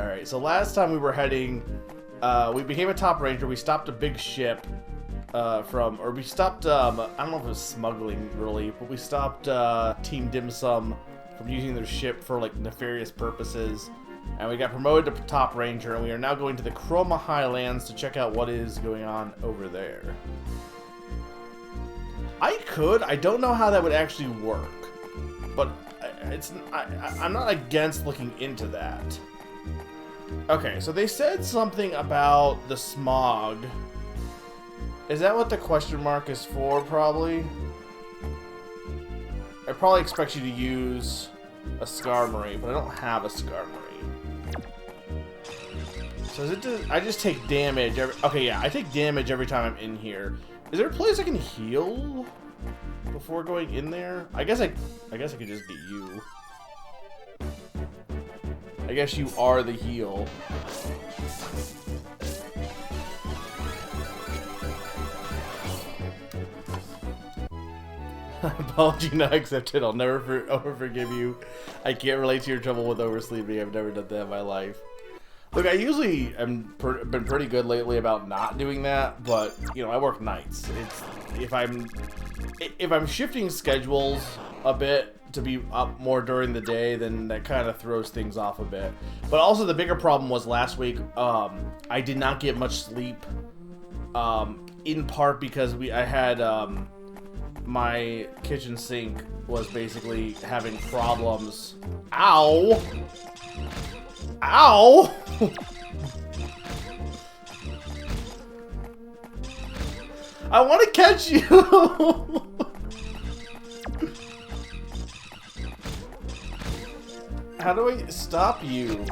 Alright, so last time we were heading, we became a top ranger, we stopped a big ship, I don't know if it was smuggling really, but we stopped Team Dim Sum from using their ship for like nefarious purposes, and we got promoted to top ranger, and we are now going to the Chroma Highlands to check out what is going on over there. I don't know how that would actually work, but I'm not against looking into that. Okay, so they said something about the smog. Is that what the question mark is for, probably? I probably expect you to use a Skarmory, but I don't have a Skarmory. So is it I just take damage every... Okay, yeah, I take damage every time I'm in here. Is there a place I can heal before going in there? I guess I could just get you. I guess you are the heal. Apology not accepted. I'll never forgive you. I can't relate to your trouble with oversleeping. I've never done that in my life. Look, I usually am been pretty good lately about not doing that, but you know, I work nights. If I'm shifting schedules a bit to be up more during the day, then that kind of throws things off a bit. But also the bigger problem was last week, I did not get much sleep, in part because I had my kitchen sink was basically having problems. Ow! Ow! I want to catch you! How do I stop you?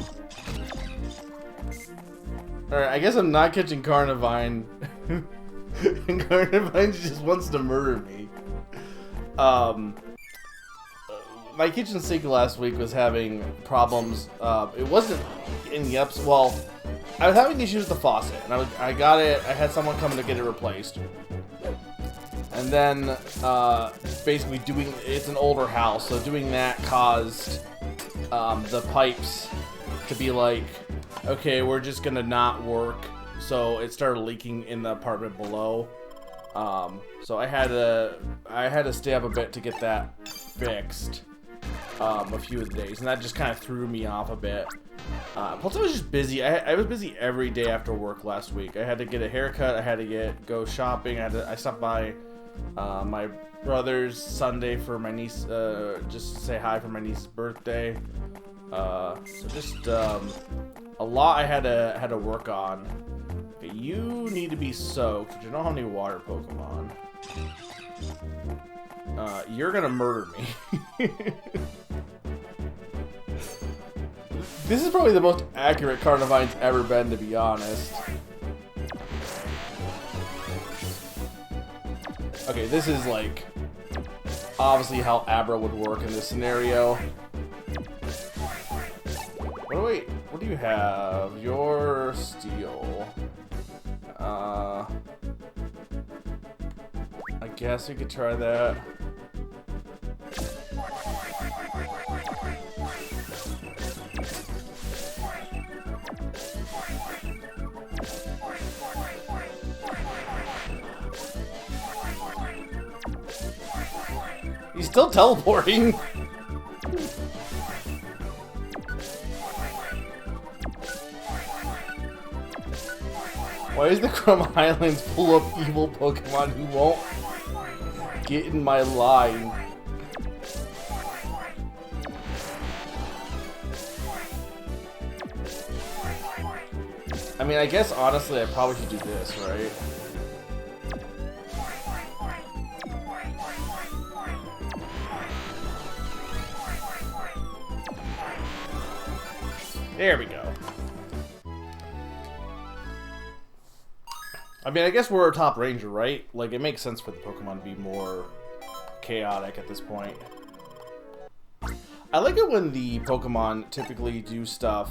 Alright, I guess I'm not catching Carnivine. And Carnivine just wants to murder me. My kitchen sink last week was having problems. It wasn't in the ups. Well, I was having issues with the faucet, and I got it. I had someone coming to get it replaced, and then basically it's an older house, so doing that caused the pipes to be like, okay, we're just gonna not work. So it started leaking in the apartment below. So I had to stay up a bit to get that fixed. A few of the days, and that just kind of threw me off a bit. Plus, I was just busy. I was busy every day after work last week. I had to get a haircut. I had to go shopping. I stopped by my brother's Sunday for my niece, just to say hi for my niece's birthday. So just a lot I had to work on. Okay, you need to be soaked, but you don't have any water Pokemon. You're gonna murder me. This is probably the most accurate Carnivine's ever been, to be honest. Okay, this is like obviously how Abra would work in this scenario. What do you have? Your steel. I guess we could try that. He's still teleporting. Why is the Chroma Highlands full of evil Pokemon who won't get in my line? I mean, I guess honestly I probably should do this, right? There we go. I mean, I guess we're a top ranger, right? Like, it makes sense for the Pokemon to be more chaotic at this point. I like it when the Pokemon typically do stuff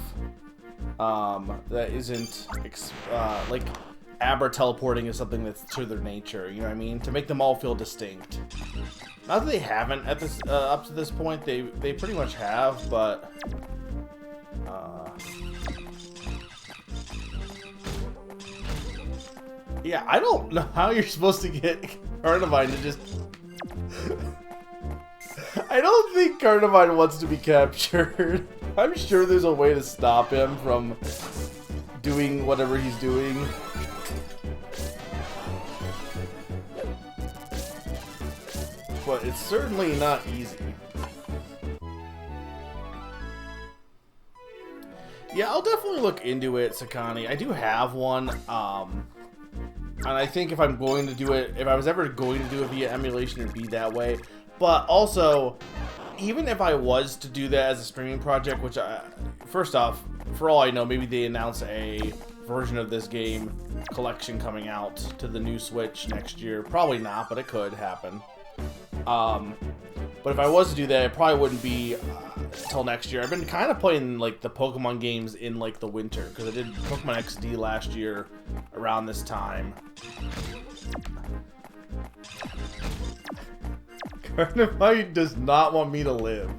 that isn't, like, Abra teleporting is something that's to their nature, you know what I mean? To make them all feel distinct. Not that they haven't at this, up to this point, they pretty much have, but, Yeah, I don't know how you're supposed to get Carnivine to just... I don't think Carnivine wants to be captured. I'm sure there's a way to stop him from doing whatever he's doing. But it's certainly not easy. Yeah, I'll definitely look into it, Sakani. I do have one, and I think if I'm going to do it, if I was ever going to do it via emulation, it'd be that way. But also, even if I was to do that as a streaming project, which first off, for all I know, maybe they announce a version of this game collection coming out to the new Switch next year. Probably not, but it could happen. But if I was to do that, it probably wouldn't be until next year. I've been kind of playing like the Pokemon games in like the winter because I did Pokemon XD last year around this time. Carnivine does not want me to live.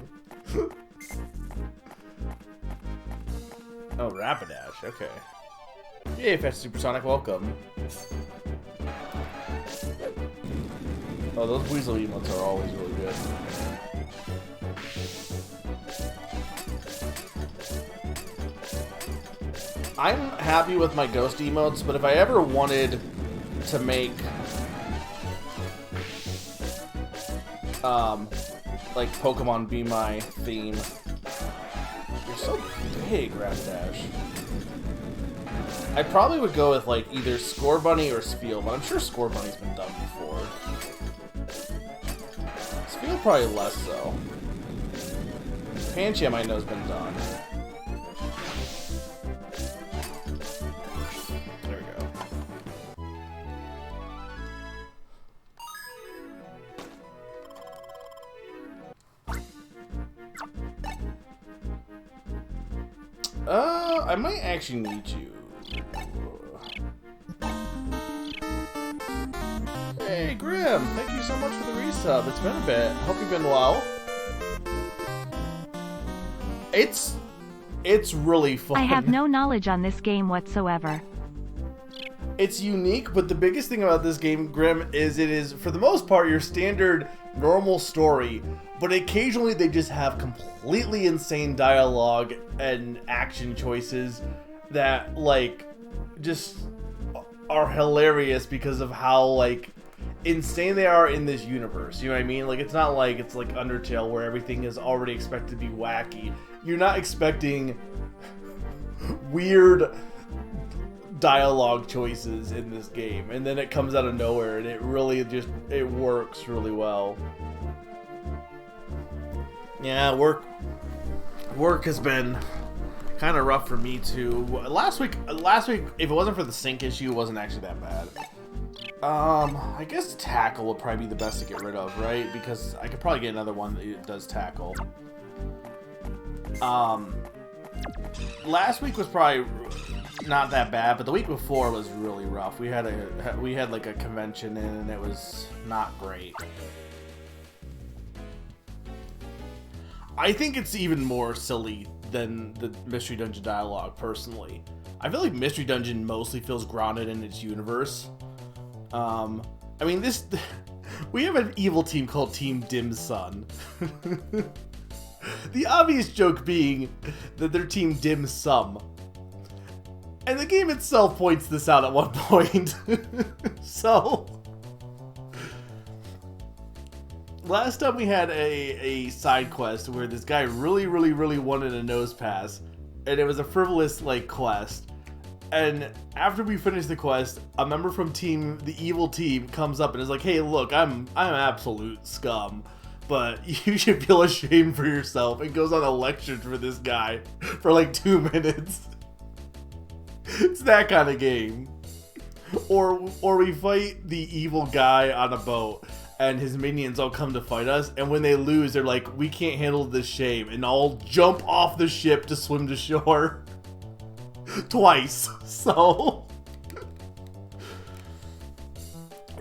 Oh, Rapidash, okay. Yay, Fetch Supersonic, welcome. Oh, those Weasel emotes are always really good. I'm happy with my ghost emotes, but if I ever wanted to make like Pokemon be my theme. You're so big, Rapidash. I probably would go with like either Scorbunny or Spheal, but I'm sure Scorbunny's been done before. Spheal probably less so. Pancham I know has been done. There we go. I might actually need you. Hey, Grim! Thank you so much for the resub. It's been a bit. Hope you've been well. It's really fun. I have no knowledge on this game whatsoever. It's unique, but the biggest thing about this game, Grim, is it is, for the most part, your standard normal story, but occasionally they just have completely insane dialogue and action choices that, like, just are hilarious because of how, like, insane they are in this universe. You know what I mean? Like, it's not like it's like Undertale where everything is already expected to be wacky. You're not expecting weird dialogue choices in this game, and then it comes out of nowhere, and it really just, it works really well. Yeah, work has been kind of rough for me too. Last week, if it wasn't for the sync issue, it wasn't actually that bad. I guess tackle would probably be the best to get rid of, right? Because I could probably get another one that does tackle. Last week was probably not that bad, but the week before was really rough. We had like a convention in, and it was not great. I think it's even more silly than the Mystery Dungeon dialogue, personally. I feel like Mystery Dungeon mostly feels grounded in its universe. I mean, we have an evil team called Team Dim Sun. The obvious joke being that they're Team Dim Sum. And the game itself points this out at one point. So, last time we had a side quest where this guy really wanted a nose pass, and it was a frivolous, like, quest. And after we finished the quest, a member from the evil team comes up and is like, "Hey, look, I'm absolute scum, but you should feel ashamed for yourself," and goes on a lecture for this guy for like 2 minutes. It's that kind of game. Or we fight the evil guy on a boat, and his minions all come to fight us, and when they lose, they're like, "We can't handle this shame," and all jump off the ship to swim to shore. Twice. So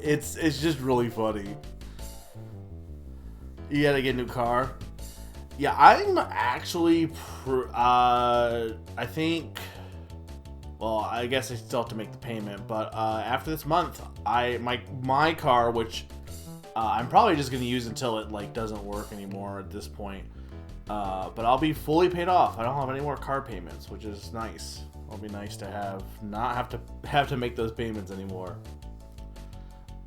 it's just really funny. You gotta get a new car. Yeah, I'm actually I think well, I guess I still have to make the payment, but after this month, my car, which I'm probably just gonna use until it like doesn't work anymore at this point, but I'll be fully paid off. I don't have any more car payments, which is nice. It'll be nice to not have to make those payments anymore.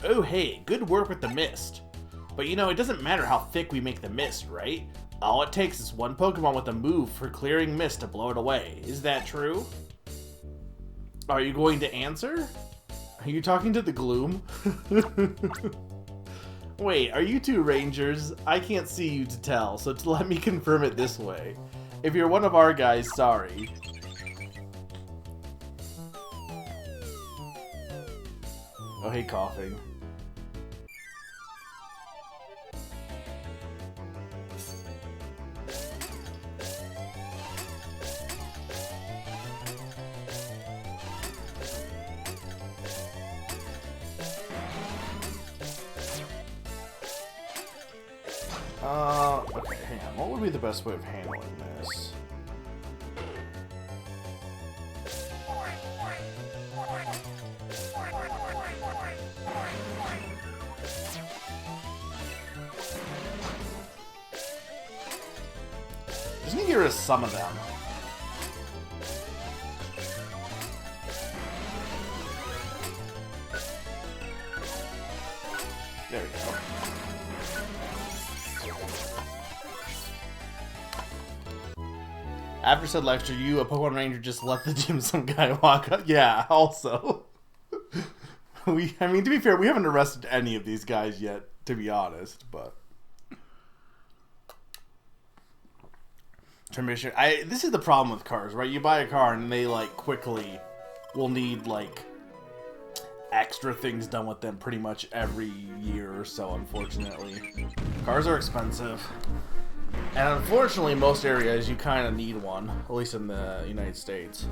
Oh hey, good work with the mist. But you know, it doesn't matter how thick we make the mist, right? All it takes is one Pokemon with a move for clearing mist to blow it away. Is that true? Are you going to answer? Are you talking to the gloom? Wait, are you two rangers? I can't see you to tell, so let me confirm it this way. If you're one of our guys, sorry. Oh, hey, coughing. Okay, hang on. What would be the best way of handling this? Just need to get rid of some of them. There we go. After said lecture, you, a Pokemon Ranger, just let the dim sum guy walk up. Yeah, also. I mean, to be fair, we haven't arrested any of these guys yet, to be honest, but... Transmission. This is the problem with cars, right? You buy a car and they, like, quickly will need, like, extra things done with them pretty much every year or so, unfortunately. Cars are expensive. And unfortunately, most areas you kind of need one, at least in the United States.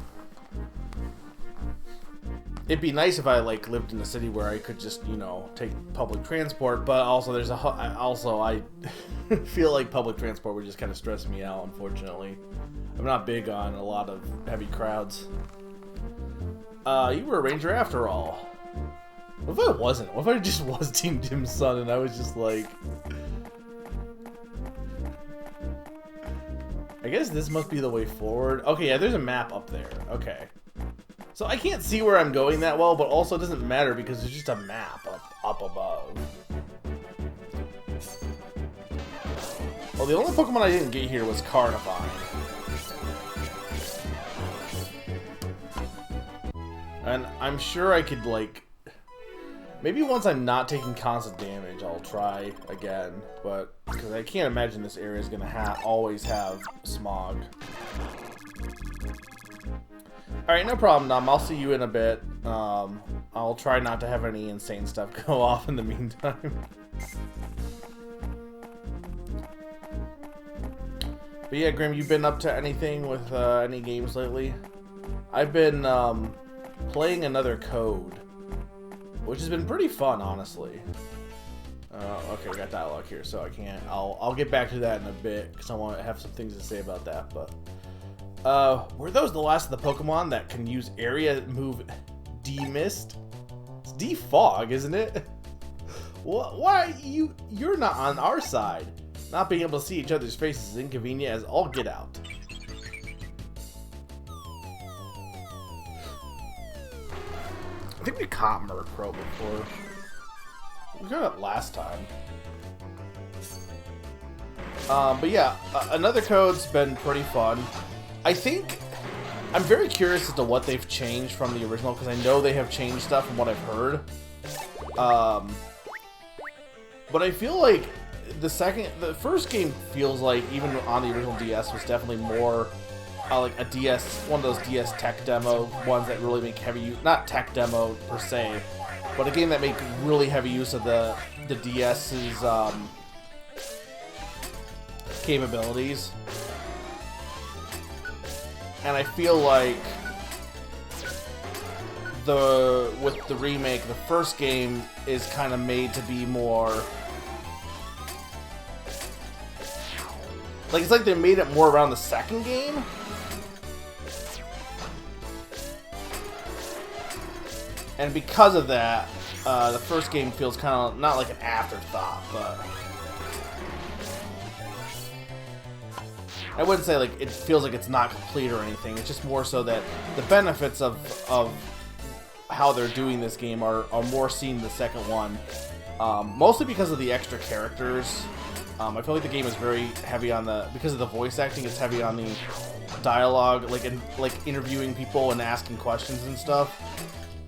It'd be nice if I like lived in a city where I could just, you know, take public transport, but also I feel like public transport would just kind of stress me out, unfortunately. I'm not big on a lot of heavy crowds. You were a ranger after all. What if I wasn't? What if I just was Team Dim Sun and I was just like... I guess this must be the way forward. Okay, yeah, there's a map up there. Okay. So I can't see where I'm going that well, but also it doesn't matter because there's just a map up above. Well, the only Pokemon I didn't get here was Carnivine. And I'm sure I could, like... Maybe once I'm not taking constant damage, I'll try again, but because I can't imagine this area is gonna always have smog. All right, no problem, Nom. I'll see you in a bit. I'll try not to have any insane stuff go off in the meantime. But yeah, Grim, you've been up to anything with any games lately? I've been playing another Code. Which has been pretty fun, honestly. Okay, we got dialogue here, so I can't. I'll get back to that in a bit because I want to have some things to say about that. But were those the last of the Pokemon that can use area move D-Mist? It's D-Fog, isn't it? Why you're not on our side? Not being able to see each other's faces is inconvenient as all get out. I think we caught Murkrow before. We got it last time. But yeah, another Code's been pretty fun. I think I'm very curious as to what they've changed from the original because I know they have changed stuff from what I've heard. But I feel like the first game feels like even on the original DS was definitely more. Like a DS, one of those DS tech demo ones that really make heavy use, not tech demo per se, but a game that make really heavy use of the DS's capabilities. And I feel like with the remake, the first game is kind of made to be more like, it's like they made it more around the second game. And because of that, the first game feels kind of not like an afterthought, but I wouldn't say like it feels like it's not complete or anything. It's just more so that the benefits of how they're doing this game are more seen in the second one, mostly because of the extra characters. I feel like the game is very heavy on because of the voice acting. It's heavy on the dialogue, like interviewing people and asking questions and stuff.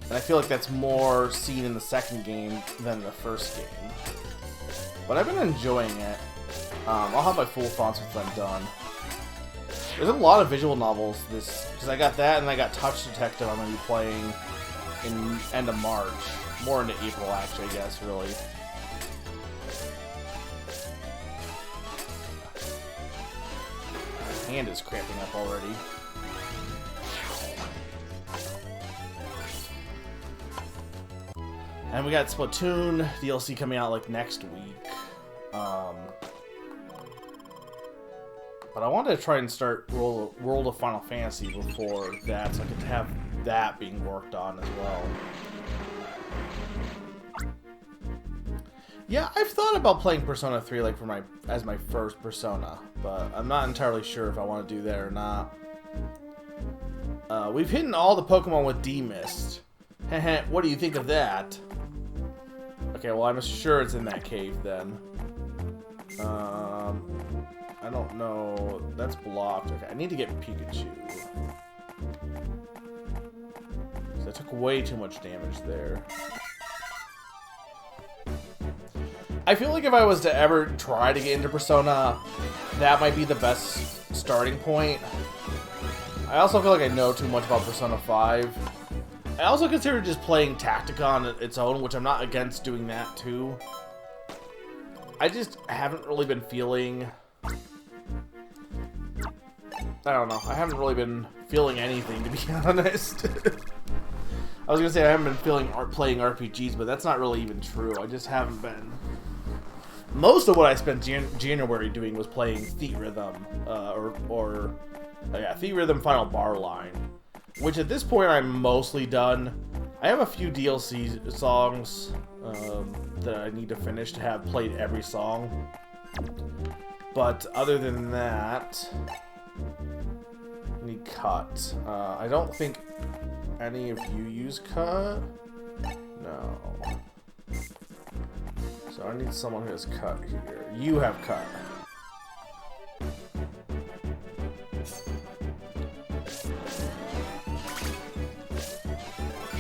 And I feel like that's more seen in the second game than the first game. But I've been enjoying it. I'll have my full thoughts once I'm done. There's a lot of visual novels because I got that and I got Touch Detective I'm going to be playing in end of March. More into April, actually, I guess, really. My hand is cramping up already. And we got Splatoon DLC coming out like next week. But I wanted to try and start World of Final Fantasy before that, so I could have that being worked on as well. Yeah, I've thought about playing Persona 3 like as my first Persona, but I'm not entirely sure if I want to do that or not. We've hidden all the Pokemon with D-Mist. What do you think of that? Okay, well, I'm sure it's in that cave, then. I don't know. That's blocked. Okay, I need to get Pikachu. So I took way too much damage there. I feel like if I was to ever try to get into Persona, that might be the best starting point. I also feel like I know too much about Persona 5. I also consider just playing Tactica on its own, which I'm not against doing that too. I just haven't really been feeling... I don't know. I haven't really been feeling anything, to be honest. I was gonna say I haven't been feeling playing RPGs, but that's not really even true. I just haven't been. Most of what I spent January doing was playing Theatrhythm, Theatrhythm Final Bar Line, which at this point I'm mostly done. I have a few DLC songs that I need to finish to have played every song, but other than that, I need Cut. I don't think any of you use Cut. No. So I need someone who has Cut here. You have Cut.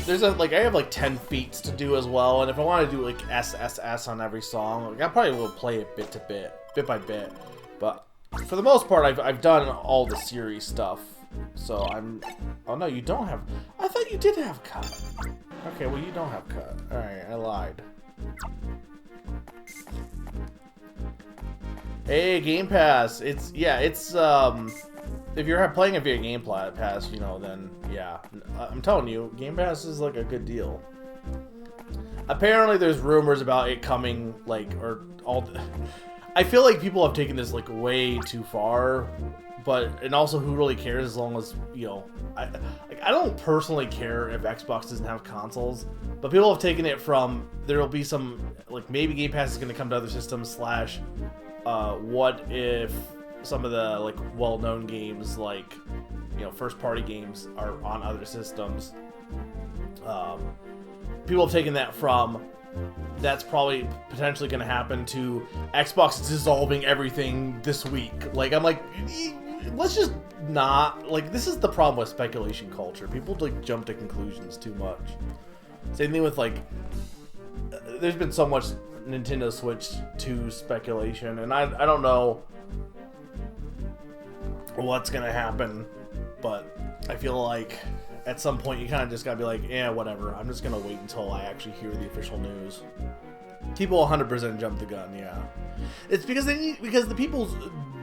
There's I have like 10 feats to do as well, and if I want to do like SSS on every song, like, I probably will play it bit by bit. But for the most part, I've done all the series stuff. So I'm... Oh no, you don't have... I thought you did have Cut. Okay, well you don't have Cut. Alright, I lied. Hey, Game Pass. It's... if you're playing it via Game Pass, you know, then yeah. I'm telling you, Game Pass is like a good deal. Apparently there's rumors about it coming, like, or all... I feel like people have taken this like way too far, and also who really cares as long as, you know, I don't personally care if Xbox doesn't have consoles, but people have taken it from there'll be some, like, maybe Game Pass is going to come to other systems / what if some of the like well-known games, like, you know, first-party games are on other systems. People have taken that from that's probably potentially going to happen to Xbox dissolving everything this week. Like, I'm like, let's just not, like, this is the problem with speculation culture. People like jump to conclusions too much. Same thing with, like, there's been so much Nintendo Switch 2 speculation, and I don't know what's gonna happen, but I feel like at some point you kind of just gotta be like, yeah, whatever, I'm just gonna wait until I actually hear the official news. People 100% jump the gun, yeah. It's because because the people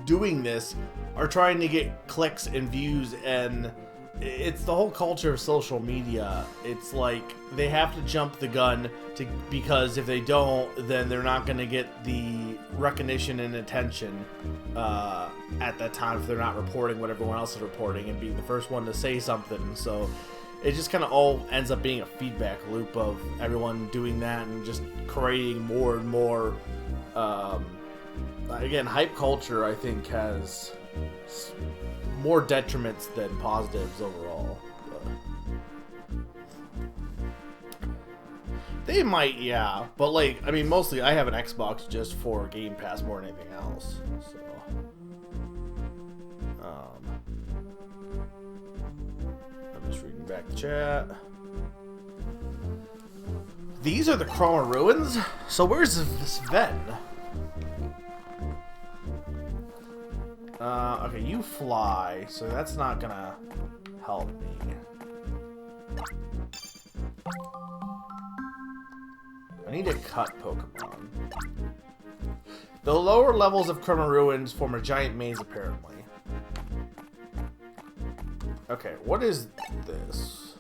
doing this are trying to get clicks and views, and it's the whole culture of social media. It's like they have to jump the gun because if they don't, then they're not going to get the recognition and attention at that time if they're not reporting what everyone else is reporting and being the first one to say something. So it just kind of all ends up being a feedback loop of everyone doing that and just creating more and more. Again, hype culture, I think, has more detriments than positives overall. They might, yeah, but like, I mean, mostly I have an Xbox just for Game Pass more than anything else. So, I'm just reading back the chat. These are the Chroma Ruins? So where's this Ven? Okay, you fly, so that's not gonna help me. I need to cut Pokemon. The lower levels of Chroma Ruins form a giant maze, apparently. Okay, what is this?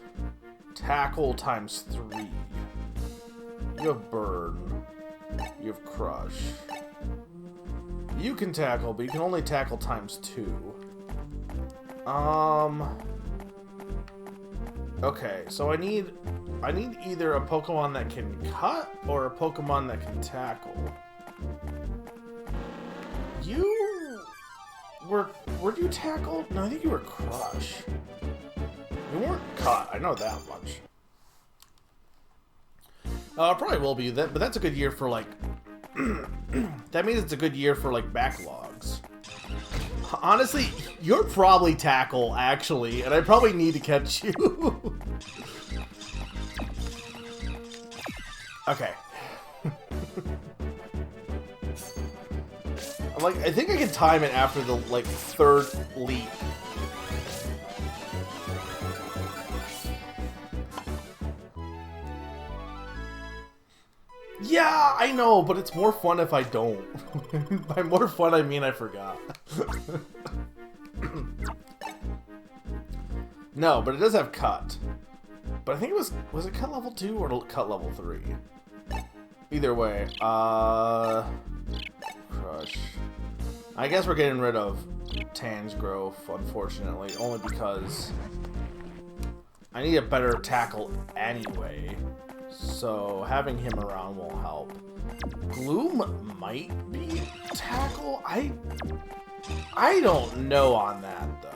Tackle times 3. You have Burn. You have Crush. You can tackle, but you can only tackle times 2. Okay, so I need either a Pokemon that can cut or a Pokemon that can tackle. Were you tackled? No, I think you were Crush. You weren't cut, I know that much. Probably will be that, but that's a good year for like that means it's a good year for like backlogs. Honestly, you're probably tackle actually, and I probably need to catch you. Okay. I think I can time it after the like 3rd leap. Yeah, I know, but it's more fun if I don't. By more fun, I mean I forgot. No, but it does have cut. But I think it was it cut level 2 or cut level 3? Either way, Crush. I guess we're getting rid of Tangrowth, unfortunately, only because I need a better tackle anyway. So having him around will help. Gloom might be tackle. I don't know on that though.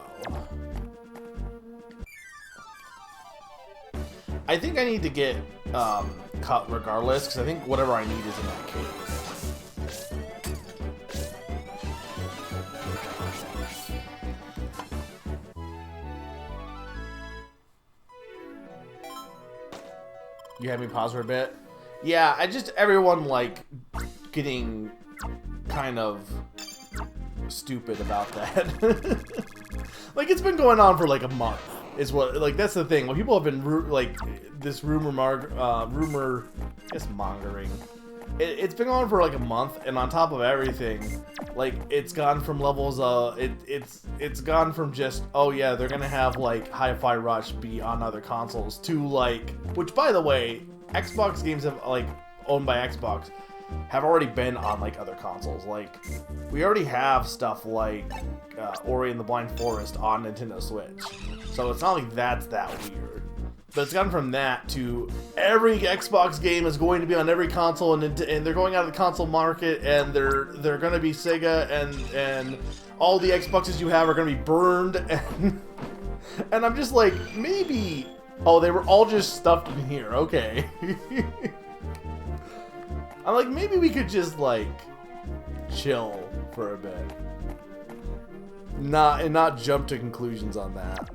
I think I need to get cut regardless, because I think whatever I need is in that cave. You had me pause for a bit? Yeah, everyone like getting kind of stupid about that. Like, it's been going on for like a month. Is what, like, that's the thing. When people have been like this rumor, I guess mongering. It's been going on for like a month, and on top of everything, like, it's gone from levels. It's gone from just, oh yeah, they're gonna have like Hi-Fi Rush be on other consoles to like, which by the way, Xbox games have like owned by Xbox have already been on like other consoles. Like, we already have stuff like Ori and the Blind Forest on Nintendo Switch, so it's not like that's that weird. But it's gone from that to every Xbox game is going to be on every console, and they're going out of the console market, and they're going to be Sega, and all the Xboxes you have are going to be burned, and I'm just like, maybe, oh, they were all just stuffed in here, okay. I'm like, maybe we could just like chill for a bit, not jump to conclusions on that.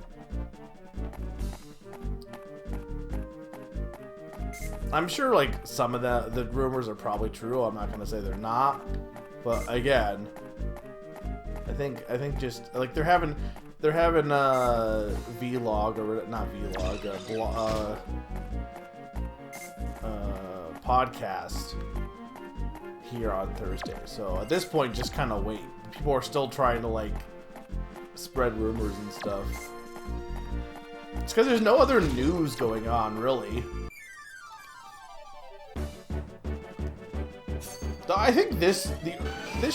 I'm sure like some of the rumors are probably true. I'm not gonna say they're not, but again, I think just like they're having vlog, or not vlog, podcast here on Thursday. So at this point, just kind of wait. People are still trying to like spread rumors and stuff. It's because there's no other news going on, really. I think this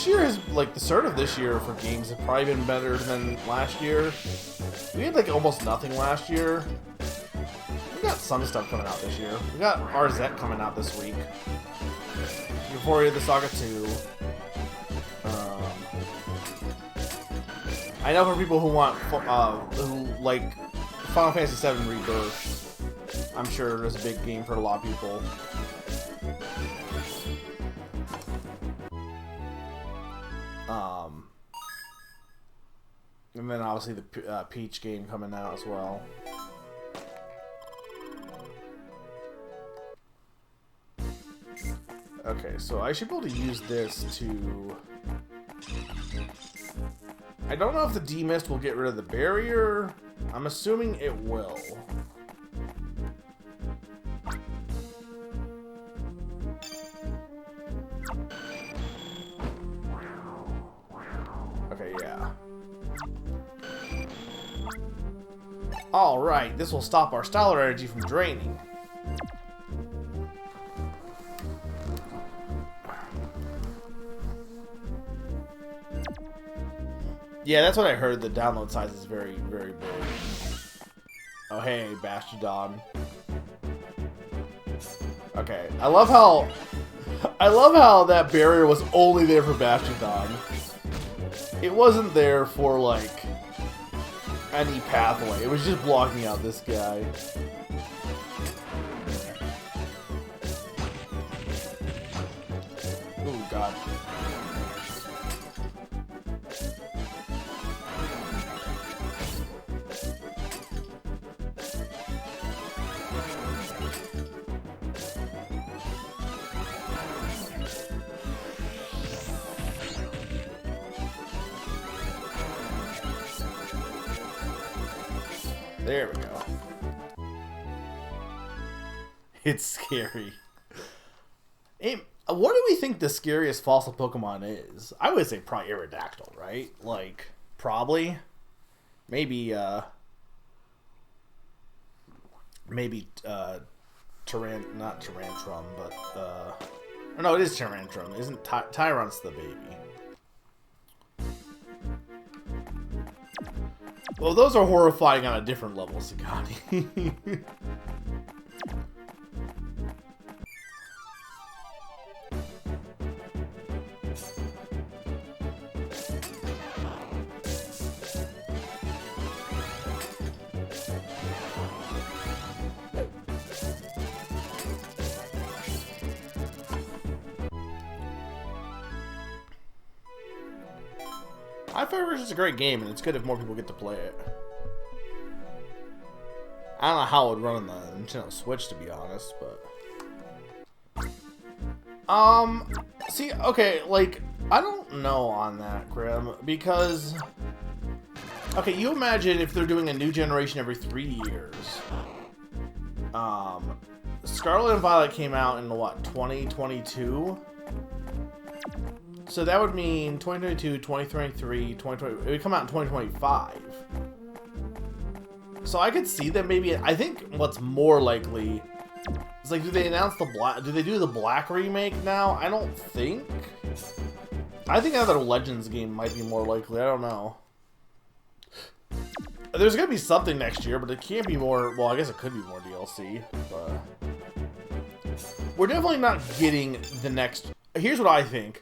year has, like, the start of this year for games have probably been better than last year. We had like almost nothing last year. got some stuff coming out this year. We got RZ coming out this week. Euphoria the Saga 2. I know for people who want, who like Final Fantasy VII Rebirth, I'm sure there's a big game for a lot of people. And then obviously the Peach game coming out as well. Okay, so I should be able to use this to... I don't know if the demist will get rid of the barrier. I'm assuming it will. Okay, yeah. Alright, this will stop our stellar energy from draining. Yeah, that's what I heard. The download size is very, very big. Oh, hey, Bastardon. Okay, I love how that barrier was only there for Bastardon. It wasn't there for, like, any pathway. It was just blocking out this guy. Oh, God. There we go. It's scary. Hey, what do we think the scariest fossil Pokemon is? I would say probably Aerodactyl, right? Like, probably. Maybe, not Tyrantrum, but, or no, it is Tyrantrum. Isn't Tyron's the baby? Well, those are horrifying on a different level, Sagani. Hi-Fi Rush is a great game, and it's good if more people get to play it. I don't know how it would run on the Nintendo Switch, to be honest, but... See, okay, like, I don't know on that, Grim, because... Okay, you imagine if they're doing a new generation every 3 years. Scarlet and Violet came out in, what, 2022? So that would mean 2022, 2023, 2020... It would come out in 2025. So I could see that maybe... I think what's more likely... is like, do they announce the black... Do they do the black remake now? I don't think... I think another Legends game might be more likely. I don't know. There's gonna be something next year, but it can't be more... Well, I guess it could be more DLC, but... We're definitely not getting the next... Here's what I think.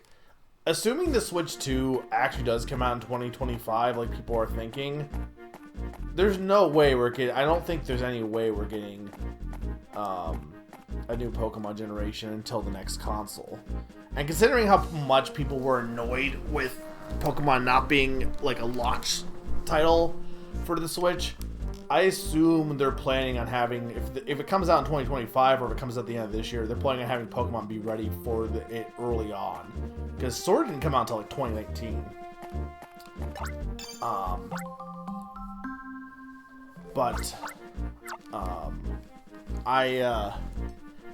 Assuming the Switch 2 actually does come out in 2025, like people are thinking, there's no way we're getting... I don't think there's any way we're getting a new Pokemon generation until the next console. And considering how much people were annoyed with Pokemon not being like a launch title for the Switch, I assume they're planning on having, if it comes out in 2025 or if it comes out at the end of this year, they're planning on having Pokemon be ready for it early on. Because Sword didn't come out until like 2019.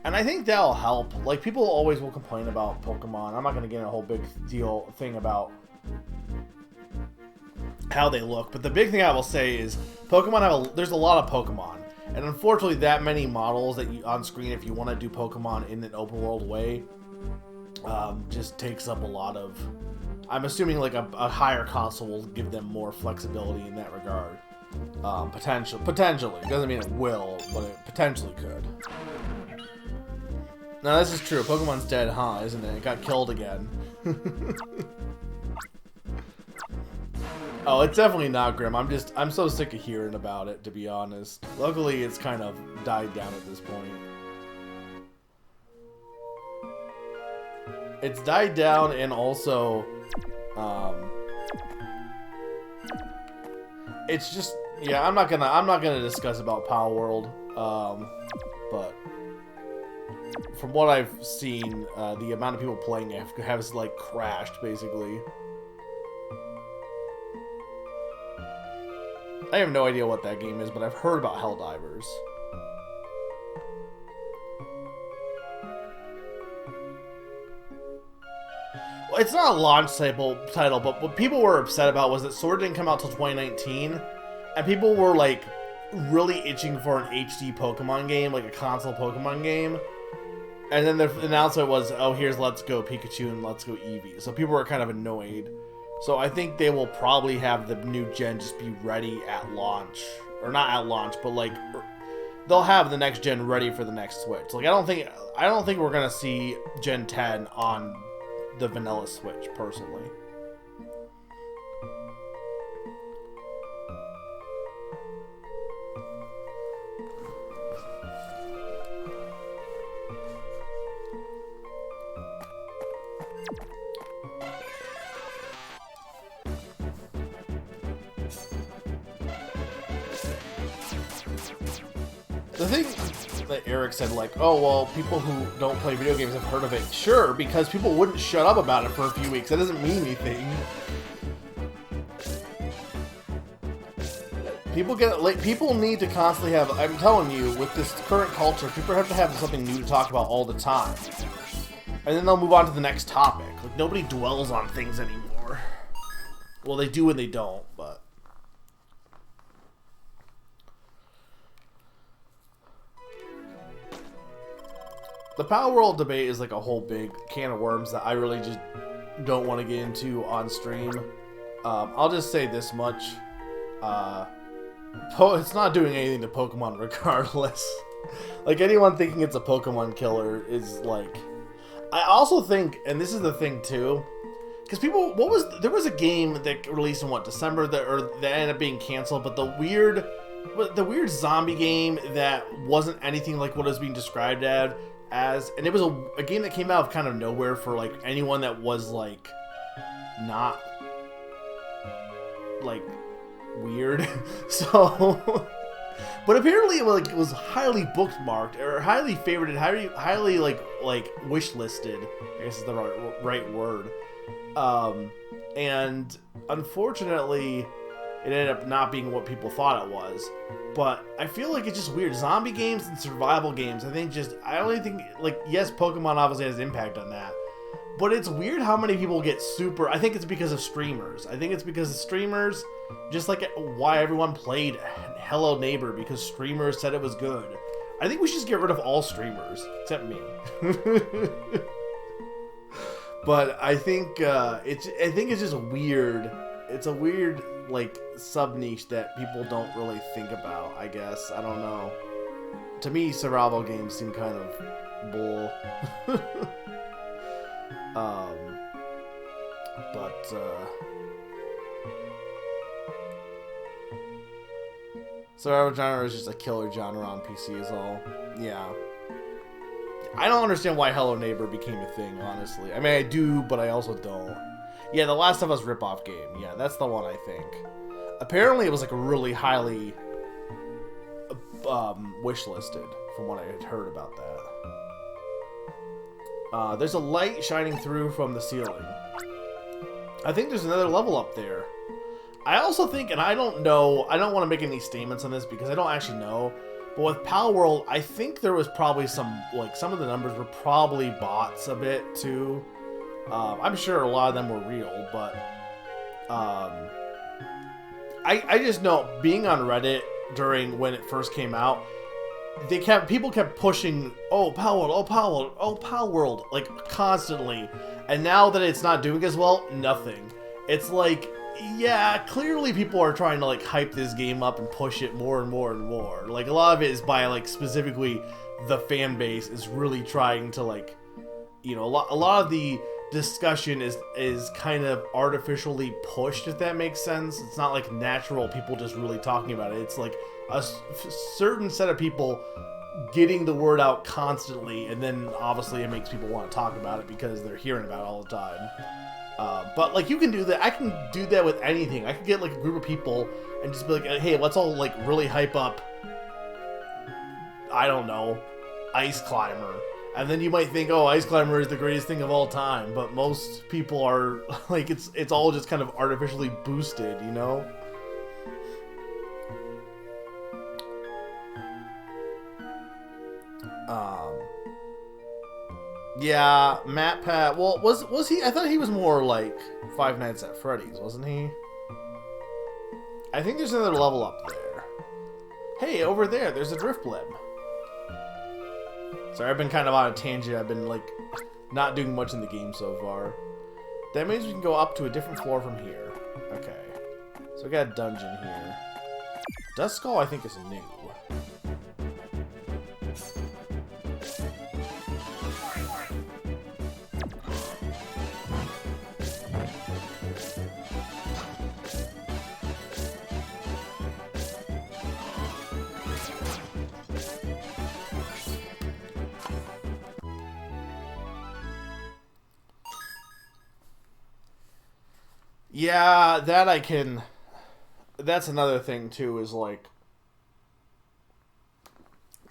And I think that'll help. Like, people always will complain about Pokemon. I'm not going to get in a whole big thing about how they look, but the big thing I will say is Pokemon there's a lot of Pokemon, and unfortunately that many models that you on screen, if you want to do Pokemon in an open world way, just takes up a lot of... I'm assuming like a higher console will give them more flexibility in that regard. Potentially. Doesn't mean it will, but it potentially could. No, this is true. Pokemon's dead, huh? Isn't it? It got killed again. Oh, it's definitely not Grim. I'm so sick of hearing about it, to be honest. Luckily, it's kind of died down at this point. It's died down, and also, it's just, yeah. I'm not gonna discuss about Power World, but from what I've seen, the amount of people playing it has like crashed, basically. I have no idea what that game is, but I've heard about Helldivers. Well, it's not a launch title, but what people were upset about was that Sword didn't come out till 2019, and people were like really itching for an HD Pokemon game, like a console Pokemon game. And then the announcement was, oh, here's Let's Go Pikachu and Let's Go Eevee. So people were kind of annoyed. So I think they will probably have the new gen just be ready at launch. Or not at launch, but like they'll have the next gen ready for the next Switch. Like I don't think we're gonna see Gen 10 on the vanilla Switch, personally. The thing that Eric said, like, oh, well, people who don't play video games have heard of it. Sure, because people wouldn't shut up about it for a few weeks. That doesn't mean anything. People get, like, people need to constantly have, I'm telling you, with this current culture, people have to have something new to talk about all the time. And then they'll move on to the next topic. Like, nobody dwells on things anymore. Well, they do and they don't, but... The Power World debate is like a whole big can of worms that I really just don't want to get into on stream. I'll just say this much. It's not doing anything to Pokemon regardless. Like, anyone thinking it's a Pokemon killer is like... I also think, and this is the thing too, because people, there was a game that released in December that ended up being canceled, but the weird zombie game that wasn't anything like what it was being described as, and it was a game that came out of kind of nowhere for like anyone that was like not like weird. So but apparently it was highly bookmarked or highly favorited, highly like wish listed, I guess is the right word. And unfortunately it ended up not being what people thought it was. But I feel like it's just weird. Zombie games and survival games, I only think, like, yes, Pokemon obviously has impact on that. But it's weird how many people get super... I think it's because of streamers. I think it's because of streamers, just like why everyone played Hello Neighbor, because streamers said it was good. I think we should just get rid of all streamers, except me. But I think it's just weird. It's a weird, like, sub-niche that people don't really think about, I guess. I don't know. To me, survival games seem kind of bull. Survival genre is just a killer genre on PC is all. Yeah. I don't understand why Hello Neighbor became a thing, honestly. I mean, I do, but I also don't. Yeah, the Last of Us ripoff game. Yeah, that's the one, I think. Apparently, it was like really highly wish-listed, from what I had heard about that. There's a light shining through from the ceiling. I think there's another level up there. I also think, and I don't know, I don't want to make any statements on this because I don't actually know, but with Pal World, I think there was probably some of the numbers were probably bots a bit, too. I'm sure a lot of them were real, but I just know, being on Reddit during when it first came out, people kept pushing, oh, Pal World, oh, Pal World, oh, Pal World, like, constantly. And now that it's not doing as well, nothing. It's like, Yeah, clearly people are trying to like hype this game up and push it more and more and more. Like a lot of it is by like specifically the fan base is really trying to like, you know, a lot of the discussion is kind of artificially pushed, if that makes sense. It's not like natural people just really talking about it. It's like a certain set of people getting the word out constantly, and then obviously it makes people want to talk about it because they're hearing about it all the time. But like you can do that. I can do that with anything. I can get like a group of people and just be like, hey, let's all like really hype up, I don't know, Ice Climber. And then you might think, oh, Ice Climber is the greatest thing of all time. But most people are like, it's all just kind of artificially boosted, you know? Yeah, Matt Pat. Well, was he? I thought he was more like Five Nights at Freddy's, wasn't he? I think there's another level up there. Hey, over there, there's a drift blimp. Sorry, I've been kind of on a tangent. I've been like not doing much in the game so far. That means we can go up to a different floor from here. Okay, so we got a dungeon here. Dust Skull, I think, is new. Yeah, that I can... That's another thing, too, is like...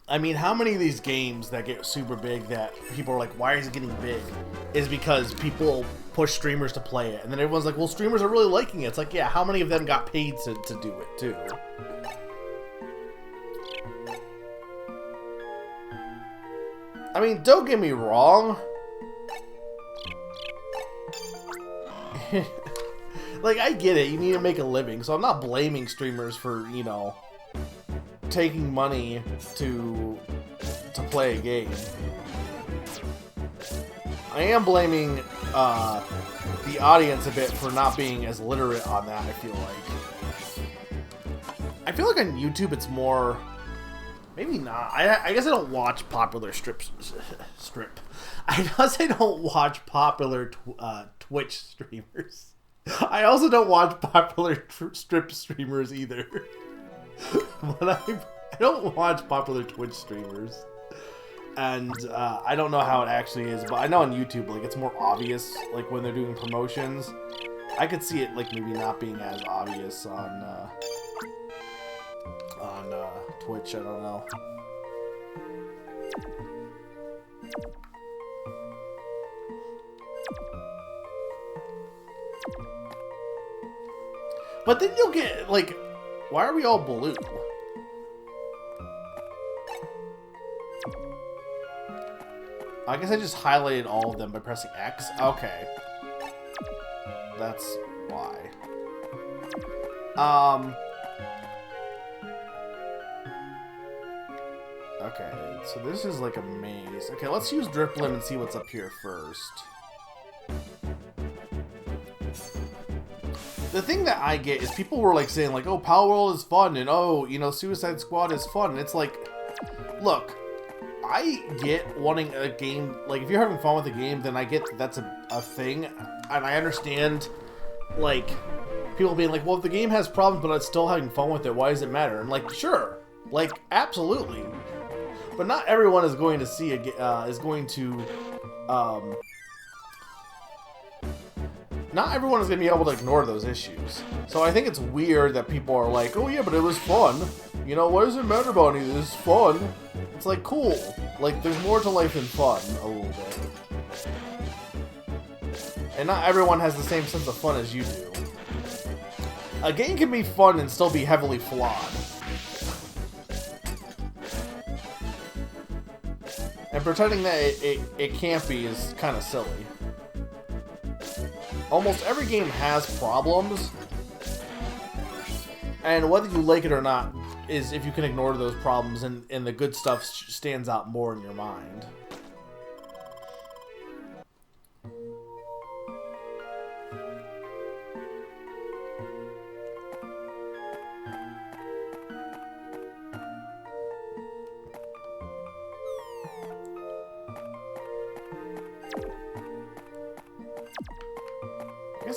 I mean, how many of these games that get super big that people are like, why is it getting big? Is because people push streamers to play it. And then everyone's like, well, streamers are really liking it. It's like, yeah, how many of them got paid to do it, too? I mean, don't get me wrong. Like, I get it. You need to make a living. So I'm not blaming streamers for, you know, taking money to play a game. I am blaming the audience a bit for not being as literate on that, I feel like on YouTube it's more... Maybe not. I guess I don't watch popular I guess I don't watch popular Twitch streamers. I also don't watch popular strip streamers either. But I don't watch popular Twitch streamers. And I don't know how it actually is, but I know on YouTube, like, it's more obvious, like, when they're doing promotions. I could see it, like, maybe not being as obvious on Twitch, I don't know. But then you'll get, like, why are we all blue? I guess I just highlighted all of them by pressing X. Okay. That's why. Okay, so this is like a maze. Okay, let's use Driplim and see what's up here first. The thing that I get is people were like saying like, oh, Power World is fun, and oh, you know, Suicide Squad is fun. And it's like, look, I get wanting a game, like if you're having fun with a game, then I get that that's a thing. And I understand, like, people being like, well, if the game has problems but I'm still having fun with it, why does it matter? And like, sure, like, absolutely. But not everyone is going to see not everyone is going to be able to ignore those issues. So I think it's weird that people are like, oh yeah, but it was fun. You know, what does it matter about any of this? It's fun. It's like, cool. Like, there's more to life than fun, a little bit. And not everyone has the same sense of fun as you do. A game can be fun and still be heavily flawed. And pretending that it can't be is kind of silly. Almost every game has problems, and whether you like it or not is if you can ignore those problems and the good stuff stands out more in your mind.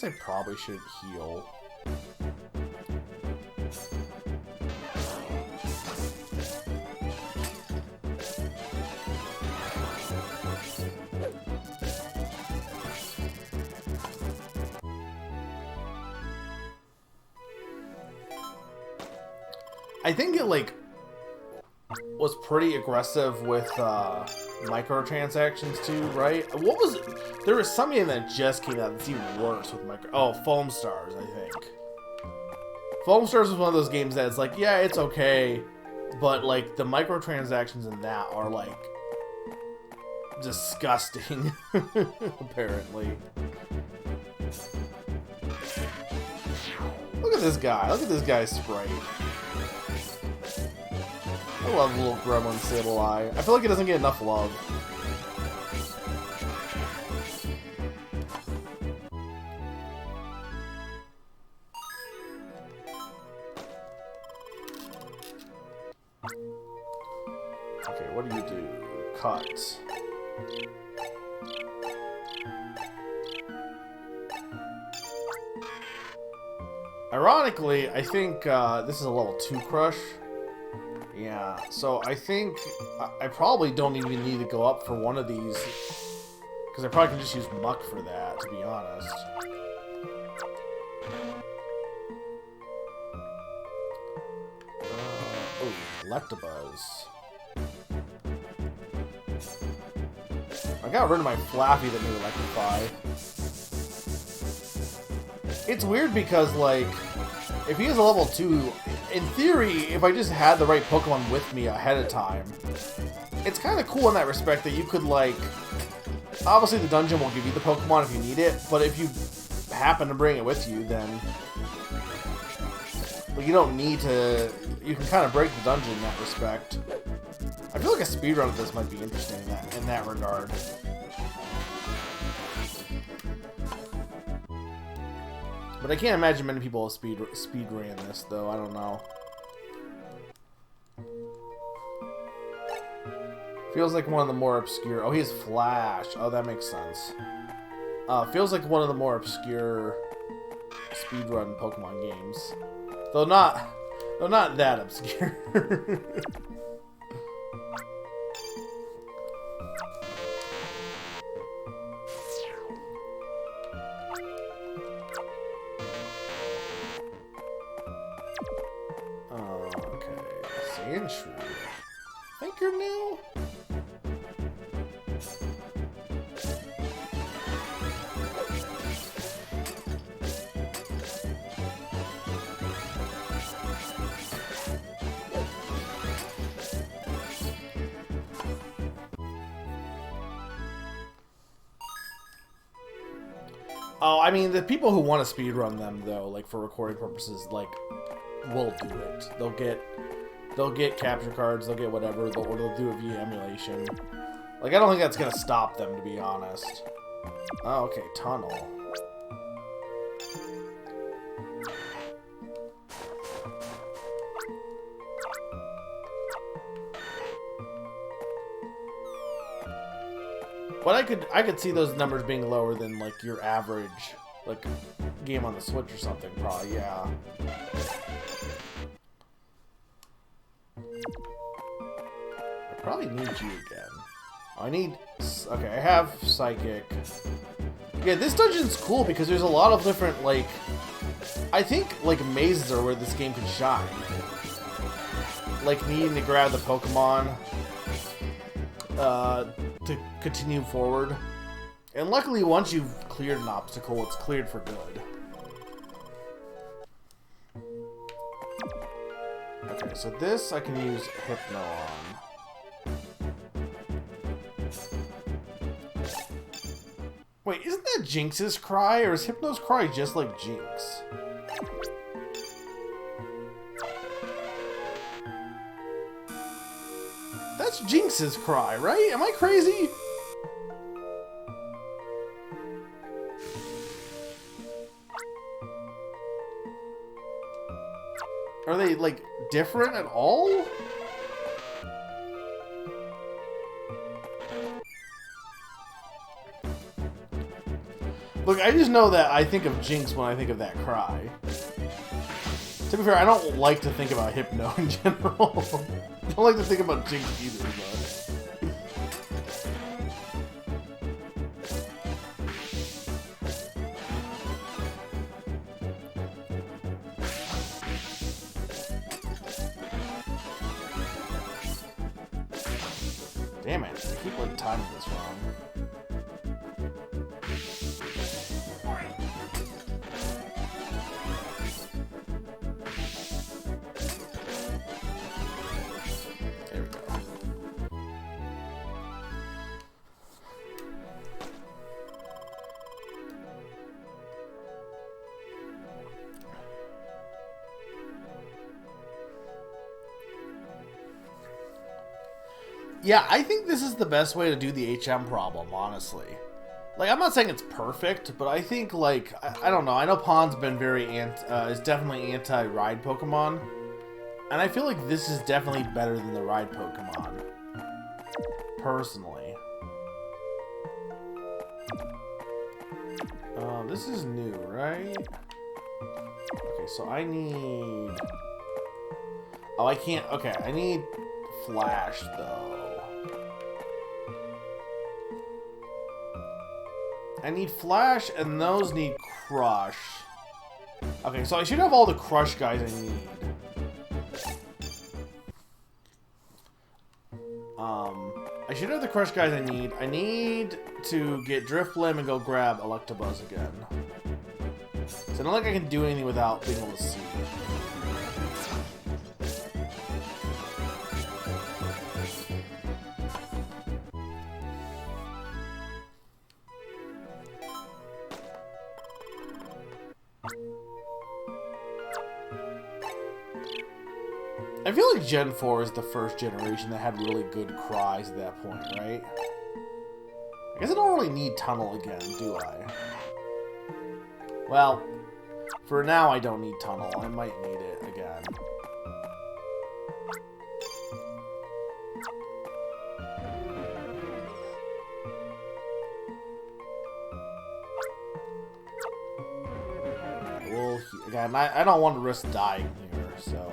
guess I probably should heal. I think it, like, was pretty aggressive with microtransactions too, right? What was it? There was something that just came out that's even worse with micro. Oh, Foam Stars, I think. Foam Stars was one of those games that's like, yeah, it's okay, but like the microtransactions in that are like disgusting, apparently. Look at this guy. Look at this guy's sprite. I love little gremlin Sableye. I feel like it doesn't get enough love. Okay, what do you do? Cut. Ironically, I think this is a level 2 crush. Yeah, so I think I probably don't even need to go up for one of these, because I probably can just use Muck for that, to be honest. Oh, Electabuzz. I got rid of my Flappy that made Electrify. It's weird because, like, if he is a level 2, in theory, if I just had the right Pokemon with me ahead of time, it's kind of cool in that respect that you could, like, obviously the dungeon will give you the Pokemon if you need it, but if you happen to bring it with you, then like, you don't need to, you can kind of break the dungeon in that respect. I feel like a speedrun of this might be interesting in that regard. But I can't imagine many people have speed ran this, though. I don't know. Feels like one of the more obscure... Oh, he has Flash. Oh, that makes sense. Feels like one of the more obscure speedrun Pokemon games. Though not that obscure. Sandshrew. Think you're new? Oh, I mean, the people who want to speedrun them, though, like, for recording purposes, like, will do it. They'll get capture cards, they'll get whatever, or they'll do it via emulation. Like, I don't think that's gonna stop them, to be honest. Oh, okay, Tunnel. But I could see those numbers being lower than, like, your average, like, game on the Switch or something, probably, yeah. I probably need you again. I need... Okay, I have Psychic. Yeah, this dungeon's cool because there's a lot of different, like... I think, like, mazes are where this game can shine. Like, needing to grab the Pokemon to continue forward. And luckily, once you've cleared an obstacle, it's cleared for good. Okay, so this I can use Hypno on. Wait, isn't that Jinx's cry, or is Hypno's cry just like Jinx? That's Jinx's cry, right? Am I crazy? Are they, like, different at all? Look, I just know that I think of Jinx when I think of that cry. To be fair, I don't like to think about Hypno in general. I don't like to think about Jinx either, but... Damn it, I keep like timing this wrong. There we go. Yeah, I think this is the best way to do the HM problem, honestly. Like, I'm not saying it's perfect, but I think, like, I don't know. I know Pon's been very is definitely anti-ride Pokemon. And I feel like this is definitely better than the ride Pokemon. Personally. This is new, right? Okay, so I need... Oh, I can't... Okay, I need Flash, though. I need Flash, and those need Crush. Okay, so I should have all the Crush guys I need. I should have the Crush guys I need. I need to get Drifblim and go grab Electabuzz again. So I don't think I can do anything without being able to see. I feel like Gen 4 is the first generation that had really good cries at that point, right? I guess I don't really need Tunnel again, do I? Well, for now I don't need Tunnel. I might need it again. Well, again, I don't want to risk dying here, so...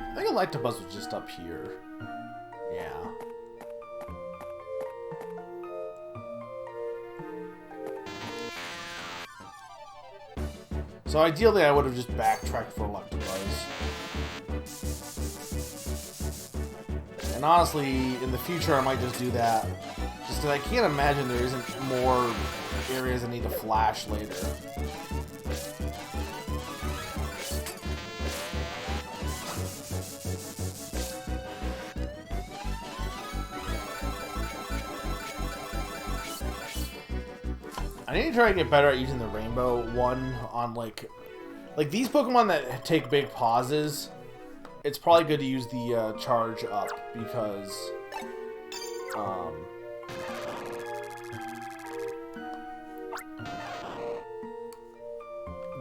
I think Electabuzz was just up here. Yeah. So ideally I would have just backtracked for Electabuzz. And honestly, in the future I might just do that. Just because I can't imagine there isn't more areas that need to flash later. I need to try and get better at using the rainbow one on like these Pokemon that take big pauses. It's probably good to use the charge up because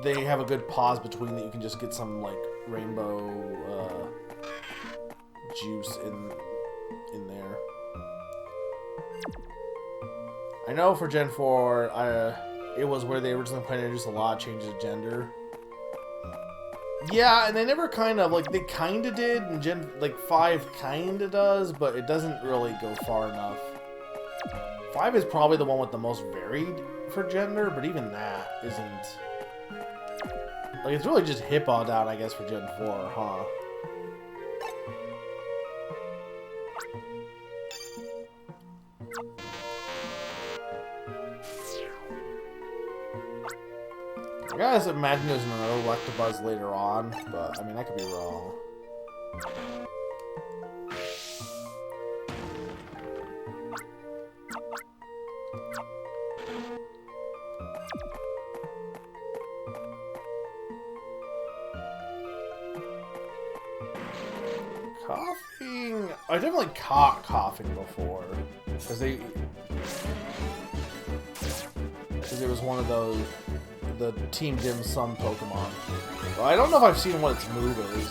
they have a good pause between that you can just get some like rainbow juice in there. I know for Gen 4, it was where they originally planned to introduce a lot of changes of gender. Yeah, and they never kind of, like, they kind of did, and Gen, like, 5 kind of does, but it doesn't really go far enough. 5 is probably the one with the most varied for gender, but even that isn't... Like, it's really just Hippowed out, I guess, for Gen 4, huh? I gotta imagine there's another Electabuzz later on, but, I mean, I could be wrong. Coughing. I definitely caught coughing before. Because it was one of those, the Team Dim Sum Pokemon. Well, I don't know if I've seen what its move is.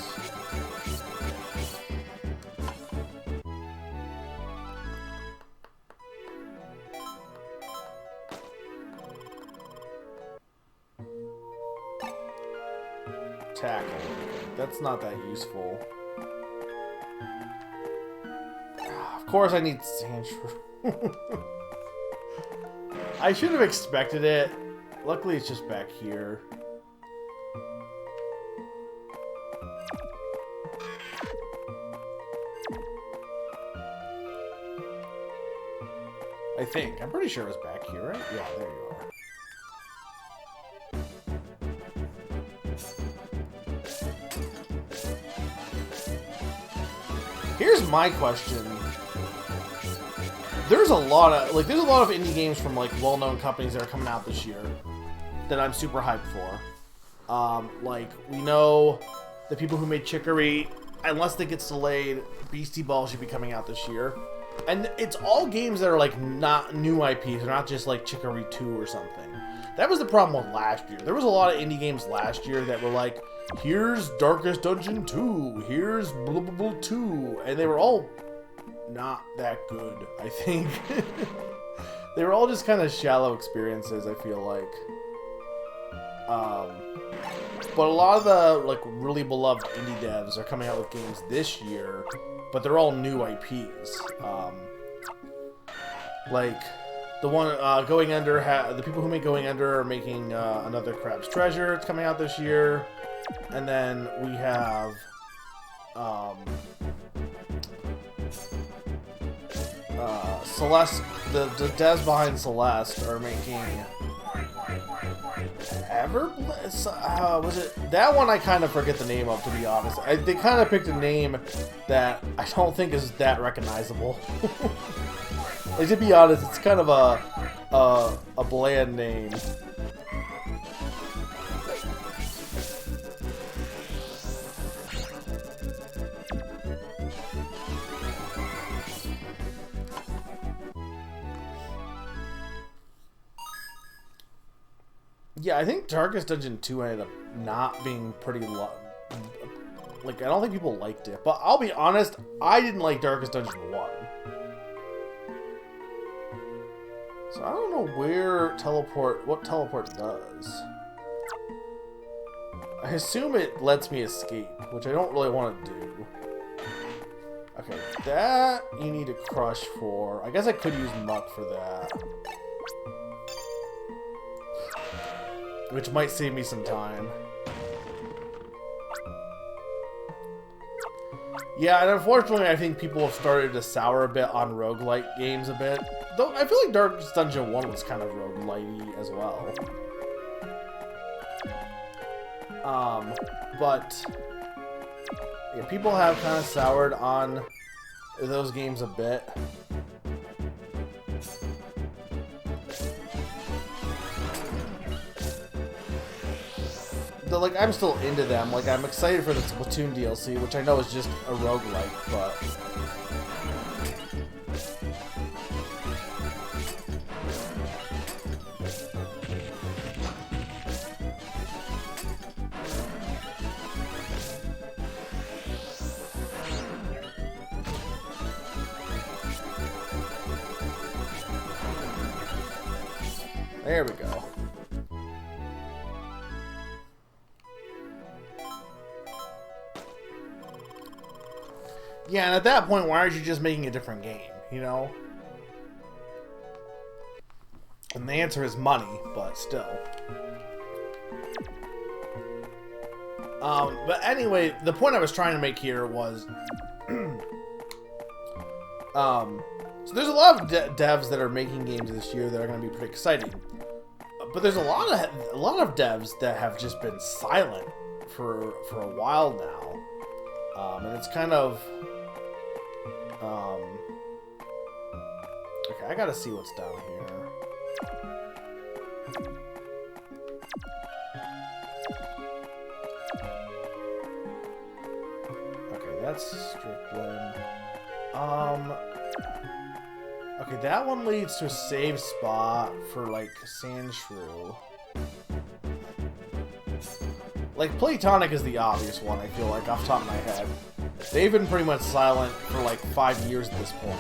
Tackle. That's not that useful. Of course I need Sandshrew. I should have expected it. Luckily it's just back here. I think. I'm pretty sure it was back here, right? Yeah, there you are. Here's my question. There's a lot of indie games from like well-known companies that are coming out this year that I'm super hyped for. Like we know the people who made Chicory, unless it gets delayed, Beastie Ball should be coming out this year. And it's all games that are like not new IPs, they're not just like Chicory 2 or something. That was the problem with last year. There was a lot of indie games last year that were like, here's Darkest Dungeon 2, here's blah blah blah 2, and they were all not that good, I think. They were all just kind of shallow experiences, I feel like. But a lot of the like really beloved indie devs are coming out with games this year, but they're all new IPs. Like the one Going Under, the people who make Going Under are making another Crab's Treasure. It's coming out this year, and then we have Celeste. The devs behind Celeste are making was it that one? I kind of forget the name of, to be honest. They kind of picked a name that I don't think is that recognizable. Like, to be honest, it's kind of a bland name. Yeah, I think Darkest Dungeon 2 ended up not being pretty like, I don't think people liked it. But I'll be honest, I didn't like Darkest Dungeon 1. So I don't know what teleport does. I assume it lets me escape, which I don't really want to do. Okay, that you need to crush for. I guess I could use Muck for that. Which might save me some time. Yeah, and unfortunately, I think people have started to sour a bit on roguelite games a bit. Though I feel like Darkest Dungeon 1 was kind of roguelite-y as well. But yeah, people have kind of soured on those games a bit. Like, I'm still into them. Like, I'm excited for the Splatoon DLC, which I know is just a roguelike, but there we go. Yeah, and at that point, why aren't you just making a different game, you know? And the answer is money, but still. But anyway, the point I was trying to make here was... so there's a lot of devs that are making games this year that are going to be pretty exciting. But there's a lot of devs that have just been silent for a while now. And it's kind of... okay, I gotta see what's down here. Okay, that's Strickland. Okay, that one leads to a save spot for, like, Sandshrew. Like, Platonic is the obvious one, I feel like, off the top of my head. They've been pretty much silent for, like, 5 years at this point.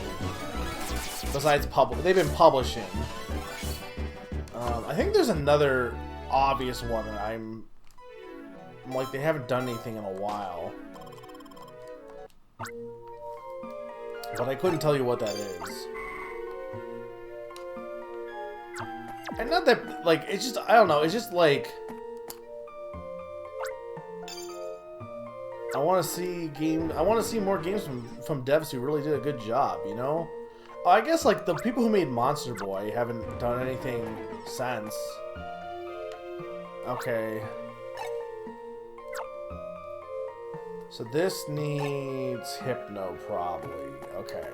Besides, they've been publishing. I think there's another obvious one that I'm like, they haven't done anything in a while. But I couldn't tell you what that is. And not that, like, it's just, I don't know, it's just like... I want to see more games from devs who really did a good job, you know? I guess, like, the people who made Monster Boy haven't done anything since. Okay. So this needs Hypno, probably. Okay.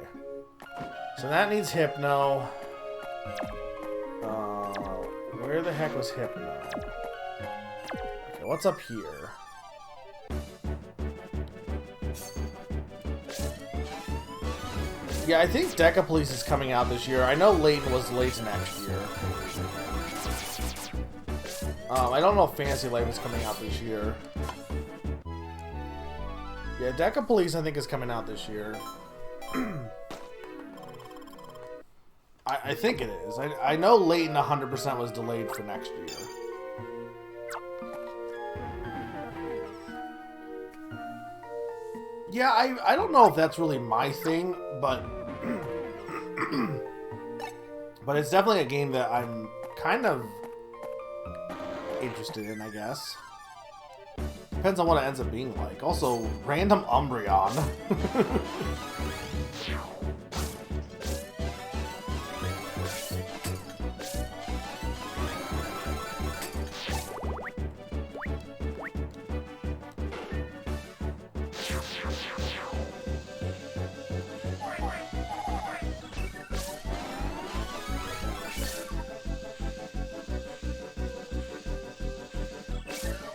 So that needs Hypno. Where the heck was Hypno? Okay, what's up here? Yeah, I think Deca Police is coming out this year. I know Layton was late next year. I don't know if Fantasy Life is coming out this year. Yeah, Deca Police I think is coming out this year. I think it is. I know Layton 100% was delayed for next year. Yeah, I don't know if that's really my thing, but... but it's definitely a game that I'm kind of interested in, I guess. Depends on what it ends up being like. Also, random Umbreon.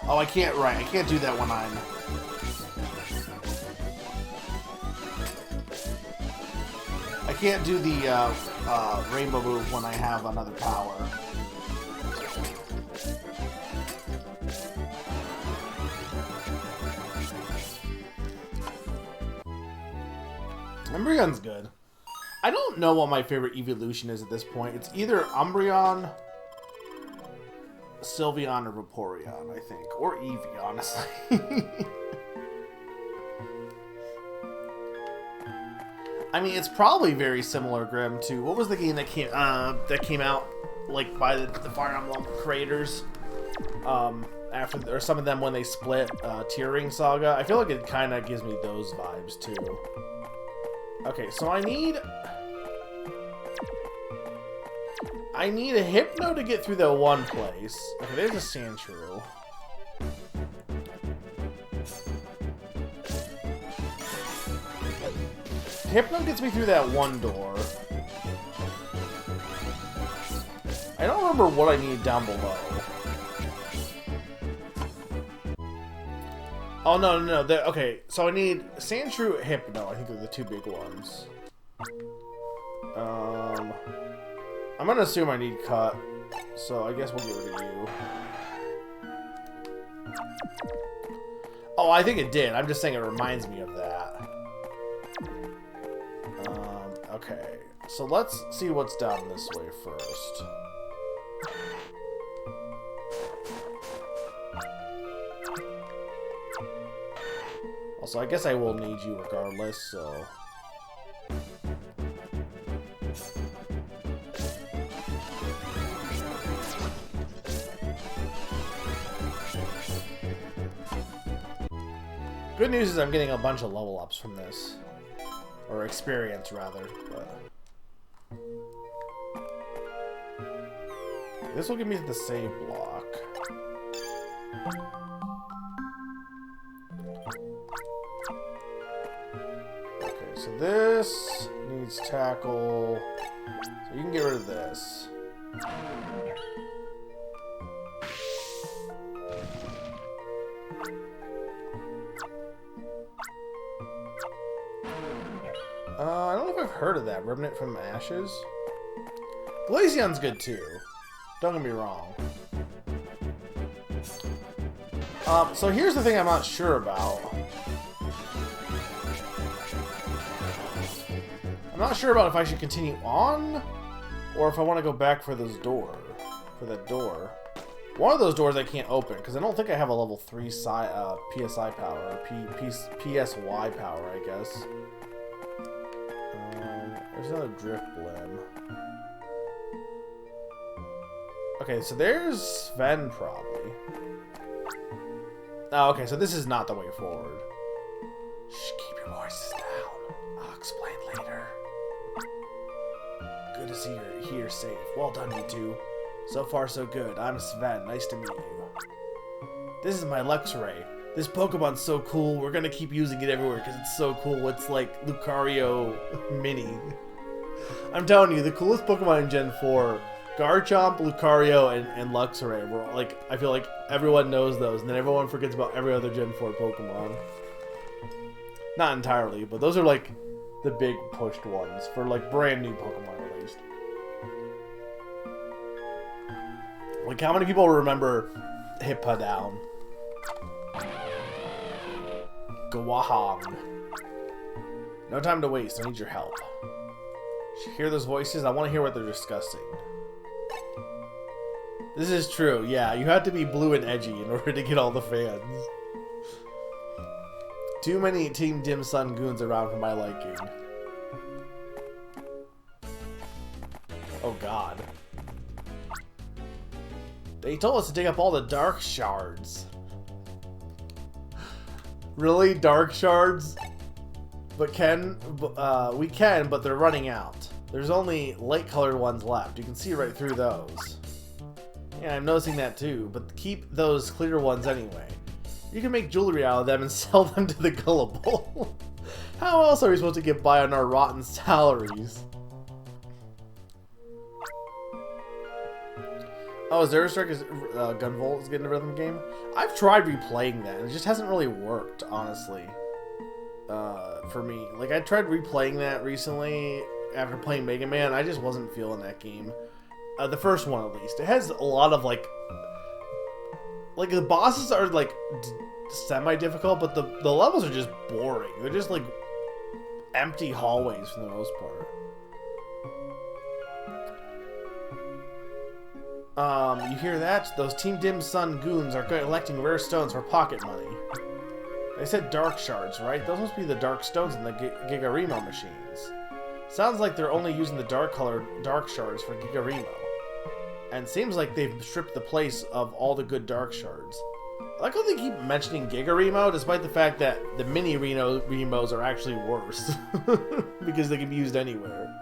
Oh, I can't, right. I can't do that when I can't do the rainbow move when I have another power. Umbreon's good. I don't know what my favorite evolution is at this point. It's either Umbreon, Sylveon, or Vaporeon, I think. Or Eevee, honestly. I mean, it's probably very similar, Grim, to... What was the game that came out, like, by the Fire Emblem creators? After... Or some of them when they split Tearing Saga. I feel like it kind of gives me those vibes, too. Okay, so I need a Hypno to get through the one place. Okay, there's a Sandshrew. Hypno gets me through that one door. I don't remember what I need down below. Oh, no. Okay, so I need Sandshrew, Hypno. I think they're the two big ones. I'm gonna assume I need Cut, so I guess we'll get rid of you. Oh, I think it did. I'm just saying it reminds me of that. Okay, so let's see what's down this way first. Also, I guess I will need you regardless, so... Good news is I'm getting a bunch of level ups from this. Or experience, rather. But... this will give me the save block. Okay, so this needs tackle. So you can get rid of this. heard of that. Remnant from Ashes? Glaceon's good too. Don't get me wrong. So here's the thing I'm not sure about. I'm not sure about if I should continue on, or if I want to go back for this door. For that door. One of those doors I can't open, because I don't think I have a level 3 PSI power, or PSY power, I guess. There's another drift blim. Okay, so there's Sven, probably. Oh, okay, so this is not the way forward. Shh, keep your voices down. I'll explain later. Good to see you're here safe. Well done, you two. So far, so good. I'm Sven. Nice to meet you. This is my Luxray. This Pokemon's so cool. We're gonna keep using it everywhere because it's so cool. It's like Lucario Mini. I'm telling you, the coolest Pokemon in Gen 4, Garchomp, Lucario, and Luxray. Were like, I feel like everyone knows those, and then everyone forgets about every other Gen 4 Pokemon. Not entirely, but those are like the big pushed ones for like brand new Pokemon at least. Like, how many people remember Hippodown? Gawahong. No time to waste. I need your help. You hear those voices? I want to hear what they're discussing. This is true. Yeah, you have to be blue and edgy in order to get all the fans. Too many Team Dim Sun goons around for my liking. Oh god. They told us to dig up all the dark shards. Really? Dark shards? But we can, but they're running out. There's only light colored ones left. You can see right through those. Yeah, I'm noticing that too, but keep those clear ones anyway. You can make jewelry out of them and sell them to the gullible. How else are we supposed to get by on our rotten salaries? Oh, Zero Strike is Gunvolt is getting a rhythm game? I've tried replaying that, and it just hasn't really worked, honestly. For me. Like, I tried replaying that recently after playing Mega Man. I just wasn't feeling that game. The first one, at least. It has a lot of, like the bosses are, like, semi-difficult, but the levels are just boring. They're just, like, empty hallways for the most part. You hear that? Those Team Dim Sun goons are collecting rare stones for pocket money. They said dark shards, right? Those must be the dark stones in the Gigarimo machines. Sounds like they're only using the dark-colored dark shards for Gigarimo. And seems like they've stripped the place of all the good dark shards. I like how they keep mentioning Gigarimo, despite the fact that the mini Remos are actually worse. Because they can be used anywhere.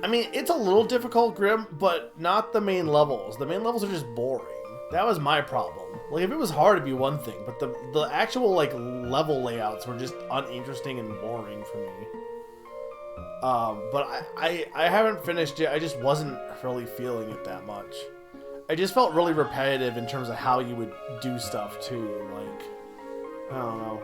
I mean, it's a little difficult, Grim, but not the main levels. The main levels are just boring. That was my problem. Like, if it was hard, it'd be one thing, but the actual, like, level layouts were just uninteresting and boring for me. But I haven't finished it. I just wasn't really feeling it that much. I just felt really repetitive in terms of how you would do stuff, too. Like, I don't know.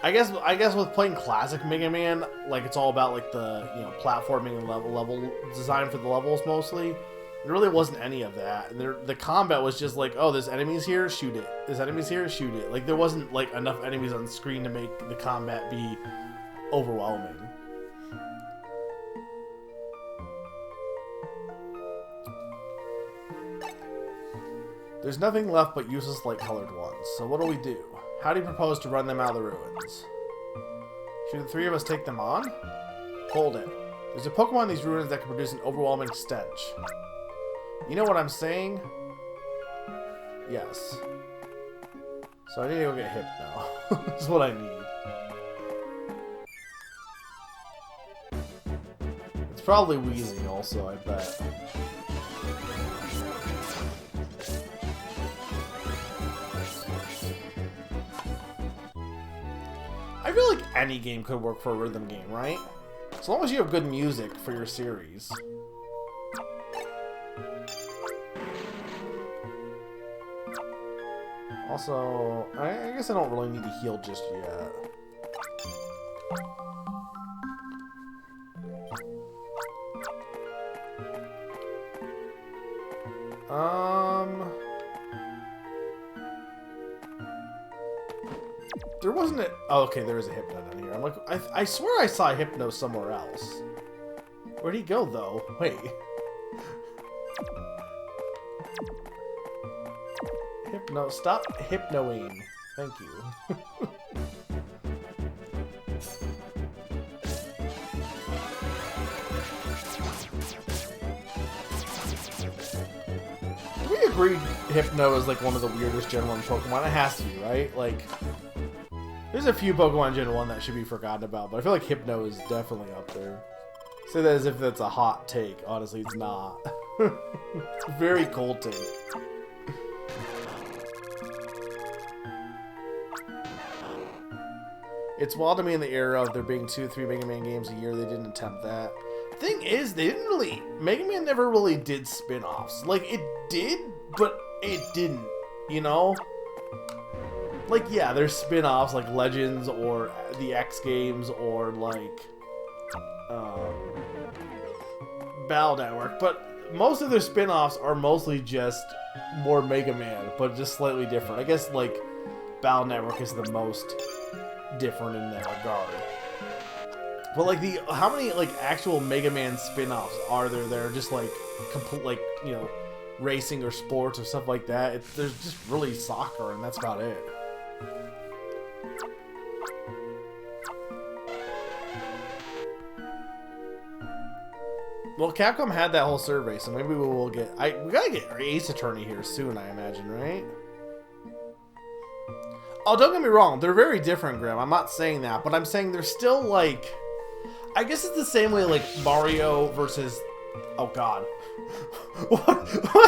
I guess with playing classic Mega Man, like, it's all about, like, the, you know, platforming and level design for the levels mostly. There really wasn't any of that. And the combat was just like, oh, there's enemies here, shoot it. There's enemies here, shoot it. Like, there wasn't, like, enough enemies on screen to make the combat be overwhelming. There's nothing left but useless light-colored ones. So what do we do? How do you propose to run them out of the ruins? Should the three of us take them on? Hold it. There's a Pokemon in these ruins that can produce an overwhelming stench. You know what I'm saying? Yes. So I need to go get hip now. That's what I need. It's probably wheezing also, I bet. I feel like any game could work for a rhythm game, right? As long as you have good music for your series. Also, I guess I don't really need to heal just yet. There wasn't a... Oh, okay, there is a Hypno down here. I'm like, I swear I saw a Hypno somewhere else. Where'd he go, though? Wait. Hypno... Stop hypnoing. Thank you. Do we agree Hypno is like one of the weirdest Gen 1 Pokemon? It has to be, right? Like... There's a few Pokemon Gen 1 that should be forgotten about, but I feel like Hypno is definitely up there. Say that as if that's a hot take. Honestly, it's not. It's a very cold take. It's wild to me in the era of there being 2-3 Mega Man games a year, they didn't attempt that. Thing is, they didn't really... Mega Man never really did spin-offs. Like, it did, but it didn't, you know? Like, yeah, there's spin-offs like Legends or the X games or like Battle Network, but most of their spin-offs are mostly just more Mega Man, but just slightly different. I guess like Battle Network is the most different in that regard. But like how many like actual Mega Man spin-offs are there that are just like complete, like, you know, racing or sports or stuff like that? There's just really soccer, and that's about it. Well, Capcom had that whole survey, so maybe we will get... we gotta get Ace Attorney here soon, I imagine, right? Oh, don't get me wrong. They're very different, Graham. I'm not saying that, but I'm saying they're still, like... I guess it's the same way, like, Mario versus... Oh, God. What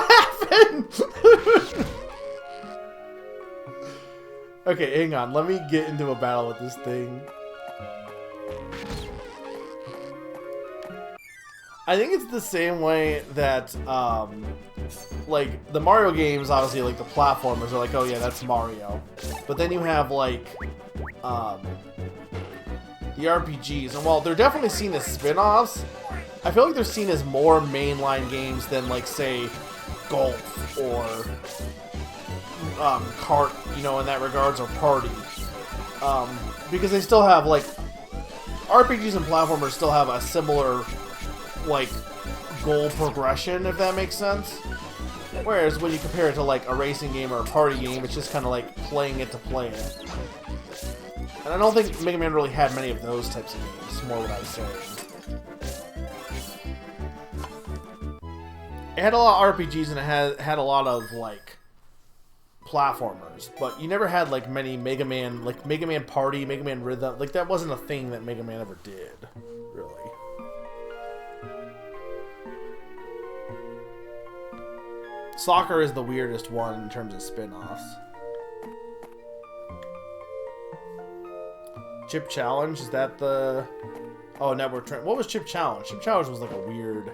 happened? Okay, hang on. Let me get into a battle with this thing. I think it's the same way that, like, the Mario games, obviously, like, the platformers are like, oh, yeah, that's Mario. But then you have, like, the RPGs. And while they're definitely seen as spin-offs, I feel like they're seen as more mainline games than, like, say, Golf or Kart, you know, in that regards, or Party. Because they still have, like, RPGs and platformers still have a similar... like goal progression, if that makes sense. Whereas when you compare it to like a racing game or a party game, it's just kind of like playing it to play it. And I don't think Mega Man really had many of those types of games, more what I was saying. It had a lot of RPGs and it had a lot of like platformers, but you never had like many Mega Man, like Mega Man Party, Mega Man Rhythm. Like that wasn't a thing that Mega Man ever did, really. Soccer is the weirdest one in terms of spin-offs. Chip Challenge, is that the... Oh, Network Trend. What was Chip Challenge? Chip Challenge was like a weird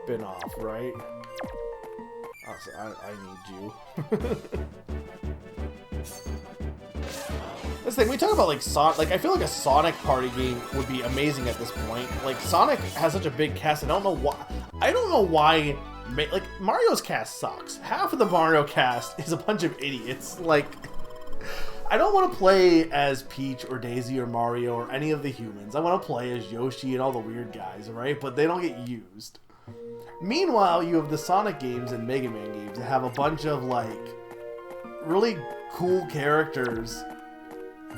spin-off, right? Oh, so I need you. This thing, we talk about like Sonic. Like, I feel like a Sonic party game would be amazing at this point. Like, Sonic has such a big cast. I don't know why. Like, Mario's cast sucks. Half of the Mario cast is a bunch of idiots. Like, I don't want to play as Peach or Daisy or Mario or any of the humans. I want to play as Yoshi and all the weird guys, right? But they don't get used. Meanwhile, you have the Sonic games and Mega Man games that have a bunch of, like, really cool characters.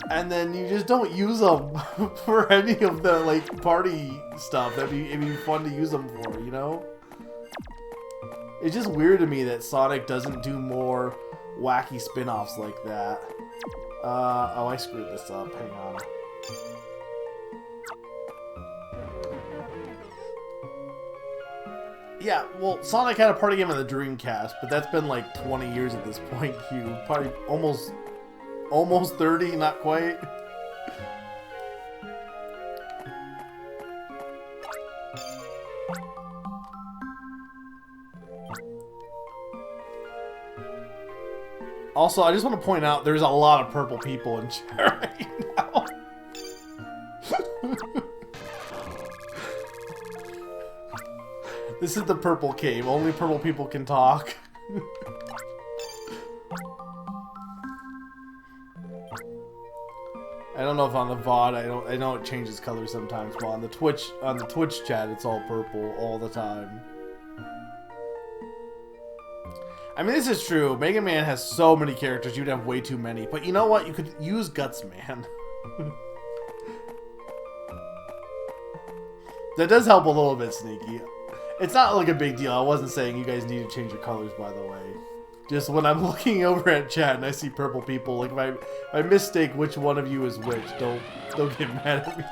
And then you just don't use them for any of the, like, party stuff it'd be fun to use them for, you know? It's just weird to me that Sonic doesn't do more wacky spin-offs like that. Oh, I screwed this up. Hang on. Yeah, well, Sonic had a party game on the Dreamcast, but that's been like 20 years at this point, Hugh. Probably almost 30, not quite. Also, I just want to point out there's a lot of purple people in chat right now. This is the purple cave. Only purple people can talk. I don't know if on the VOD I know it changes color sometimes, but on the Twitch chat it's all purple all the time. I mean, this is true. Mega Man has so many characters, you'd have way too many. But you know what? You could use Guts Man. That does help a little bit, Sneaky. It's not like a big deal. I wasn't saying you guys need to change your colors, by the way. Just when I'm looking over at chat and I see purple people, like if I mistake which one of you is which, don't get mad at me.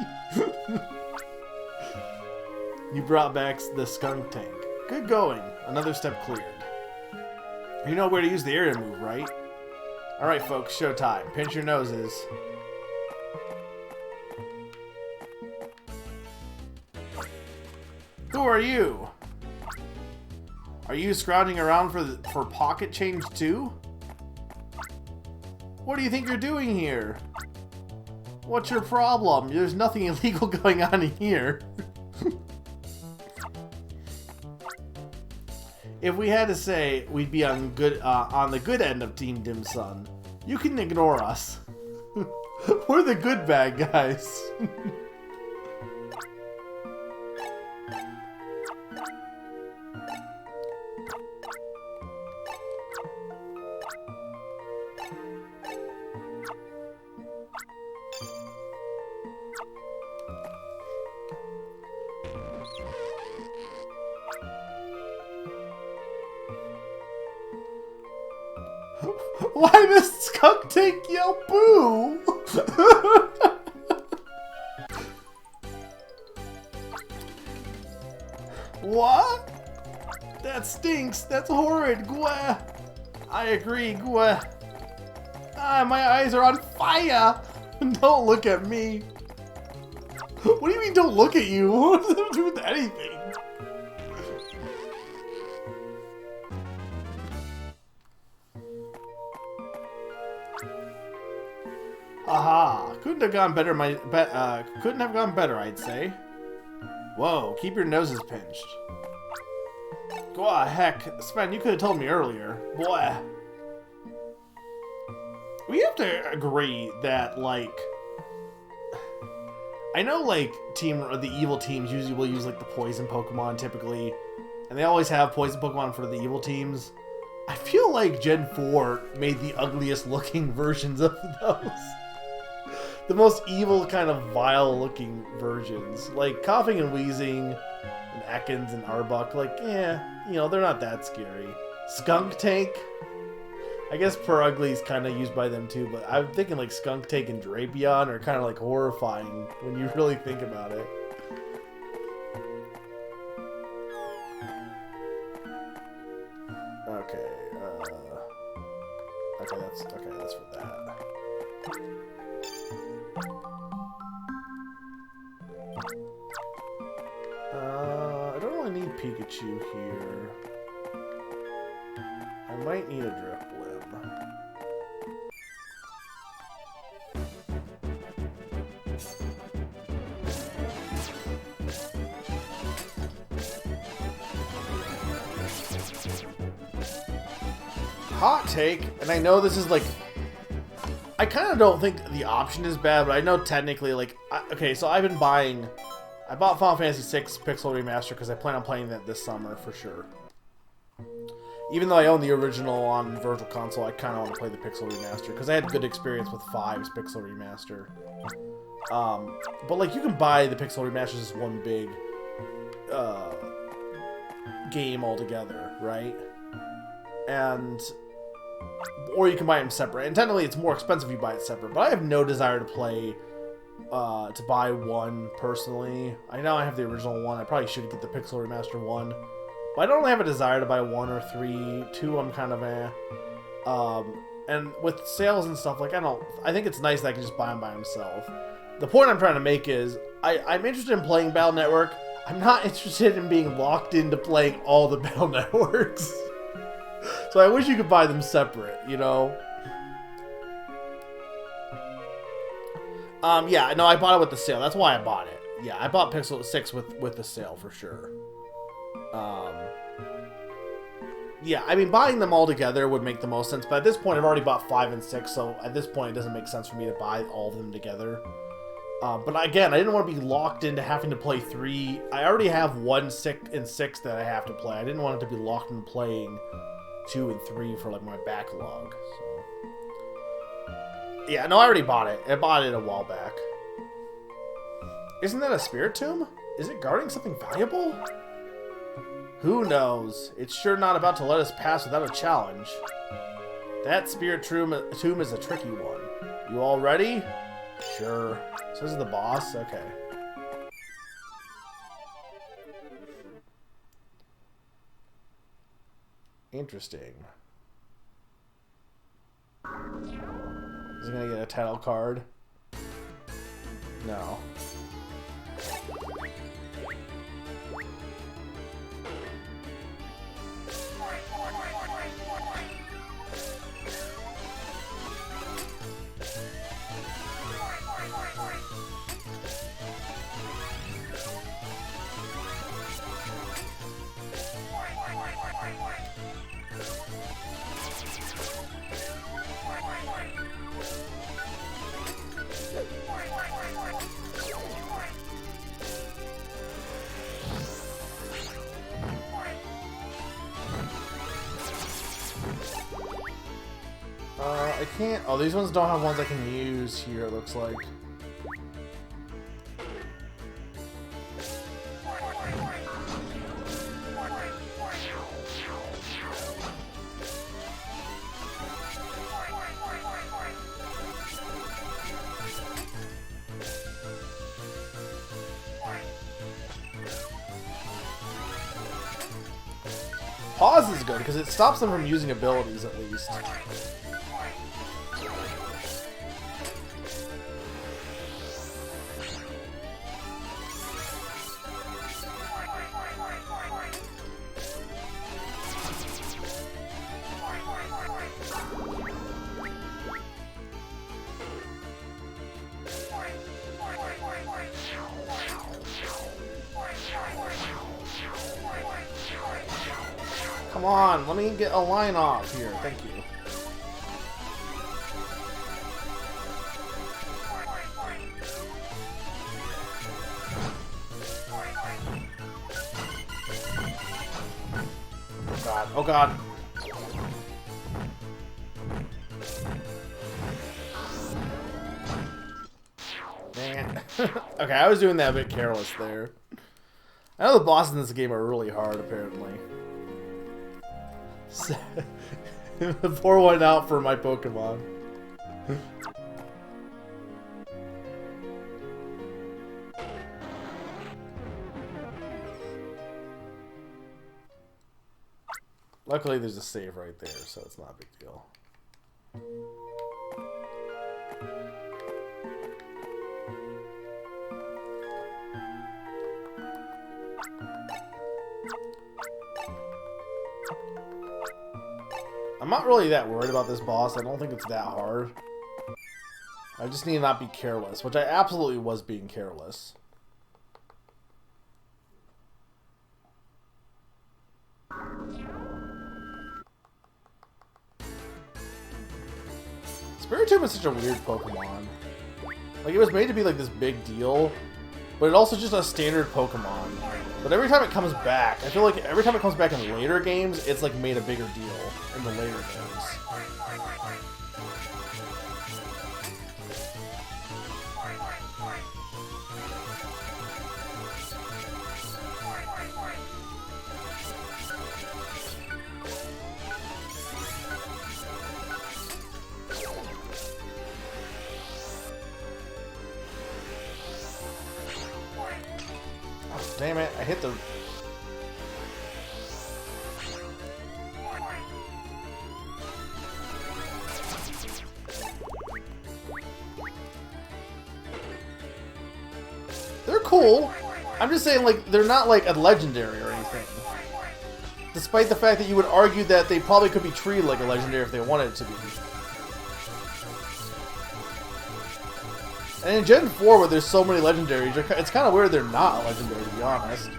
You brought back the skunk tank. Good going. Another step cleared. You know where to use the area move, right? Alright folks, showtime. Pinch your noses. Who are you? Are you scrounging around for pocket change too? What do you think you're doing here? What's your problem? There's nothing illegal going on here. If we had to say, we'd be on the good end of Team Dim Sum. You can ignore us. We're the good bad guys. Why does Skunk Tank yell boo? What? That stinks. That's horrid. Gwah. I agree. Gwah. Ah, my eyes are on fire. Don't look at me. What do you mean don't look at you? What does that have to do with anything? Aha! Couldn't have gone better. Couldn't have gone better, I'd say. Whoa! Keep your noses pinched. Go heck, Sven, you could have told me earlier. Boy. We have to agree that, like, I know, like, the evil teams usually will use, like, the poison Pokemon typically, and they always have poison Pokemon for the evil teams. I feel like Gen 4 made the ugliest looking versions of those. The most evil, kind of vile-looking versions. Like, Coughing and Wheezing, and Ekans and Arbok, like, yeah, you know, they're not that scary. Skunk Tank? I guess Purugly is kind of used by them too, but I'm thinking, like, Skunk Tank and Drapion are kind of, like, horrifying when you really think about it. Okay, that's for that. I don't really need Pikachu here. I might need a Drifblim. Hot take, and I know this is like, I kind of don't think the option is bad, but I know technically, like, okay, so I bought Final Fantasy VI Pixel Remaster because I plan on playing that this summer for sure. Even though I own the original on Virtual Console, I kind of want to play the Pixel Remaster because I had good experience with 5's Pixel Remaster. But like, you can buy the Pixel Remaster as one big game altogether, right? Or you can buy them separate. And technically, it's more expensive if you buy it separate. But I have no desire to buy one personally. I know I have the original one. I probably should get the Pixel Remaster one. But I don't really have a desire to buy 1 or 3. 2, I'm kind of and with sales and stuff, like, I think it's nice that I can just buy them by himself. The point I'm trying to make is, I'm interested in playing Battle Network. I'm not interested in being locked into playing all the Battle Networks. So I wish you could buy them separate, you know? Yeah, no, I bought it with the sale. That's why I bought it. Yeah, I bought Pixel 6 with the sale for sure. Yeah, I mean, buying them all together would make the most sense, but at this point, I've already bought 5 and 6, so at this point, it doesn't make sense for me to buy all of them together. But again, I didn't want to be locked into having to play 3. I already have 1, 6, and 6 that I have to play. I didn't want it to be locked in playing 2 and 3 for, like, my backlog, so... Yeah, no, I already bought it. I bought it a while back. Isn't that a spirit tomb? Is it guarding something valuable? Who knows? It's sure not about to let us pass without a challenge. That spirit tomb is a tricky one. You all ready? Sure. So this is the boss? Okay. Interesting. Is he gonna get a title card? No. I can't... Oh, these ones don't have ones I can use here, it looks like. Pause is good, because it stops them from using abilities, at least. Come on, let me get a line off here. Thank you. Oh god, oh god. Man. Okay, I was doing that a bit careless there. I know the bosses in this game are really hard, apparently. Pour one out for my Pokemon. Luckily, there's a save right there, so it's not a big deal. I'm not really that worried about this boss. I don't think it's that hard. I just need to not be careless, which I absolutely was being careless. Spiritomb is such a weird Pokemon. Like, it was made to be like this big deal, but it's also just a standard Pokemon. But every time it comes back, I feel like every time it comes back in later games, it's like made a bigger deal in the later games. Damn it, I hit the... They're cool. I'm just saying, like, they're not, like, a legendary or anything. Despite the fact that you would argue that they probably could be treated like a legendary if they wanted it to be. And in Gen 4, where there's so many legendaries, it's kind of weird they're not legendary, to be honest.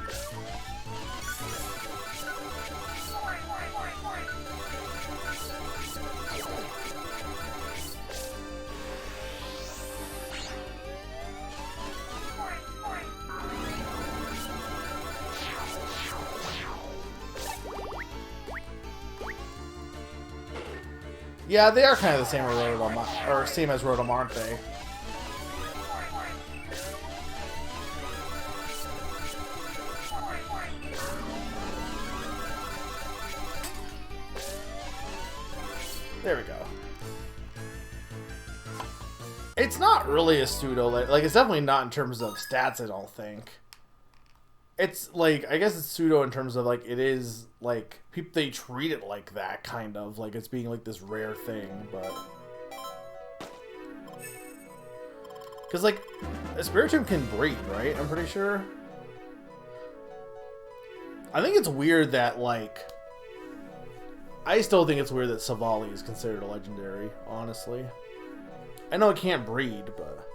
Yeah, they are kind of the same as Rotom, or same as Rotom, aren't they? There we go. It's not really a pseudo, like it's definitely not in terms of stats, I don't think. It's like, I guess it's pseudo in terms of like, it is like, people, they treat it like that, kind of, like it's being like this rare thing, but... Because like, a Spiritomb can breed, right? I'm pretty sure. I think it's weird that like, I still think it's weird that Savali is considered a legendary, honestly. I know it can't breed, but...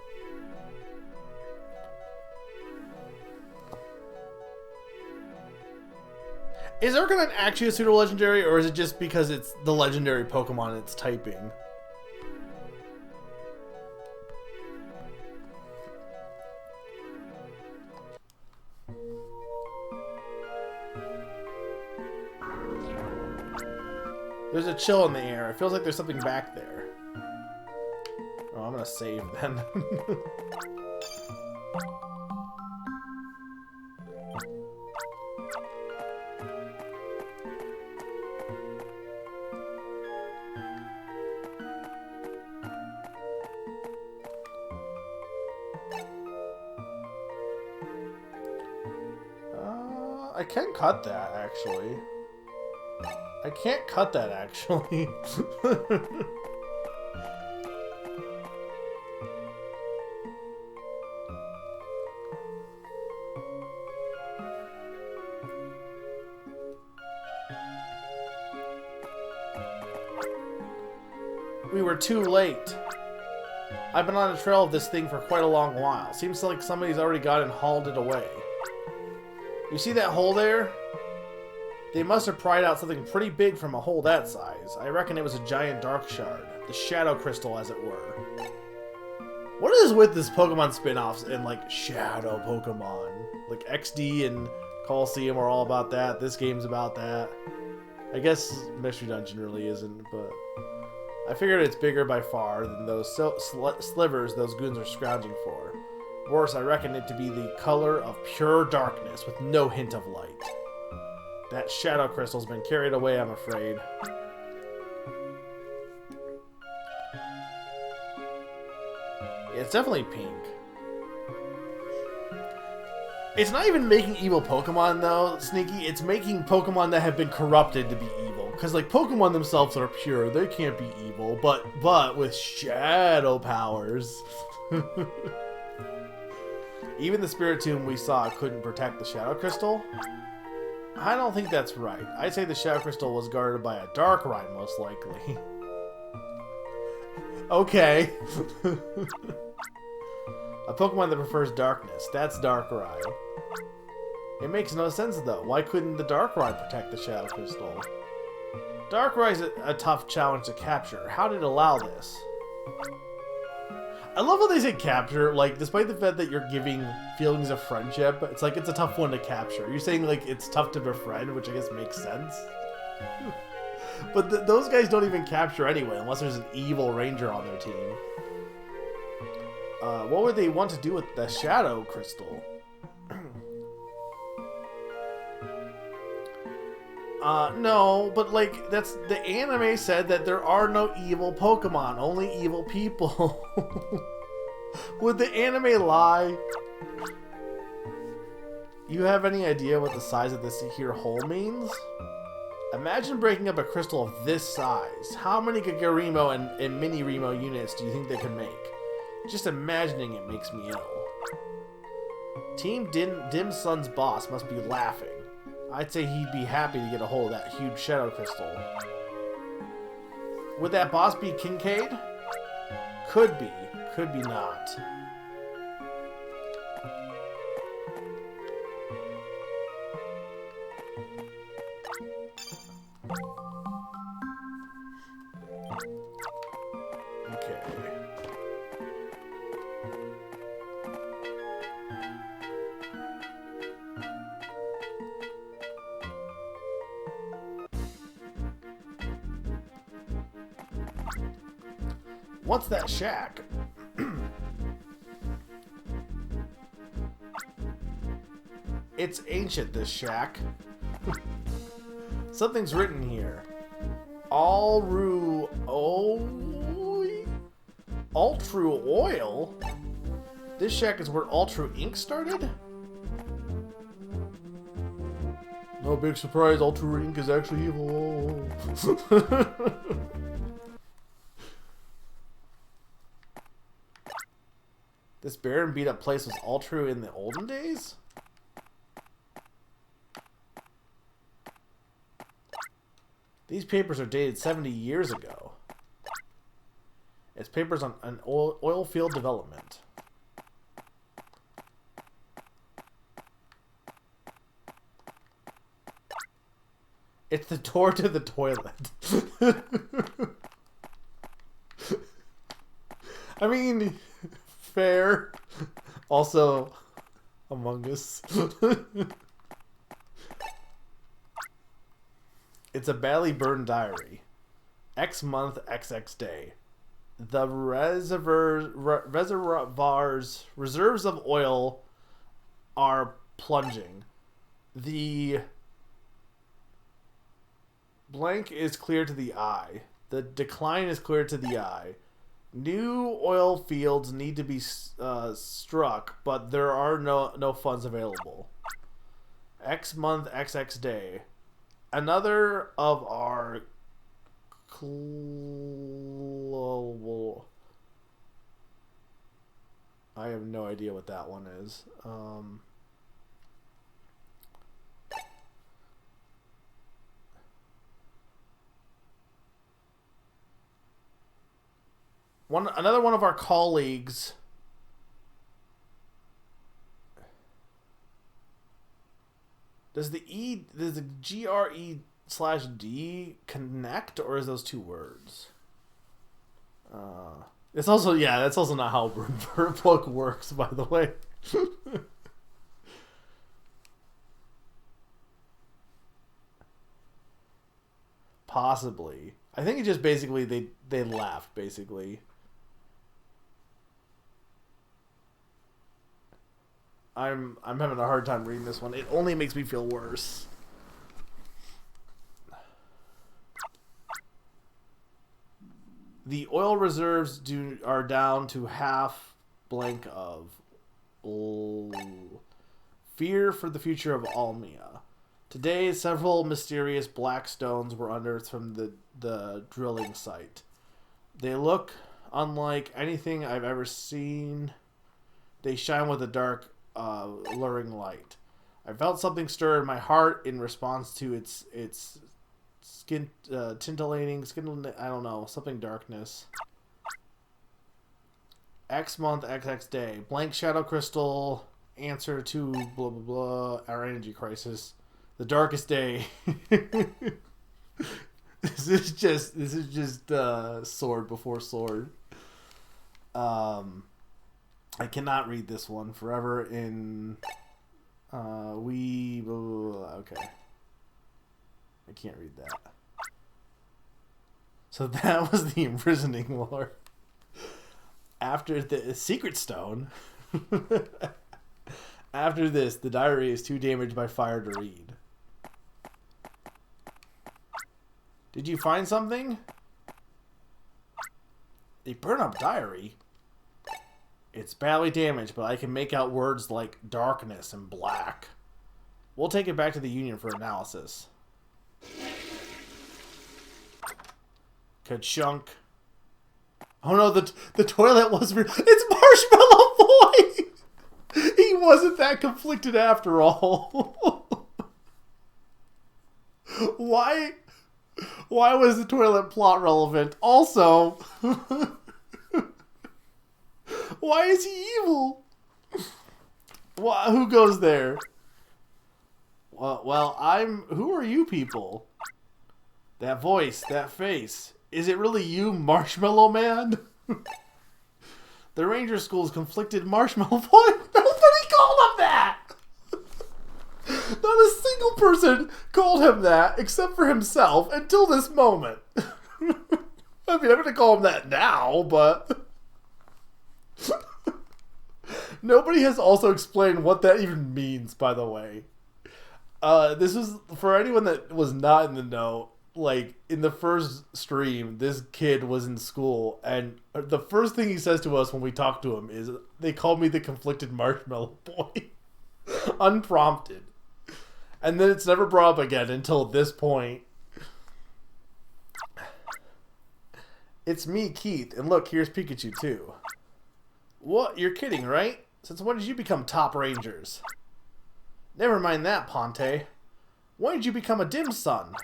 Is Urkon actually a pseudo-legendary, or is it just because it's the legendary Pokemon it's typing? There's a chill in the air. It feels like there's something back there. Oh, I'm gonna save then. I can cut that, actually. I can't cut that, actually. We were too late. I've been on the trail of this thing for quite a long while. Seems like somebody's already got it and hauled it away. You see that hole there? They must have pried out something pretty big from a hole that size. I reckon it was a giant dark shard. The shadow crystal, as it were. What is with this Pokemon spin-offs and, like, shadow Pokemon? Like, XD and Coliseum are all about that. This game's about that. I guess Mystery Dungeon really isn't, but... I figured it's bigger by far than those slivers those goons are scrounging for. Worse, I reckon it to be the color of pure darkness with no hint of light. That shadow crystal's been carried away, I'm afraid. It's definitely pink. It's not even making evil Pokemon, though, Sneaky. It's making Pokemon that have been corrupted to be evil. Because, like, Pokemon themselves are pure. They can't be evil. But with shadow powers. Even the Spiritomb we saw couldn't protect the Shadow Crystal. I don't think that's right. I'd say the Shadow Crystal was guarded by a Darkrai, most likely. Okay. A Pokemon that prefers darkness. That's Darkrai. It makes no sense, though. Why couldn't the Darkrai protect the Shadow Crystal? Darkrai's a tough challenge to capture. How did it allow this? I love how they say capture. Like, despite the fact that you're giving feelings of friendship, it's like it's a tough one to capture. You're saying, like, it's tough to befriend, which I guess makes sense. But those guys don't even capture anyway, unless there's an evil ranger on their team. What would they want to do with the Shadow Crystal? No, but like, that's, the anime said that there are no evil Pokemon, only evil people. Would the anime lie? You have any idea what the size of this here hole means? Imagine breaking up a crystal of this size. How many Gagarimo and Mini Remo units do you think they could make? Just imagining it makes me ill. Team Dim Sun's boss must be laughing. I'd say he'd be happy to get a hold of that huge Shadow Crystal. Would that boss be Kincaid? Could be not. Okay. What's that shack? It's ancient, this shack. Something's written here. Altru Oil? This shack is where Altru Inc. started? No big surprise, Altru Inc. is actually evil. This barren beat up place was Altru in the olden days? These papers are dated 70 years ago. It's papers on an oil field development. It's the door to the toilet. I mean, fair. Also, Among Us. It's a badly burned diary. X month, XX day. The reserves of oil are plunging. The blank is clear to the eye. The decline is clear to the eye. New oil fields need to be struck, but there are no funds available. X month, XX day. Another of our global... I have no idea what that one is. Another one of our colleagues... Does the GRE/D connect, or is those two words? It's also, yeah, that's also not how bird book works, by the way. Possibly. I think it just basically they laughed, basically. I'm having a hard time reading this one. It only makes me feel worse. The oil reserves are down to half blank of. Fear for the future of Almia. Today, several mysterious black stones were unearthed from the drilling site. They look unlike anything I've ever seen. They shine with a dark, luring light. I felt something stir in my heart in response to its skin tintillating skin. I don't know, something darkness. X month, XX day. Blank shadow crystal. Answer to blah blah blah. Our energy crisis. The darkest day. This is just sword before sword. I cannot read this one. Forever in okay. I can't read that. So that was the imprisoning lore. After the secret stone. After this, the diary is too damaged by fire to read. Did you find something? A burn-up diary? It's badly damaged, but I can make out words like darkness and black. We'll take it back to the Union for analysis. Ka-chunk. Oh no, the toilet was... It's Marshmallow Boy! He wasn't that conflicted after all. Why was the toilet plot relevant? Also... Why is he evil? Who goes there? Well, who are you people? That voice, that face. Is it really you, Marshmallow Man? The Ranger School's conflicted Marshmallow Boy. Nobody called him that! Not a single person called him that except for himself until this moment. I mean, I'm going to call him that now, but... Nobody has also explained what that even means, by the way. This was, for anyone that was not in the know, like, in the first stream, this kid was in school, and the first thing he says to us when we talk to him is, they call me the conflicted Marshmallow Boy. Unprompted. And then it's never brought up again until this point. It's me, Keith, and look, here's Pikachu, too. What? You're kidding, right? Since when did you become top rangers? Never mind that, Ponte. When did you become a dim sun?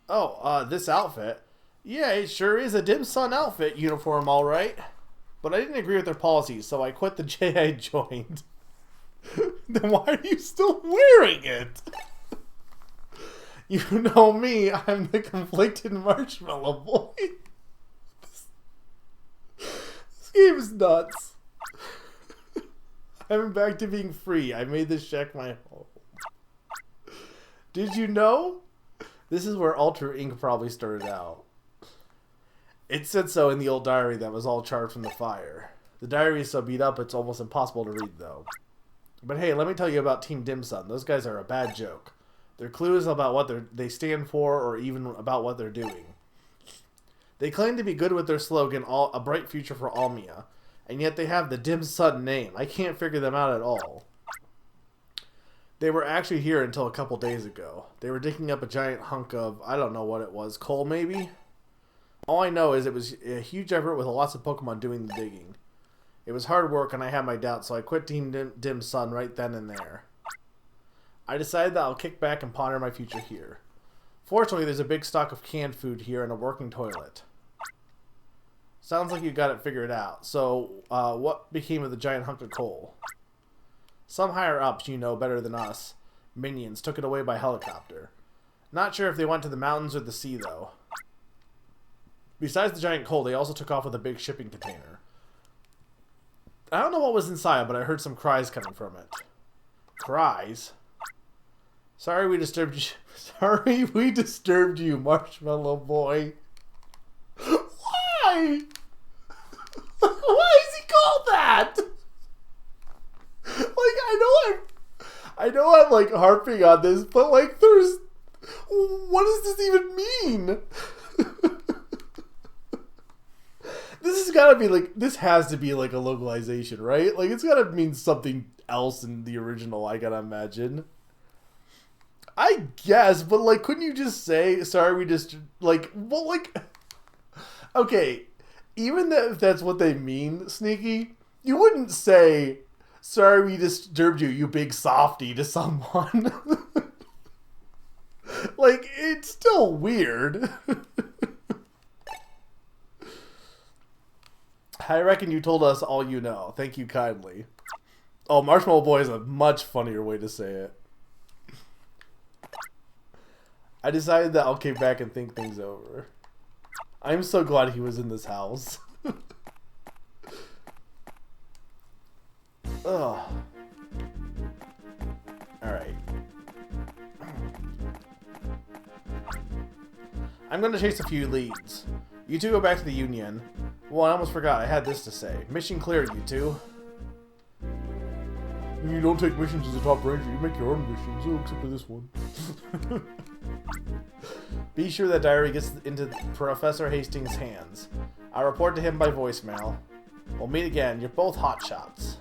Oh, this outfit? Yeah, it sure is a dim sun outfit uniform, all right. But I didn't agree with their policies, so I quit the J I joined. Then why are you still wearing it? You know me, I'm the conflicted Marshmallow Boy. This game is nuts. I'm back to being free. I made this shack my home. Did you know? This is where Ultra Ink probably started out. It said so in the old diary that was all charred from the fire. The diary is so beat up it's almost impossible to read, though. But hey, let me tell you about Team Dim Sum. Those guys are a bad joke. Their clues about what they stand for or even about what they're doing. They claim to be good with their slogan, a bright future for Almia. And yet they have the Dim Sun name. I can't figure them out at all. They were actually here until a couple days ago. They were digging up a giant hunk of, I don't know what it was, coal maybe? All I know is it was a huge effort with lots of Pokemon doing the digging. It was hard work and I had my doubts, so I quit Team Dim Sun right then and there. I decided that I'll kick back and ponder my future here. Fortunately, there's a big stock of canned food here and a working toilet. Sounds like you got it figured out. So, what became of the giant hunk of coal? Some higher-ups, you know better than us, minions, took it away by helicopter. Not sure if they went to the mountains or the sea, though. Besides the giant coal, they also took off with a big shipping container. I don't know what was inside, but I heard some cries coming from it. Cries? Sorry we disturbed you. Sorry we disturbed you, Marshmallow Boy. Why? Why is he called that? Like, I know I'm like harping on this, but like what does this even mean? This has gotta be like, this has to be like a localization, right? Like, it's gotta mean something else in the original, I gotta imagine. I guess, but like, couldn't you just say, sorry we just, like, well, like, okay, even if that's what they mean, Sneaky, you wouldn't say, sorry we disturbed you, you big softy, to someone. Like, it's still weird. I reckon you told us all you know. Thank you kindly. Oh, Marshmallow Boy is a much funnier way to say it. I decided that I'll kick back and think things over. I'm so glad he was in this house. Ugh. Alright. I'm gonna chase a few leads. You two go back to the Union. Well, I almost forgot. I had this to say. Mission clear, you two. You don't take missions as a top ranger. You make your own missions. Oh, except for this one. Be sure that diary gets into Professor Hastings' hands. I'll report to him by voicemail. We'll meet again. You're both hotshots.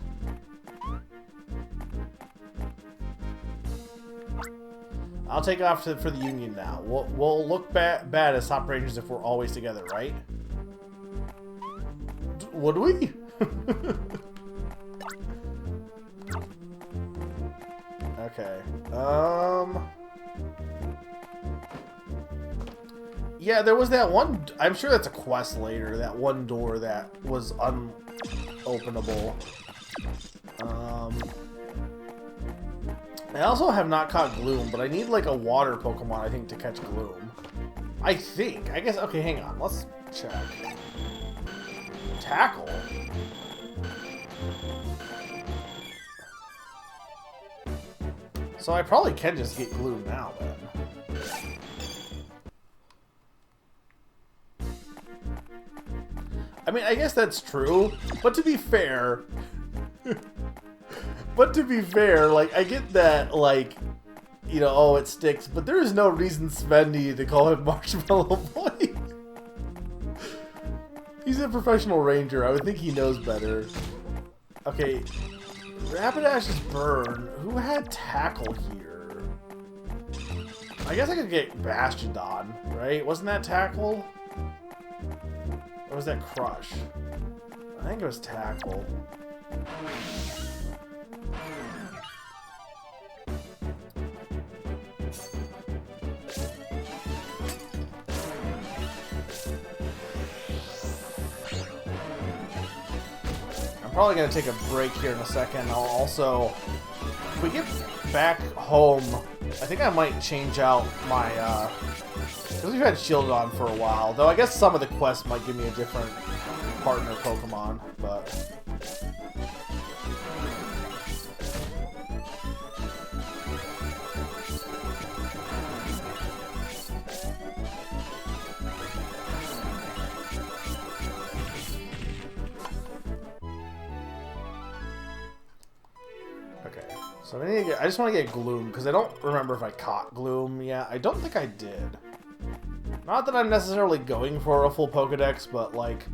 I'll take off for the Union now. We'll look bad as top rangers if we're always together, right? Would we? Okay. Yeah, there was that one. I'm sure that's a quest later. That one door that was unopenable. I also have not caught Gloom, but I need like a water Pokemon, I think, to catch Gloom. I think. I guess. Okay, hang on. Let's check. Tackle. So I probably can just get Gloom now, then. I mean, I guess that's true, but to be fair... like, I get that, like, you know, oh, it sticks, but there is no reason Sven needed to call him Marshmallow Boy. He's a professional ranger. I would think he knows better. Okay, Rapidash's Burn. Who had Tackle here? I guess I could get Bastiodon, right? Wasn't that Tackle? Or was that Crush? I think it was Tackle. I'm probably going to take a break here in a second. I'll also, if we get back home, I think I might change out my, because we've had Shieldon for a while, though I guess some of the quests might give me a different partner Pokemon, but... So I need to get, I just want to get Gloom, because I don't remember if I caught Gloom yet. I don't think I did. Not that I'm necessarily going for a full Pokedex, but like,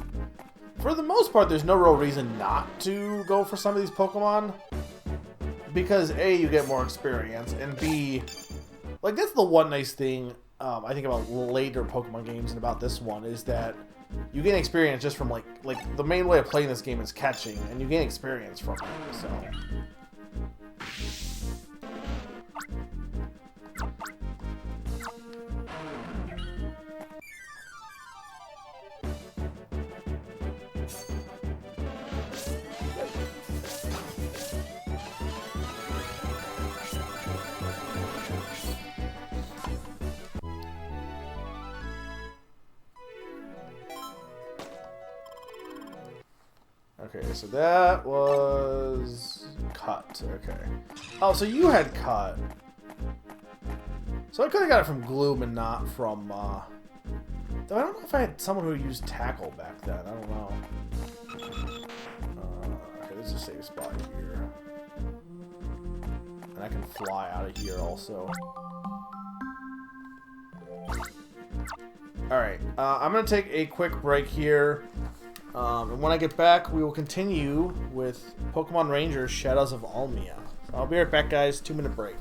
for the most part, there's no real reason not to go for some of these Pokemon. Because A, you get more experience, and B, like that's the one nice thing I think about later Pokemon games and about this one, is that you gain experience just from like the main way of playing this game is catching, and you gain experience from it, so... Okay, so that was Cut. Okay. Oh, so you had Cut. So I could have got it from Gloom and not from, though I don't know if I had someone who used Tackle back then. I don't know. Okay, there's a safe spot here. And I can fly out of here also. Alright, I'm going to take a quick break here. And when I get back, we will continue with Pokemon Rangers Shadows of Almia. So I'll be right back, guys. 2-minute break.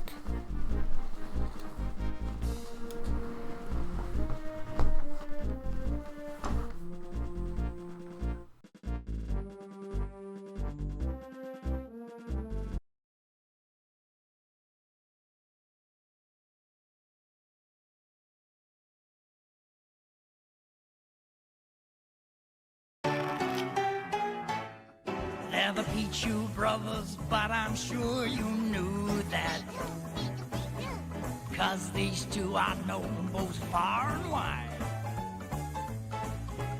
They're the Pichu brothers, but I'm sure you knew that. 'Cause these two are known both far and wide.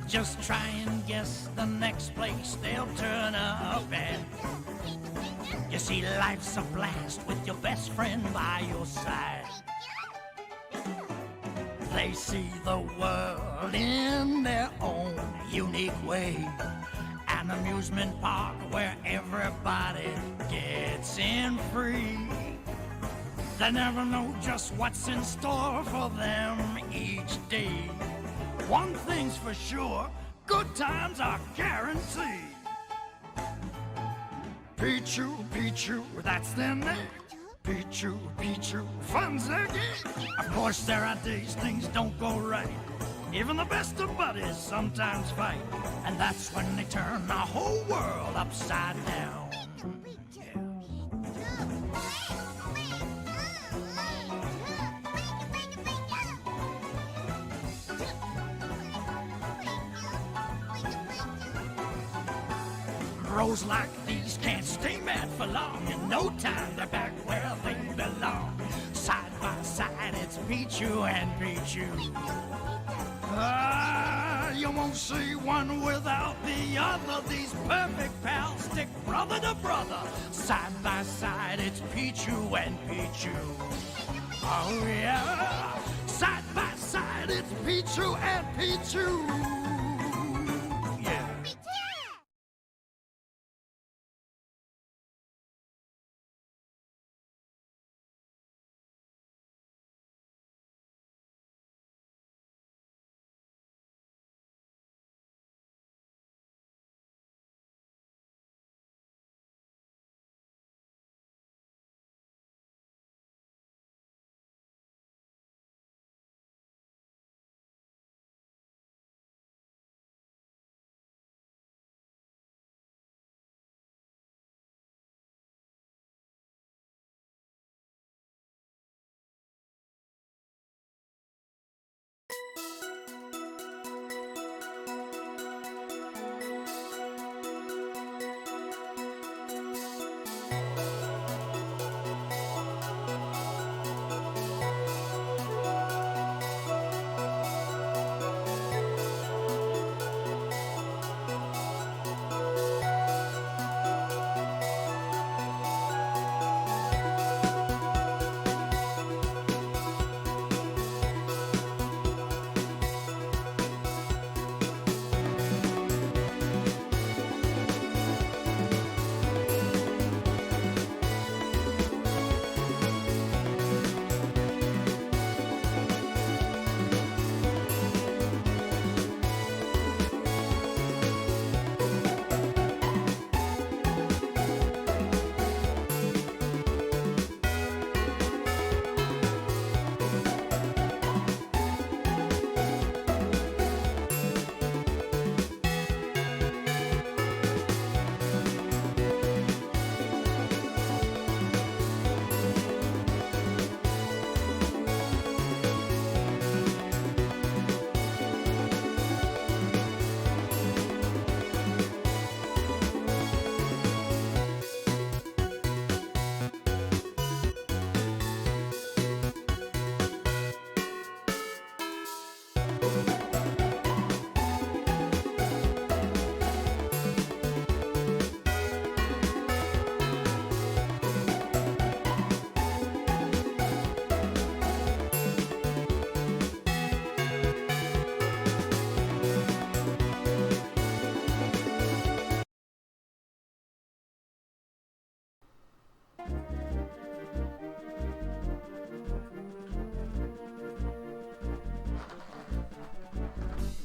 Just try and guess the next place they'll turn up at. You see, life's a blast with your best friend by your side. They see the world in their own unique way. An amusement park where everybody gets in free. They never know just what's in store for them each day. One thing's for sure, good times are guaranteed. Pichu, Pichu, that's their name. Pichu, Pichu, fun's their game. Of course there are days things don't go right. Even the best of buddies sometimes fight. And that's when they turn the whole world upside down. Bros like these can't stay mad for long. In no time they're back where they belong. Side by side it's Pichu and Pichu. You won't see one without the other. These perfect pals stick brother to brother. Side by side, it's Pichu and Pichu. Oh yeah, side by side, it's Pichu and Pichu. Yeah.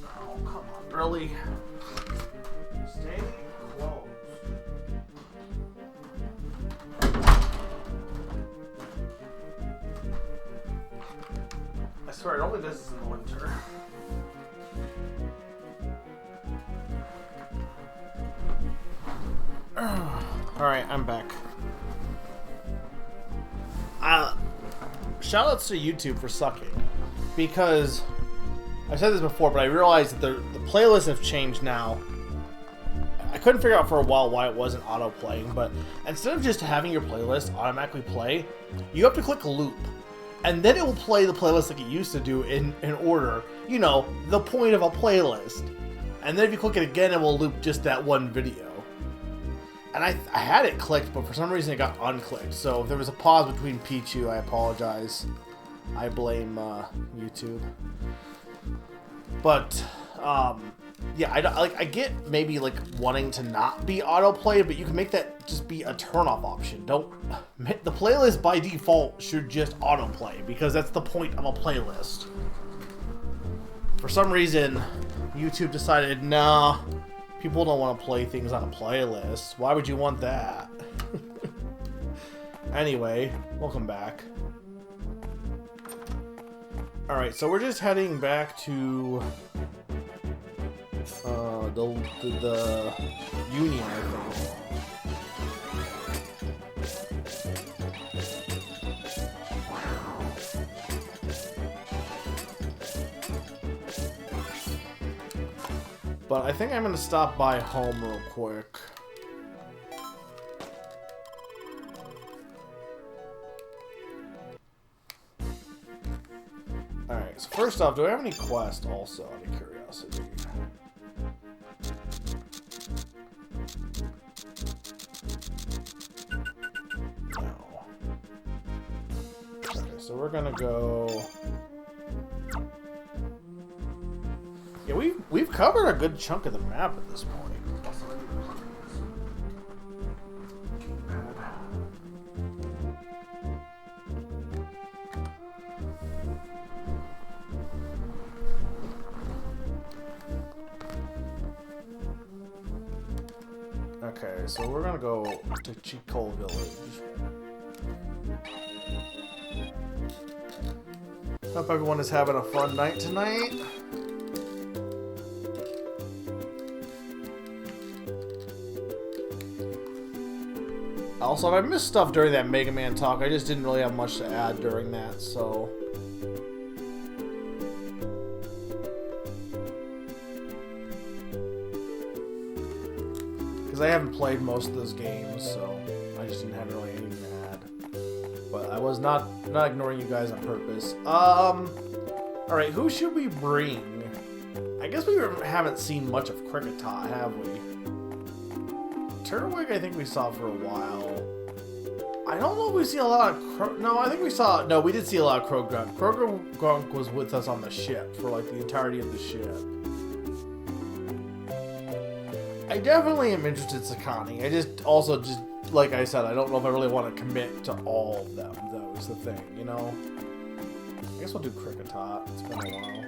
Oh, come on, really? Stay close. I swear, it only does this in the winter. Alright, I'm back. Shoutouts to YouTube for sucking. Because I've said this before, but I realized that the playlists have changed now. I couldn't figure out for a while why it wasn't auto-playing, but instead of just having your playlist automatically play, you have to click loop. And then it will play the playlist like it used to do in order. You know, the point of a playlist. And then if you click it again, it will loop just that one video. And I had it clicked, but for some reason it got unclicked. So if there was a pause between Pichu, I apologize. I blame YouTube. But yeah, I get maybe like wanting to not be autoplay, but you can make that just be a turn-off option. Don't the playlist by default should just autoplay because that's the point of a playlist. For some reason, YouTube decided, nah, people don't want to play things on a playlist. Why would you want that? Anyway, welcome back. Alright, so we're just heading back to the Union, I think. But I think I'm gonna stop by home real quick. Alright, so first off, do I have any quests also, out of curiosity? No. Okay, so we're gonna go... Yeah, we've covered a good chunk of the map at this point. Okay, so we're gonna go to Chico Village. Hope everyone is having a fun night tonight. Also, if I missed stuff during that Mega Man talk, I just didn't really have much to add during that, so... Because I haven't played most of those games, so I just didn't have really anything to add. But I was not ignoring you guys on purpose. Alright, who should we bring? I guess we haven't seen much of Kricketot, have we? Turtwig, I think we saw for a while. I don't know if we see a lot of No, I think we saw... No, we did see a lot of Krogunk. Krogunk was with us on the ship for, like, the entirety of the ship. I definitely am interested in Sakani. I just, also, like I said, I don't know if I really want to commit to all of them, though, is the thing, you know? I guess we'll do Kricketot. It's been a while.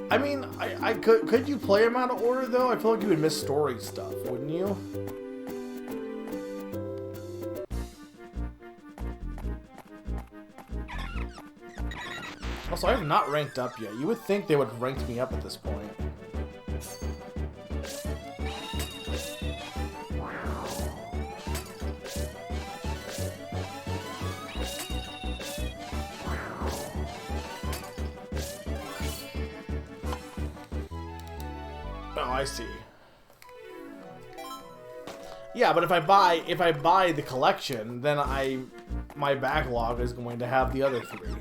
I mean, I could you play them out of order though? I feel like you would miss story stuff, wouldn't you? Also, I have not ranked up yet. You would think they would have ranked me up at this point. I see. Yeah, but if I buy the collection, then my backlog is going to have the other three.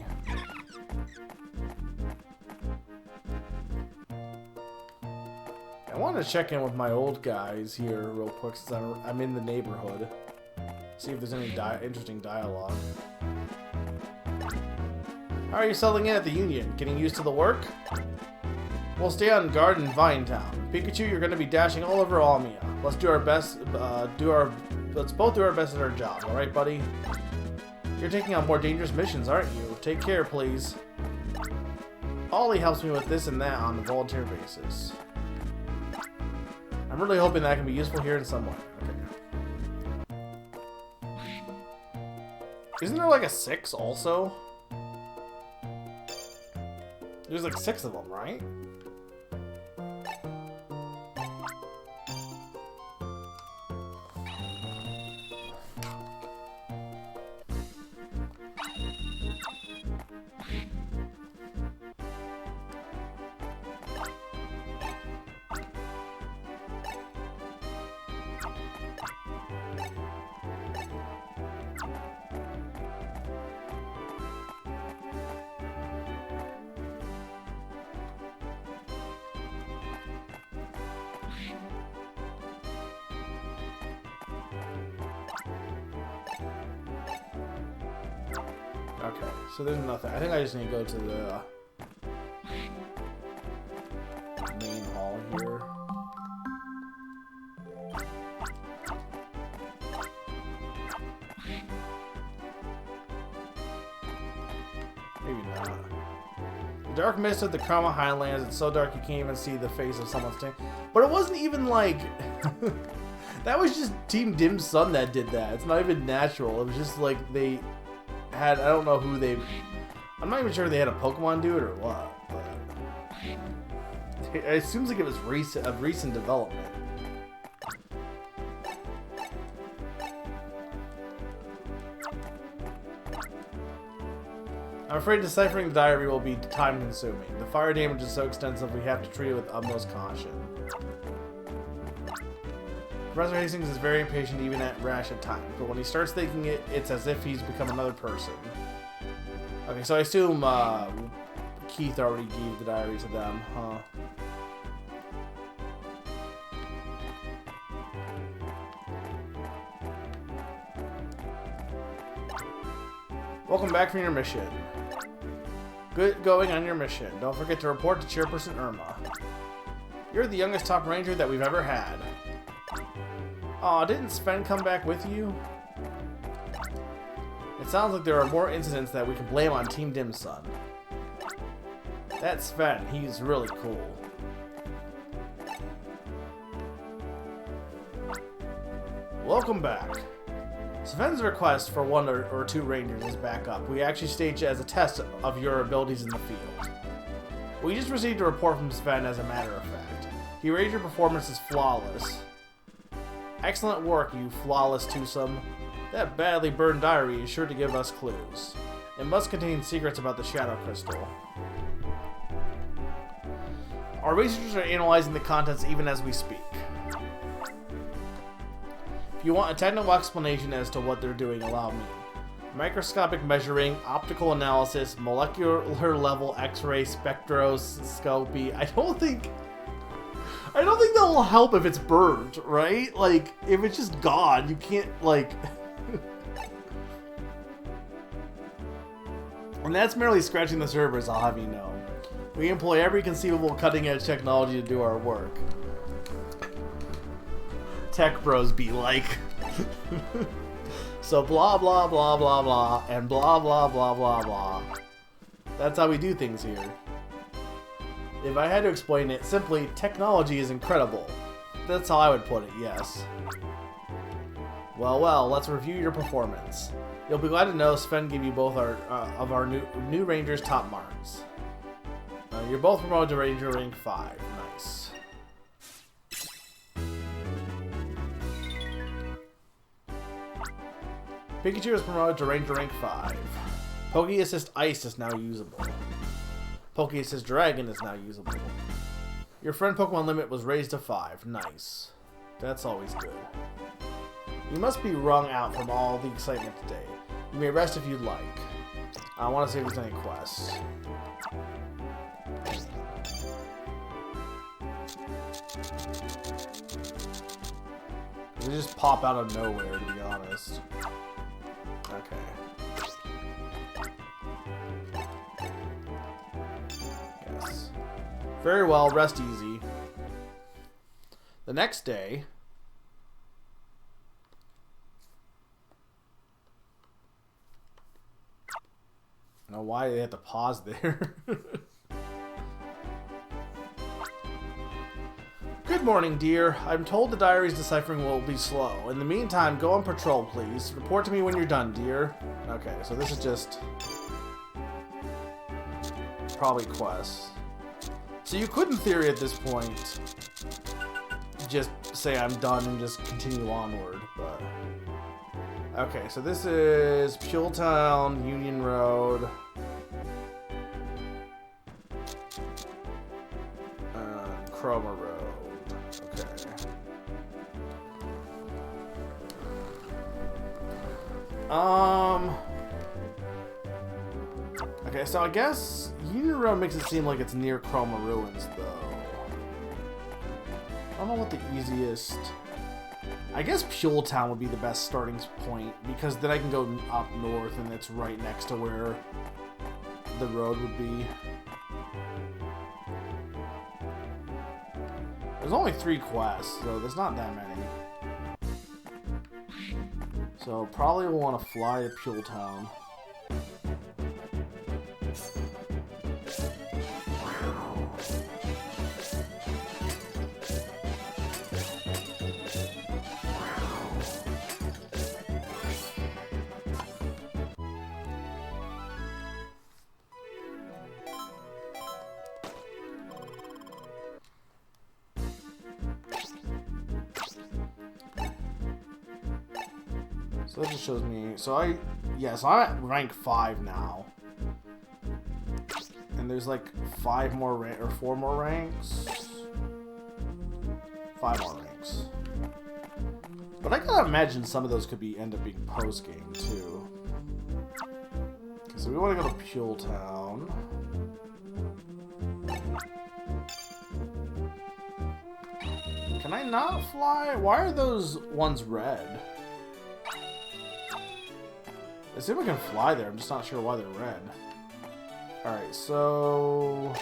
I want to check in with my old guys here real quick since I'm in the neighborhood. See if there's any interesting dialogue. How are you settling in at the Union? Getting used to the work? We'll stay on guard in Vinetown. Pikachu, you're going to be dashing all over Almia. Let's do our best. Let's both do our best at our job. All right, buddy. You're taking on more dangerous missions, aren't you? Take care, please. Ollie helps me with this and that on a volunteer basis. I'm really hoping that can be useful here in some way. Okay. Isn't there like a 6 also? There's like 6 of them, right? Okay, so there's nothing. I think I just need to go to the main hall here. Maybe not. The dark mist of the Karma Highlands, it's so dark you can't even see the face of someone standing. But it wasn't even like... that was just Team Dim's son that did that. It's not even natural. It was just like they... I don't know who they... I'm not even sure if they had a Pokemon do it or what, but... It seems like it was recent development. I'm afraid deciphering the diary will be time-consuming. The fire damage is so extensive we have to treat it with utmost caution. Professor Hastings is very impatient even at rash at times, but when he starts thinking it, it's as if he's become another person. Okay, so I assume Keith already gave the diary to them, huh? Welcome back from your mission. Good going on your mission. Don't forget to report to Chairperson Irma. You're the youngest top ranger that we've ever had. Aw, didn't Sven come back with you? It sounds like there are more incidents that we can blame on Team Dimsun. That's Sven. He's really cool. Welcome back. Sven's request for one or two rangers is back up. We actually staged it as a test of your abilities in the field. We just received a report from Sven as a matter of fact. He rated your performance as flawless. Excellent work, you flawless twosome. That badly burned diary is sure to give us clues. It must contain secrets about the Shadow Crystal. Our researchers are analyzing the contents even as we speak. If you want a technical explanation as to what they're doing, allow me. Microscopic measuring, optical analysis, molecular level X-ray spectroscopy. I don't think that will help if it's burned, right? Like, if it's just gone, you can't, like... And that's merely scratching the surface, I'll have you know. We employ every conceivable cutting-edge technology to do our work. Tech bros be like. So blah blah blah blah blah and blah blah blah blah blah. That's how we do things here. If I had to explain it simply, technology is incredible. That's how I would put it, yes. Well, let's review your performance. You'll be glad to know Sven gave you both our new Rangers top marks. You're both promoted to Ranger rank 5. Nice. Pikachu is promoted to Ranger rank 5. Poke Assist Ice is now usable. Poke Assist Dragon is now usable. Your friend Pokemon limit was raised to 5. Nice. That's always good. You must be wrung out from all the excitement today. You may rest if you'd like. I want to see if there's any quests. They just pop out of nowhere, to be honest. Okay. Yes. Very well, rest easy. The next day... I don't know why they had to pause there. Good morning, dear. I'm told the diary's deciphering will be slow. In the meantime, go on patrol, please. Report to me when you're done, dear. Okay, so this is just... probably quests. So you could, in theory, at this point, just say I'm done and just continue onward, but... Okay, so this is Puletown, Union Road... Chroma Road. Okay, so I guess Union Road makes it seem like it's near Chroma Ruins, though. I don't know what the easiest... I guess Puletown would be the best starting point, because then I can go up north, and it's right next to where the road would be. There's only 3 quests, so there's not that many. So probably will want to fly to Puletown. So that just shows me. So I'm at rank 5 now. And there's like 5 more or 4 more ranks. 5 more ranks. But I gotta imagine some of those could end up being post game too. Okay, so we want to go to Pule Town. Can I not fly? Why are those ones red? I assume I can fly there. I'm just not sure why they're red. Alright, so...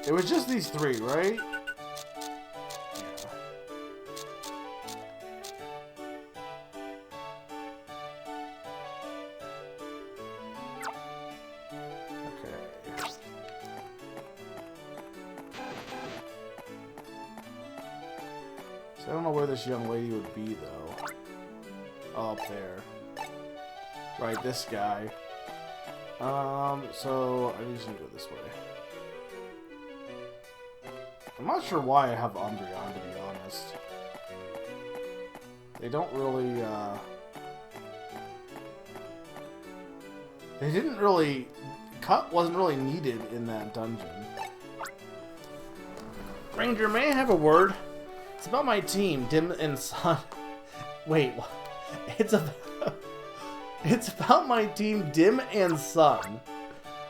It was just these 3, right? Yeah. Okay. So I don't know where this young lady would be, though. Oh, up there. Right, this guy. So I usually go this way. I'm not sure why I have Umbreon, to be honest. They don't really, They didn't really... Cut wasn't really needed in that dungeon. Ranger, may I have a word? It's about my team, Dim and Sun. Wait, it's about my team, Dim and Sun.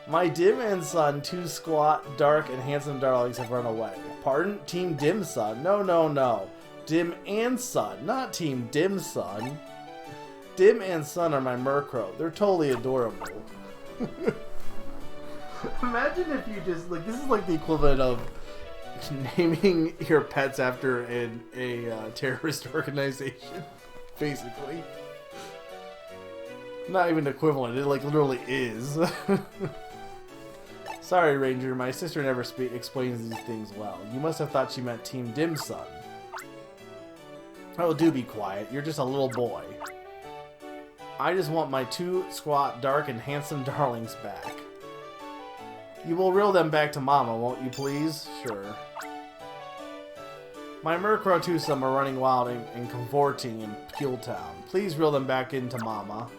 My Dim and Sun, 2 squat, dark, and handsome darlings have run away. Pardon? Team Dim Sun? No, no, no. Dim and Sun, not Team Dim Sun. Dim and Sun are my Murkrow. They're totally adorable. Imagine if you just, like, this is like the equivalent of naming your pets after a terrorist organization, basically. Not even equivalent, it like literally is. Sorry, Ranger, my sister never explains these things well. You must have thought she meant Team Dim Sun. Oh, do be quiet. You're just a little boy. I just want my 2 squat, dark, and handsome darlings back. You will reel them back to Mama, won't you please? Sure. My Murkrow twosome are running wild and cavorting in Pule Town. Please reel them back into Mama.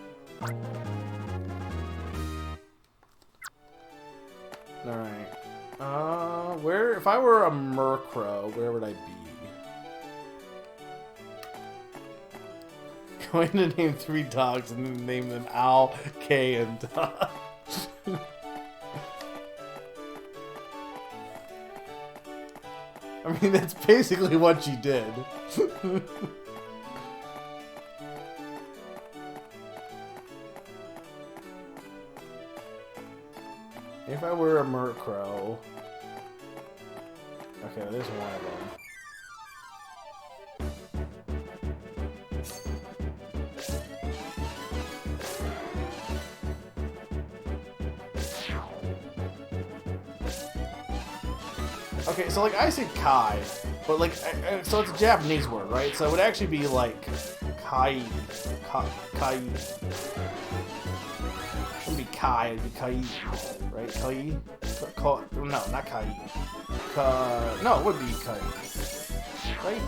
Alright. Where... If I were a Murkrow, where would I be? Going to name 3 dogs and then name them Al, Kay, and Dot. I mean, that's basically what you did. If I were a Murkrow... Okay, there's one of them. Okay, so like I said Kai, but like, so it's a Japanese word, right? So it would actually be like Kai. It wouldn't be Kai, it'd be Kai, right? Kai? No, not Kai. No, it would be Kai. Right?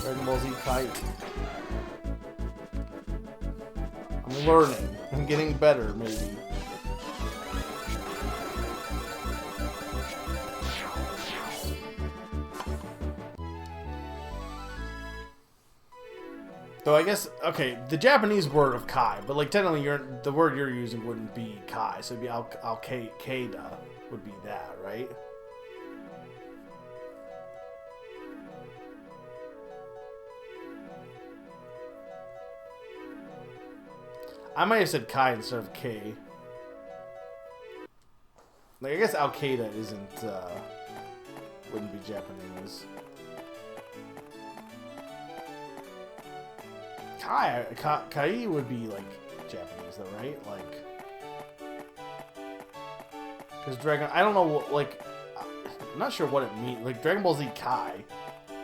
Dragon Ball Z Kai. I'm learning. I'm getting better, maybe. So I guess, okay, the Japanese word of Kai, but like technically the word you're using wouldn't be Kai, so it'd be Al-Qaeda would be that, right? I might have said Kai instead of K. Like, I guess Al-Qaeda isn't, wouldn't be Japanese. Kai would be like Japanese though, right? Like, because Dragon, I don't know what, like, I'm not sure what it means. Like Dragon Ball Z Kai.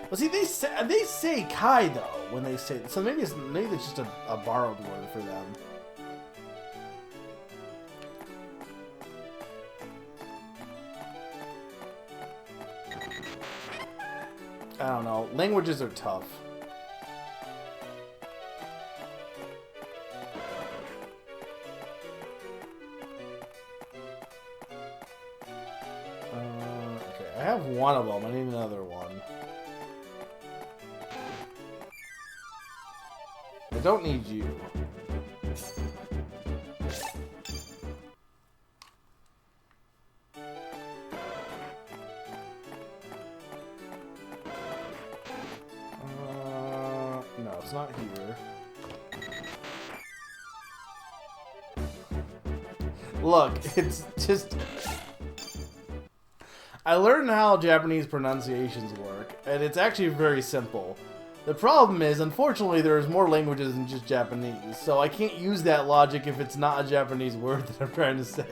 Well, see, they say Kai though when they say, so maybe it's just a borrowed word for them. I don't know. Languages are tough. have one of them. I need another one. I don't need you. No, it's not here. Look, it's just... I learned how Japanese pronunciations work, and it's actually very simple. The problem is, unfortunately, there's more languages than just Japanese, so I can't use that logic if it's not a Japanese word that I'm trying to say.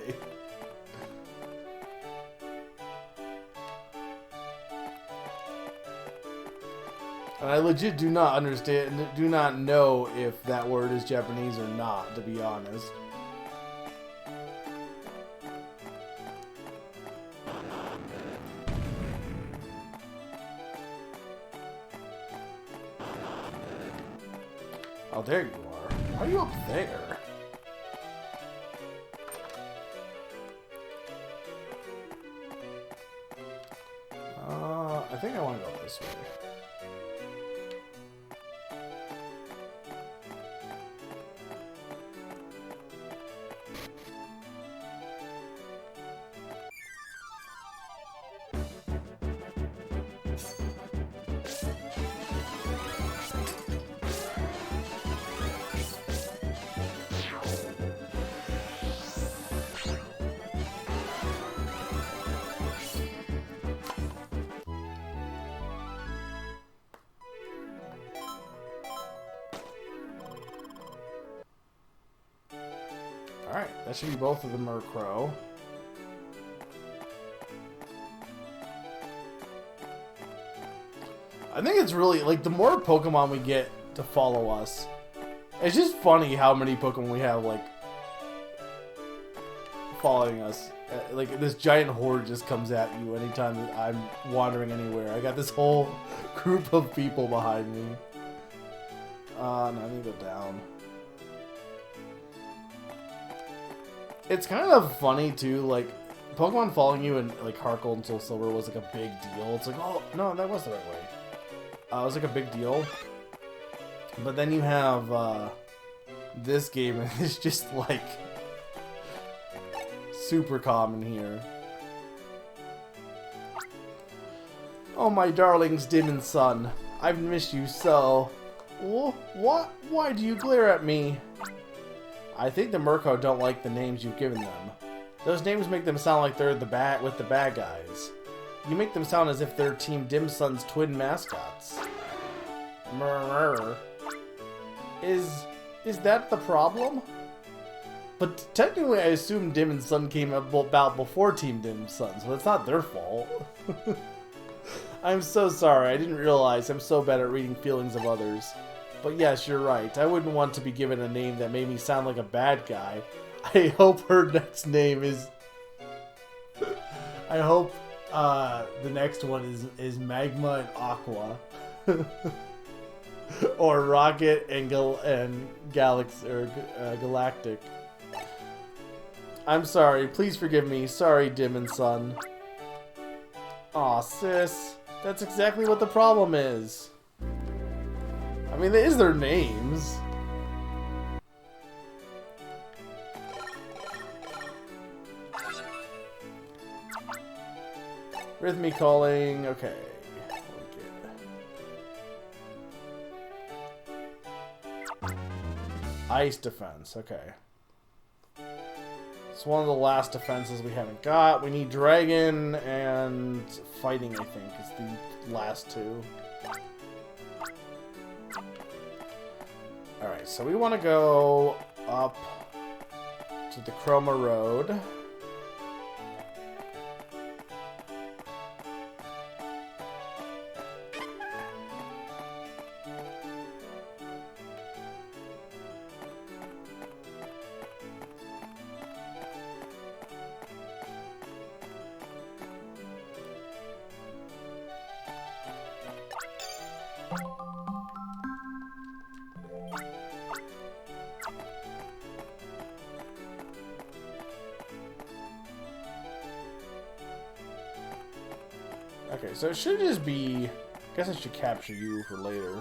And I legit do not understand, do not know if that word is Japanese or not, to be honest. Oh, there you are. Why are you up there? I think I want to go this way. Alright, that should be both of them are crow. I think it's really, like, the more Pokemon we get to follow us, it's just funny how many Pokemon we have, like, following us. Like, this giant horde just comes at you anytime that I'm wandering anywhere. I got this whole group of people behind me. No, I need to go down. It's kind of funny, too, like, Pokemon following you in, like, Heart Gold and Soul Silver was, like, a big deal. It's like, oh, no, that was the right way. It was, like, a big deal. But then you have, this game, and it's just, like, super common here. Oh, my darlings, Dim and Sun. I've missed you so. What? Why do you glare at me? I think the Murko don't like the names you've given them. Those names make them sound like they're with the bad guys. You make them sound as if they're Team Dim Sun's twin mascots. Murr. Is that the problem? But technically I assume Dim and Sun came about before Team Dim Sun, so it's not their fault. I'm so sorry, I didn't realize I'm so bad at reading feelings of others. But yes, you're right. I wouldn't want to be given a name that made me sound like a bad guy. I hope her next name is... I hope the next one is Magma and Aqua. Or Rocket and Galaxy or Galactic. I'm sorry. Please forgive me. Sorry, Dim and Sun. Aw, sis. That's exactly what the problem is. I mean, that is their names. Rhythmic calling, okay. Ice defense, okay. It's one of the last defenses we haven't got. We need dragon and fighting, I think, is the last two. Alright, so we want to go up to the Chroma Road. Okay, so it should just be... I guess I should capture you for later.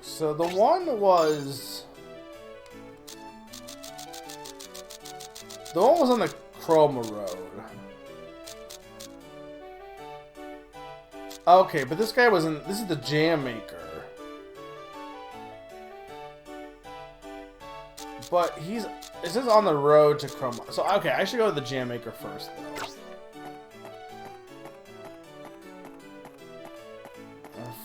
So the one was... The one was on the Chroma Road. Okay, but this guy wasn't... This is the Jam Maker. But he's... It says on the road to Chroma... So, okay, I should go to the Jam Maker first, though.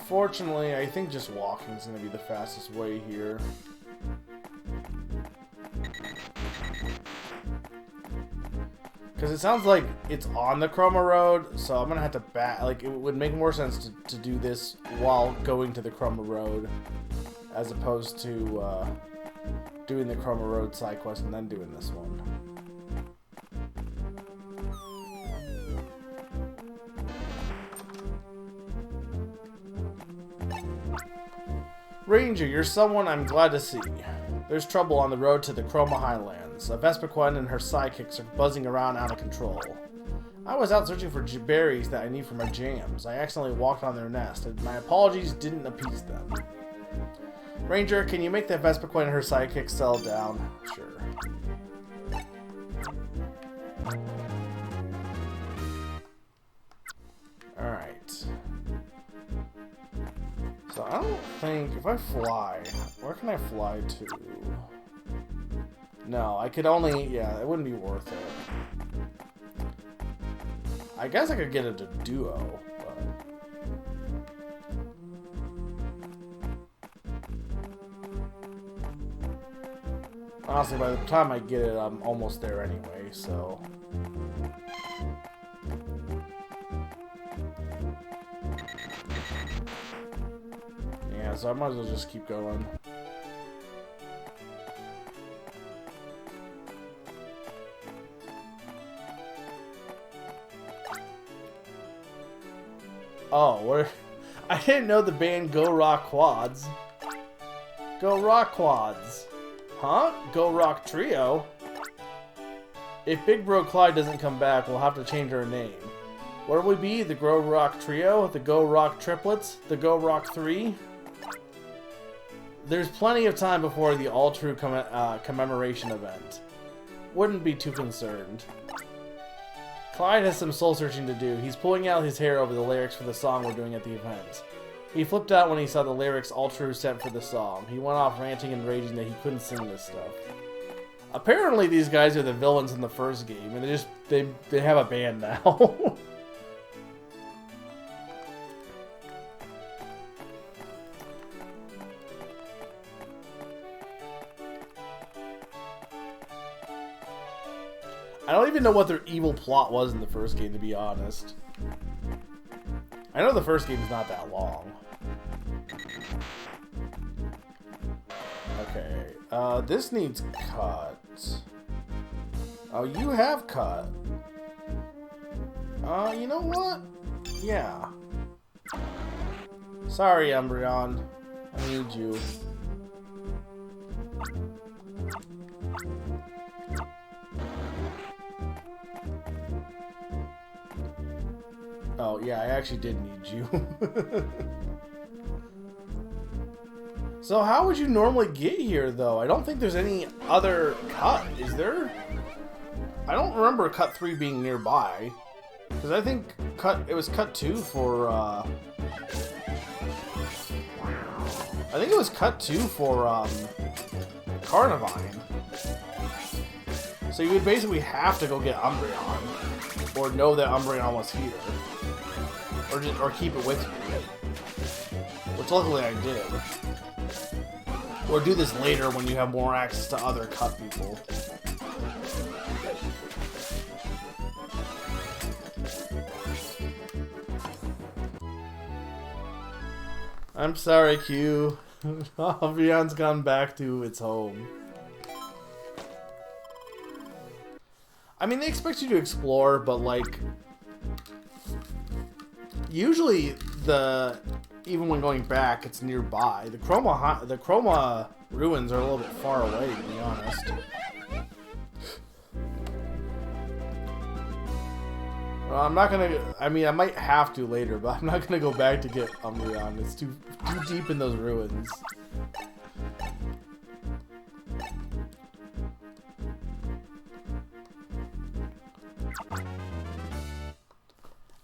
Unfortunately, I think just walking is going to be the fastest way here. Because it sounds like it's on the Chroma Road, so I'm going to have to back... Like, it would make more sense to do this while going to the Chroma Road, as opposed to doing the Chroma Road side quest and then doing this one. Ranger, you're someone I'm glad to see. There's trouble on the road to the Chroma Highlands. A Vespiquen and her sidekicks are buzzing around out of control. I was out searching for berries that I need for my jams. I accidentally walked on their nest, and my apologies didn't appease them. Ranger, can you make the Vespiquen and her sidekick settle down? Sure. Alright. So I don't think... If I fly... Where can I fly to? No, I could only... Yeah, it wouldn't be worth it. I guess I could get it to duo, but... Honestly, by the time I get it, I'm almost there anyway, so... Yeah, so I might as well just keep going. Oh, what? I didn't know the band Go Rock Quads. Go Rock Quads. Huh? Go Rock Trio? If Big Bro Clyde doesn't come back, we'll have to change our name. What will we be? The Go Rock Trio? The Go Rock Triplets? The Go Rock 3? There's plenty of time before the All True commemoration event. Wouldn't be too concerned. Clyde has some soul-searching to do. He's pulling out his hair over the lyrics for the song we're doing at the event. He flipped out when he saw the lyrics All True sent for the song. He went off ranting and raging that he couldn't sing this stuff. Apparently these guys are the villains in the first game, and they have a band now. I don't even know what their evil plot was in the first game, to be honest. I know the first game is not that long. Okay, this needs cut. Oh, you have cut. You know what? Yeah. Sorry, Umbreon. I need you. Oh, yeah, I actually did need you. So how would you normally get here, though? I don't think there's any other cut, is there? I don't remember cut 3 being nearby. Because I think it was cut 2 for, I think it was cut 2 for, Carnivine. So you would basically have to go get Umbreon. Or know that Umbreon was here. Or keep it with you. Which luckily I did. Or do this later when you have more access to other cut people. I'm sorry, Q. Umbreon's gone back to its home. I mean, they expect you to explore, but like, usually even when going back, it's nearby. The Chroma ruins are a little bit far away, to be honest. Well, I'm not gonna. I mean, I might have to later, but I'm not gonna go back to get Almia. It's too deep in those ruins.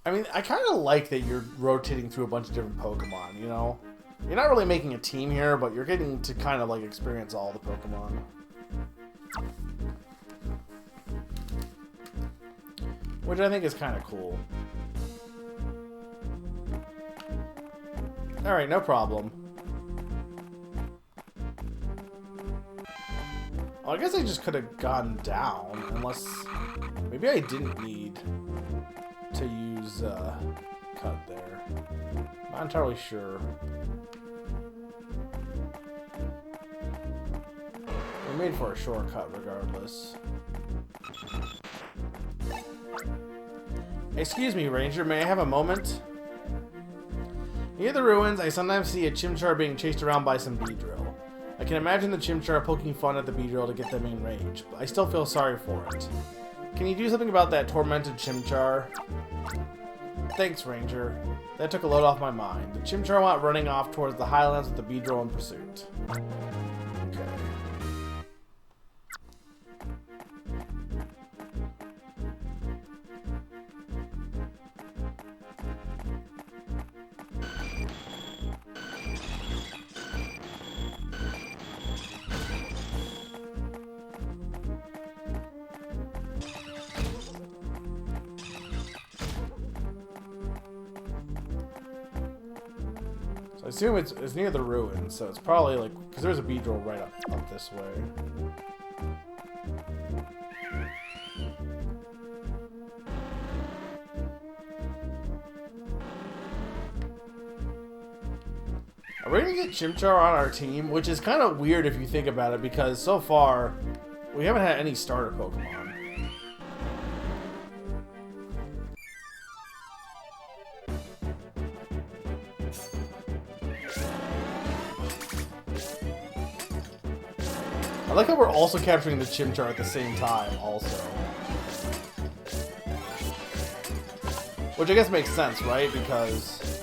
I mean, I kind of like that you're rotating through a bunch of different Pokemon, you know? You're not really making a team here, but you're getting to kind of, like, experience all the Pokemon. Which I think is kind of cool. Alright, no problem. Well, I guess I just could have gone down, unless... Maybe I didn't need to use cut there. Not entirely sure. We made for a shortcut regardless. Excuse me, Ranger, may I have a moment? Near the ruins, I sometimes see a Chimchar being chased around by some Beedrill. I can imagine the Chimchar poking fun at the Beedrill to get them in range, but I still feel sorry for it. Can you do something about that tormented Chimchar? Thanks, Ranger. That took a load off my mind. The Chimchar went running off towards the highlands with the Beedrill in pursuit. Okay. I assume it's near the ruins, so it's probably like, because there's a Beedrill right up this way. Are we gonna get Chimchar on our team? Which is kind of weird if you think about it, because so far we haven't had any starter Pokemon. I like how we're also capturing the Chimchar at the same time, also. Which I guess makes sense, right? Because...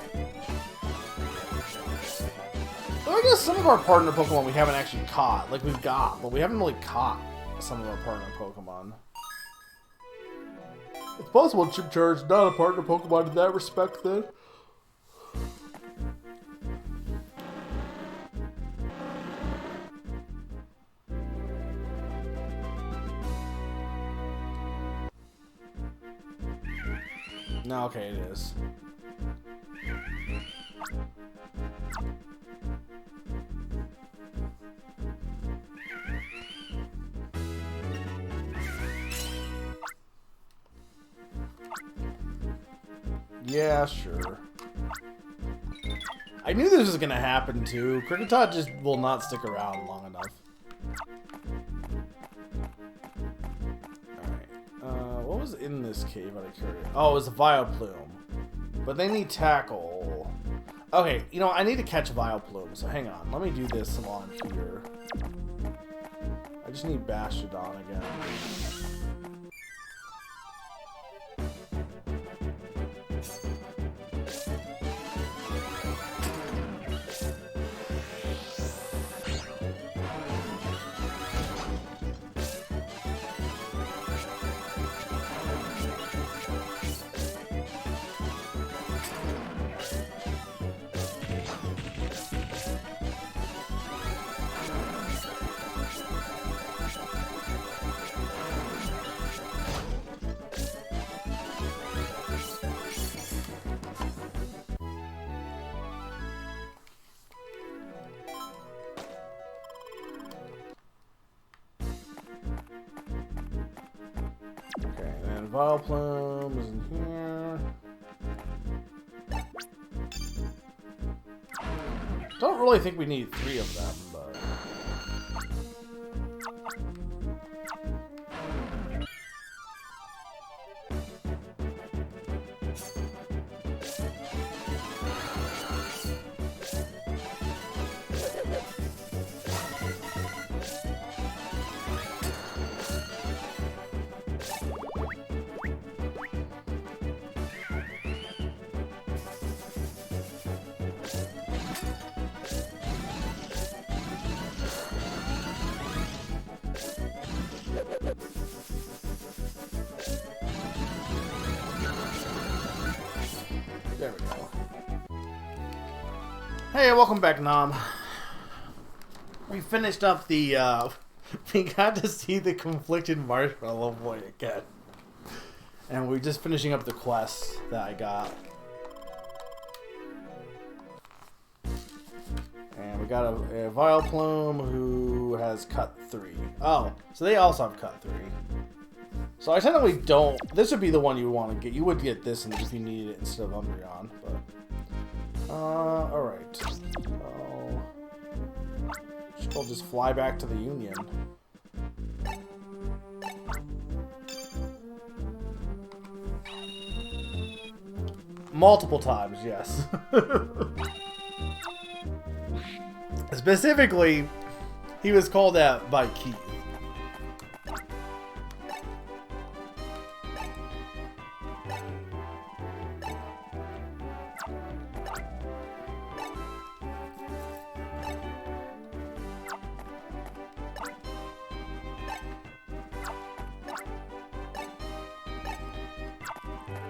Well, I guess some of our partner Pokemon we haven't actually caught. Like, we've got, but we haven't really caught some of our partner Pokemon. It's possible Chimchar is not a partner Pokemon in that respect, then. No, okay, it is. Yeah, sure. I knew this was gonna happen too. Kricketot just will not stick around long enough. What was in this cave out of curiosity? Oh, it was a Vileplume. But they need tackle. Okay, you know, I need to catch Vileplume, so hang on. Let me do this while I'm here. I just need Bastiodon again. Okay, and then Vileplume is in here. Don't really think we need 3 of them, but... Hey, welcome back, Nom. We finished up the, we got to see the conflicted marshmallow boy again. And we're just finishing up the quests that I got. And we got a Vile Plume who has cut 3. Oh, so they also have cut 3. So I technically don't, this would be the one you would want to get. You would get this if you needed it instead of Umbreon, but... alright. Oh. We'll just fly back to the Union. Multiple times, yes. Specifically, he was called out by Keith.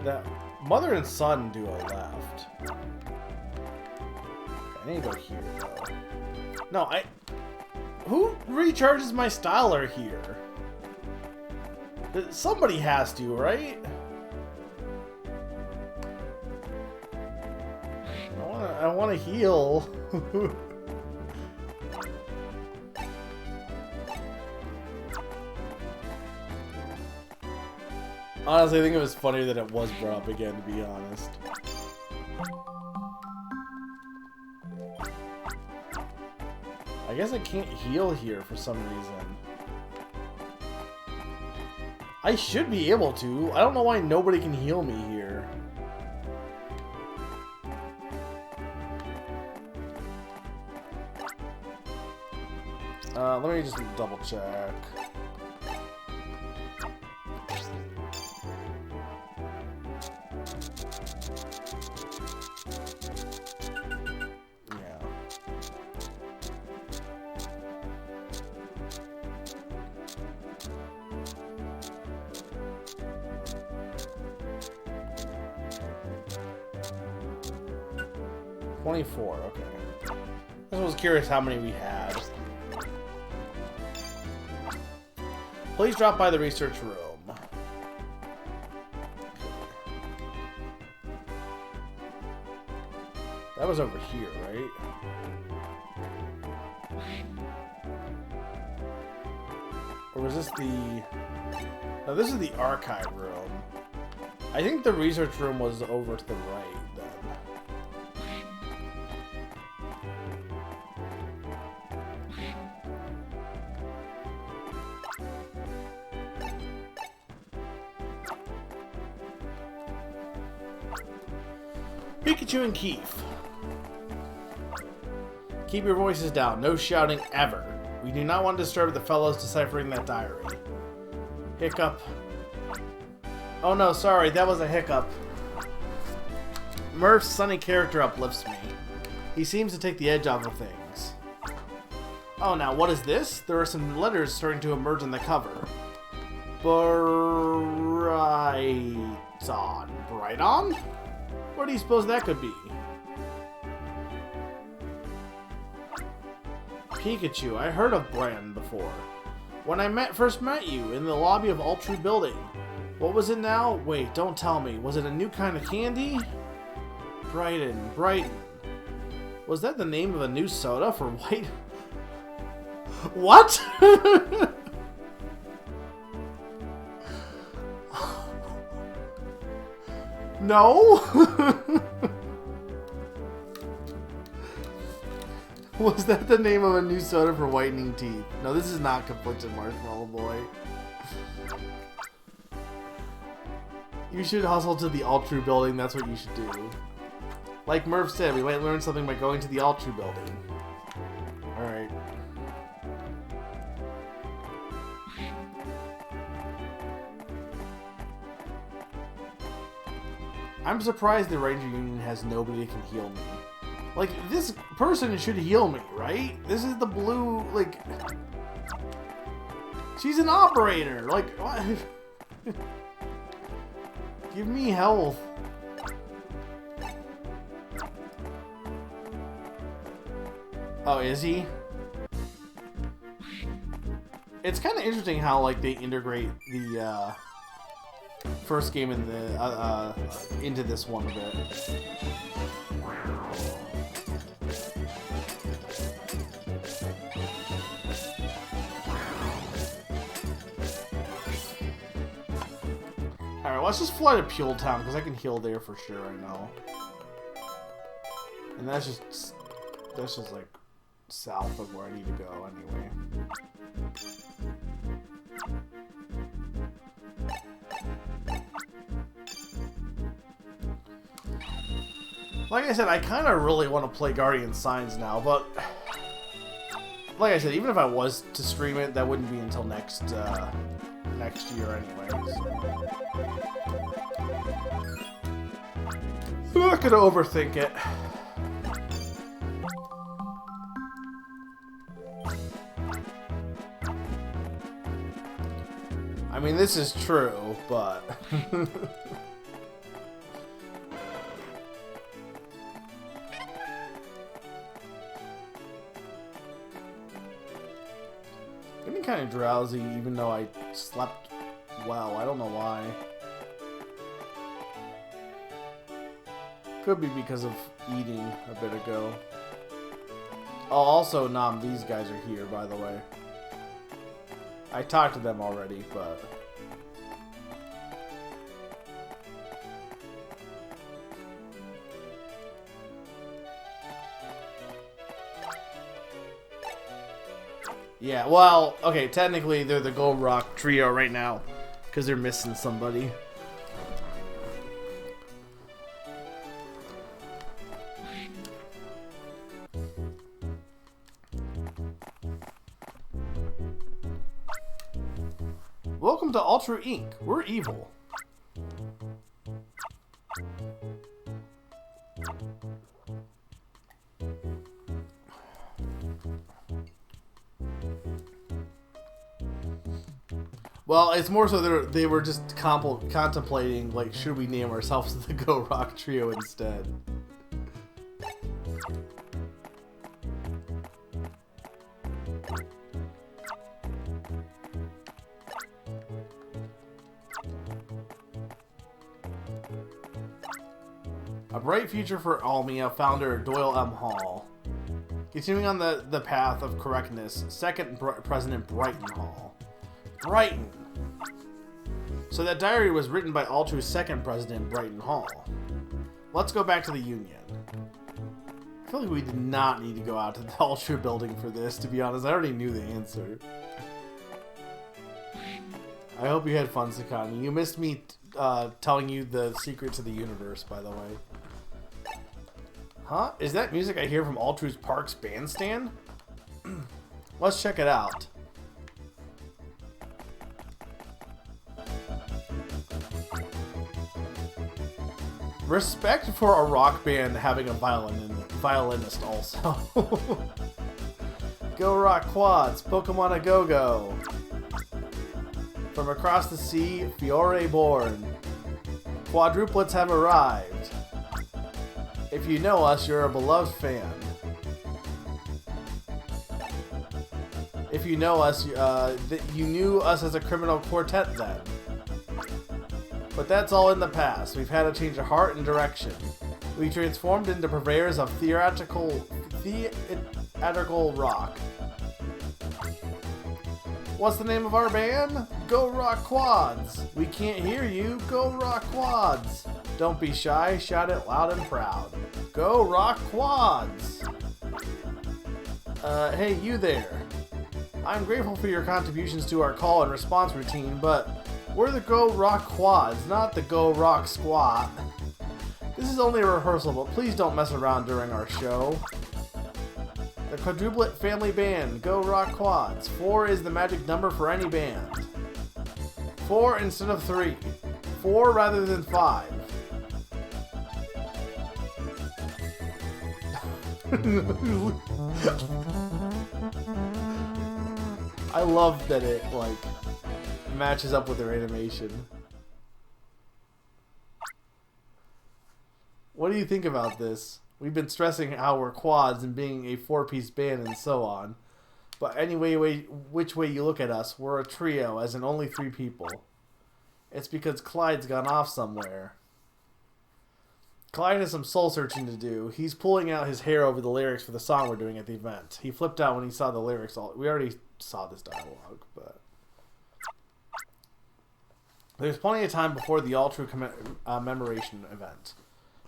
That mother and son duo left. I need to go here, though. No, who recharges my Styler here? Somebody has to, right? I wanna heal. Honestly, I think it was funny that it was brought up again, to be honest. I guess I can't heal here for some reason. I should be able to. I don't know why nobody can heal me here. Let me just double check. Okay. I was curious how many we had. Please drop by the research room. That was over here, right? Or was this the... No, this is the archive room. I think the research room was over to the right, then. Pikachu and Keith. Keep your voices down. No shouting ever. We do not want to disturb the fellows deciphering that diary. Hiccup. Oh no, sorry. That was a hiccup. Murph's sunny character uplifts me. He seems to take the edge off of things. Oh, now what is this? There are some letters starting to emerge on the cover. Brighton. Brighton? What do you suppose that could be? Pikachu, I heard of Brighton before. When I first met you in the lobby of Altru Building. What was it now? Wait, don't tell me. Was it a new kind of candy? Brighton. Was that the name of a new soda for white? What? No? Was that the name of a new soda for whitening teeth? No, this is not Conflicted Marshmallow Boy. You should hustle to the Altru Building, that's what you should do. Like Murph said, we might learn something by going to the Altru Building. Alright. I'm surprised the Ranger Union has nobody that can heal me. Like, this person should heal me, right? This is the blue, like... She's an operator! Like, what? Give me health. Oh, is he? It's kind of interesting how like they integrate the first game in the into this one a bit. Alright, let's just fly to Pule Town, because I can heal there for sure, I know. And that's just like south of where I need to go anyway. Like I said, I kind of really want to play Guardian Signs now, but like I said, even if I was to stream it, that wouldn't be until next year anyways. I'm not gonna overthink it. I mean, this is true, but getting kind of drowsy, even though I slept well. I don't know why. Could be because of eating a bit ago. Oh, also, Nam, these guys are here, by the way. I talked to them already, but... yeah, well, okay, technically they're the Gold Rock trio right now, because they're missing somebody. Welcome to Ultra Inc. We're evil. Well, it's more so they were just contemplating, like, should we name ourselves the Go Rock Trio instead? A bright future for Almia, founder Doyle M. Hall. Continuing on the path of correctness, second President Brighton Hall. Brighton! So that diary was written by Ultra's second president, Brighton Hall. Let's go back to the Union. I feel like we did not need to go out to the Ultra building for this, to be honest. I already knew the answer. I hope you had fun, Sakani. You missed me telling you the secret to the universe, by the way. Huh? Is that music I hear from Ultra's Parks bandstand? Let's check it out. Respect for a rock band having a violinist also. Go Rock Quads, Pokemon a Go-Go. From across the sea, Fiore born. Quadruplets have arrived. If you know us, you're a beloved fan. If you know us, you knew us as a criminal quartet then. But that's all in the past. We've had a change of heart and direction. We transformed into purveyors of theatrical rock. What's the name of our band? Go Rock Quads. We can't hear you. Go Rock Quads. Don't be shy. Shout it loud and proud. Go Rock Quads. Hey, you there. I'm grateful for your contributions to our call and response routine, but we're the Go Rock Quads, not the Go Rock Squat. This is only a rehearsal, but please don't mess around during our show. The quadruplet family band, Go Rock Quads. 4 is the magic number for any band. 4 instead of 3. 4 rather than 5. I love that it, like, matches up with their animation. What do you think about this? We've been stressing how we're quads and being a 4-piece band and so on. But anyway, which way you look at us, we're a trio, as in only 3 people. It's because Clyde's gone off somewhere. Clyde has some soul searching to do. He's pulling out his hair over the lyrics for the song we're doing at the event. He flipped out when he saw the lyrics. We already saw this dialogue, but... There's plenty of time before the All True commemoration event.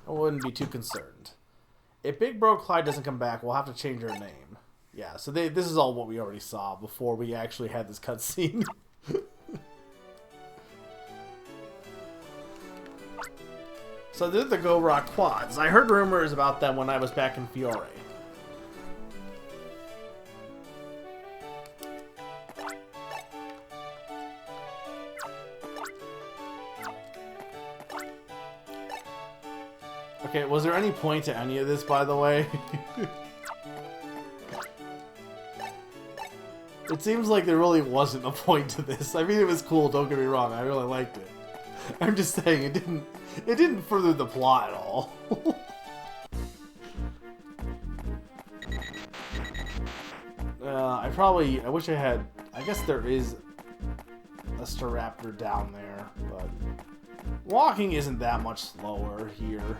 I wouldn't be too concerned. If Big Bro Clyde doesn't come back, we'll have to change her name. Yeah, so this is all what we already saw before we actually had this cutscene. So they're the Go Rock Quads. I heard rumors about them when I was back in Fiore. Okay, was there any point to any of this, by the way? It seems like there really wasn't a point to this. I mean, it was cool, don't get me wrong. I really liked it. I'm just saying, it didn't further the plot at all. I wish I had, I guess there is a Staraptor down there, but walking isn't that much slower here.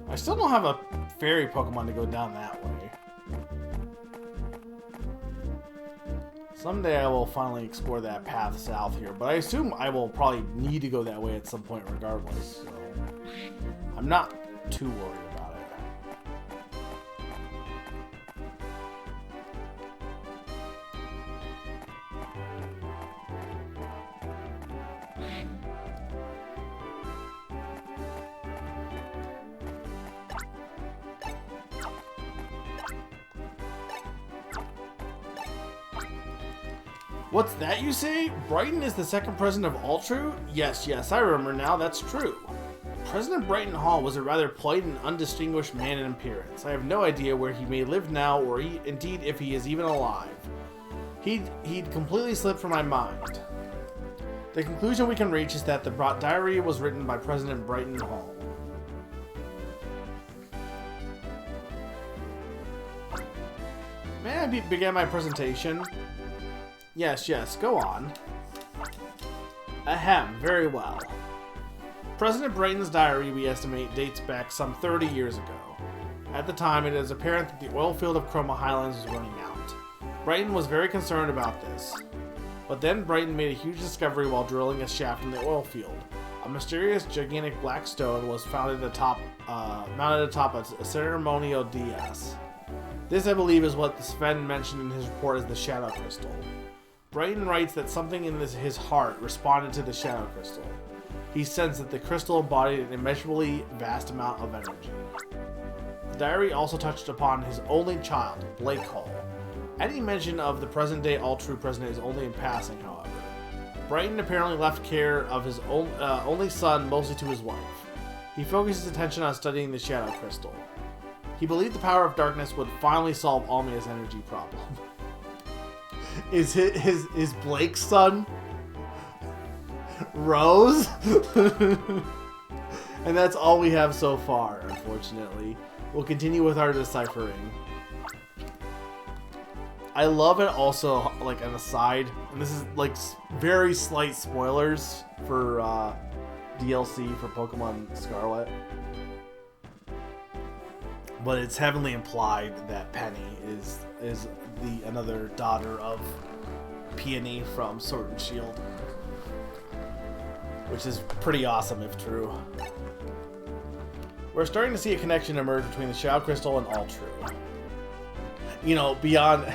I still don't have a fairy Pokemon to go down that way. Someday I will finally explore that path south here, but I assume I will probably need to go that way at some point regardless, so I'm not too worried about it. What's that you say? Brighton is the second president of Altru? Yes, I remember now, that's true. President Brighton Hall was a rather polite and undistinguished man in appearance. I have no idea where he may live now, or indeed if he is even alive. He'd completely slipped from my mind. The conclusion we can reach is that the diary was written by President Brighton Hall. May I begin my presentation? Yes, go on. Ahem, very well. President Brighton's diary, we estimate, dates back some 30 years ago. At the time, it is apparent that the oil field of Chroma Highlands was running out. Brighton was very concerned about this. But then Brighton made a huge discovery while drilling a shaft in the oil field. A mysterious, gigantic black stone was found mounted atop a ceremonial dais. This, I believe, is what Sven mentioned in his report as the Shadow Crystal. Brighton writes that something in his heart responded to the Shadow Crystal. He sensed that the crystal embodied an immeasurably vast amount of energy. The diary also touched upon his only child, Blake Hall. Any mention of the present-day all-true president is only in passing, however. Brighton apparently left care of his only son mostly to his wife. He focused his attention on studying the Shadow Crystal. He believed the power of darkness would finally solve Almia's energy problem. Is Blake's son Rose? And that's all we have so far, unfortunately. We'll continue with our deciphering. I love it also, like an aside, and this is like very slight spoilers for DLC for Pokemon Scarlet. But it's heavily implied that Penny is another daughter of Peony from Sword and Shield, which is pretty awesome if true. We're starting to see a connection emerge between the Shadow Crystal and Altru. You know, beyond...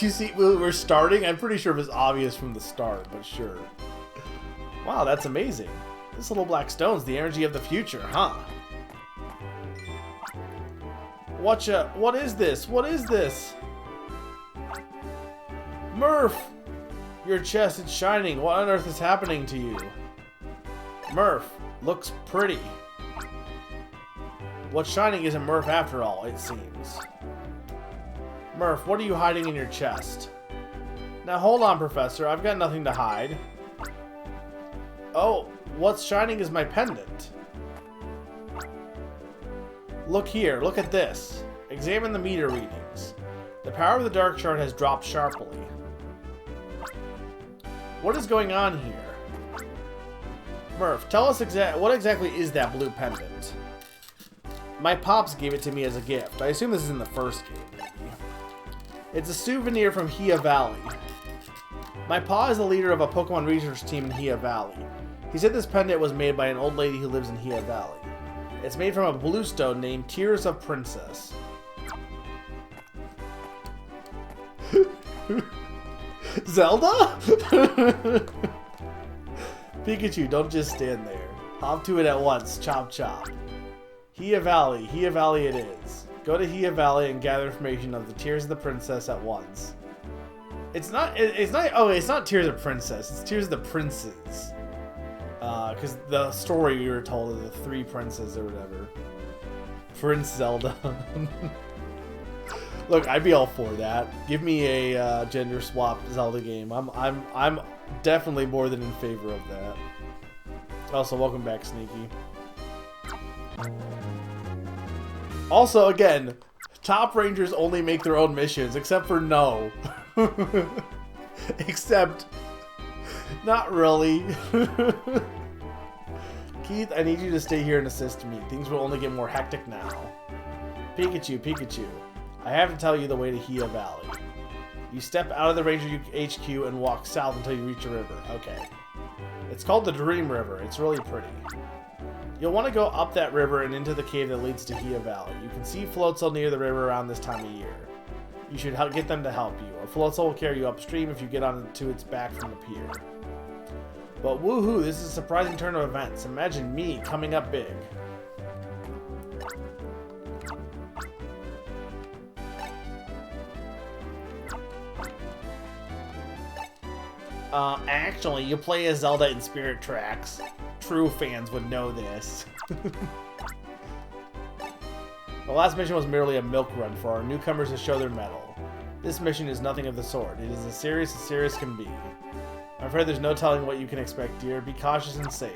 You see, we're starting. I'm pretty sure it was obvious from the start, but sure. Wow, that's amazing. This little black stone's the energy of the future, huh? What is this? What is this? Murph! Your chest is shining. What on earth is happening to you? Murph, looks pretty. What's shining isn't Murph after all, it seems. Murph, what are you hiding in your chest? Now hold on, Professor. I've got nothing to hide. Oh, what's shining is my pendant. Look here. Look at this. Examine the meter readings. The power of the dark shard has dropped sharply. What is going on here? Murph, tell us what exactly is that blue pendant? My pops gave it to me as a gift. I assume this is in the first game, maybe. It's a souvenir from Hia Valley. My pa is the leader of a Pokemon research team in Hia Valley. He said this pendant was made by an old lady who lives in Hia Valley. It's made from a blue stone named Tears of Princess. Zelda? Pikachu, don't just stand there. Hop to it at once. Chop chop. Hia Valley it is. Go to Hia Valley and gather information of the Tears of the Princess at once. It's not Tears of Princess, it's Tears of the Princes. Because the story we were told of the 3 princes or whatever. Prince Zelda. Look, I'd be all for that. Give me a gender swap Zelda game. I'm definitely more than in favor of that. Also, welcome back, Sneaky. Also, again, top rangers only make their own missions, except for no. Except, not really. Keith, I need you to stay here and assist me. Things will only get more hectic now. Pikachu, I have to tell you the way to Hia Valley. You step out of the Ranger HQ and walk south until you reach a river. Okay. It's called the Dream River. It's really pretty. You'll want to go up that river and into the cave that leads to Hia Valley. You can see Floatzel near the river around this time of year. You should get them to help you. A Floatzel will carry you upstream if you get onto its back from the pier. But woohoo, this is a surprising turn of events. Imagine me coming up big. Actually, you play as Zelda in Spirit Tracks. True fans would know this. The last mission was merely a milk run for our newcomers to show their mettle. This mission is nothing of the sort. It is as serious can be. I'm afraid there's no telling what you can expect, dear. Be cautious and safe.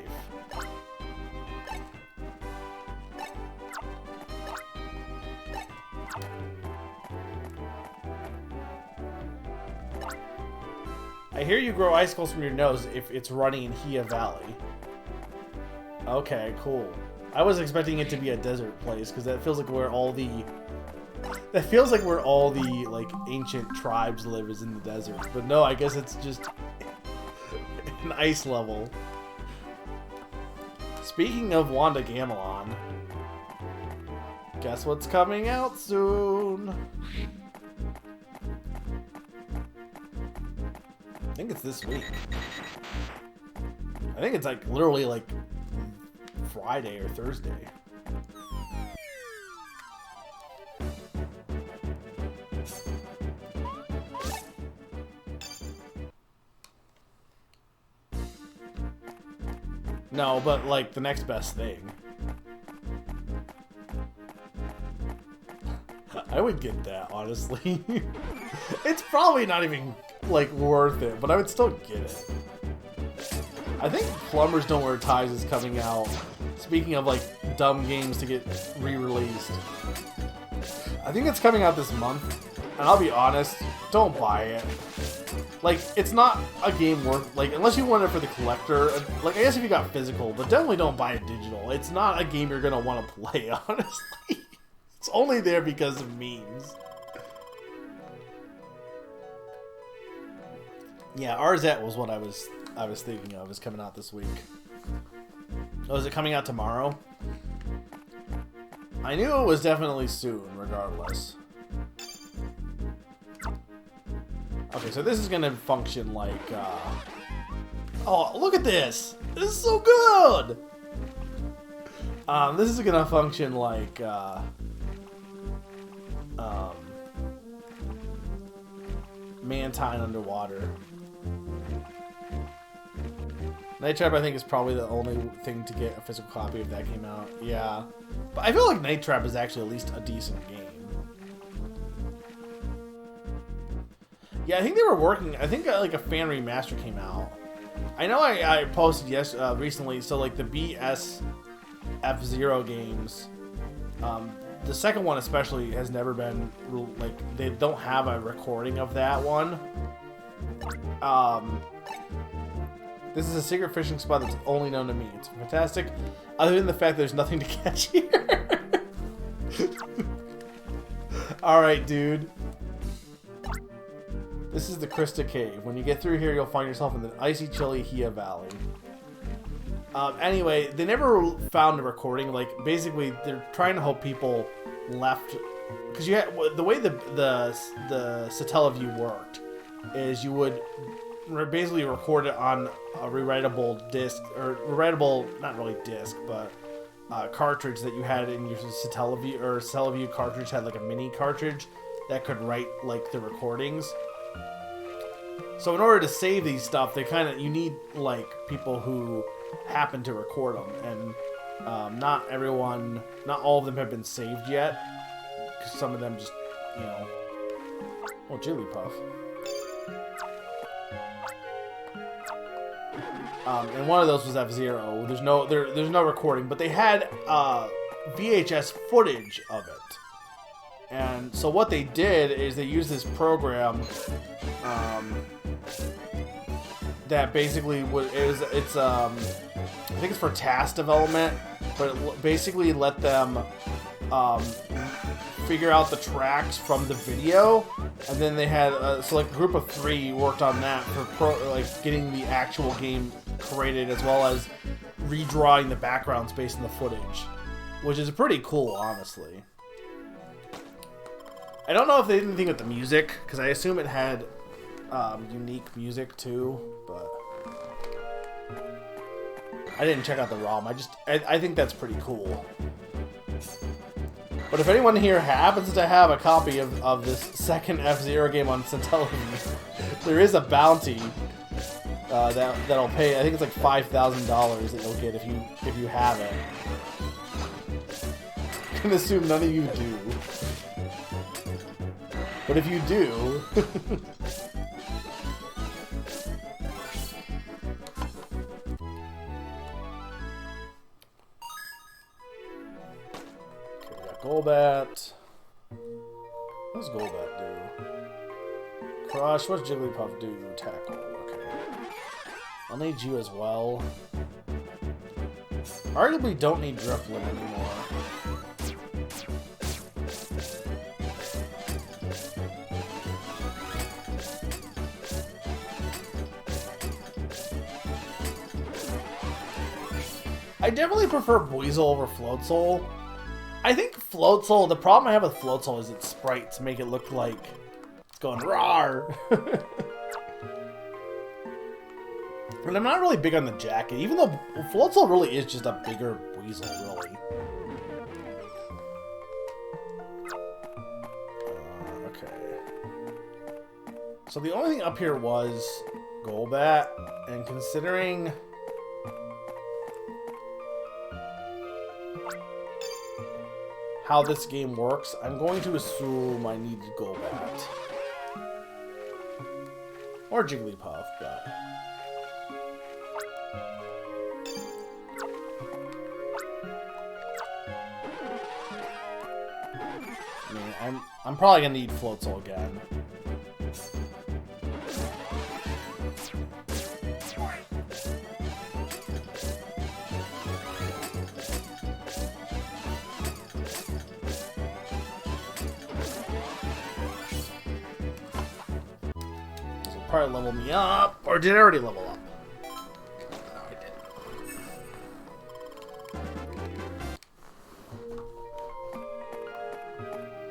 I hear you grow icicles from your nose if it's running in Hia Valley. Okay, cool. I was expecting it to be a desert place because that feels like where all the like ancient tribes live is in the desert. But no, I guess it's just an ice level. Speaking of Wanda Gamelon, guess what's coming out soon? I think it's this week. I think it's like literally like Friday or Thursday. No, but like the next best thing. I would get that, honestly. It's probably not even like worth it, but I would still get it. I think Plumbers Don't Wear Ties is coming out. Speaking of like dumb games to get re-released, I think it's coming out this month, and I'll be honest, don't buy it. Like, it's not a game worth, like, unless you want it for the collector, like, I guess if you got physical, but definitely don't buy it digital. It's not a game you're gonna want to play, honestly. It's only there because of memes. Yeah, RZ was what I was thinking of, is coming out this week. Oh, is it coming out tomorrow? I knew it was definitely soon, regardless. Okay, so this is gonna function like, oh, look at this! This is so good! This is gonna function like, Mantine underwater. Night Trap, I think, is probably the only thing to get a physical copy if that came out. Yeah. But I feel like Night Trap is actually at least a decent game. Yeah, I think they were working. I think like a fan remaster came out. I know I posted recently. So like the BS F-Zero games, the second one especially has never been like they don't have a recording of that one. This is a secret fishing spot that's only known to me. It's fantastic, other than the fact that there's nothing to catch here. All right, dude. This is the Krista Cave. When you get through here, you'll find yourself in the icy, chilly Hia Valley. Anyway, they never found a recording. Like, basically, they're trying to hope people left, because you had, the way the Satellaview worked is you would basically record it on a rewritable disc, or rewritable, not really disc, but cartridge that you had in your Satellaview, or Satellaview cartridge had like a mini cartridge that could write like the recordings. So in order to save these stuff, you need like people who happen to record them, and not all of them have been saved yet, because some of them just, you know, oh, Jigglypuff. And one of those was F-Zero. There's no recording, but they had VHS footage of it. And so what they did is they used this program that basically it's I think it's for task development, but it basically let them figure out the tracks from the video, and then they had so like a group of 3 worked on that for getting the actual game created, as well as redrawing the backgrounds based on the footage, which is pretty cool, honestly. I don't know if they did anything with the music, because I assume it had unique music too, but I didn't check out the ROM. I think that's pretty cool. But if anyone here happens to have a copy of this second F-Zero game on Satellaview, there is a bounty that'll pay. I think it's like $5,000 that you'll get if you have it. I can assume none of you do. But if you do... Okay, we got Golbat. What does Golbat do? Crush. What does Jigglypuff do? Tackle. Okay. I'll need you as well. Arguably don't need Drifloon anymore. I definitely prefer Buizel over Floatzel. I think Floatzel, the problem I have with Floatzel is its sprites make it look like it's going rawr. And I'm not really big on the jacket, even though Floatzel really is just a bigger Buizel, really. Okay. So the only thing up here was Golbat, and considering... how this game works, I'm going to assume I need to go Golbat. Or Jigglypuff, but... I mean, I'm probably gonna need Floatzel again. Probably level me up, or did I already level up? No, I didn't.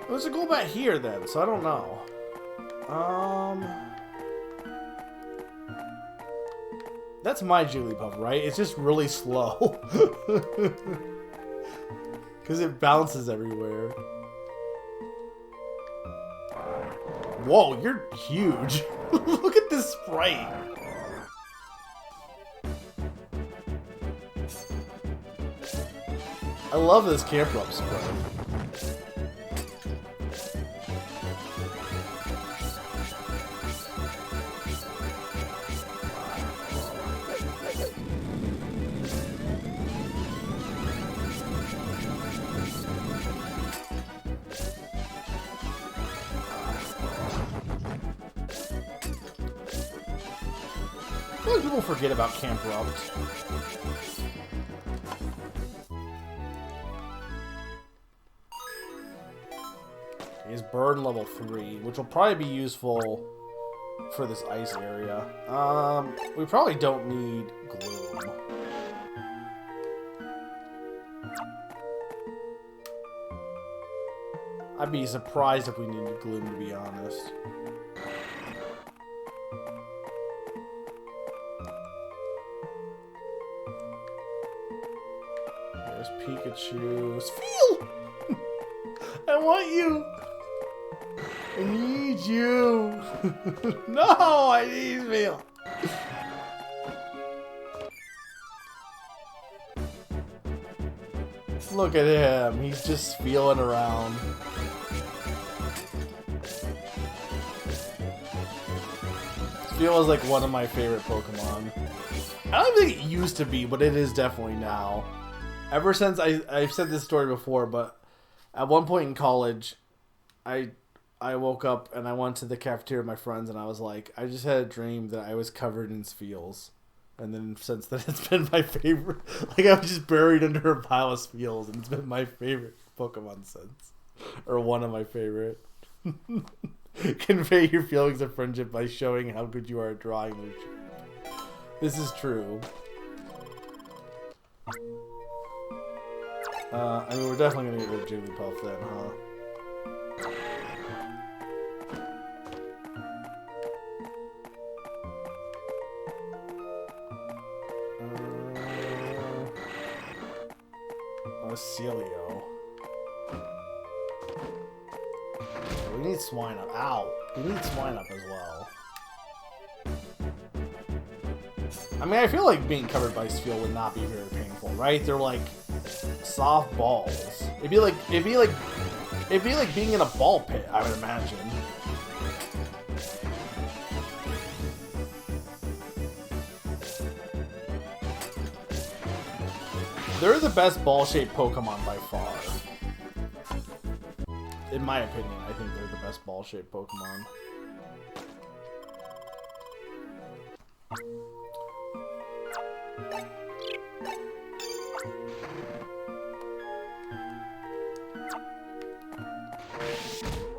There's a Golbat here then, so I don't know. That's my Jigglypuff, right? It's just really slow. Because it bounces everywhere. Whoa, you're huge. Look at this sprite. I love this camp rope spray. I feel like people forget about Camp Route. Is burn level 3, which will probably be useful for this ice area. We probably don't need gloom. I'd be surprised if we needed gloom, to be honest. There's Pikachu. Feel! I want you! I need you! No, I need Feel! Look at him, he's just feeling around. Feel is like one of my favorite Pokemon. I don't think it used to be, but it is definitely now. Ever since I've said this story before, but at one point in college, I woke up and I went to the cafeteria with my friends and I was like, I just had a dream that I was covered in Spheals. And then since then, it's been my favorite. Like, I was just buried under a pile of Spheals, and it's been my favorite Pokemon since. Or one of my favorite. Convey your feelings of friendship by showing how good you are at drawing. This is true. I mean, we're definitely gonna get rid of Jigglypuff then, huh? Celio. We need Swinub. Ow! We need Swinub as well. I mean, I feel like being covered by Spheal would not be very painful, right? They're like soft balls. It'd be like being in a ball pit, I would imagine. They're the best ball-shaped Pokemon by far. In my opinion, I think they're the best ball-shaped Pokemon.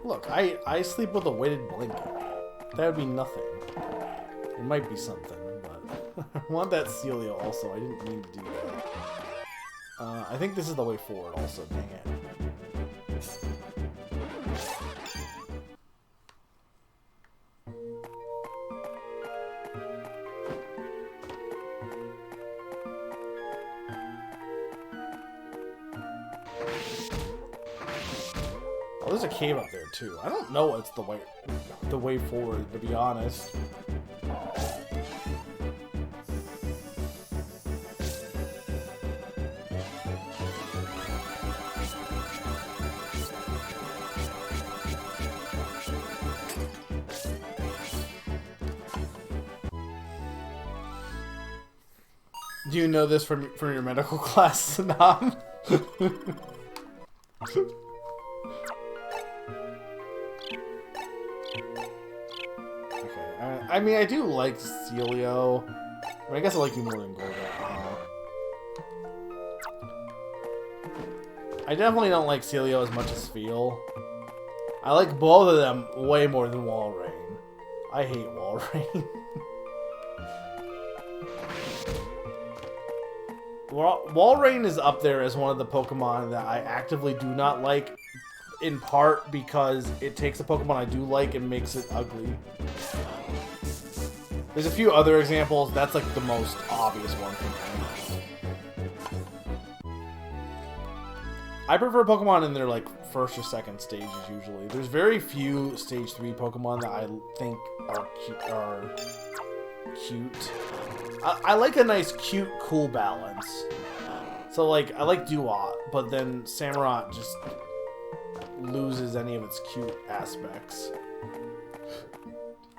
Look, I sleep with a weighted blanket. That would be nothing. It might be something, but I want that Celio also. I didn't mean to do that. I think this is the way forward also, dang it. Oh, there's a cave up there too. I don't know what's the way forward, to be honest. Do you know this from your medical class, Nam? Okay. I mean, I do like Celio. I mean, I guess I like you more than Golbat, huh? I definitely don't like Celio as much as Feel. I like both of them way more than Walrein. I hate Walrein. Walrein is up there as one of the Pokemon that I actively do not like, in part because it takes a Pokemon I do like and makes it ugly. There's a few other examples, that's like the most obvious one for me. I prefer Pokemon in their like first or second stages usually. There's very few stage 3 Pokemon that I think are cute. I like a nice, cute, cool balance. So, like, I like Duat, but then Samurott just loses any of its cute aspects.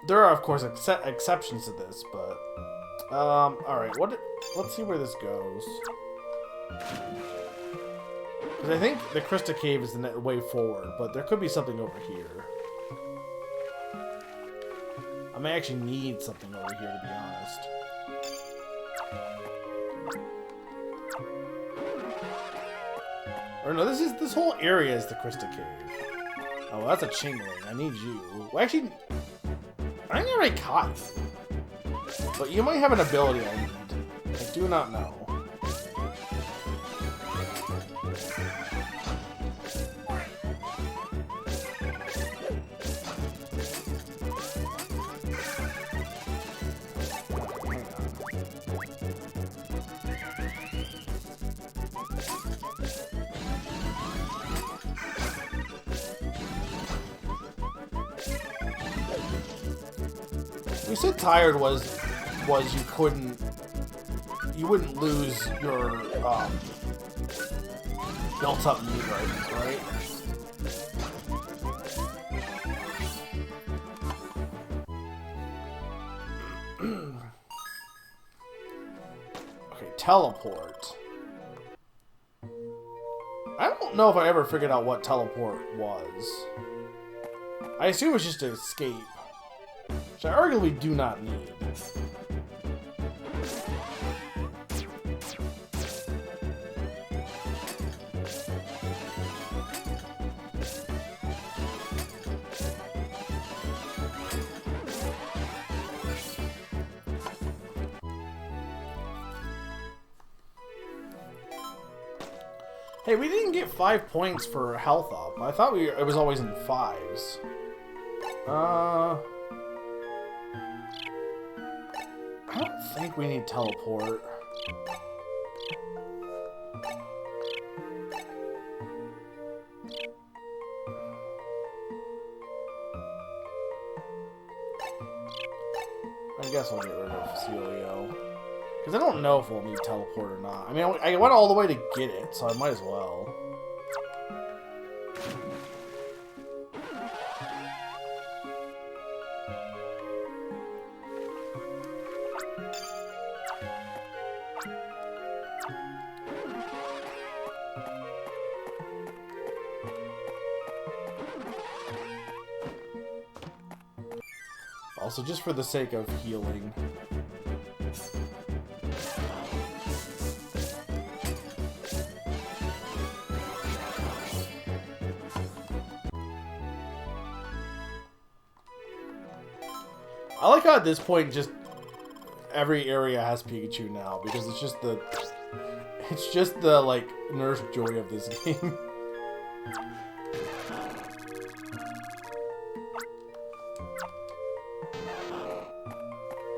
There are, of course, exceptions to this, but... alright, let's see where this goes. Because I think the Krista Cave is the way forward, but there could be something over here. I may actually need something over here, to be honest. Or no, this whole area is the Krista Cave. Oh, that's a Chingling. I need you. Well, actually, I think I already caught you. But you might have an ability I need. I do not know. You said tired was you wouldn't lose your built up meat items, right? Okay, teleport. I don't know if I ever figured out what teleport was. I assume it's just to escape. Which I arguably do not need. Hey, we didn't get 5 points for health up. I thought it was always in 5s. I don't think we need teleport. I guess I'll get rid of Celio. Because I don't know if we'll need teleport or not. I mean, I went all the way to get it, so I might as well. Also, just for the sake of healing. I like how at this point just every area has Pikachu now because it's just the like nurse joy of this game.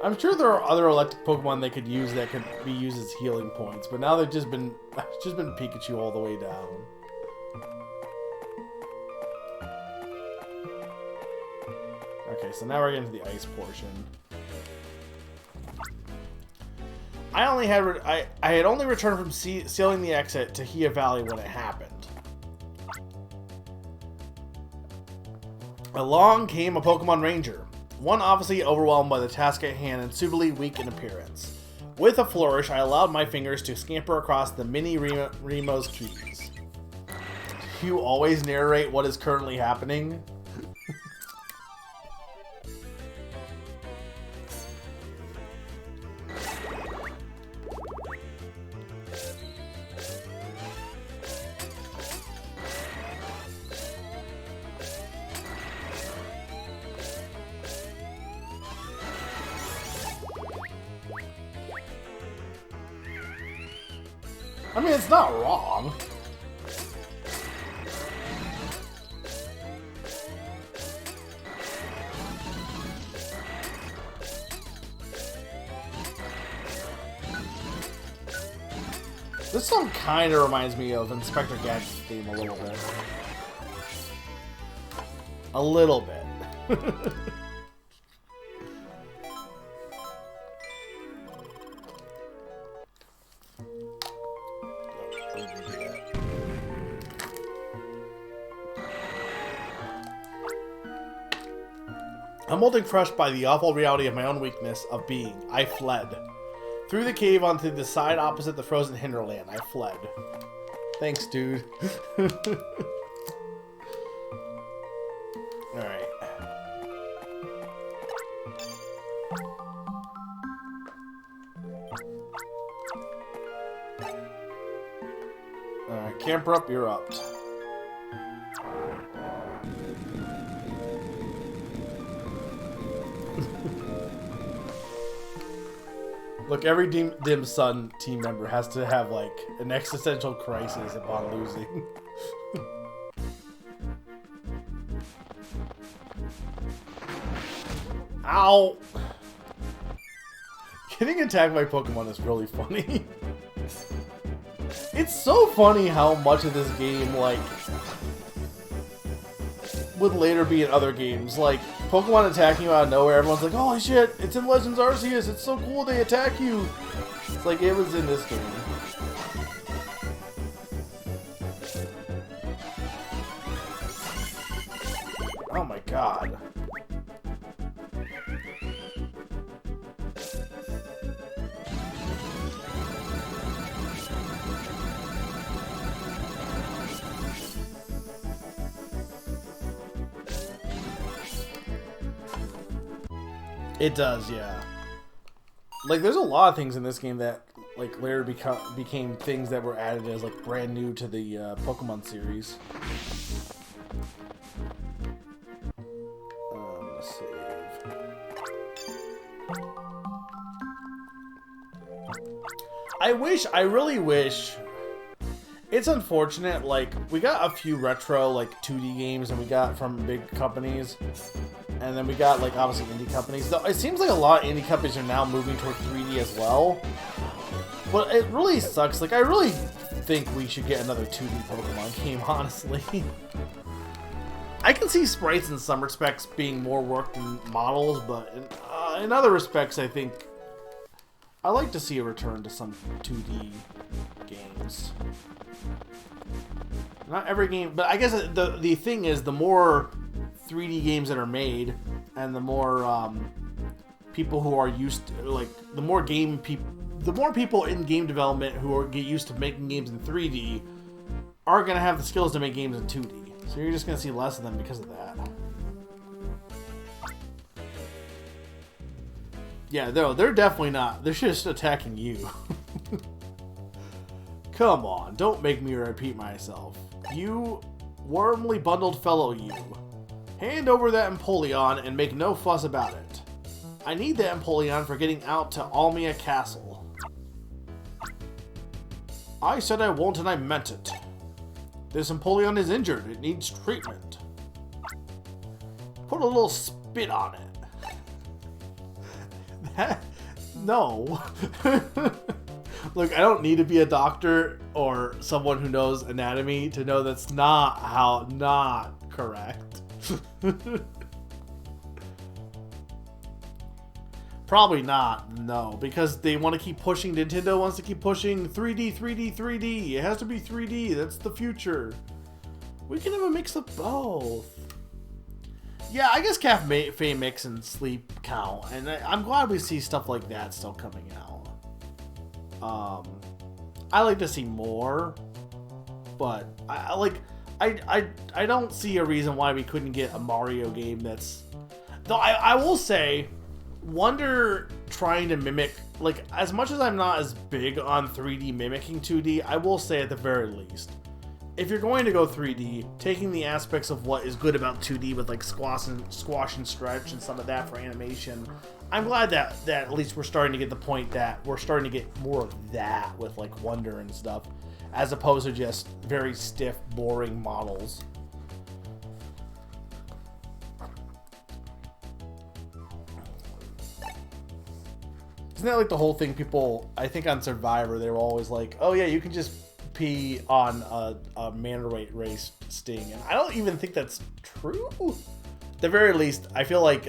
I'm sure there are other electric Pokemon they could use that could be used as healing points, but now they've just been Pikachu all the way down. Okay, so now we're getting to the ice portion. I had only returned from sealing the exit to Hia Valley when it happened. Along came a Pokemon Ranger. One obviously overwhelmed by the task at hand and suitably weak in appearance. With a flourish, I allowed my fingers to scamper across the mini Remo's keys. You always narrate what is currently happening? I mean, it's not wrong. This song kind of reminds me of Inspector Gadget's theme a little bit. A little bit. Humbled crushed by the awful reality of my own weakness of being, I fled. Through the cave onto the side opposite the frozen hinterland, I fled. Thanks, dude. Alright. Alright, camper up, you're up. Look, every Dim Sum team member has to have, like, an existential crisis upon losing. Ow! Getting attacked by Pokemon is really funny. It's so funny how much of this game, like, would later be in other games. Like, Pokemon attacking you out of nowhere, everyone's like, holy shit, it's in Legends Arceus, it's so cool they attack you. It's like, it was in this game. Oh my god. It does, yeah. Like, there's a lot of things in this game that, like, later became things that were added as, like, brand new to the Pokemon series. Save. I really wish... It's unfortunate, like, we got a few retro, like, 2D games and we got from big companies. And then we got, like, obviously indie companies. Though it seems like a lot of indie companies are now moving toward 3D as well. But it really sucks. Like, I really think we should get another 2D Pokemon game, honestly. I can see sprites in some respects being more work than models, but in other respects, I think I like to see a return to some 2D games. Not every game, but I guess the thing is, the more 3D games that are made, and the more people who are used to, like, the more people in game development who get used to making games in 3D are going to have the skills to make games in 2D. So you're just going to see less of them because of that. Yeah, they're definitely not. They're just attacking you. Come on, don't make me repeat myself. You warmly bundled fellow you. Hand over that Empoleon and make no fuss about it. I need that Empoleon for getting out to Almia Castle. I said I won't and I meant it. This Empoleon is injured. It needs treatment. Put a little spit on it. No. Look, I don't need to be a doctor or someone who knows anatomy to know that's not correct. Probably not, no, because they want to keep pushing. Nintendo wants to keep pushing 3D, 3D, 3D. It has to be 3D. That's the future. We can have a mix of both. Yeah, I guess Cafe Mix and Sleep count, and I'm glad we see stuff like that still coming out. I like to see more, but I don't see a reason why we couldn't get a Mario game that's... Though I will say, Wonder trying to mimic... Like, as much as I'm not as big on 3D mimicking 2D, I will say at the very least, if you're going to go 3D, taking the aspects of what is good about 2D with, like, squash and stretch and some of that for animation, I'm glad that at least we're starting to get the point that we're starting to get more of that with, like, Wonder and stuff, as opposed to just very stiff, boring models. Isn't that like the whole thing people, I think on Survivor, they were always like, oh yeah, you can just pee on a manta ray sting, and I don't even think that's true. At the very least, I feel like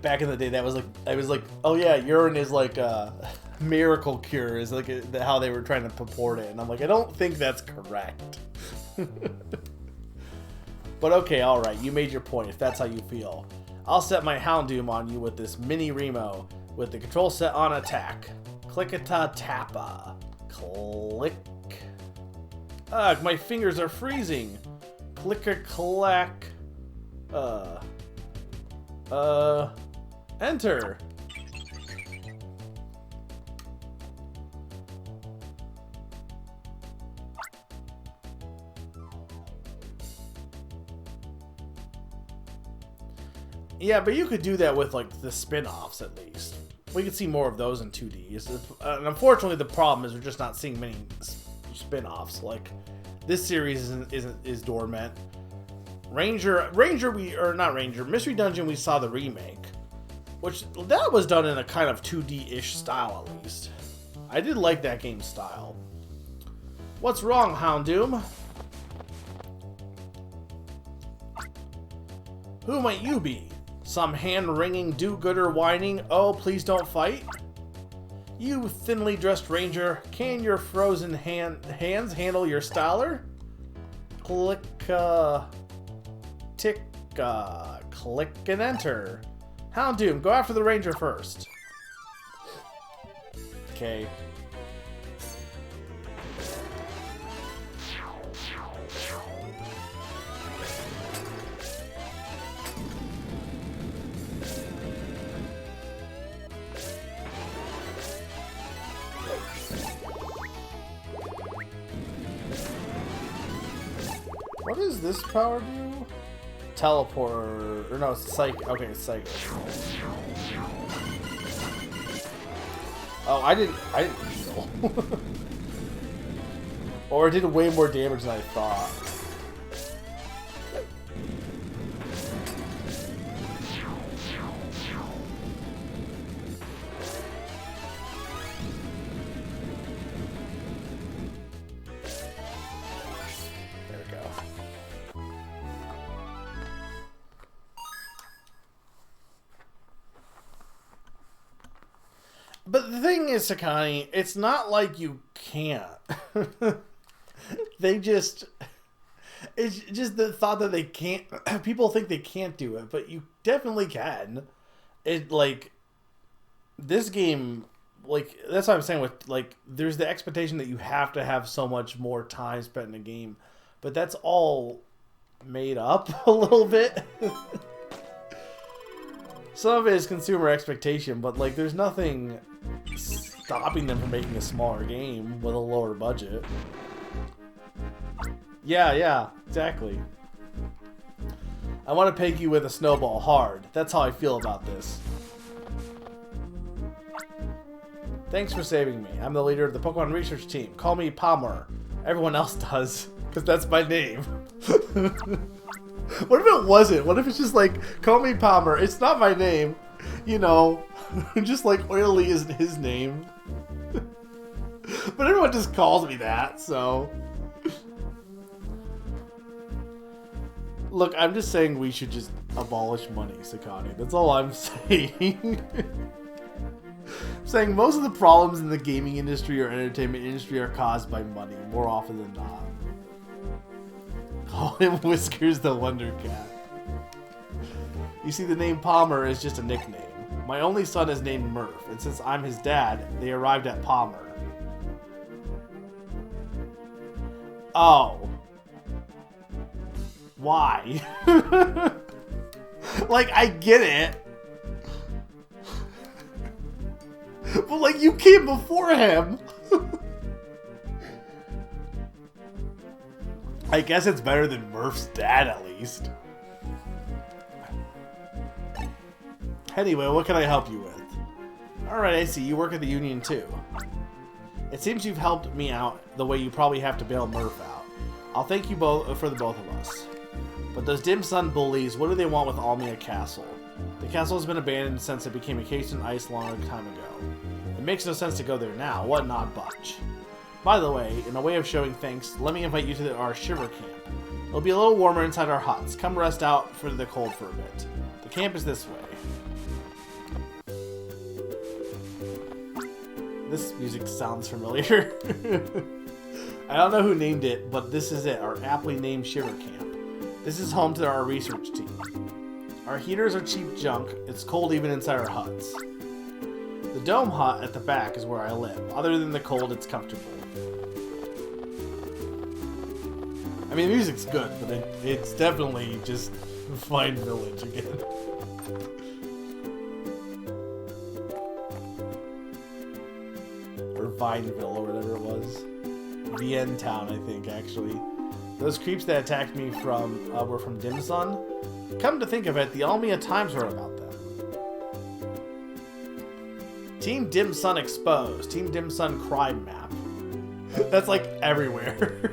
back in the day, that was like, I was like, oh yeah, urine is like a miracle cure, is like how they were trying to purport it, and I'm like, I don't think that's correct. But okay, alright, you made your point if that's how you feel. I'll set my Houndoom on you with this mini Remo with the control set on attack. Clickata-tappa. Click. Ugh, my fingers are freezing. Click-a-clack. Enter. Yeah, but you could do that with, like, the spin-offs, at least. We could see more of those in 2D. And unfortunately, the problem is we're just not seeing many spin-offs. Like, this series is dormant. Mystery Dungeon, we saw the remake. Which, that was done in a kind of 2D-ish style, at least. I did like that game's style. What's wrong, Houndoom? Who might you be? Some hand-wringing do-gooder whining, oh, please don't fight? You thinly dressed ranger, can your frozen hands handle your styler? Click, tick, click and enter. Houndoom, go after the ranger first. Okay. What does this power do? Teleport, or no, it's psychic. Okay, it's psychic. Oh, I didn't heal. Or it did way more damage than I thought. But the thing is, Sakani, it's not like you can't. It's just the thought that they can't, people think they can't do it, but you definitely can. This game, like, that's what I'm saying with, like, there's the expectation that you have to have so much more time spent in a game, but that's all made up a little bit. Some of it is consumer expectation, but, like, there's nothing stopping them from making a smaller game with a lower budget. Yeah, exactly. I want to peg you with a snowball hard. That's how I feel about this. Thanks for saving me. I'm the leader of the Pokemon research team. Call me Palmer. Everyone else does, because that's my name. What if it wasn't? What if it's just like, call me Palmer. It's not my name. You know, just like Oily isn't his name. But everyone just calls me that, so. Look, I'm just saying we should just abolish money, Sakani. That's all I'm saying. I'm saying most of the problems in the gaming industry or entertainment industry are caused by money, more often than not. Call him Whiskers the Wonder Cat. You see, the name Palmer is just a nickname. My only son is named Murph, and since I'm his dad, they arrived at Palmer. Oh. Why? Like, I get it. But, like, you came before him. I guess it's better than Murph's dad, at least. Anyway, what can I help you with? Alright, I see. You work at the Union, too. It seems you've helped me out the way you probably have to bail Murph out. I'll thank you both for the both of us. But those dim sun bullies, what do they want with Almia Castle? The castle has been abandoned since it became a case in ice long time ago. It makes no sense to go there now. What an odd bunch. By the way, in a way of showing thanks, let me invite you to our shiver camp. It'll be a little warmer inside our huts. Come rest out for the cold for a bit. The camp is this way. This music sounds familiar. I don't know who named it, but this is it, our aptly named shiver camp. This is home to our research team. Our heaters are cheap junk. It's cold even inside our huts. The dome hut at the back is where I live. Other than the cold, it's comfortable. I mean, the music's good, but it's definitely just Vine Village again. Or Vineville, or whatever it was. Vienne Town, I think, actually. Those creeps that attacked me were from Dim Sun. Come to think of it, the Almia Times wrote about them. Team Dim Sun exposed. Team Dim Sun crime map. That's like everywhere.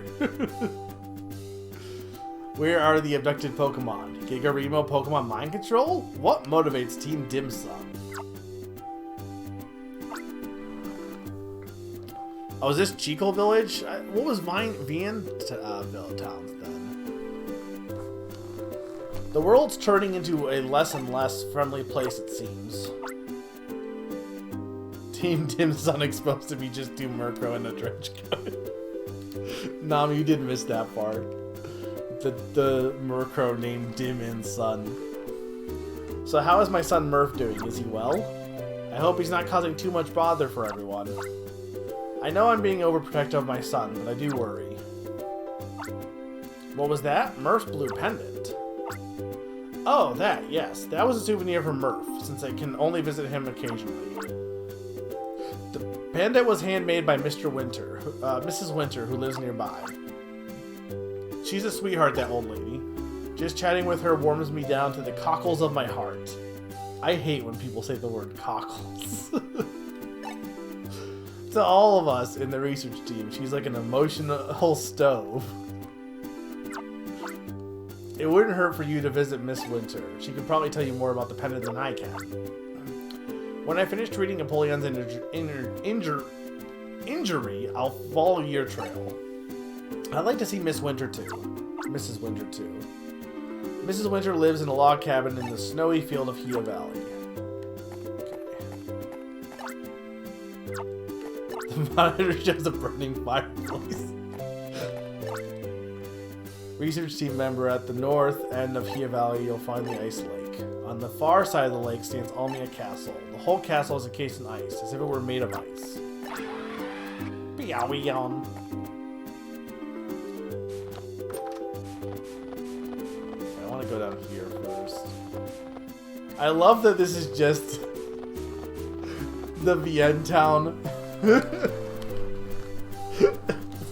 Where are the abducted Pokemon? Giga Remo Pokemon mind control? What motivates Team Dim Sum? Oh, is this Chico Village? What was Vienne towns then? The world's turning into a less and less friendly place, it seems. Team Dim Sun exposed to be just two Murkrow in a trench coat. Nami, you did miss that part. The Murkrow named Dim and Sun. So how is my son Murph doing? Is he well? I hope he's not causing too much bother for everyone. I know I'm being overprotective of my son, but I do worry. What was that? Murph's blue pendant. Oh, that, yes. That was a souvenir from Murph, since I can only visit him occasionally. The pendant was handmade by Mrs. Winter, who lives nearby. She's a sweetheart, that old lady. Just chatting with her warms me down to the cockles of my heart. I hate when people say the word cockles. To all of us in the research team, she's like an emotional stove. It wouldn't hurt for you to visit Miss Winter. She could probably tell you more about the pendant than I can. When I finish reading Napoleon's injury, I'll follow your trail. I'd like to see Miss Winter too. Mrs. Winter too. Mrs. Winter lives in a log cabin in the snowy field of Hia Valley. The monitor shows a burning fireplace. Research team member at the north end of Hia Valley, you'll find the ice lake. On the far side of the lake stands Almia Castle. The whole castle is encased in ice, as if it were made of ice. Meow-meow. I want to go down here first. I love that this is just the Vienne town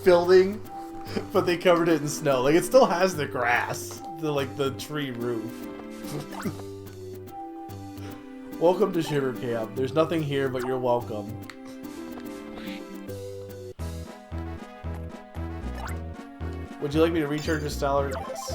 building, but they covered it in snow. Like, it still has the grass, the tree roof. Welcome to Shiver Camp. There's nothing here, but you're welcome. Would you like me to recharge your stellar? Yes.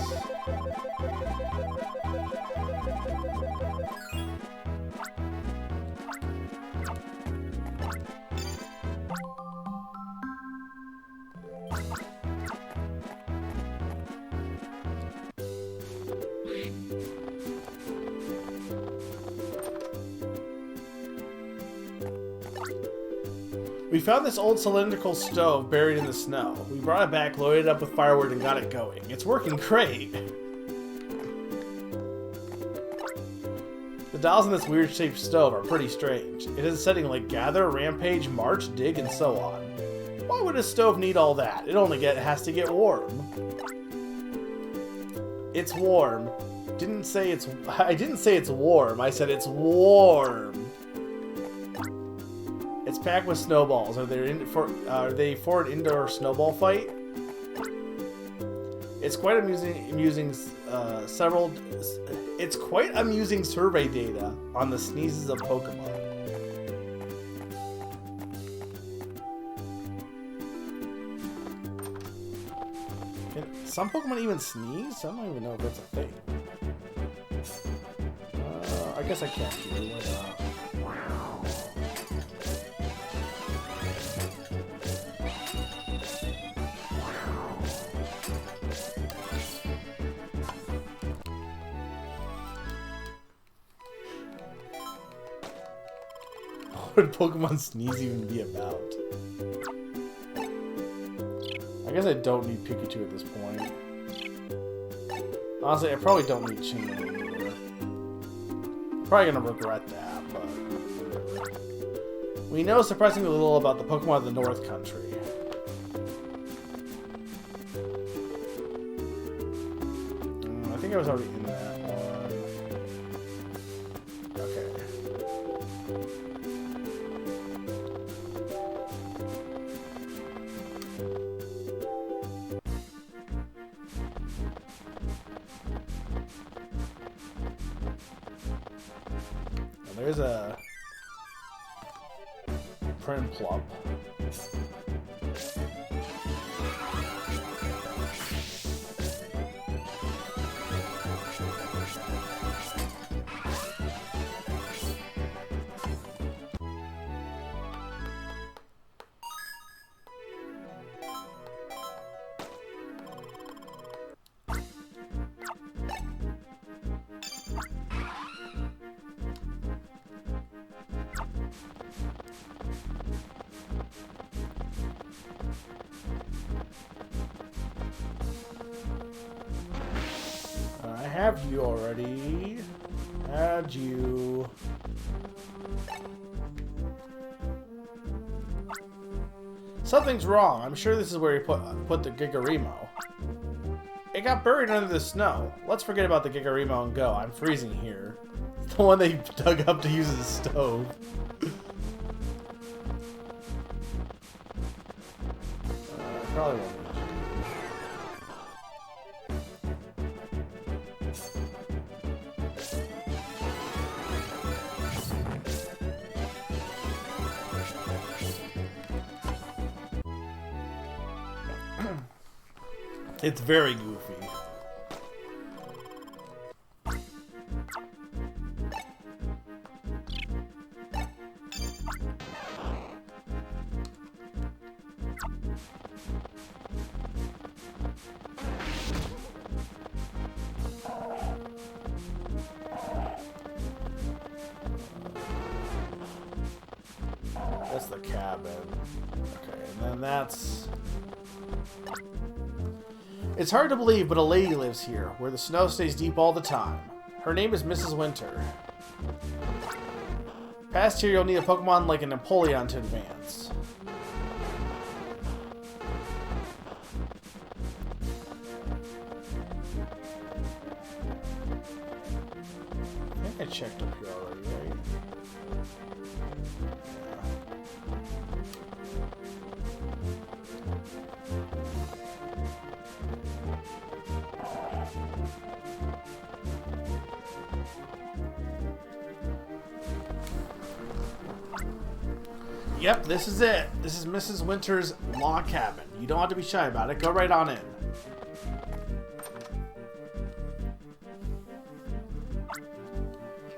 We found this old cylindrical stove buried in the snow. We brought it back, loaded it up with firewood, and got it going. It's working great! The dials in this weird-shaped stove are pretty strange. It has a setting like gather, rampage, march, dig, and so on. Why would a stove need all that? It only has to get warm. It's warm. I didn't say it's warm. I said it's warm. It's packed with snowballs. Are they for an indoor snowball fight? It's quite amusing survey data on the sneezes of Pokemon. Can some Pokemon even sneeze? I don't even know if that's a thing. I guess I can't do it. Why not? What would Pokemon sneeze even be about? I guess I don't need Pikachu at this point. Honestly, I probably don't need chain anymore. Probably gonna regret that, but we know surprisingly little about the Pokemon of the North Country. I think I was already in that one. Okay. Well, there's a Prinplup. I have you already. Had you. Something's wrong. I'm sure this is where you put the Gigarimo. It got buried under the snow. Let's forget about the Gigarimo and go. I'm freezing here. It's the one they dug up to use as a stove. Probably won't. It's very goofy. That's the cabin. Okay, and then that's... It's hard to believe, but a lady lives here, where the snow stays deep all the time. Her name is Mrs. Winter. Past here, you'll need a Pokemon like a Napoleon to advance. I think I checked up here already, right? Yep, this is it. This is Mrs. Winter's log cabin. You don't have to be shy about it. Go right on in.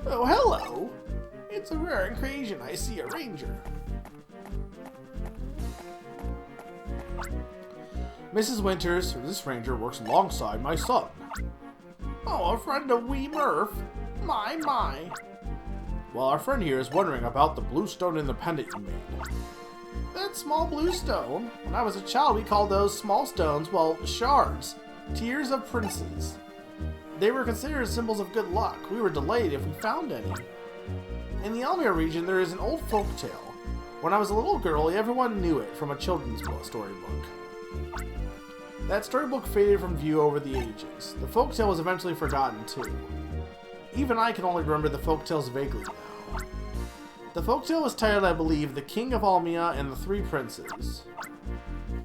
Oh, hello. It's a rare occasion I see a ranger. Mrs. Winters, this ranger works alongside my son. Oh, a friend of wee Murph. My, my. Well, our friend here is wondering about the blue stone in the pendant you made. That small blue stone? When I was a child, we called those small stones, well, shards. Tears of princes. They were considered symbols of good luck. We were delighted if we found any. In the Almia region, there is an old folk tale. When I was a little girl, everyone knew it from a children's storybook. That storybook faded from view over the ages. The folktale was eventually forgotten, too. Even I can only remember the folktales vaguely now. The folktale was titled, I believe, The King of Almia and the Three Princes.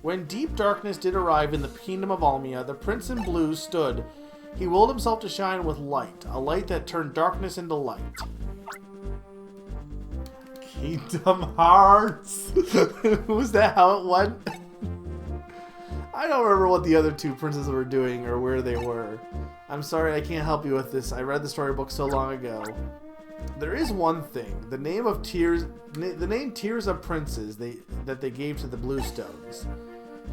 When deep darkness did arrive in the kingdom of Almia, the prince in blue stood. He willed himself to shine with light, a light that turned darkness into light. Kingdom Hearts! Was that how it went? I don't remember what the other two princes were doing or where they were. I'm sorry, I can't help you with this. I read the storybook so long ago. There is one thing. The name Tears of Princes that they gave to the Blue Stones.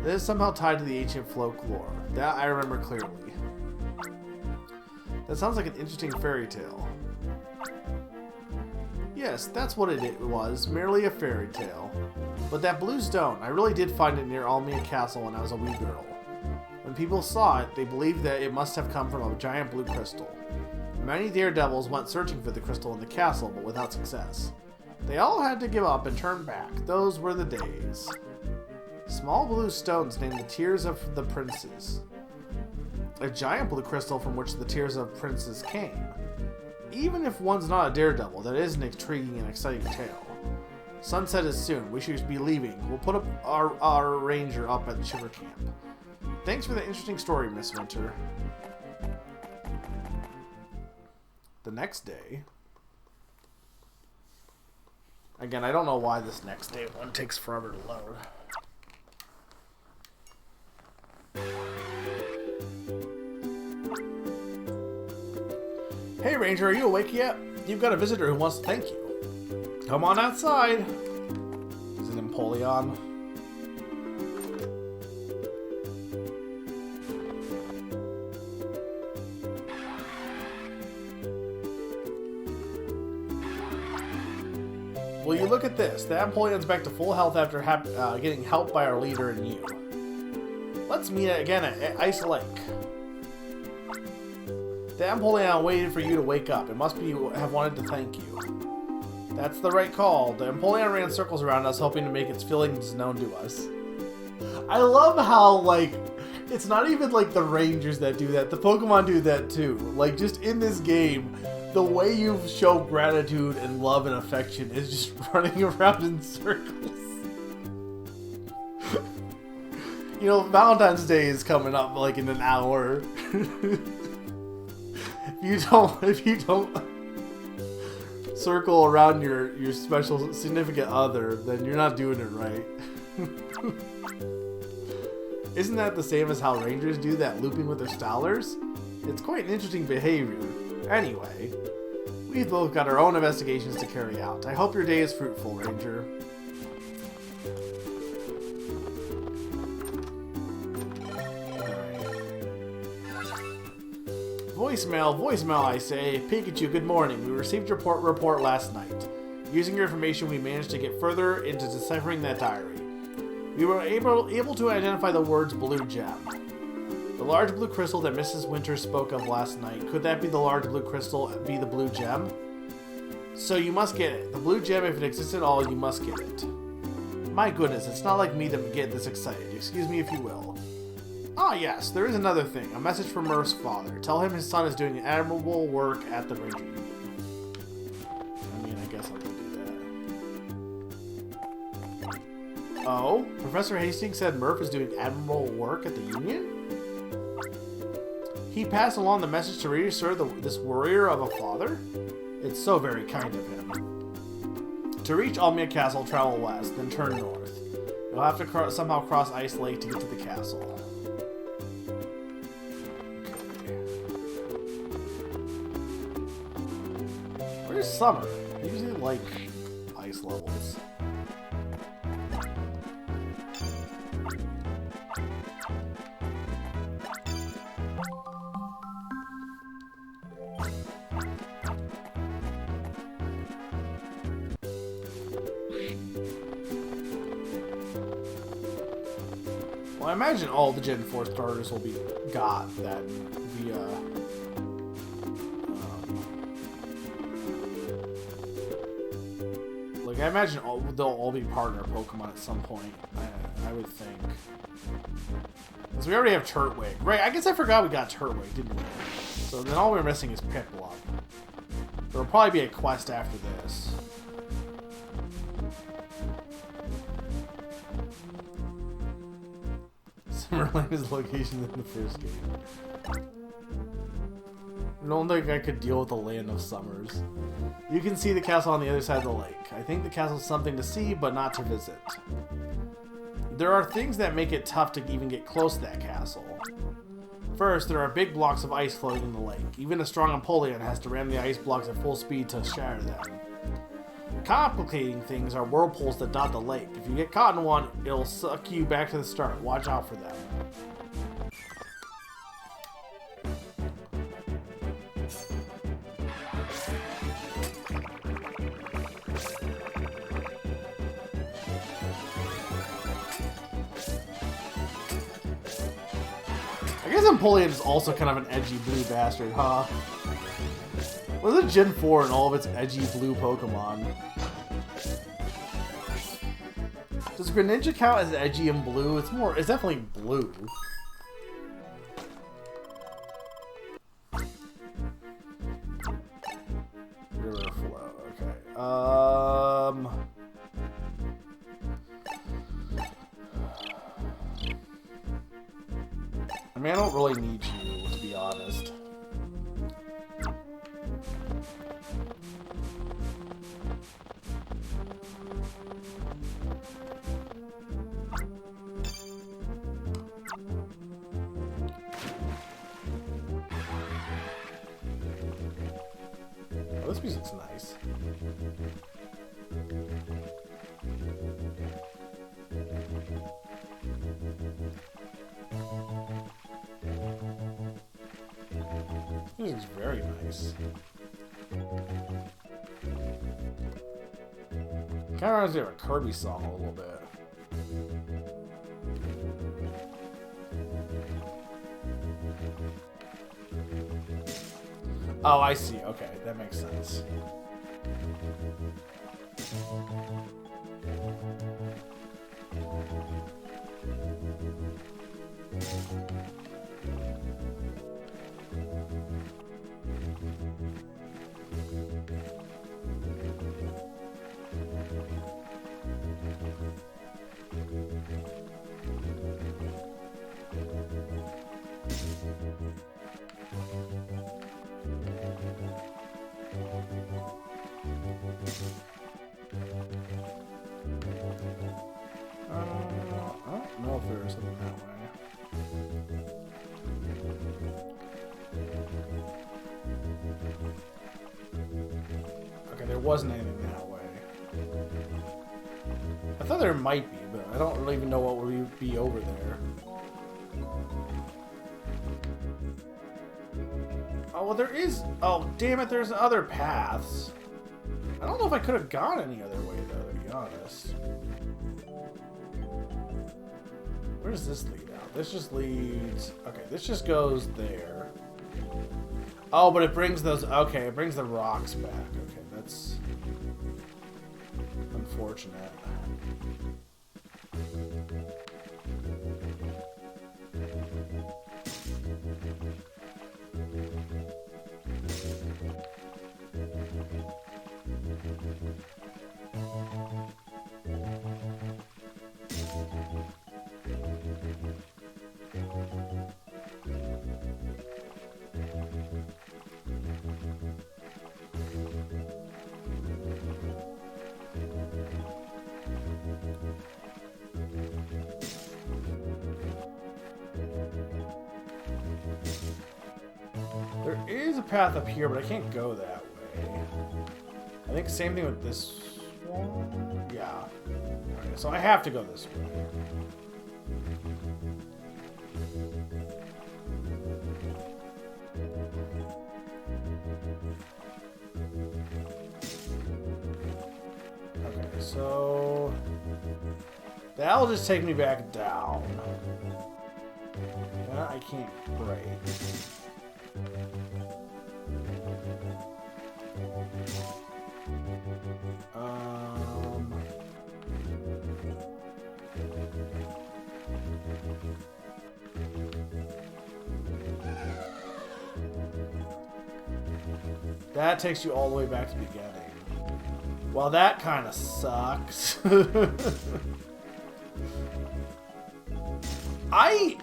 That is somehow tied to the ancient folklore. That I remember clearly. That sounds like an interesting fairy tale. Yes, that's what it was. Merely a fairy tale. But that blue stone, I really did find it near Almia Castle when I was a wee girl. When people saw it, they believed that it must have come from a giant blue crystal. Many daredevils went searching for the crystal in the castle, but without success. They all had to give up and turn back. Those were the days. Small blue stones named the Tears of the Princes. A giant blue crystal from which the Tears of Princes came. Even if one's not a daredevil, that is an intriguing and exciting tale. Sunset is soon. We should be leaving. We'll put up our ranger up at the Shiver Camp. Thanks for the interesting story, Miss Winter. The next day... Again, I don't know why this next day one takes forever to load. Hey Ranger, are you awake yet? You've got a visitor who wants to thank you. Come on outside. Is it Empoleon? Will you look at this? The Empoleon's back to full health after getting help by our leader and you. Let's meet again at Ice Lake. The Empoleon waited for you to wake up. It must be you have wanted to thank you. That's the right call. The Empoleon ran circles around us, hoping to make its feelings known to us. I love how, like, it's not even like the Rangers that do that. The Pokemon do that too. Like, just in this game, the way you show gratitude and love and affection is just running around in circles. You know, Valentine's Day is coming up like in an hour. If you don't circle around your special significant other, then you're not doing it right. Isn't that the same as how Rangers do that looping with their stylers? It's quite an interesting behavior. Anyway, we've both got our own investigations to carry out. I hope your day is fruitful, Ranger. Voicemail, I say. Pikachu, good morning. We received your report last night. Using your information, we managed to get further into deciphering that diary. We were able to identify the words blue gem. The large blue crystal that Mrs. Winter spoke of last night. Could that be the large blue crystal be the blue gem? So you must get it. The blue gem, if it exists at all, you must get it. My goodness, it's not like me to get this excited. Excuse me if you will. Ah, yes, there is another thing. A message from Murph's father. Tell him his son is doing admirable work at the Ranger Union. I mean, I guess I'll go do that. Oh? Professor Hastings said Murph is doing admirable work at the Union? He passed along the message to reassure this warrior of a father? It's so very kind of him. To reach Almia Castle, travel west, then turn north. You'll have to somehow cross Ice Lake to get to the castle. Where's Summer? I usually like ice levels. Well, I imagine all the Gen 4 starters will be got that via like I imagine they'll all be partner Pokemon at some point. I would think. Because we already have Turtwig. Right, I guess I forgot we got Turtwig, didn't we? So then all we're missing is Piplup. There'll probably be a quest after this. Summerland is location in the first game. I don't think I could deal with the land of summers. You can see the castle on the other side of the lake. I think the castle's something to see, but not to visit. There are things that make it tough to even get close to that castle. First, there are big blocks of ice floating in the lake. Even a strong Empoleon has to ram the ice blocks at full speed to shatter them. Complicating things are whirlpools that dot the lake. If you get caught in one, it'll suck you back to the start. Watch out for them. Empoleon is also kind of an edgy blue bastard, huh? Was it Gen 4 and all of its edgy blue Pokemon? Does Greninja count as edgy and blue? It's definitely blue. River Flow, okay. I mean, I don't really need you, to be honest. Oh, this music's nice. This music's very nice. Kind of reminds me of a Kirby song a little bit. Oh, I see. Okay, that makes sense. I don't know if there is something that way. Okay, there wasn't anything that way. I thought there might be, but I don't really even know what would be over there. Oh, well, there is... Oh, damn it, there's other paths. I don't know if I could have gone any other way, though, to be honest. Where does this lead out? This just leads... Okay, this just goes there. Oh, but it brings those... Okay, it brings the rocks back. Okay, that's... unfortunate. There is a path up here, but I can't go that way. I think same thing with this one. Yeah. Okay, so I have to go this way. Okay, so that'll just take me back down. That I can't break. That takes you all the way back to the beginning. Well, that kind of sucks. I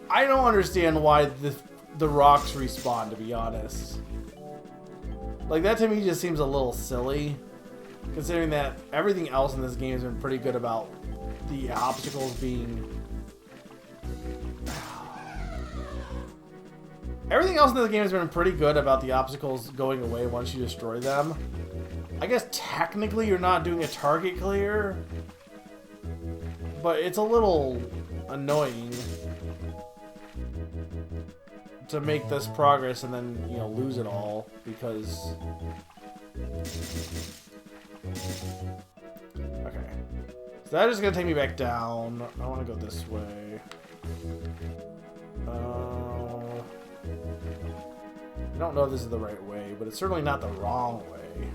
don't understand why the rocks respawn, to be honest. Like, that to me just seems a little silly, considering that everything else in this game has been pretty good about the obstacles being... Everything else in this game has been pretty good about the obstacles going away once you destroy them. I guess technically you're not doing a target clear, but it's a little annoying to make this progress and then, you know, lose it all because... Okay. So that is going to take me back down. I want to go this way. I don't know if this is the right way, but it's certainly not the wrong way.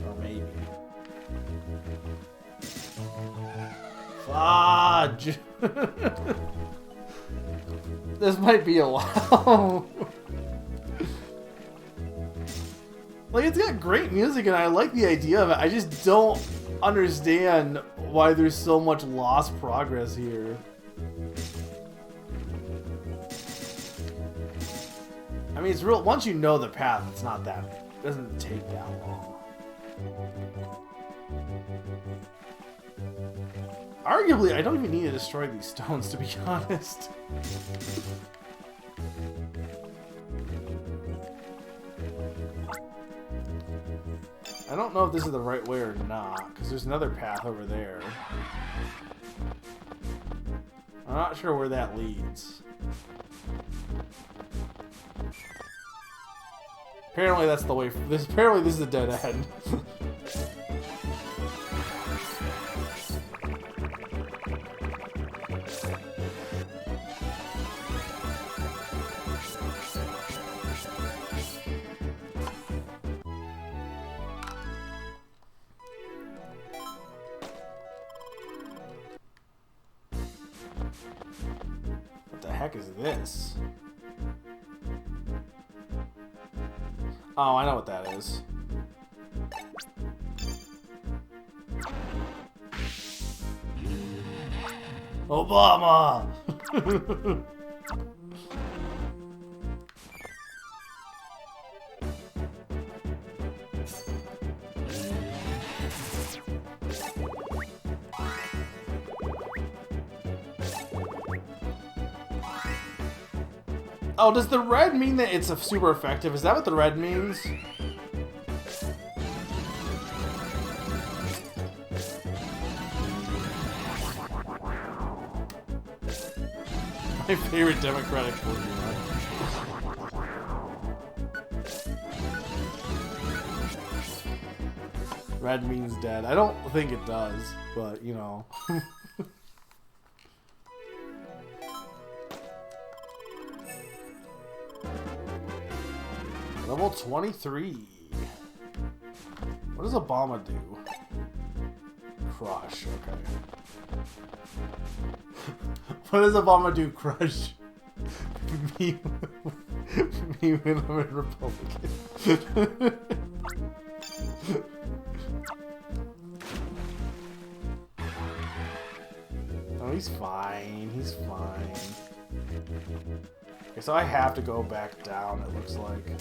Or maybe. Fudge! This might be a while. Like, it's got great music and I like the idea of it. I just don't understand why there's so much lost progress here. I mean, it's real. Once you know the path, it's not that. It doesn't take that long. Arguably, I don't even need to destroy these stones, to be honest. I don't know if this is the right way or not, because there's another path over there. I'm not sure where that leads. Apparently that's the way. Apparently this is a dead end. What the heck is this? Oh, I know what that is. Obama! Oh, does the red mean that it's a super effective? Is that what the red means? My favorite Democratic Pokemon. Red means dead. I don't think it does, but you know. Level 23. What does Obama do? Crush, okay. What does Obama do? Crush. Me when I'm a Republican. Oh, he's fine. He's fine. Okay, so I have to go back down, it looks like.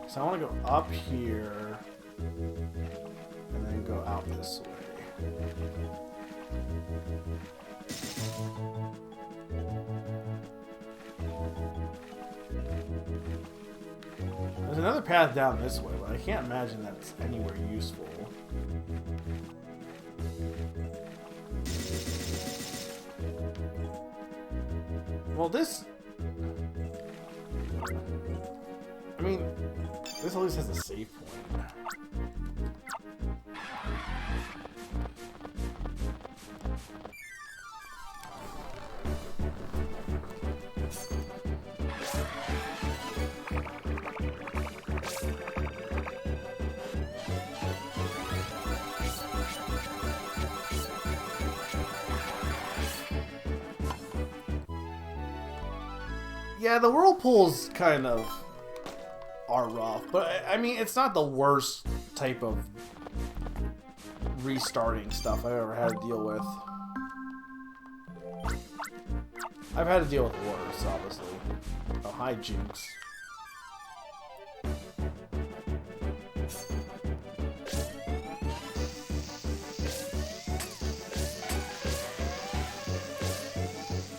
So I want to go up here and then go out this way. There's another path down this way, but I can't imagine that's anywhere useful. Well, this... I mean, this at least has a save point. Yeah, the whirlpools kind of are rough, but I mean, it's not the worst type of restarting stuff I've ever had to deal with. I've had to deal with worse, obviously. Oh, hi, Jinx.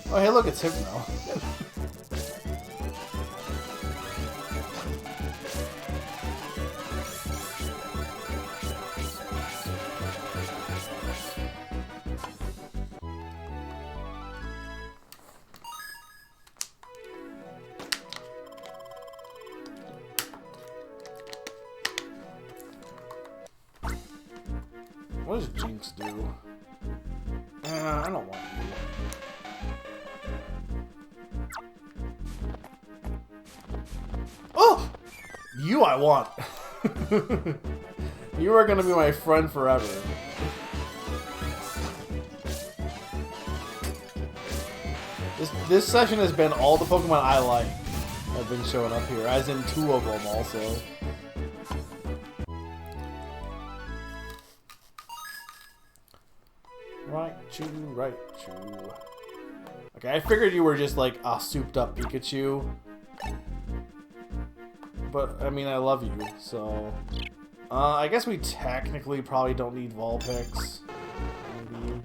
Oh, hey, look, it's Hypno. What does Jinx do? I don't want you. Oh! You I want. You are gonna be my friend forever. This session has been all the Pokemon I like have been showing up here, as in 2 of them also. Raichu. Okay, I figured you were just like a souped up Pikachu. But, I mean, I love you, so... I guess we technically probably don't need Vulpix. Maybe.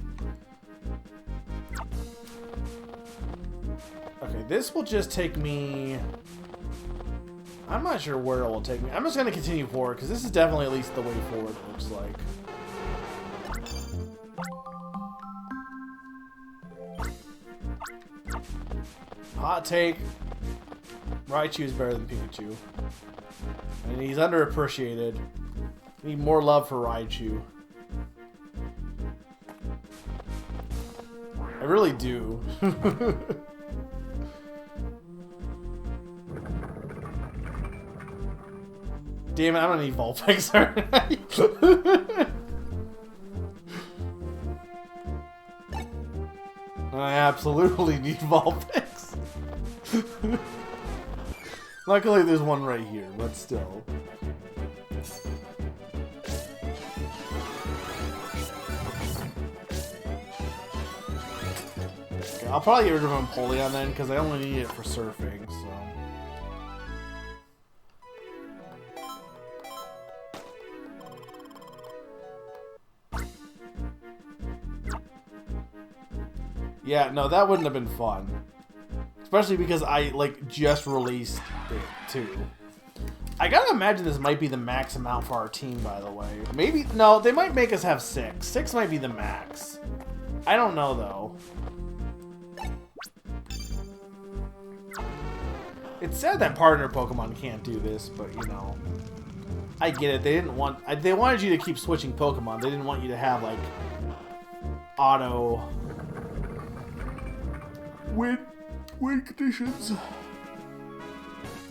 Okay, this will just take me... I'm not sure where it will take me. I'm just going to continue forward, because this is definitely at least the way forward, it looks like. Hot take. Raichu is better than Pikachu. And he's underappreciated. Need more love for Raichu. I really do. Damn it, I don't need Vulpix. I absolutely need Vulpix. Luckily there's one right here, but still. Okay, I'll probably get rid of Empoleon then, because I only need it for surfing, so... Yeah, no, that wouldn't have been fun. Especially because I, like, just released it, too. I gotta imagine this might be the max amount for our team, by the way. Maybe, no, they might make us have 6. 6 might be the max. I don't know, though. It's sad that partner Pokemon can't do this, but, you know. I get it. They didn't want... They wanted you to keep switching Pokemon. They didn't want you to have, like, auto... Win conditions.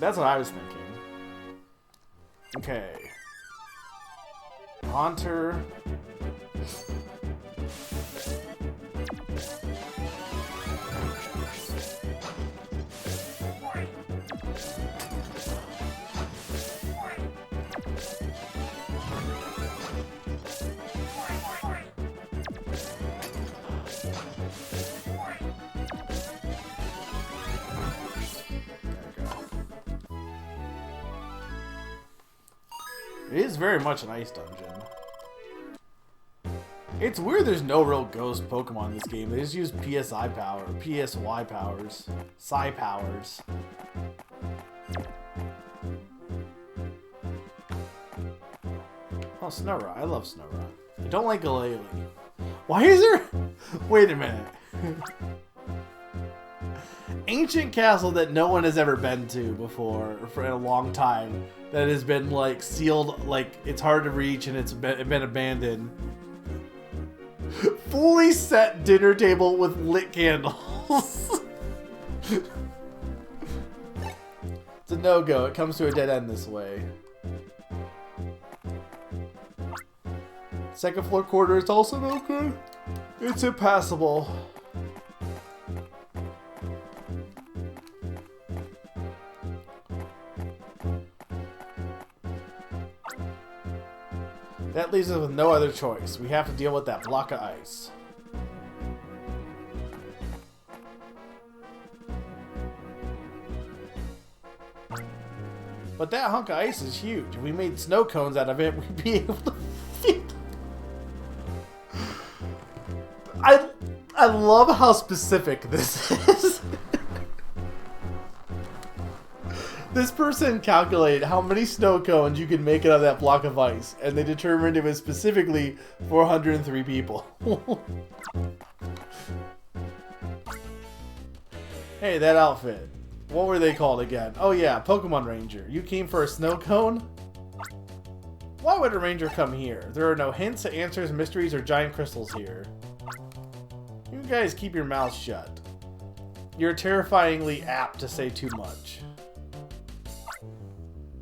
That's what I was thinking. Okay. Haunter. It is very much an ice dungeon. It's weird there's no real ghost Pokemon in this game. They just use PSI power, PSY powers, Psy powers. Oh, Snorunt. I love Snorunt. I don't like Galele. Why is there... Wait a minute. Ancient castle that no one has ever been to before for a long time, that has been like sealed, like it's hard to reach and it's been abandoned. Fully set dinner table with lit candles. It's a no-go. It comes to a dead end this way. Second floor quarter is also no good. It's impassable. That leaves us with no other choice. We have to deal with that block of ice. But that hunk of ice is huge. If we made snow cones out of it, we'd be able to fit. I love how specific this is. This person calculated how many snow cones you can make out of that block of ice, and they determined it was specifically 403 people. Hey, that outfit. What were they called again? Oh yeah, Pokemon Ranger. You came for a snow cone? Why would a ranger come here? There are no hints, answers, mysteries, or giant crystals here. You guys keep your mouths shut. You're terrifyingly apt to say too much.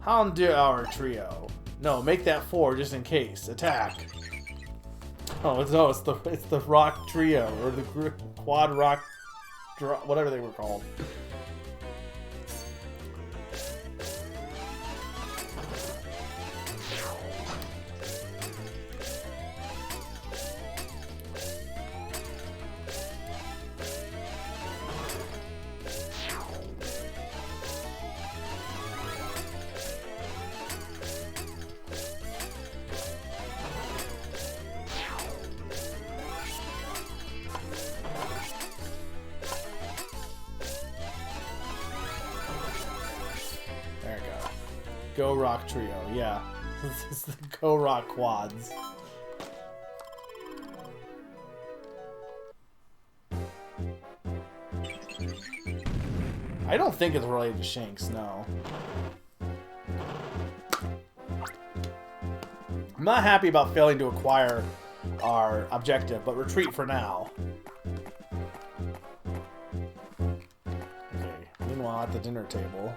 Hound do our trio. No, make that 4 just in case. Attack. Oh, it's the rock trio or the quad rock, whatever they were called. Go Rock Trio, yeah. This is the Go Rock Quads. I don't think it's related to Shanks, no. I'm not happy about failing to acquire our objective, but retreat for now. Okay, meanwhile at the dinner table.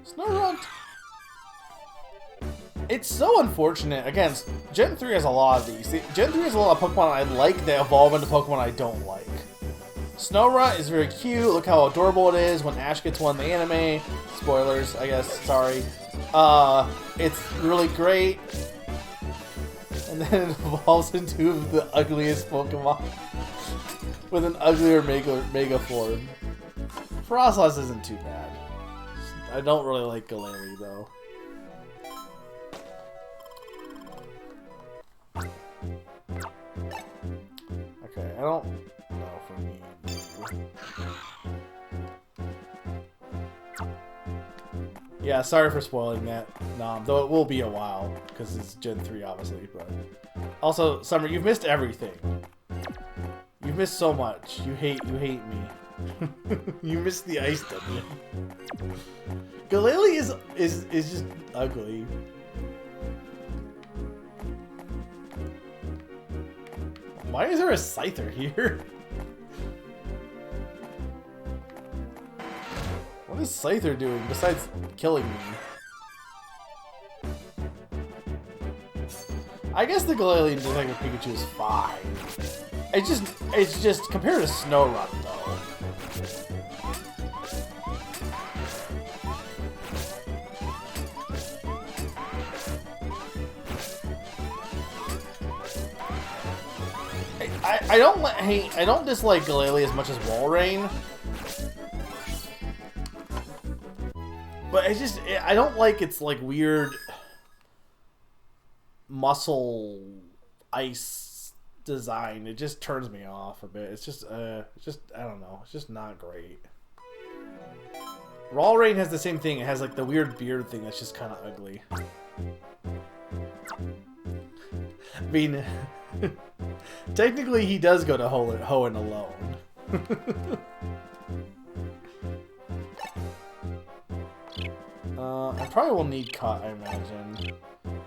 Snorunt! It's so unfortunate. Again, Gen 3 has a lot of these. See, Gen 3 has a lot of Pokemon I like that evolve into Pokemon I don't like. Snorunt is very cute. Look how adorable it is when Ash gets one in the anime. Spoilers, I guess. Sorry. It's really great. And then it evolves into the ugliest Pokemon with an uglier Mega form. Frostlass isn't too bad. I don't really like Galari, though. Okay, I don't know if we need... Yeah, sorry for spoiling that, Nom, though it will be a while, because it's Gen 3, obviously, but... Also, Summer, you've missed everything. You've missed so much. You hate me. You missed the ice dungeon. Galili is just ugly. Why is there a Scyther here? What is Scyther doing besides killing me? I guess the Galili and Detective Pikachu is fine. It's just compared to Snorunt though. I don't dislike Galali as much as Walrein, but I don't like its like weird muscle ice design. It just turns me off a bit. It's just I don't know. It's just not great. Walrein has the same thing. It has like the weird beard thing that's just kind of ugly. I mean, technically he does go to Hoenn alone. I probably will need Cut, I imagine.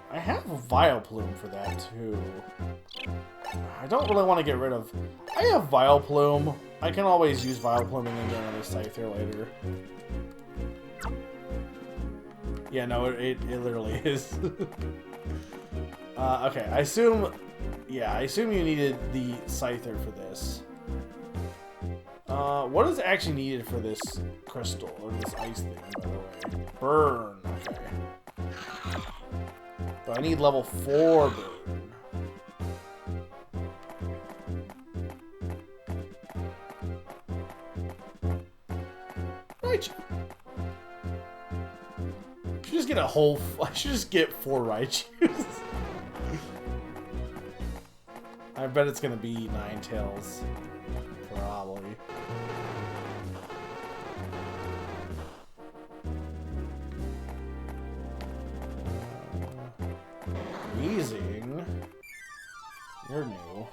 I have a Vileplume for that too. I don't really want to get rid of... I have Vileplume. I can always use Vileplume and then get another Scyther later. Yeah, no, it literally is. Okay, I assume you needed the Scyther for this. What is actually needed for this crystal, or this ice thing, by the way? Burn, okay. But I need level 4 burn. Raichu. I should just get I should just get 4 Raichus. I bet it's gonna be Ninetales. Probably. Wheezing. You're new.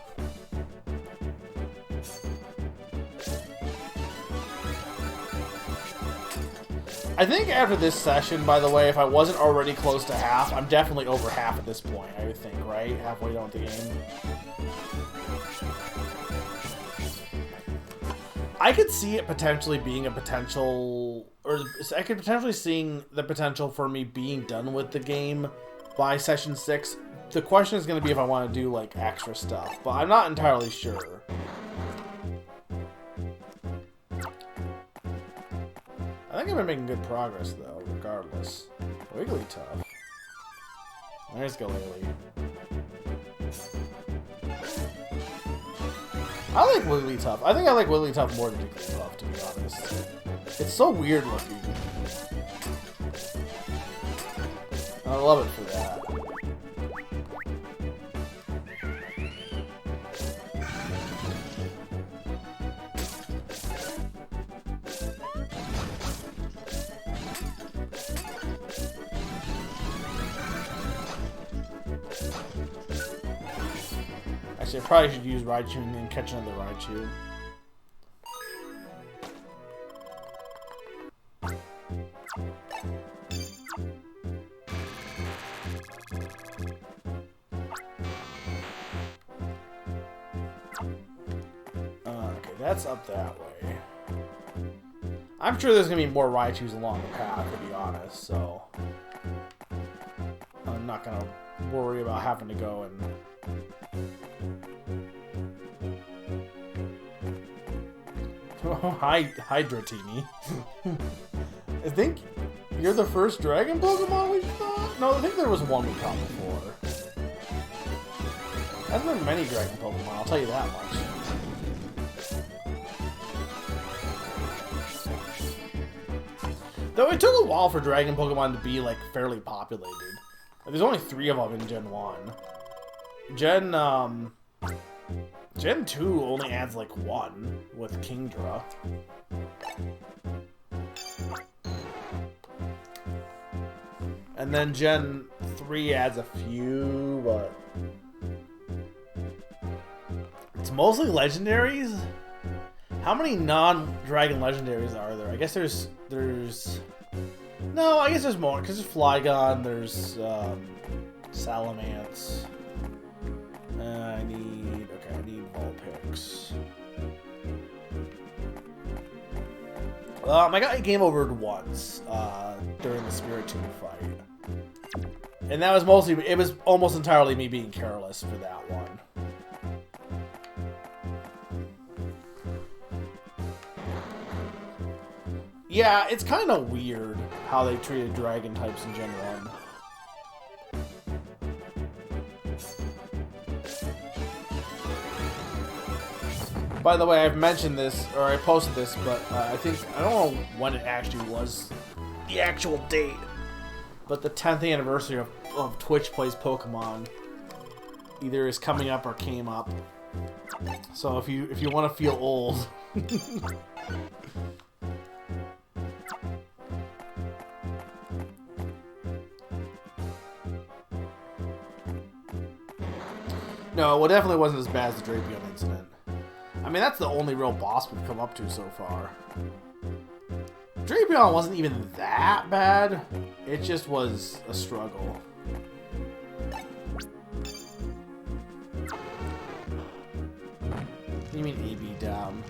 I think after this session, by the way, if I wasn't already close to half, I'm definitely over half at this point, I would think, right? Halfway done with the game. I could see it potentially being a potential, or I could potentially seeing the potential for me being done with the game by session 6. The question is going to be if I want to do, like, extra stuff, but I'm not entirely sure. I think I've been making good progress, though, regardless. Wigglytuff. There's Galili. I like Wigglytuff. I think I like Wigglytuff more than Jigglypuff, to be honest. It's so weird looking. I love it for that. Actually, I probably should use Raichu and then catch another Raichu. Okay, that's up that way. I'm sure there's gonna be more Raichus along the path, to be honest, so I'm not gonna worry about having to go and hi, Hydratini. I think you're the first dragon Pokemon we've caught? No, I think there was one we caught before. Hasn't been many dragon Pokemon, I'll tell you that much. Though it took a while for dragon Pokemon to be, like, fairly populated. There's only 3 of them in Gen 1. Gen 2 only adds, like, 1 with Kingdra. And then Gen 3 adds a few, but it's mostly legendaries? How many non-dragon legendaries are there? I guess there's... No, I guess there's more, because there's Flygon, there's, Salamence. I need Vulpix. I got game overed once, during the Spiritomb fight. And that was mostly, it was almost entirely me being careless for that one. Yeah, it's kind of weird how they treated dragon types in Gen 1. By the way, I've mentioned this, or I posted this, but I don't know when it actually was, the actual date, but the 10th anniversary of Twitch Plays Pokemon either is coming up or came up. So if you want to feel old, no, it definitely wasn't as bad as the Drapion incident. I mean, that's the only real boss we've come up to so far. Drapion wasn't even that bad. It just was a struggle. What do you mean AB down?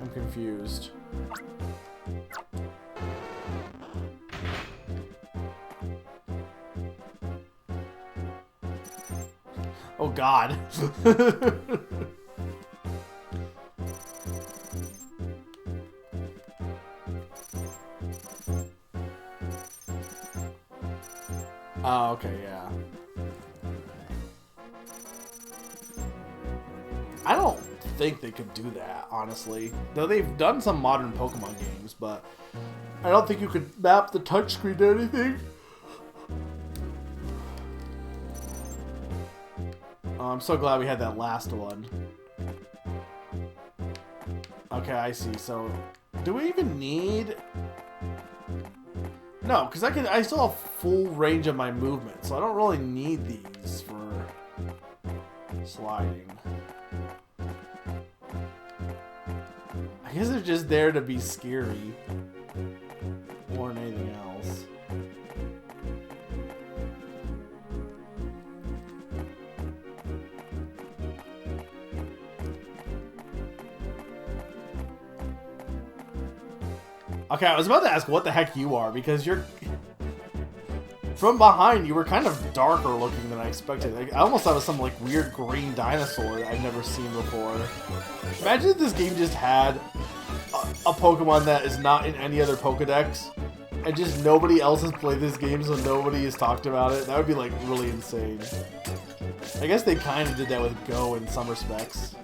I'm confused. Oh God. Oh, okay, yeah. I don't think they could do that, honestly. Though they've done some modern Pokemon games, but I don't think you could map the touchscreen to anything. Oh, I'm so glad we had that last one. Okay, I see. So, do we even need... No, because I still have full range of my movement, so I don't really need these for sliding. I guess they're just there to be scary. Okay, I was about to ask what the heck you are, because you're... From behind, you were kind of darker looking than I expected. Like, I almost thought it was some, like, weird green dinosaur that I've never seen before. Imagine if this game just had a Pokemon that is not in any other Pokedex, and just nobody else has played this game, so nobody has talked about it. That would be, like, really insane. I guess they kind of did that with Go in some respects.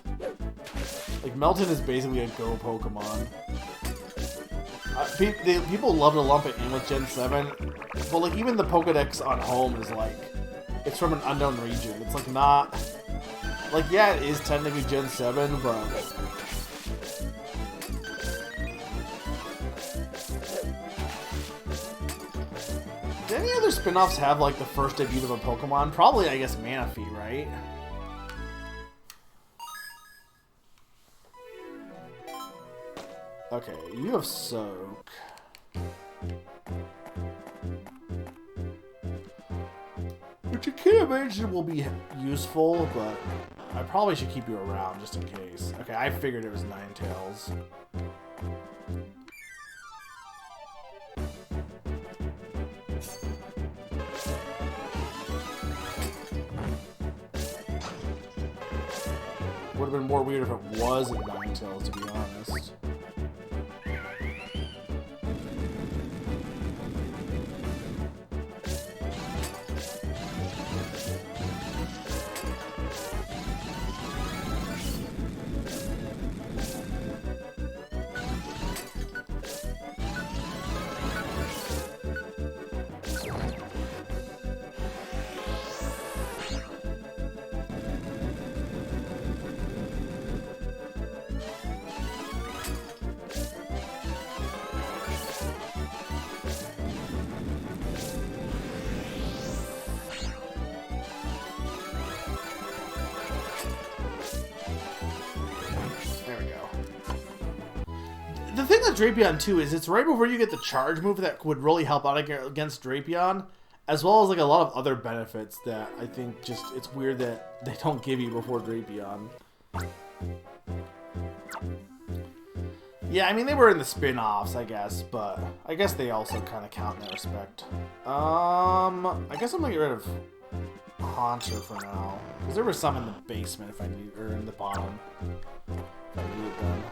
Like, Melton is basically a Go Pokemon. People love to lump it in with Gen 7, but like even the Pokedex on home is like, it's from an unknown region. It's like not, like yeah it is technically Gen 7, but... Did any other spin-offs have like the first debut of a Pokemon? Probably, I guess, Manaphy, right? Okay, you have Soak. Which I can't imagine will be useful, but I probably should keep you around just in case. Okay, I figured it was Ninetales. Would have been more weird if it wasn't Ninetales, to be honest. The thing with Drapion too is it's right before you get the charge move that would really help out against Drapion, as well as like a lot of other benefits that I think just it's weird that they don't give you before Drapion. Yeah, I mean they were in the spin-offs, I guess, but I guess they also kind of count in that respect. I guess I'm gonna get rid of Haunter for now, because there were some in the basement if I need, or in the bottom if I needed them.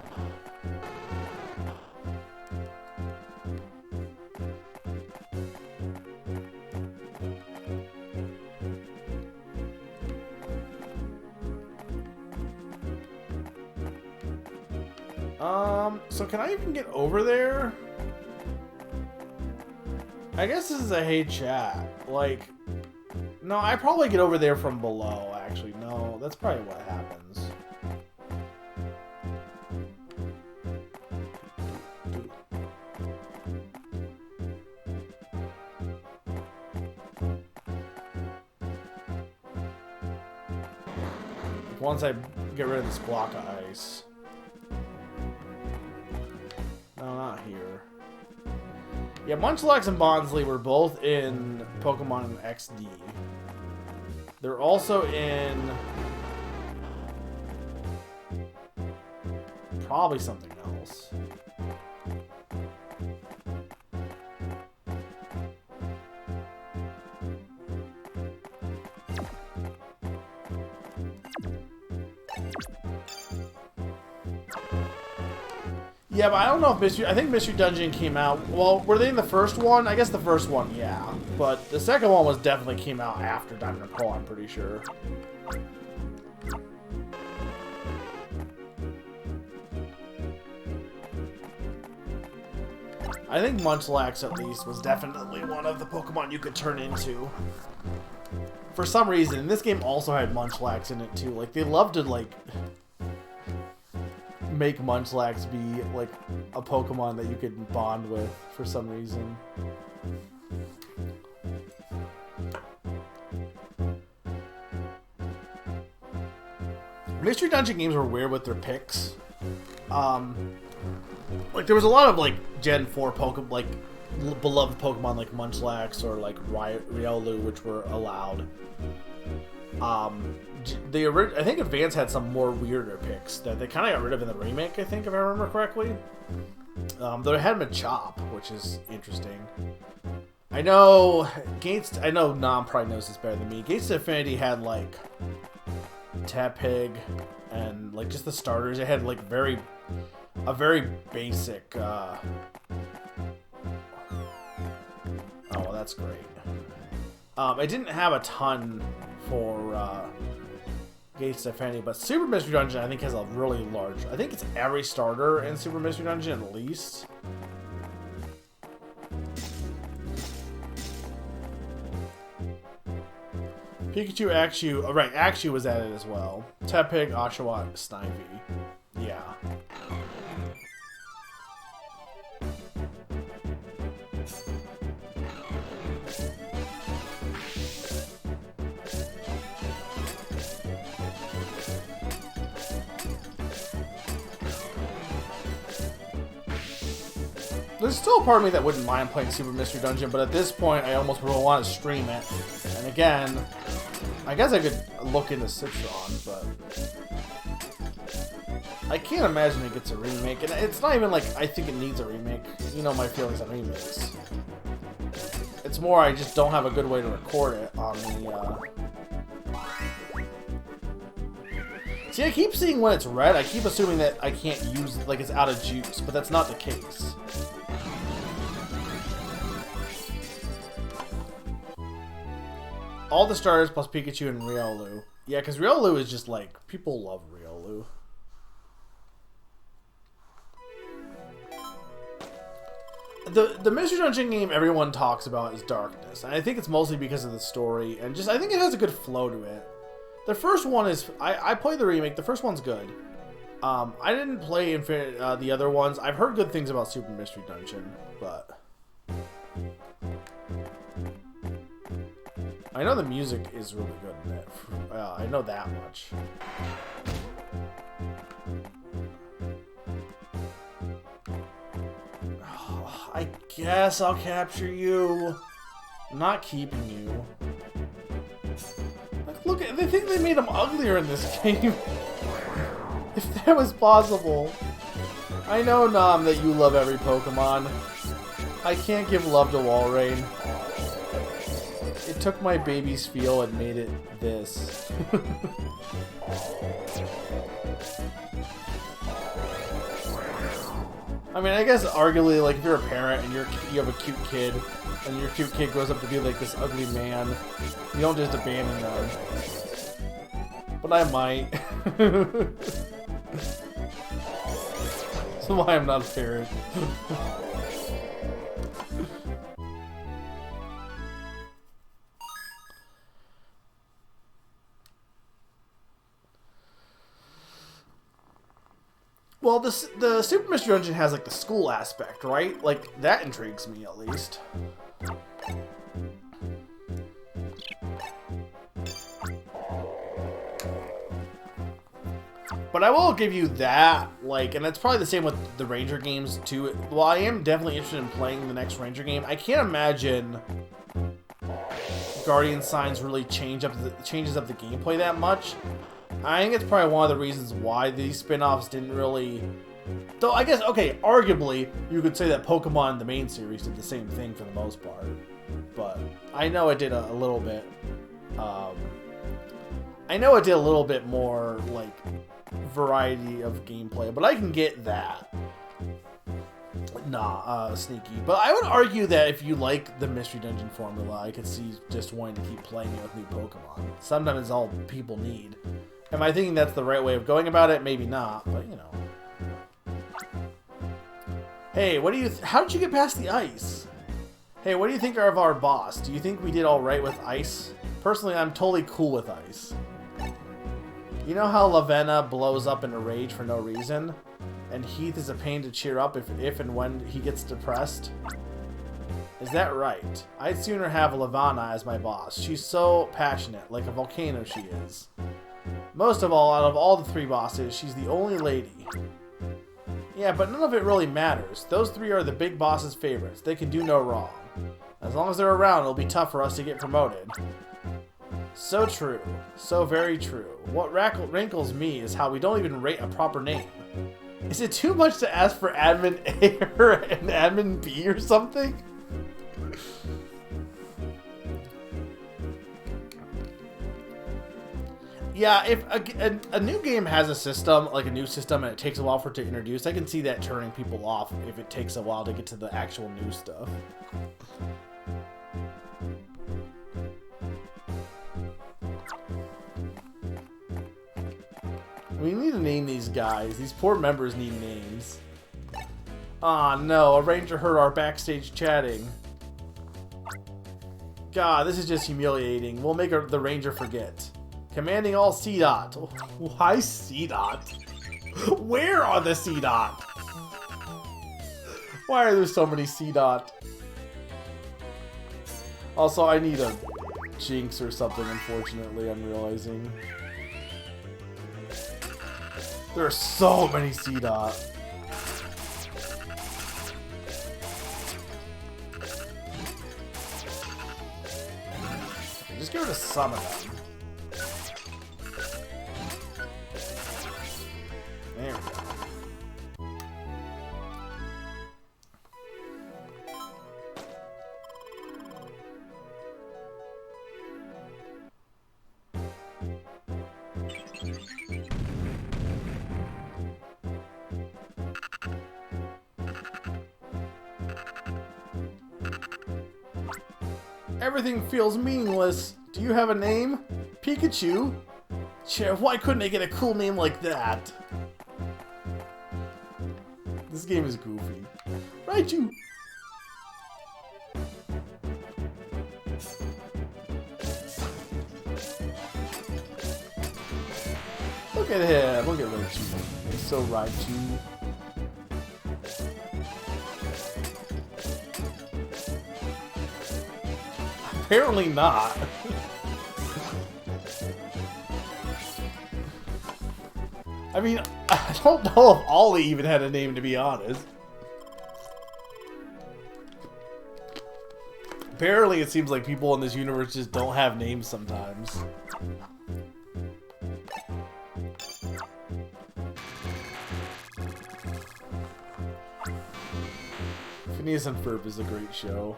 So can I even get over there? I guess this is a hey chat. Like, no, I probably get over there from below, actually. No, that's probably what happens. Once I get rid of this block of ice. No, not here. Yeah, Munchlax and Bonsly were both in Pokemon XD. They're also in... probably something else. Yeah, but I don't know if Mystery... I think Mystery Dungeon came out... Well, were they in the first one? I guess the first one, yeah. But the second one was definitely came out after Diamond and Pearl, I'm pretty sure. I think Munchlax, at least, was definitely one of the Pokemon you could turn into. For some reason, this game also had Munchlax in it, too. Like, they love to, like... make Munchlax be like a Pokemon that you could bond with for some reason. Mystery Dungeon games were weird with their picks. Like there was a lot of like Gen 4 Pokemon, like beloved Pokemon like Munchlax or like Riolu, which were allowed. I think Advance had some more weirder picks that they kind of got rid of in the remake, I think, if I remember correctly. Though it had Machop, which is interesting. I know Nom probably knows this better than me. Gates to Infinity had like Tepig and like just the starters. It had like a very basic. Oh, well, that's great. It didn't have a ton for Gates to Infinity, but Super Mystery Dungeon I think has a really large. I think it's every starter in Super Mystery Dungeon at least. Pikachu, Axew, oh, right, Axew was added as well. Tepig, Oshawott, Snivy. Yeah. There's still a part of me that wouldn't mind playing Super Mystery Dungeon, but at this point, I almost would want to stream it. And again, I guess I could look into Citron, but I can't imagine it gets a remake. And it's not even like I think it needs a remake. You know my feelings on remakes. It's more I just don't have a good way to record it on the... See, I keep seeing when it's red, I keep assuming that I can't use, like it's out of juice, but that's not the case. All the starters plus Pikachu and Riolu. Yeah, because Riolu is just like, people love Riolu. The Mystery Dungeon game everyone talks about is Darkness. And I think it's mostly because of the story, and just, I think it has a good flow to it. The first one is, I played the remake, the first one's good. I didn't play the other ones. I've heard good things about Super Mystery Dungeon, but... I know the music is really good in it. I know that much. Oh, I guess I'll capture you. I'm not keeping you. Like, look, they think they made him uglier in this game. If that was possible. I know, Nom, that you love every Pokemon. I can't give love to Walrein. It took my baby's feel and made it this. I mean, I guess arguably, like, if you're a parent and you have a cute kid, and your cute kid grows up to be like this ugly man, you don't just abandon them. But I might. That's why I'm not a parent. Well, the Super Mystery Dungeon has, like, the school aspect, right? Like, that intrigues me, at least. But I will give you that, like, and that's probably the same with the Ranger games, too. While I am definitely interested in playing the next Ranger game, I can't imagine Guardian Signs really changes up the gameplay that much. I think it's probably one of the reasons why these spin-offs didn't really... Though, I guess, okay, arguably, you could say that Pokemon, the main series, did the same thing for the most part. But I know it did a little bit... I know it did a little bit more, like, variety of gameplay, but I can get that. Sneaky. But I would argue that if you like the Mystery Dungeon formula, I could see just wanting to keep playing it with new Pokemon. Sometimes it's all people need. Am I thinking that's the right way of going about it? Maybe not, but you know. Hey, how did you get past the ice? Hey, what do you think of our boss? Do you think we did alright with ice? Personally, I'm totally cool with ice. You know how Lavenna blows up in a rage for no reason? And Heath is a pain to cheer up if and when he gets depressed? Is that right? I'd sooner have Lavanna as my boss. She's so passionate, like a volcano she is. Most of all, out of all the three bosses, she's the only lady. Yeah, but none of it really matters. Those three are the big boss's favorites. They can do no wrong. As long as they're around, it'll be tough for us to get promoted. So true. So very true. What rankles me is how we don't even rate a proper name. Is it too much to ask for admin A or an admin B or something? Yeah, if a new game has a system, like a new system, and it takes a while for it to introduce, I can see that turning people off if it takes a while to get to the actual new stuff. We need to name these guys. These poor members need names. Aw, no, a ranger heard our backstage chatting. God, this is just humiliating. We'll make the ranger forget. Commanding all C-Dot. Why C-Dot? Where are the C-Dot? Why are there so many C-Dot? Also, I need a Jinx or something, unfortunately, I'm realizing. There are so many C-Dot. Just get rid of some of them. There we go. Everything feels meaningless. Do you have a name? Pikachu? Why couldn't I get a cool name like that? This game is goofy. Raichu! Look at him! Look at Raichu. He's so Raichu. Apparently not. I mean, I don't know if Ollie even had a name, to be honest. Apparently, it seems like people in this universe just don't have names sometimes. Phineas and Ferb is a great show.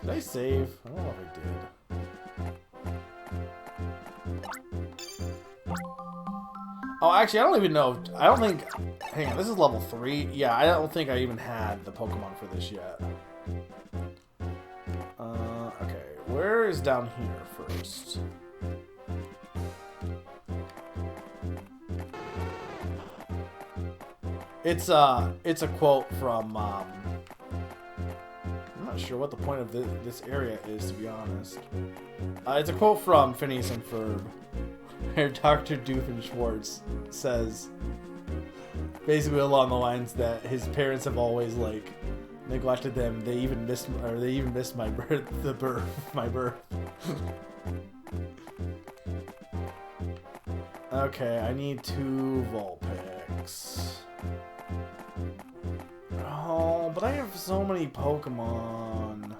Did I save? I don't know if I did. Oh, actually, I don't even know. I don't think... Hang on, this is level 3. Yeah, I don't think I even had the Pokemon for this yet. Okay, where is down here first? It's a quote from... I'm not sure what the point of this area is, to be honest. It's a quote from Phineas and Ferb, where Dr. Doofenshmirtz says, basically along the lines that his parents have always like neglected them. They even missed my birth, my birth. Okay, I need 2 Vulpix. Oh, but I have so many Pokemon.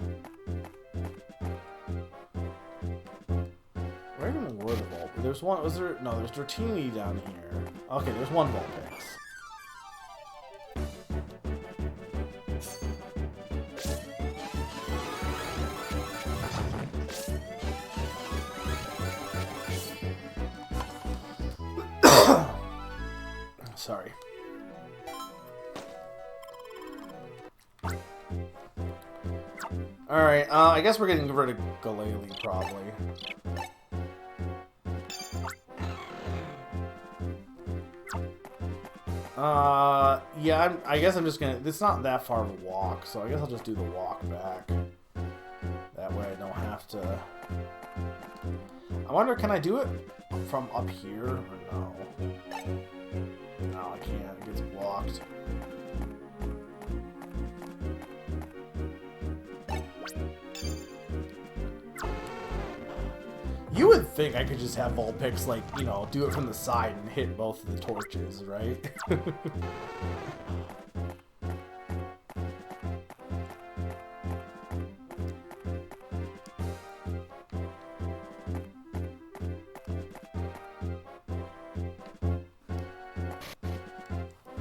Where even were the Vulpix? There's one. Was there? No, there's Dratini down here. Okay, there's 1 Vulpix. Sorry. Alright, I guess we're getting rid of Galele, probably. Yeah, I guess I'm just gonna... It's not that far of a walk, so I guess I'll just do the walk back. That way I don't have to... I wonder, can I do it from up here, or no? No, I can't. It gets blocked. You would think I could just have Vulpix, like, you know, do it from the side and hit both of the torches, right?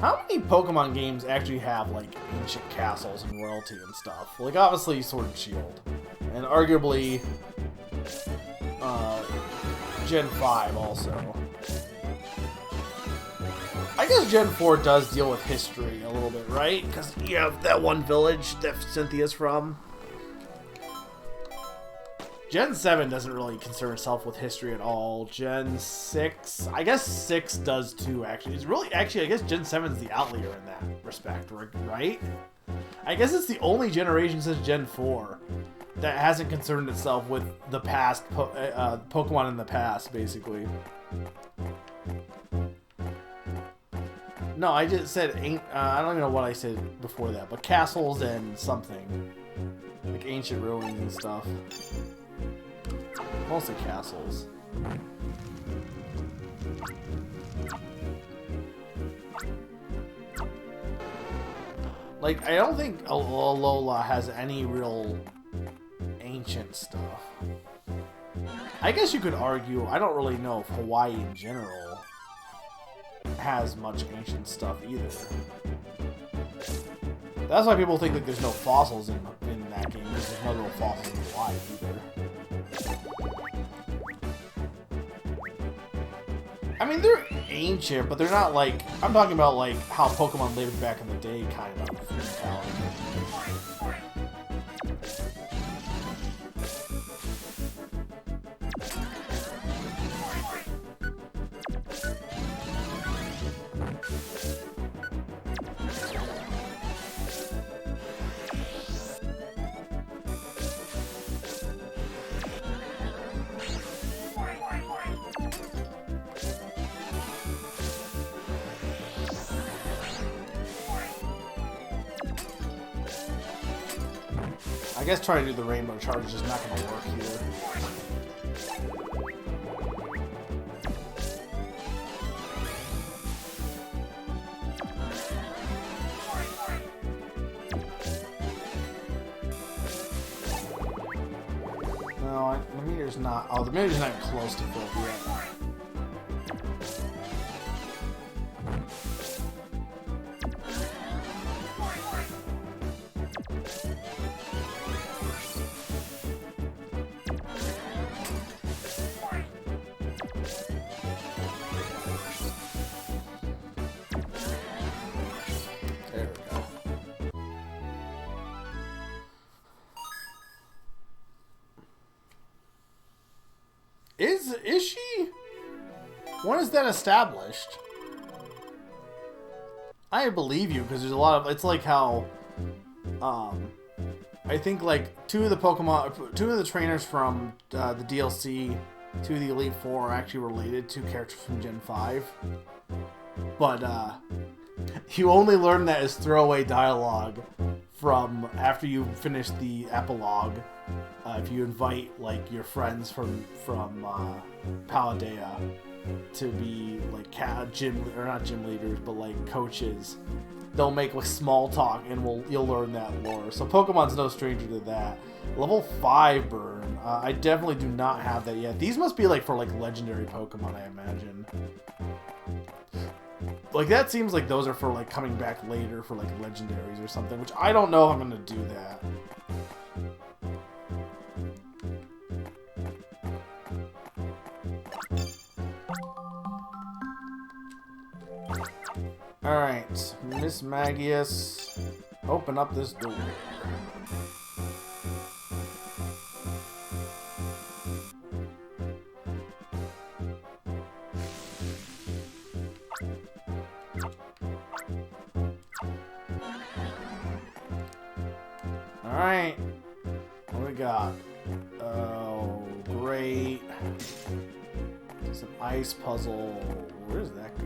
How many Pokemon games actually have, like, ancient castles and royalty and stuff? Like, obviously Sword and Shield. And arguably, Gen 5 also. I guess Gen 4 does deal with history a little bit, right? Because you have that one village that Cynthia's from. Gen 7 doesn't really concern itself with history at all. Gen 6, I guess 6 does too, actually. It's really, actually, I guess Gen 7 is the outlier in that respect, right? I guess it's the only generation since Gen 4 that hasn't concerned itself with the past, Pokemon in the past, basically. No, I just said, I don't even know what I said before that, but castles and something. Like ancient ruins and stuff. Mostly castles. Like, I don't think Alola has any real ancient stuff. I guess you could argue, I don't really know if Hawaii in general has much ancient stuff either. That's why people think that there's no fossils in that game, because there's no real fossils in Hawaii either. I mean, they're ancient, but they're not like... I'm talking about like how Pokemon lived back in the day, kind of mentality. I guess trying to do the rainbow charge is just not going to work here. No, the meter's not... Oh, the meter's not even close to full yet. Is she? When is that established? I believe you, because there's a lot of... It's like how... I think like two of the trainers from the DLC to the Elite Four are actually related to characters from Gen 5. But you only learn that as throwaway dialogue from after you finish the epilogue. If you invite like your friends from Paldea to be like not gym leaders, but like coaches, they'll make like small talk, and you'll learn that lore. So Pokemon's no stranger to that. Level 5 burn. I definitely do not have that yet. These must be like for like legendary Pokemon, I imagine. Like that seems like those are for like coming back later for like legendaries or something, which I don't know if I'm gonna do that. Alright, Miss Magius, open up this door. Alright, what do we got? Oh, great. It's an ice puzzle. Where does that go?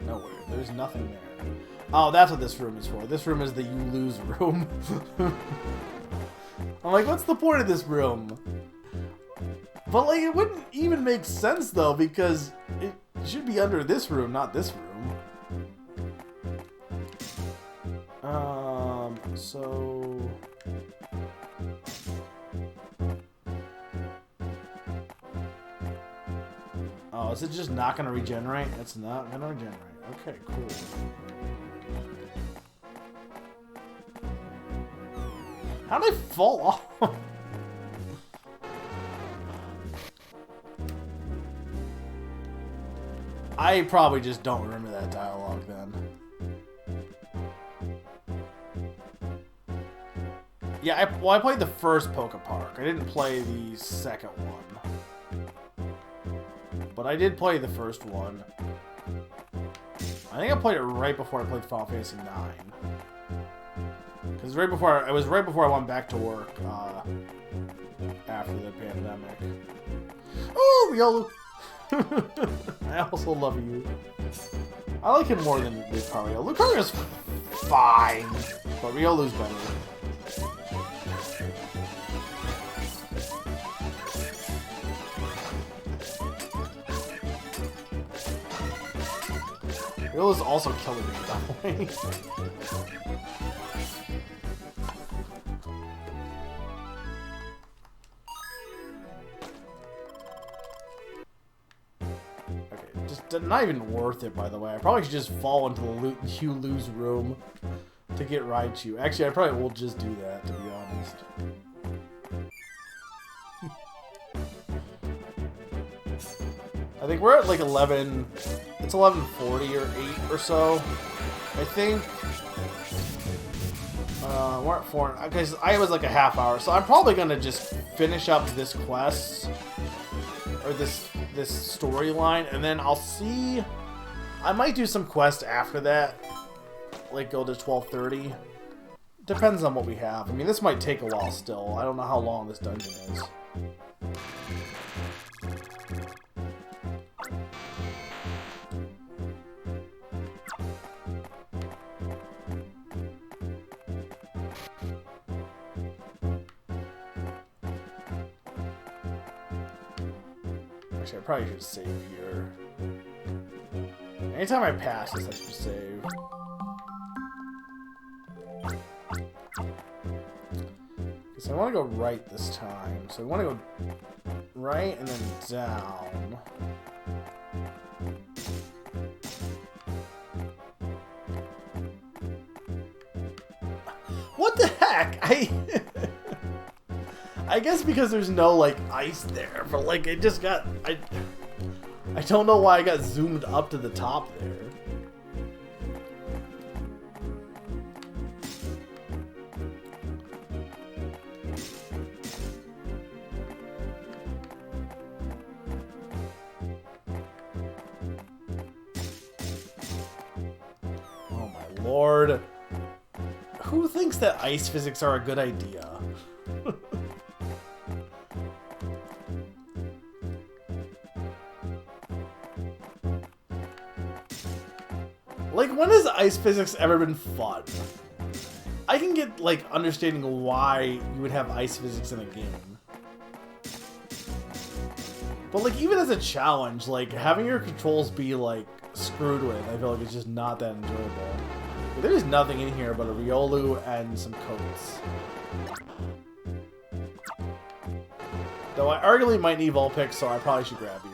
Nowhere. There's nothing there. Oh, that's what this room is for. This room is the you lose room. I'm like, what's the point of this room? But like, it wouldn't even make sense though, because it should be under this room, not this room. So... Oh, is it just not going to regenerate? It's not going to regenerate. Okay, cool. How did I fall off? I probably just don't remember that dialogue then. Yeah, I played the first Poke Park. I didn't play the second one. But I did play the first one. I think I played it right before I played Final Fantasy IX. Because it was right before I went back to work after the pandemic. Oh, Riolu! I also love you. I like him more than Lucario. Lucario's fine, but Riolu's better. Riolu's also killing me that way. Not even worth it, by the way. I probably should just fall into the Hugh Lu's room to get Raichu. Actually, I probably will just do that, to be honest. I think we're at like 11... It's 11:40 or 8 or so. I think... we're at 4... Because I was like a half hour, so I'm probably going to just finish up this quest. Or this storyline, and then I'll see. I might do some quests after that, like go to 12:30. Depends on what we have. I mean, this might take a while still. I don't know how long this dungeon is. Actually, I probably should save here. Anytime I pass this, I should save. So I want to go right this time. So I want to go right and then down. What the heck? I guess because there's no, like, ice there, but, like, it just got... I don't know why I got zoomed up to the top there. Oh my lord. Who thinks that ice physics are a good idea? Like, when has ice physics ever been fun? I can get, like, understanding why you would have ice physics in a game. But, like, even as a challenge, like, having your controls be, like, screwed with, I feel like it's just not that enjoyable. But there's nothing in here but a Riolu and some coats. Though I arguably might need Vulpix, so I probably should grab you.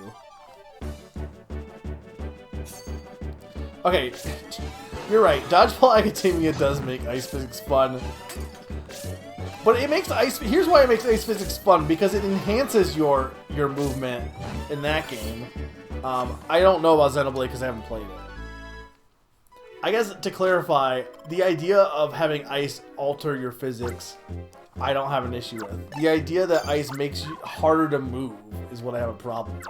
Okay, you're right. Dodgeball Academia does make ice physics fun. But it makes ice... Here's why it makes ice physics fun. Because it enhances your movement in that game. I don't know about Xenoblade because I haven't played it. I guess, to clarify, the idea of having ice alter your physics, I don't have an issue with. The idea that ice makes you harder to move is what I have a problem with.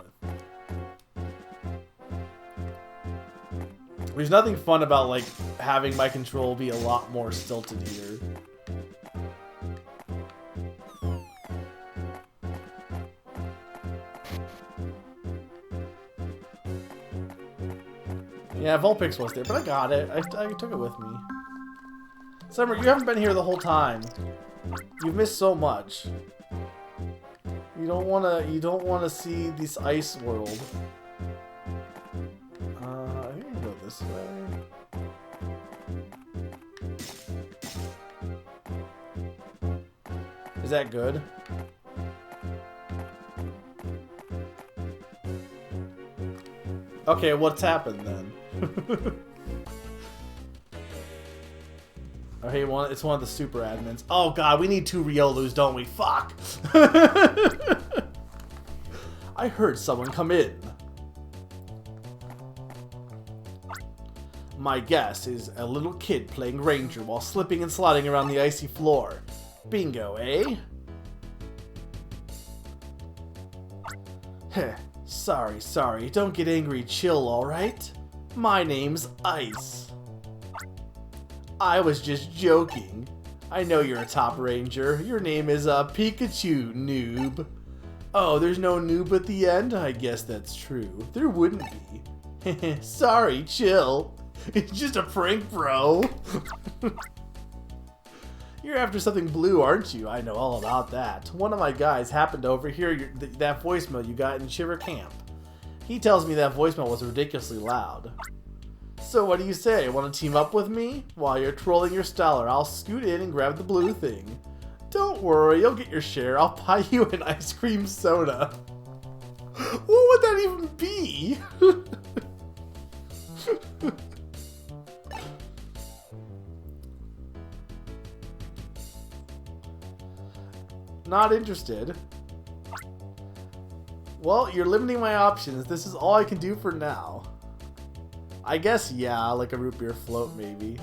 There's nothing fun about, like, having my control be a lot more stilted here. Yeah, Vulpix was there, but I got it. I took it with me. Summer, you haven't been here the whole time. You've missed so much. You don't wanna see this ice world. I think I can go this way. Is that good? Okay, what's happened then? Oh, hey, it's one of the super admins. Oh god, we need 2 Riolus, don't we? Fuck! I heard someone come in. My guess is a little kid playing Ranger while slipping and sliding around the icy floor. Bingo, eh? Heh. Sorry. Don't get angry. Chill, alright? My name's Ice. I was just joking. I know you're a top ranger. Your name is Pikachu, noob. Oh, there's no noob at the end? I guess that's true. There wouldn't be. Sorry, chill. It's just a prank, bro. You're after something blue, aren't you? I know all about that. One of my guys happened to overhear that voicemail you got in Shiver Camp. He tells me that voicemail was ridiculously loud. So what do you say? Want to team up with me? While you're trolling your stellar, I'll scoot in and grab the blue thing. Don't worry, you'll get your share. I'll buy you an ice cream soda. What would that even be? Not interested. Well, you're limiting my options. This is all I can do for now. I guess, yeah, like a root beer float, maybe.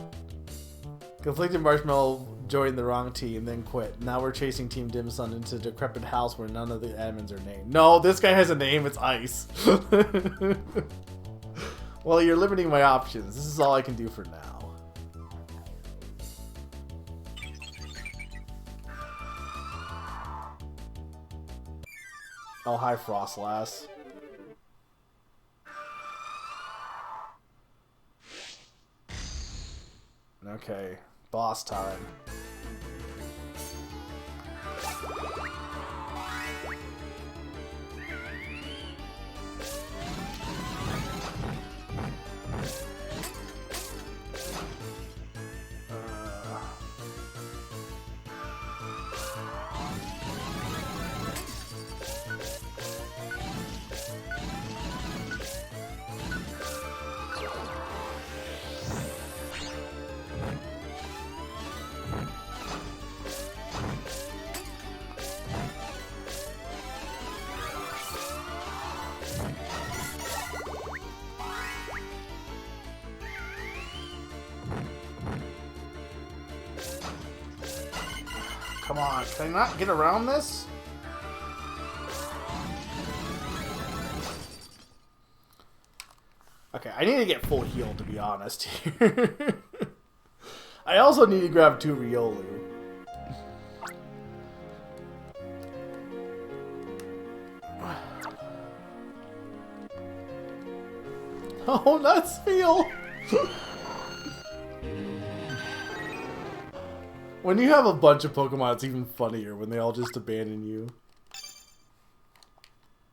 Conflicted Marshmallow joined the wrong team, then quit. Now we're chasing Team Dim Sum into a decrepit house where none of the admins are named. No, this guy has a name, it's Ice. Well, you're limiting my options. This is all I can do for now. Oh, hi, Frostlass. Okay, boss time. Come on, can I not get around this? Okay, I need to get full heal, to be honest here. I also need to grab 2 Riolu. Oh, nuts feel! When you have a bunch of Pokemon, it's even funnier when they all just abandon you.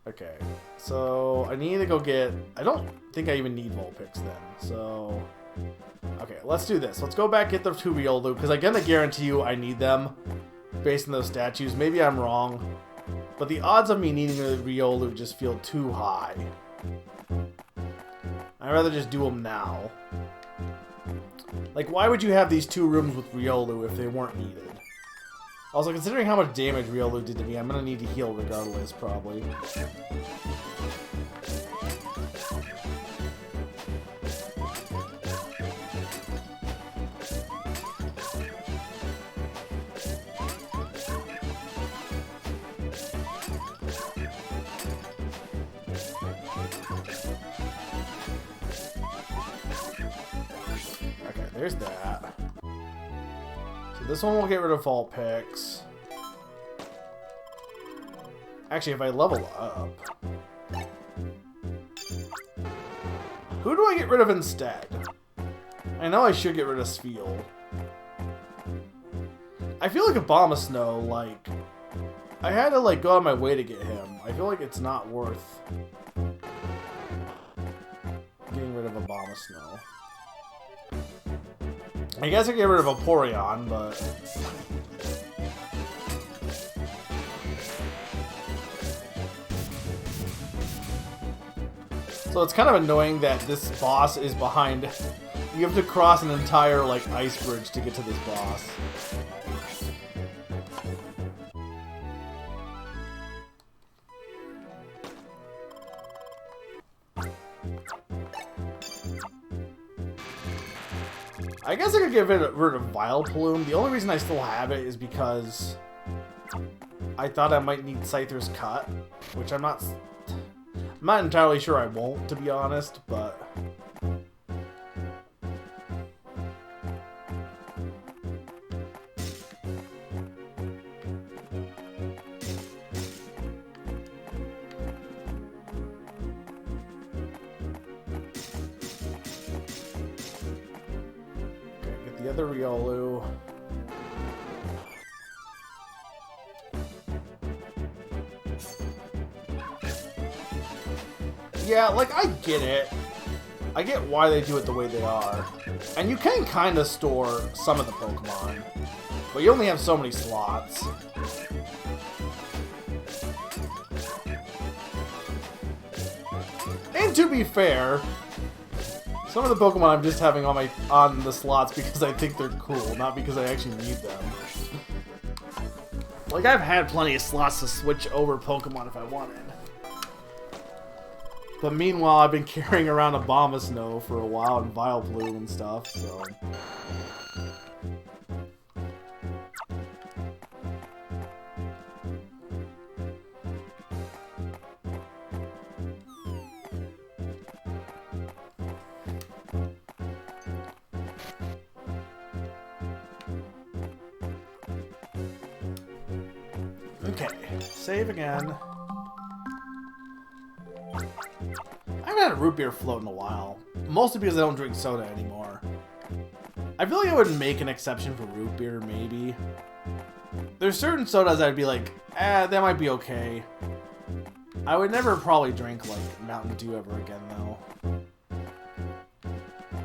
Okay, so I need to go get... I don't think I even need Vulpix then, so... Okay, let's do this. Let's go back get the 2 Riolu, because I'm gonna guarantee you I need them based on those statues. Maybe I'm wrong, but the odds of me needing a Riolu just feel too high. I'd rather just do them now. Like, why would you have these 2 rooms with Riolu if they weren't needed? Also, considering how much damage Riolu did to me, I'm gonna need to heal regardless, probably. There's that. So this one will get rid of Vulpix. Actually, if I level up... Who do I get rid of instead? I know I should get rid of Spheal. I feel like Abomasnow, like... I had to, like, go out of my way to get him. I feel like it's not worth... getting rid of Abomasnow. I guess I can get rid of Vaporeon, but... So it's kind of annoying that this boss is behind. You have to cross an entire, like, ice bridge to get to this boss. I guess I could get rid of Vileplume. The only reason I still have it is because I thought I might need Scyther's Cut, which I'm not entirely sure I won't, to be honest, but... the other Riolu. Yeah, like, I get it. I get why they do it the way they are. And you can kind of store some of the Pokemon, but you only have so many slots. And to be fair, some of the Pokemon I'm just having on the slots because I think they're cool, not because I actually need them. Like, I've had plenty of slots to switch over Pokemon if I wanted. But meanwhile, I've been carrying around a Abomasnow for a while and Vileplume and stuff, so... Okay, save again. I haven't had a root beer float in a while, mostly because I don't drink soda anymore. I feel like I would make an exception for root beer, maybe. There's certain sodas I'd be like, that might be okay. I would never probably drink, like, Mountain Dew ever again, though.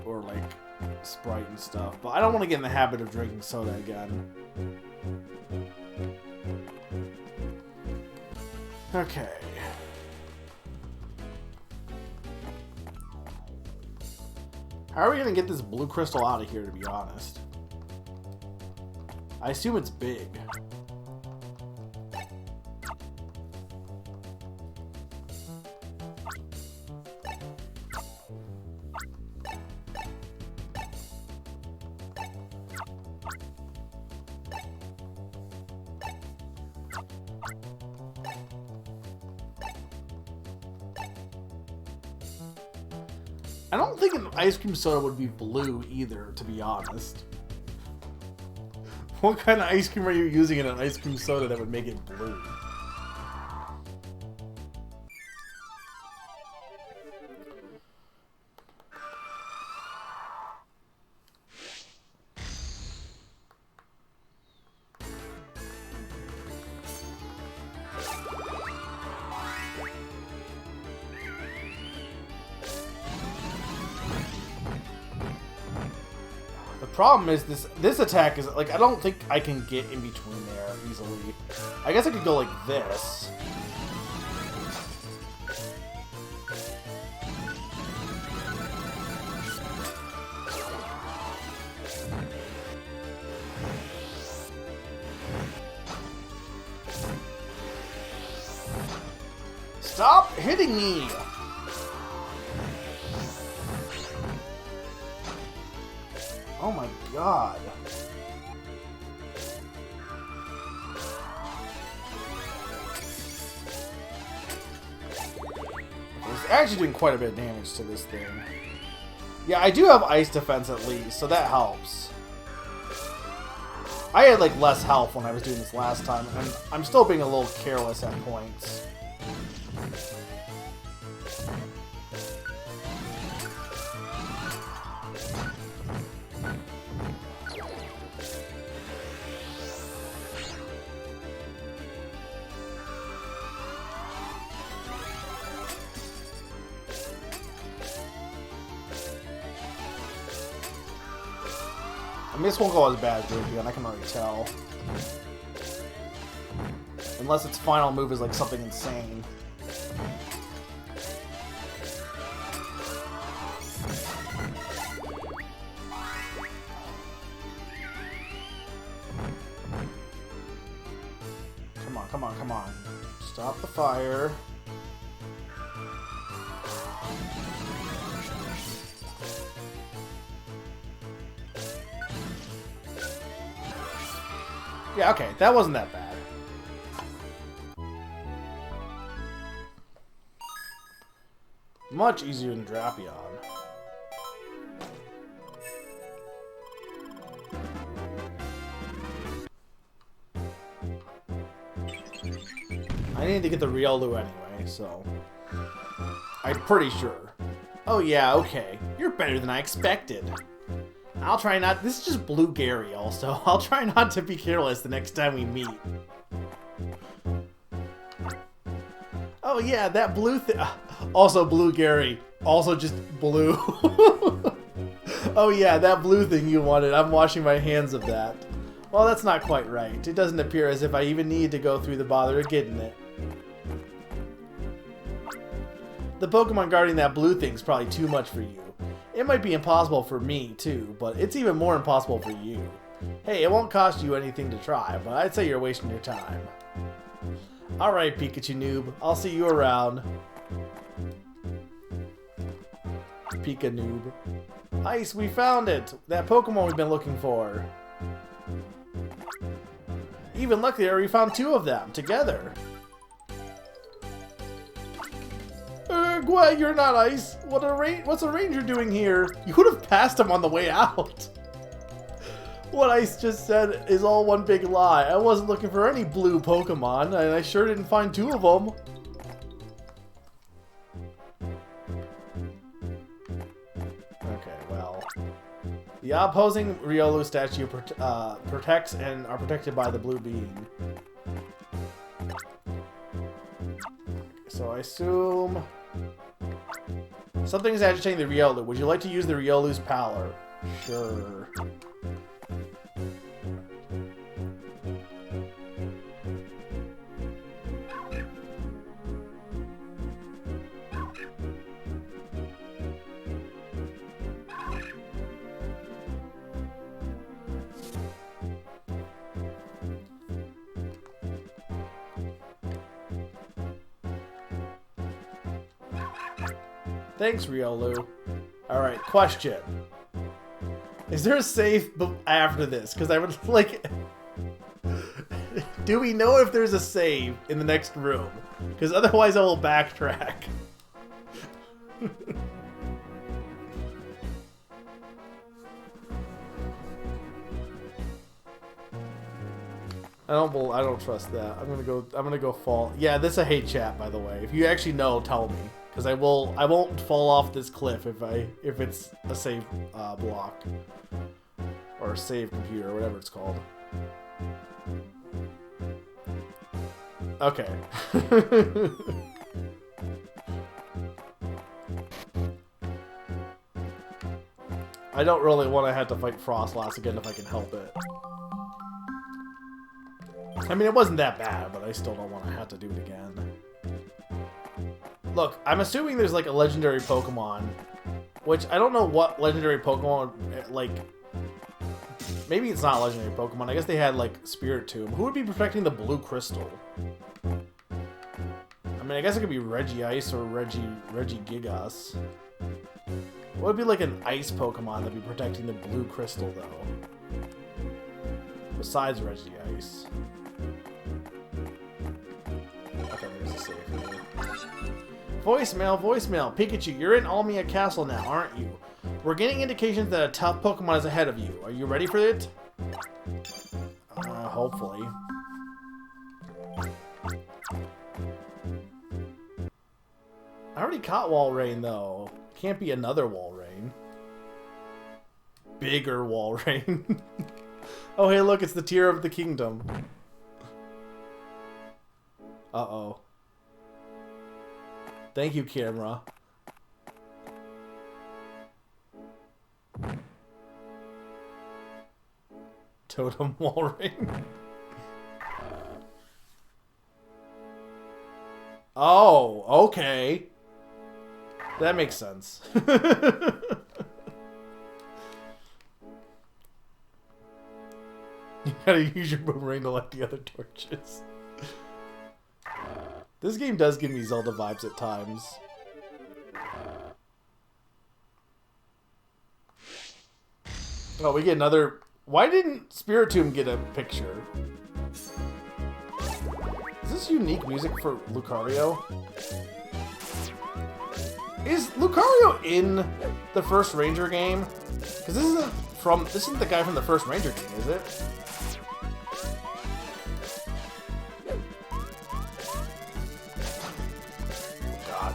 Or, like, Sprite and stuff. But I don't want to get in the habit of drinking soda again. Okay. How are we gonna get this blue crystal out of here, to be honest? I assume it's big. I don't think an ice cream soda would be blue either, to be honest. What kind of ice cream are you using in an ice cream soda that would make it blue? The problem is this attack is like, I don't think I can get in between there easily. I guess I could go like this. Stop hitting me! Oh my god. It's actually doing quite a bit of damage to this thing. Yeah, I do have ice defense at least, so that helps. I had like less health when I was doing this last time, and I'm still being a little careless at points. I mean, this won't go as bad as Rubian, I can already tell. Unless its final move is like something insane. come on, come on. Stop the fire. Yeah, okay, that wasn't that bad. Much easier than Drapion. I need to get the Riolu anyway, so... I'm pretty sure. Oh yeah, okay. You're better than I expected. I'll try not... This is just Blue Gary, also. I'll try not to be careless the next time we meet. Oh yeah, that blue thing... Also Blue Gary. Also just blue. Oh yeah, that blue thing you wanted. I'm washing my hands of that. Well, that's not quite right. It doesn't appear as if I even need to go through the bother of getting it. The Pokemon guarding that blue thing's probably too much for you. It might be impossible for me, too, but it's even more impossible for you. Hey, it won't cost you anything to try, but I'd say you're wasting your time. Alright, Pikachu noob. I'll see you around. Pika noob. Ice, we found it! That Pokemon we've been looking for. Even luckier, we found 2 of them, together. Gwag, you're not Ice. What's a ranger doing here? You would have passed him on the way out. What Ice just said is all one big lie. I wasn't looking for any blue Pokemon, and I sure didn't find 2 of them. Okay, well. The opposing Riolu statue protects and are protected by the blue being. So I assume... Something is agitating the Riolu. Would you like to use the Riolu's power? Sure. Thanks, Riolu. Alright, question. Is there a save after this? Because I would like... Do we know if there's a save in the next room? Because otherwise I will backtrack. I don't trust that. I'm gonna go fall. Yeah, this is a hate chat, by the way. If you actually know, tell me. Because I won't fall off this cliff if it's a save block. Or a save computer, or whatever it's called. Okay. I don't really want to have to fight Frostlass again if I can help it. I mean, it wasn't that bad, but I still don't want to have to do it again. Look, I'm assuming there's like a legendary Pokemon, which I don't know what legendary Pokemon, like, maybe it's not a legendary Pokemon. I guess they had like Spiritomb. Who would be protecting the blue crystal? I mean, I guess it could be Regice or Regigigas. What would be like an ice Pokemon that'd be protecting the blue crystal though? Besides Regice. Okay, there's a save here. Voicemail, voicemail. Pikachu, you're in Almia Castle now, aren't you? We're getting indications that a tough Pokemon is ahead of you. Are you ready for it? Hopefully. I already caught Walrein, though. Can't be another Walrein. Bigger Walrein. Oh, hey, look, it's the Tear of the Kingdom. Uh-oh. Thank you, camera. Totem Walrein. Oh, okay. That makes sense. You gotta use your boomerang to light the other torches. This game does give me Zelda vibes at times. Oh, we get another... Why didn't Spiritomb get a picture? Is this unique music for Lucario? Is Lucario in the first Ranger game? Because this isn't the guy from the first Ranger game, is it? God.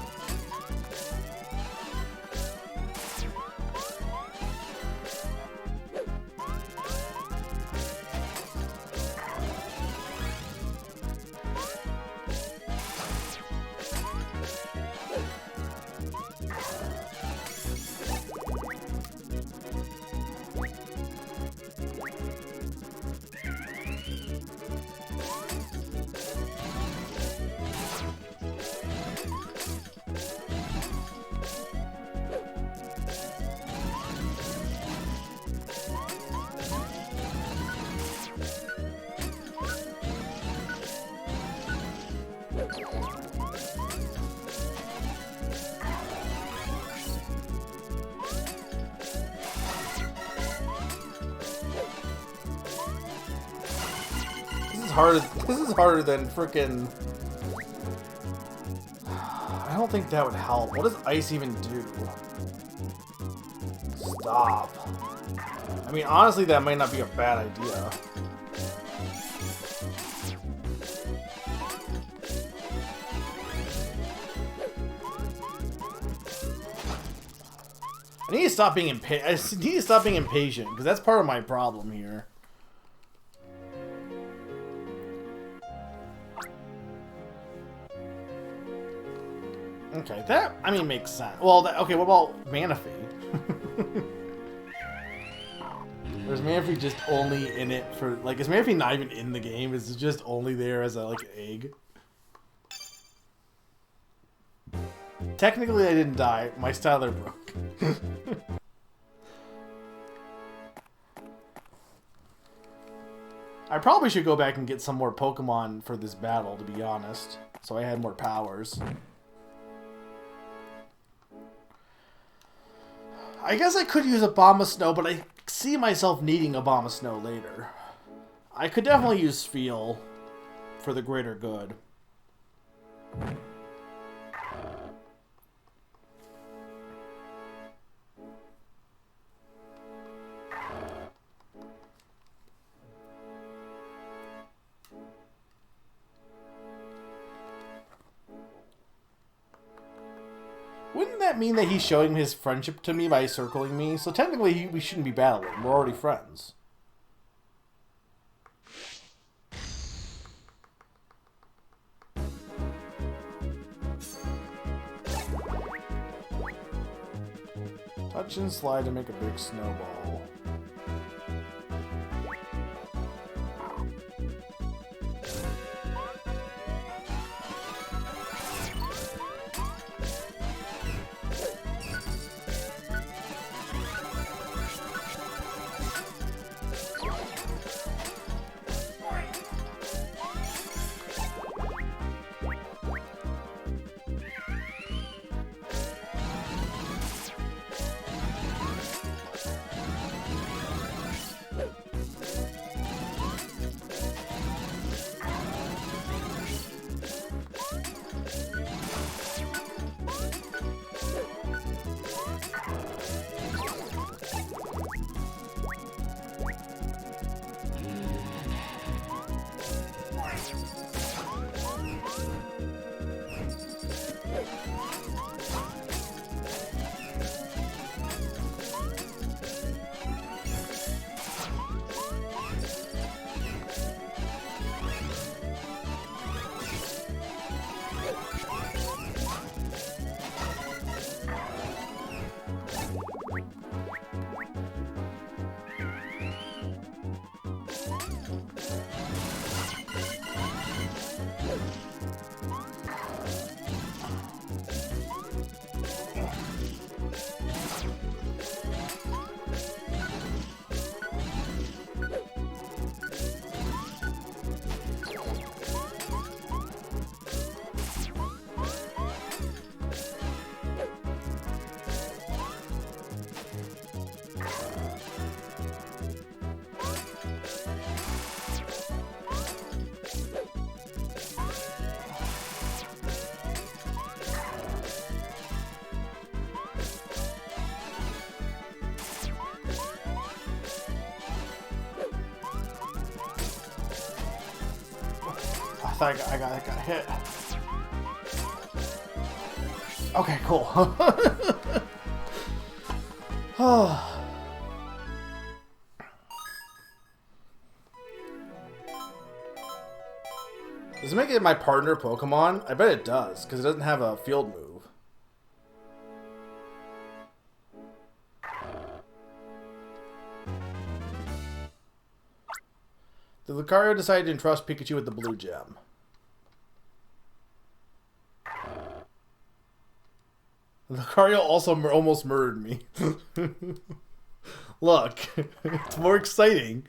This is harder than frickin'... I don't think that would help. What does ice even do? Stop. I mean, honestly, that might not be a bad idea. I need to stop being impatient, because that's part of my problem here. Okay, that, I mean, makes sense. Well, okay, what about Manaphy? Or is Manaphy just only in it for, like, is Manaphy not even in the game? Is it just only there as a, like, egg? Technically, I didn't die. My styler broke. I probably should go back and get some more Pokemon for this battle, to be honest. So I had more powers. I guess I could use Abomasnow, but I see myself needing Abomasnow later. I could definitely use Feel for the greater good. Wouldn't that mean that he's showing his friendship to me by circling me? So technically, we shouldn't be battling. We're already friends. Touch and slide to make a big snowball. thought I got hit. Okay, cool. Does it make it my partner Pokemon? I bet it does, because it doesn't have a field move. The Lucario decided to entrust Pikachu with the blue gem. Lucario also almost murdered me. Look, it's more exciting.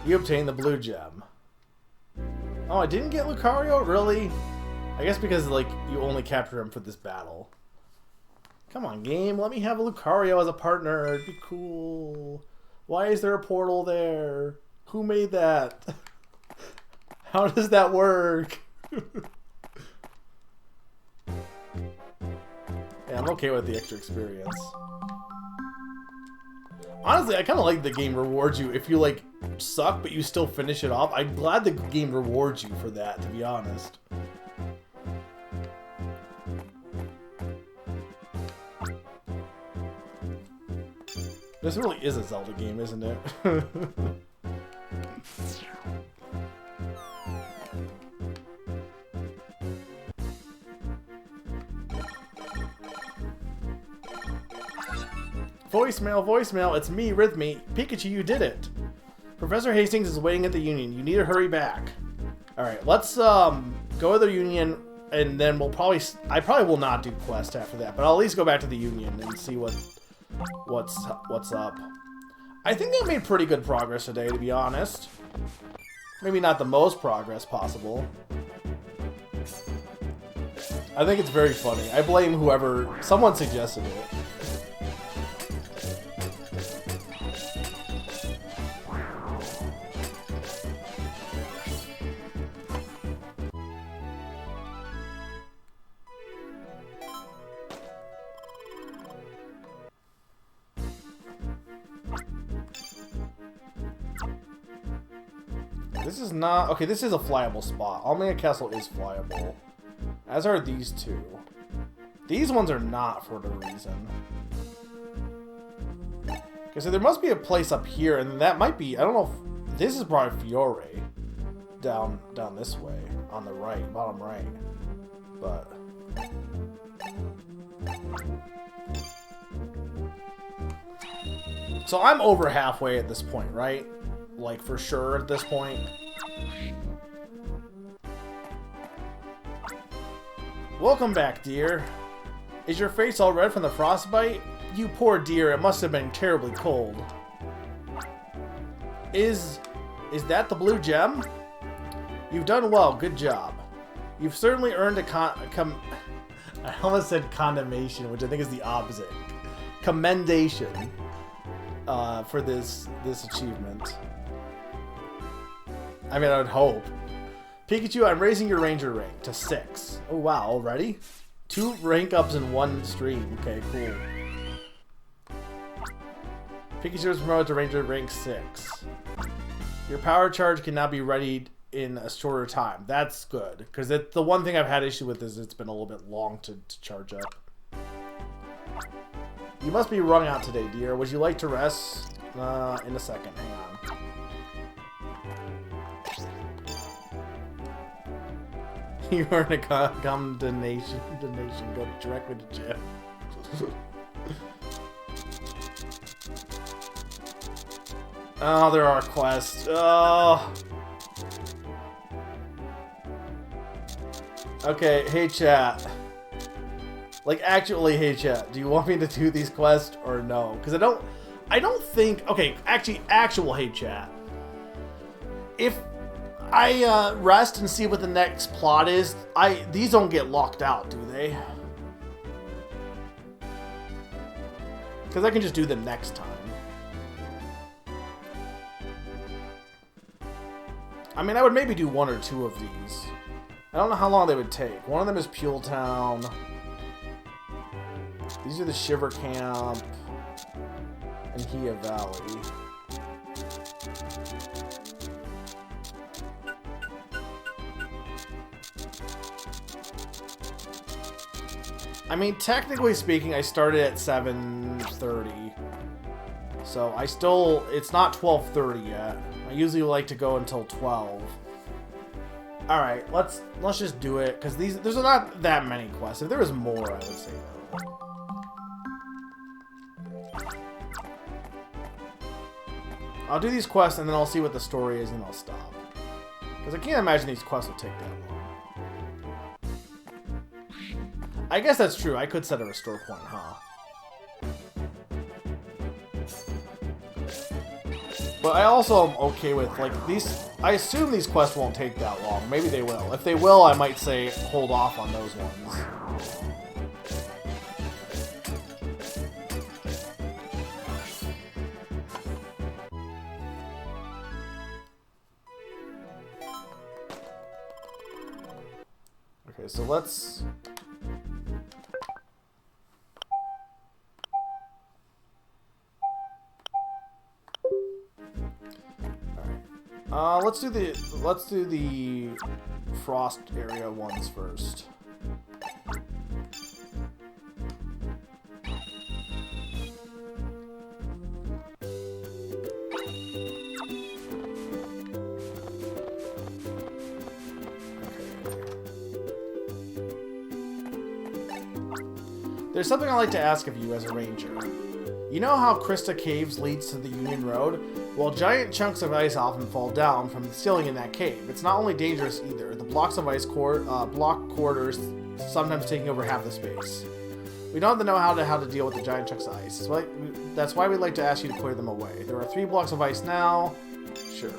You obtained the blue gem. Oh, I didn't get Lucario? Really? I guess because, like, you only capture him for this battle. Come on, game. Let me have a Lucario as a partner. It'd be cool. Why is there a portal there? Who made that? How does that work? Yeah, I'm okay with the extra experience. Honestly, I kind of like the game rewards you if you, like, suck, but you still finish it off. I'm glad the game rewards you for that, to be honest. This really is a Zelda game, isn't it? Voicemail, it's me, Rhythmy. Pikachu, you did it. Professor Hastings is waiting at the Union. You need to hurry back. Alright, let's go to the Union, and then I probably will not do quest after that, but I'll at least go back to the Union and see what's up. I think I made pretty good progress today, to be honest. Maybe not the most progress possible. I think it's very funny. I blame whoever... Someone suggested it. This is not... Okay, this is a flyable spot. Almia Castle is flyable. As are these two. These ones are not for the reason. Okay, so there must be a place up here, and that might be... I don't know if... This is probably Fiore. Down this way. On the right. Bottom right. But... So I'm over halfway at this point, right? Like, for sure at this point. Welcome back, dear. Is your face all red from the frostbite? You poor dear, it must have been terribly cold. Is that the blue gem? You've done well, good job. You've certainly earned I almost said condemnation, which I think is the opposite. Commendation for this achievement. I mean, I would hope. Pikachu, I'm raising your Ranger rank to 6. Oh, wow, already? 2 rank ups in one stream. Okay, cool. Pikachu is promoted to Ranger rank 6. Your power charge can now be readied in a shorter time. That's good, because the one thing I've had issue with is it's been a little bit long to charge up. You must be rung out today, dear. Would you like to rest? In a second, hang on. You earn a donation. Go directly to jail. Oh, there are quests. Oh. Okay, hey chat. Like, actually, hey chat, do you want me to do these quests or no? Because I don't think... Okay, actual hey chat. If I rest and see what the next plot is, these don't get locked out, do they? Because I can just do them next time. I mean, I would maybe do 1 or 2 of these. I don't know how long they would take. One of them is Pule Town. These are the Shiver Camp. in Hia Valley. I mean, technically speaking, I started at 7:30. So I still, it's not 12:30 yet. I usually like to go until 12. All right, let's just do it because there's not that many quests. If there was more, I would say no. I'll do these quests and then I'll see what the story is and I'll stop. Because I can't imagine these quests will take that long. I guess that's true. I could set a restore point, huh? But I also am okay with, like, these... I assume these quests won't take that long. Maybe they will. If they will, I might say hold off on those ones. Okay, so let's... let's do the frost area ones first. There's something I'd like to ask of you as a ranger. You know how Krista Caves leads to the Union Road? Well, giant chunks of ice often fall down from the ceiling in that cave. It's not only dangerous either. The blocks of ice block corridors, sometimes taking over half the space. We don't have to know how to deal with the giant chunks of ice. So that's why we'd like to ask you to clear them away. There are 3 blocks of ice now. Sure.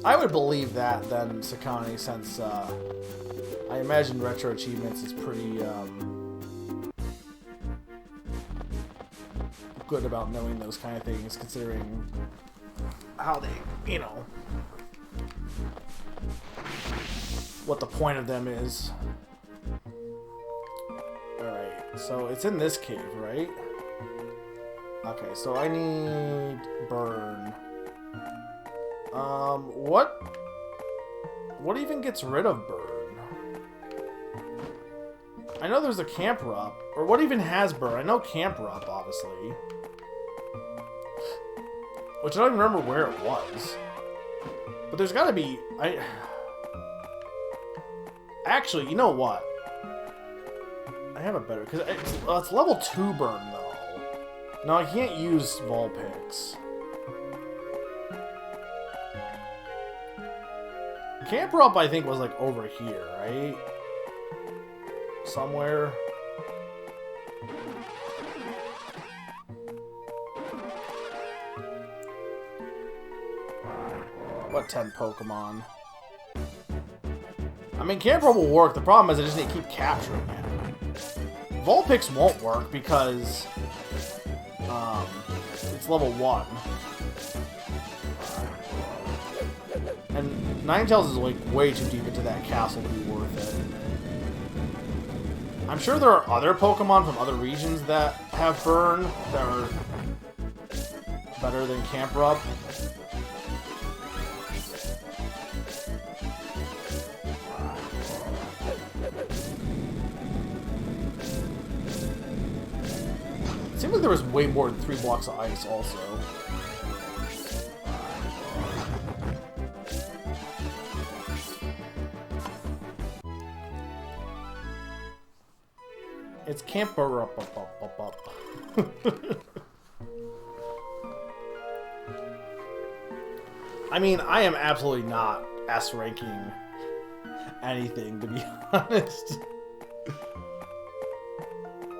I would believe that then, Sakani, since I imagine Retro Achievements is pretty good about knowing those kind of things, considering how they, you know, what the point of them is. Alright, so it's in this cave, right? Okay, so I need burn. What even gets rid of burn? I know there's a camper up, or what even has burn? I know camper up, obviously. Which I don't even remember where it was. But there's gotta be... Actually, you know what? I have a better... Because it's level 2 burn, though. No, I can't use Vulpix. Camper up, I think, was like over here, right? Somewhere. What 10 Pokemon? I mean, Camper will work. The problem is I just need to keep capturing it. Vulpix won't work because it's level 1. And Ninetales is like way too deep into that castle to be worth it. I'm sure there are other Pokemon from other regions that have burn that are better than Camprub. It seems like there was way more than 3 blocks of ice also. It's camper up. I mean, I am absolutely not S-ranking anything, to be honest.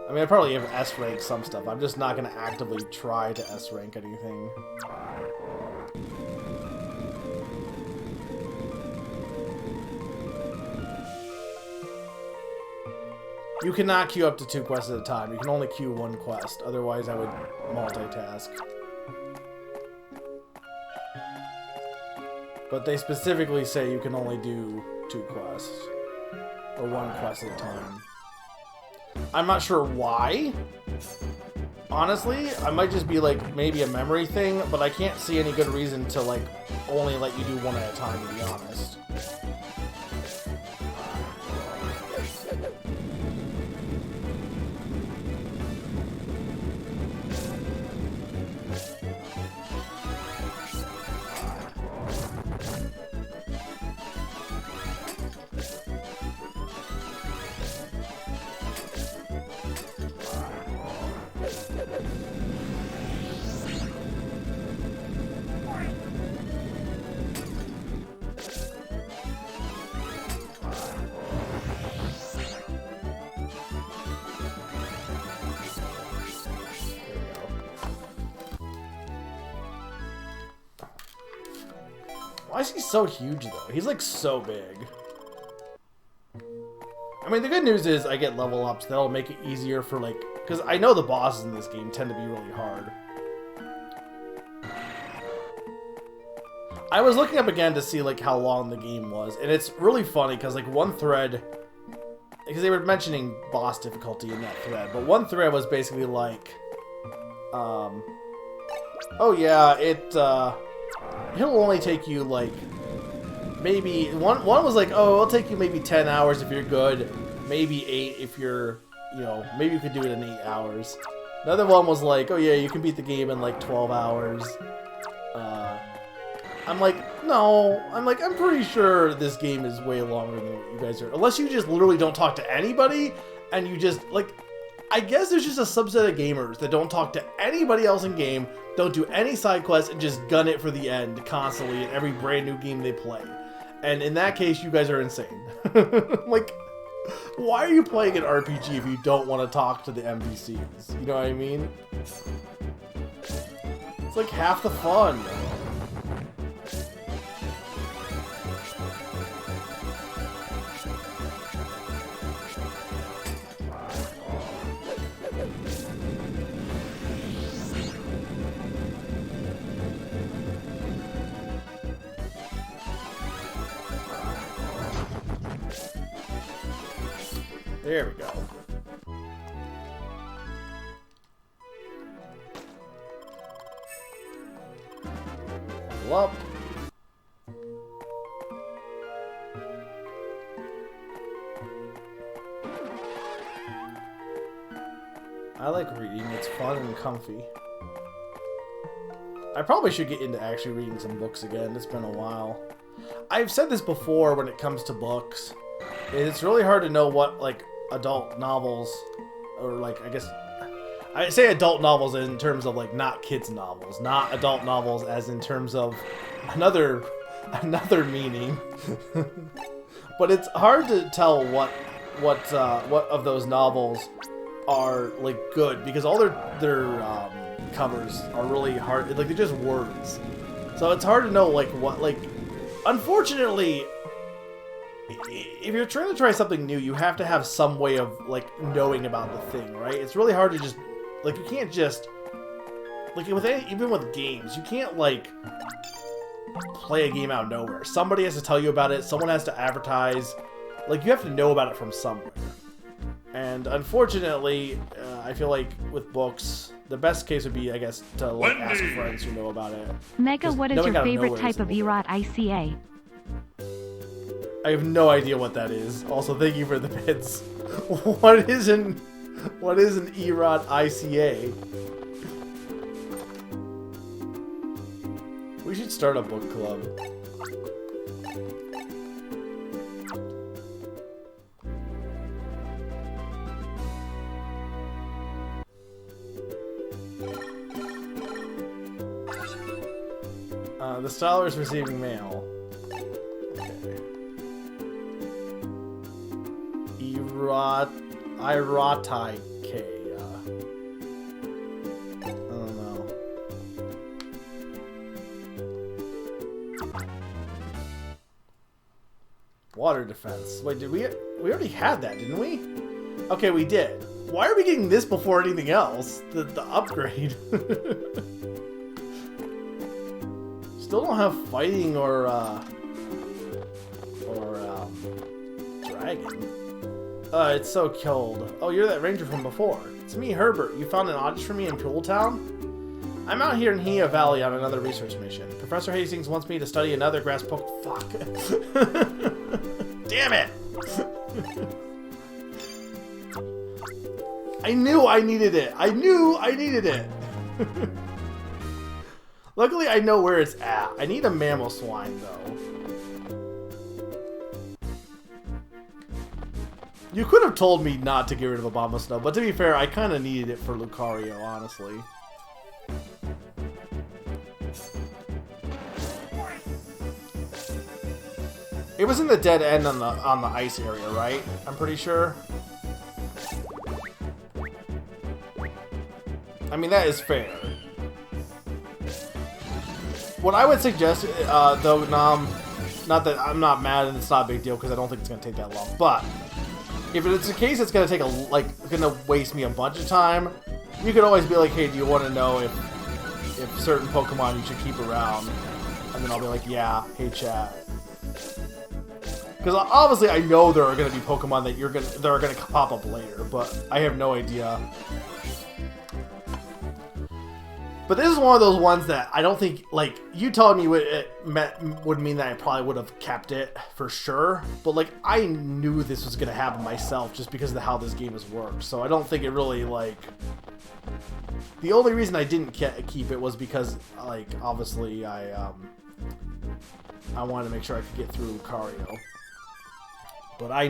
I mean, I probably have S-rank some stuff. I'm just not going to actively try to S-rank anything. You cannot queue up to 2 quests at a time. You can only queue 1 quest. Otherwise, I would multitask. But they specifically say you can only do 2 quests. Or 1 quest at a time. I'm not sure why. Honestly, I might just be like maybe a memory thing, but I can't see any good reason to like only let you do 1 at a time, to be honest. Why is he so huge, though? He's, like, so big. I mean, the good news is I get level ups. That'll make it easier for, like... Because I know the bosses in this game tend to be really hard. I was looking up again to see, like, how long the game was. And it's really funny, because, like, one thread... Because they were mentioning boss difficulty in that thread. But one thread was basically, like... Oh, yeah, it'll only take you, like, maybe... One was like, oh, it'll take you maybe 10 hours if you're good. Maybe 8 if you're, you know, maybe you could do it in 8 hours. Another one was like, oh, yeah, you can beat the game in, like, 12 hours. I'm like, no. I'm like, I'm pretty sure this game is way longer than what you guys are. Unless you just literally don't talk to anybody, and you just, like... I guess there's just a subset of gamers that don't talk to anybody else in game, don't do any side quests, and just gun it for the end constantly in every brand new game they play. And in that case, you guys are insane. Like, why are you playing an RPG if you don't want to talk to the NPCs? You know what I mean? It's like half the fun. There we go. Level up. I like reading. It's fun and comfy. I probably should get into actually reading some books again. It's been a while. I've said this before when it comes to books. It's really hard to know what, like, adult novels, or, like, I guess, I say adult novels in terms of, like, not kids novels, not adult novels as in terms of another meaning. But it's hard to tell what of those novels are, like, good, because all their covers are really hard, like, they're just words. So it's hard to know, like, what, like, unfortunately, if you're trying to try something new, you have to have some way of, like, knowing about the thing, right? It's really hard to just, like, you can't just, like, even with games, you can't, like, play a game out of nowhere. Somebody has to tell you about it, someone has to advertise, like, you have to know about it from somewhere. And unfortunately, I feel like with books, the best case would be, I guess, to, like, ask friends who know about it. Mega, what is your favorite type of EROT ICA? I have no idea what that is. Also, thank you for the bits. What is an EROT ICA? We should start a book club. The Styler is receiving mail. Irotike. I don't know. Water defense. Wait, did we already had that, didn't we? Okay, we did. Why are we getting this before anything else? The upgrade. Still don't have fighting or dragon. It's so cold. Oh, you're that ranger from before. It's me, Herbert. You found an audience for me in Pool Town? I'm out here in Hia Valley on another research mission. Professor Hastings wants me to study another grass poke. Fuck. Damn it! I knew I needed it. I knew I needed it. Luckily, I know where it's at. I need a mammal swine, though. You could have told me not to get rid of Obama Snow, but to be fair, I kind of needed it for Lucario, honestly. It was in the dead end on the ice area, right? I'm pretty sure. I mean, that is fair. What I would suggest, though, not that I'm not mad and it's not a big deal because I don't think it's gonna take that long, but if it's a case that's gonna take gonna waste me a bunch of time, you could always be like, hey, do you want to know if certain Pokemon you should keep around? And then I'll be like, yeah, hey chat. Because obviously I know there are gonna be Pokemon that are gonna pop up later, but I have no idea. But this is one of those ones that I don't think, like, you telling me would mean that I probably would have kept it for sure. But, like, I knew this was going to happen myself just because of how this game has worked. So I don't think it really, like... The only reason I didn't keep it was because, like, obviously I wanted to make sure I could get through Lucario. But I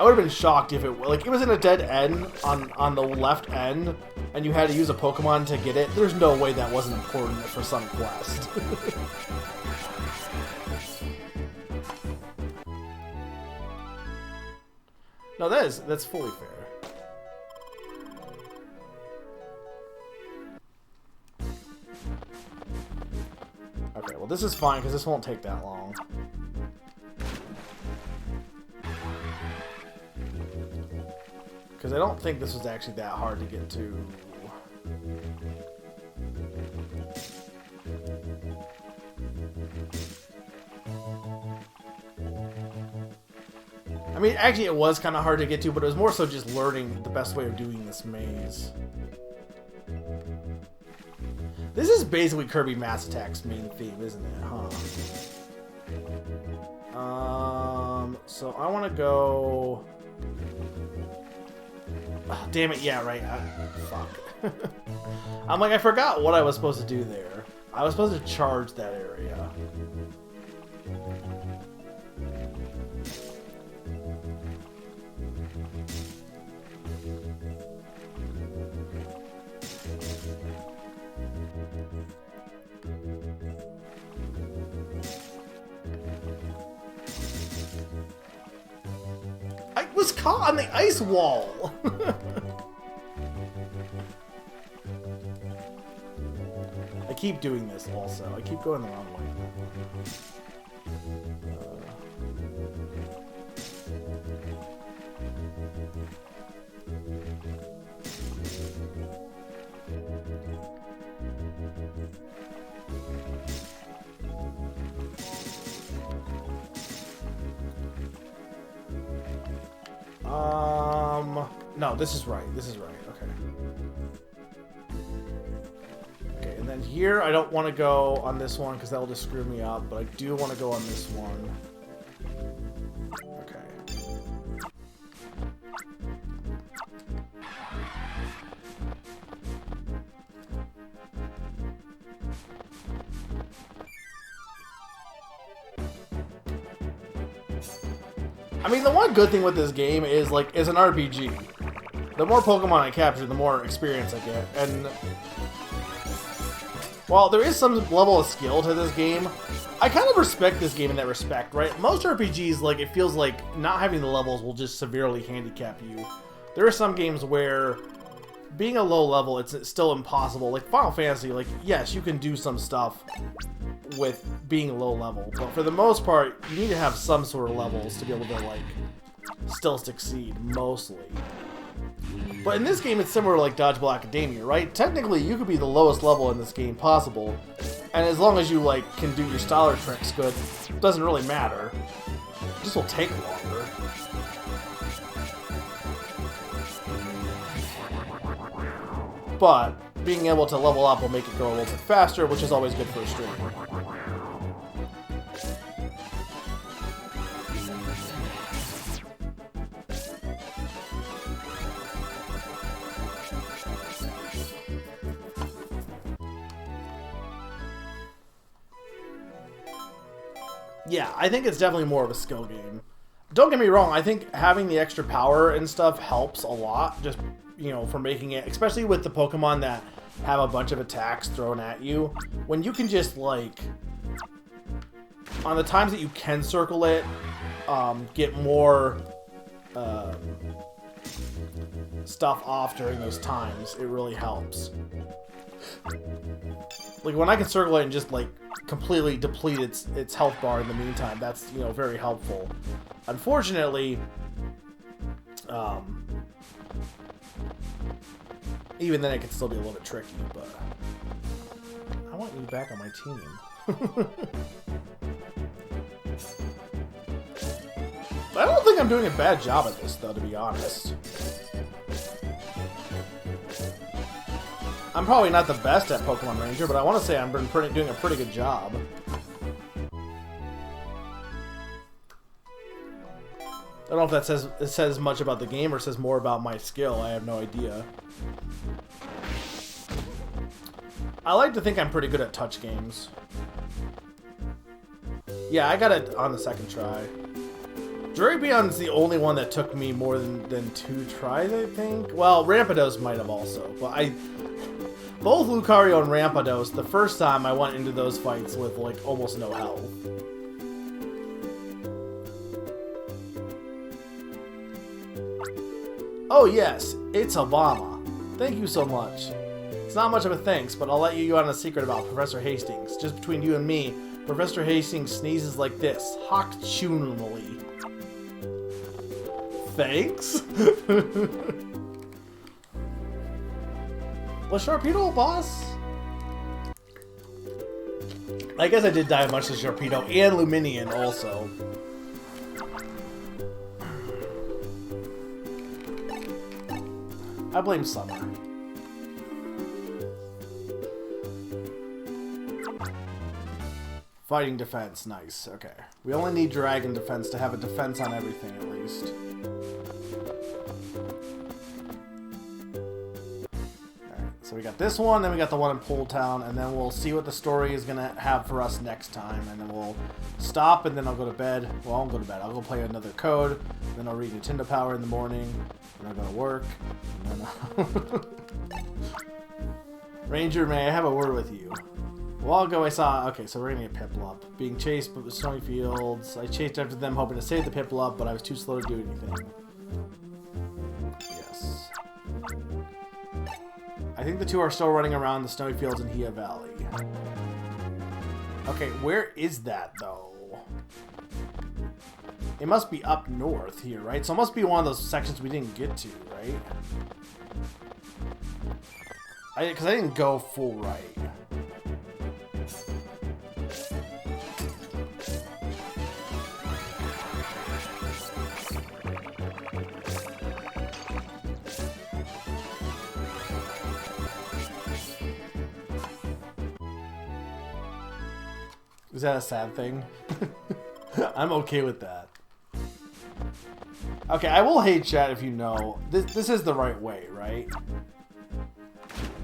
would have been shocked if it was in a dead end on the left end and you had to use a Pokemon to get it. There's no way that wasn't important for some quest. No, that's fully fair. Okay, well this is fine because this won't take that long. Because I don't think this was actually that hard to get to. I mean, actually it was kind of hard to get to, but it was more so just learning the best way of doing this maze. This is basically Kirby Mass Attack's main theme, isn't it? Huh? So I want to go... Oh, damn it, yeah, right. Fuck. I'm like, I forgot what I was supposed to do there. I was supposed to charge that area. I was caught on the ice wall! I keep doing this also. I keep going the wrong way. No, this is right. This is right. Okay. Okay, and then here I don't want to go on this one because that will just screw me up, but I do want to go on this one. Okay. I mean, the one good thing with this game is, like, it's an RPG. The more Pokemon I capture, the more experience I get. And while there is some level of skill to this game, I kind of respect this game in that respect, right? Most RPGs, like, it feels like not having the levels will just severely handicap you. There are some games where being a low level, it's still impossible. Like Final Fantasy, like, yes, you can do some stuff with being low level, but for the most part, you need to have some sort of levels to be able to, like, still succeed, mostly. But in this game, it's similar to like Dodgeball Academia, right? Technically, you could be the lowest level in this game possible, and as long as you like can do your styler tricks good, it doesn't really matter. This will take longer. But being able to level up will make it go a little bit faster, which is always good for a streamer. Yeah, I think it's definitely more of a skill game. Don't get me wrong, I think having the extra power and stuff helps a lot, just, you know, for making it, especially with the Pokemon that have a bunch of attacks thrown at you. When you can just, like, on the times that you can circle it, get more stuff off during those times, it really helps. Like, when I can circle it and just, like, completely deplete its health bar in the meantime, that's, you know, very helpful. Unfortunately, even then it can still be a little bit tricky, but I want you back on my team. I don't think I'm doing a bad job at this, though, to be honest. I'm probably not the best at Pokemon Ranger, but I want to say I'm doing a pretty good job. I don't know if it says much about the game or says more about my skill. I have no idea. I like to think I'm pretty good at touch games. Yeah, I got it on the second try. Drapeon's the only one that took me more than 2 tries, I think. Well, Rampardos might have also, but both Lucario and Rampardos, the first time I went into those fights with, like, almost no health. Oh yes, it's Obama. Thank you so much. It's not much of a thanks, but I'll let you on a secret about Professor Hastings. Just between you and me, Professor Hastings sneezes like this, Hock-tunally. Thanks? Was Sharpedo a boss? I guess I did die much to Sharpedo and Luminion also. I blame Summer. Fighting defense, nice. Okay. We only need dragon defense to have a defense on everything at least. So we got this one, then we got the one in Pole Town, and then we'll see what the story is going to have for us next time, and then we'll stop, and then I'll go to bed. Well, I won't go to bed. I'll go play another code, then I'll read Nintendo Power in the morning, then I'll go to work, and then Ranger, may I have a word with you? A while ago I saw... Okay, so we're going to get Piplup. Being chased but with snowy fields. I chased after them hoping to save the Piplup, but I was too slow to do anything. Yes. I think the two are still running around the snowy fields in Hia Valley. Okay, where is that, though? It must be up north here, right? So it must be one of those sections we didn't get to, right? Because I didn't go full right. Is that a sad thing? I'm okay with that. Okay, I will hate chat if you know. This is the right way, right?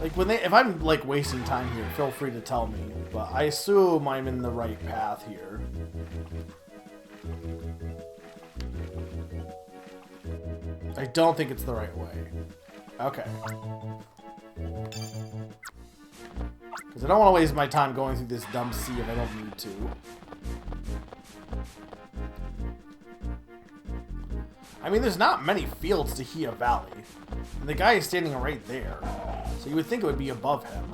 Like, if I'm, like, wasting time here, feel free to tell me. But I assume I'm in the right path here. I don't think it's the right way. Okay. Because I don't want to waste my time going through this dumb sea if I don't need to. I mean, there's not many fields to Hia Valley. And the guy is standing right there. So you would think it would be above him.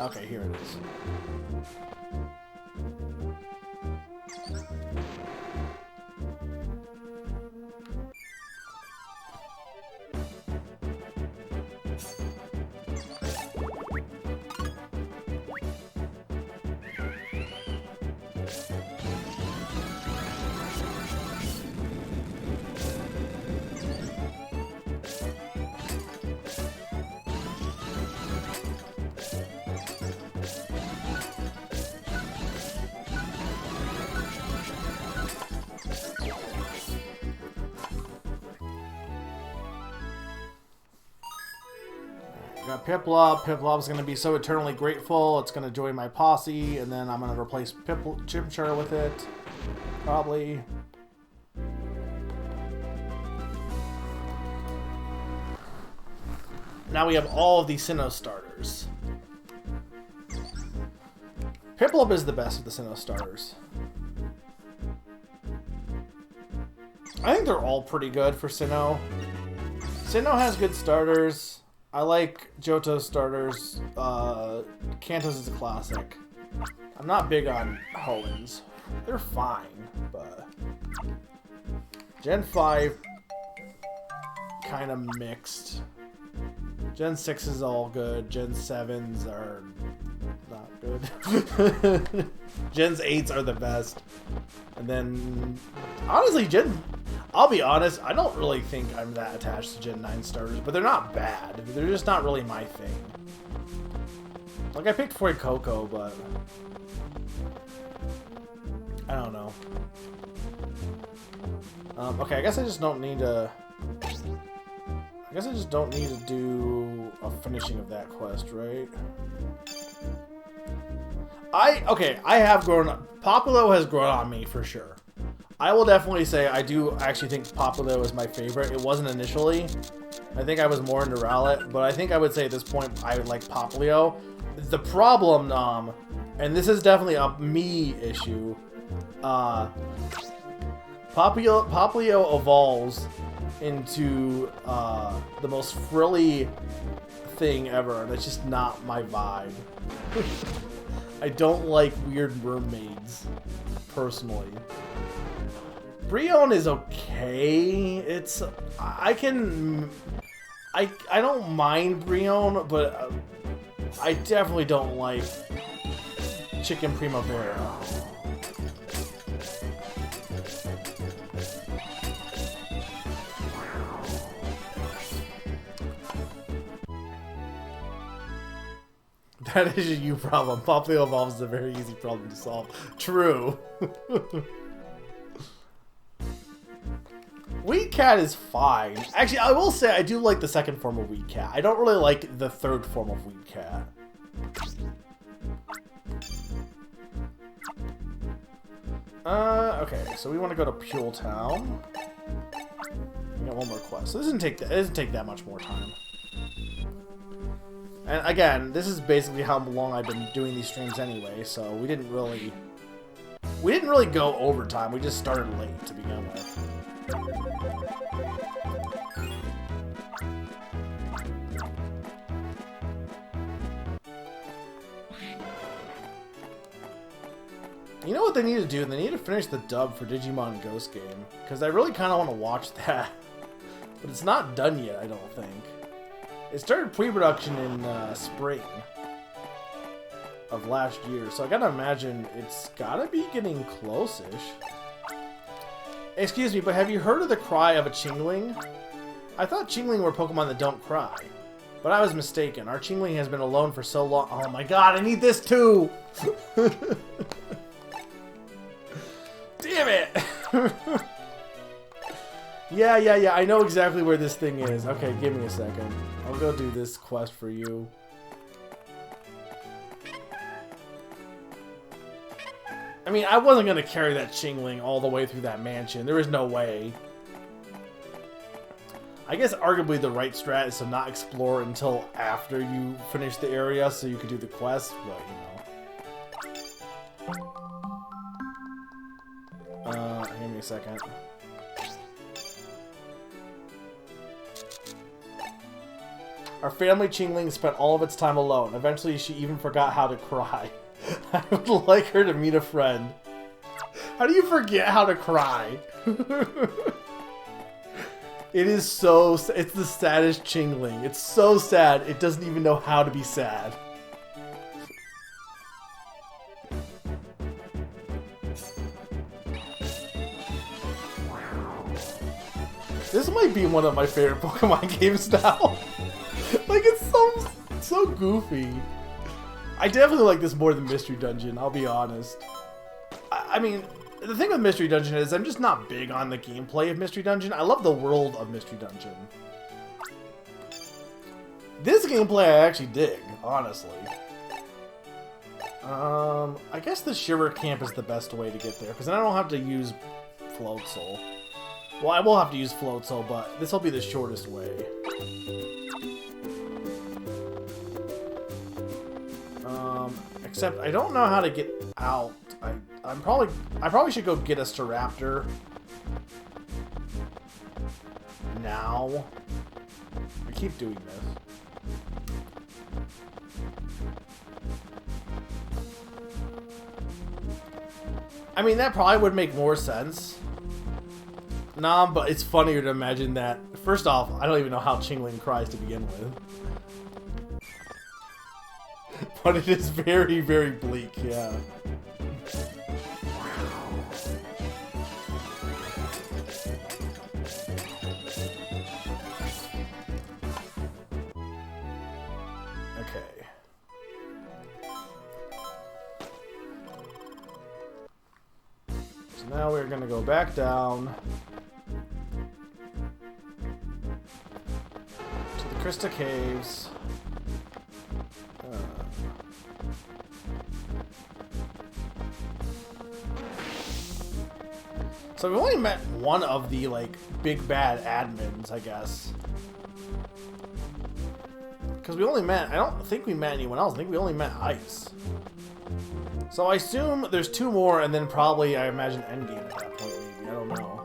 Okay, here it is. Got Piplup. Piplup's gonna be so eternally grateful. It's gonna join my posse, and then I'm gonna replace Chimchar with it. Probably. Now we have all of the Sinnoh starters. Piplup is the best of the Sinnoh starters. I think they're all pretty good for Sinnoh. Sinnoh has good starters. I like Johto's starters. Kanto's is a classic. I'm not big on Hoenns. They're fine, but... Gen 5... kind of mixed. Gen 6 is all good. Gen 7s are... not good. Gen 8s are the best. And then... honestly, I'll be honest, I don't really think I'm that attached to Gen 9 starters, but they're not bad. They're just not really my thing. Like, I picked Foy Coco, but... I don't know. Okay, I guess I just don't need to... I guess I just don't need to do a finishing of that quest, right? Okay, I have grown up. Populo has grown on me, for sure. I will definitely say I do actually think Populo is my favorite. It wasn't initially. I think I was more into Rowlet, but I think I would say at this point I would like Popplio. The problem, and this is definitely a me issue, Popplio evolves into the most frilly thing ever, and it's just not my vibe. I don't like weird mermaids, personally. Brionne is okay. It's... I don't mind Brionne, but I definitely don't like Chicken Primavera. That is a you problem. Popplio evolves is a very easy problem to solve. True. Weed Cat is fine. Actually, I will say I do like the second form of Weed Cat. I don't really like the third form of Weed Cat. Okay, so we want to go to Pule Town. We got one more quest. So this doesn't take that much more time. And again, this is basically how long I've been doing these streams anyway, so we didn't really go overtime. We just started late to begin with. You know what they need to do? They need to finish the dub for Digimon Ghost Game, because I really kind of want to watch that. But it's not done yet, I don't think. It started pre-production in spring of last year, so I gotta imagine it's gotta be getting close-ish. Excuse me, but have you heard of the cry of a Chingling? I thought Chingling were Pokemon that don't cry. But I was mistaken. Our Chingling has been alone for so long. Oh my god, I need this too! Damn it! Yeah, I know exactly where this thing is. Okay, give me a second. I'll go do this quest for you. I mean, I wasn't going to carry that Chingling all the way through that mansion. There was no way. I guess arguably the right strat is to not explore until after you finish the area so you could do the quest, but you know. Give me a second. Our family Chingling spent all of its time alone. Eventually, she even forgot how to cry. I would like her to meet a friend. How do you forget how to cry? It is so... It's the saddest Chingling. It's so sad, it doesn't even know how to be sad. This might be one of my favorite Pokemon games now. Like, it's so goofy. I definitely like this more than Mystery Dungeon, I'll be honest. I mean, the thing with Mystery Dungeon is I'm just not big on the gameplay of Mystery Dungeon. I love the world of Mystery Dungeon. This gameplay I actually dig, honestly. I guess the Shiver Camp is the best way to get there, because then I don't have to use Float Soul. Well, I will have to use Float Soul, but this will be the shortest way. Except I don't know how to get out. I probably should go get a Staraptor now. I keep doing this. I mean, that probably would make more sense. Nah, but it's funnier to imagine that. First off, I don't even know how Chingling cries to begin with. But it is very, very bleak, yeah. Okay. So now we're gonna go back down to the Krista Caves. So we've only met one of the, like, big bad admins, I guess. Because we only met... I don't think we met anyone else. I think we only met Ice. So I assume there's two more, and then probably, I imagine, Endgame at that point, maybe. I don't know.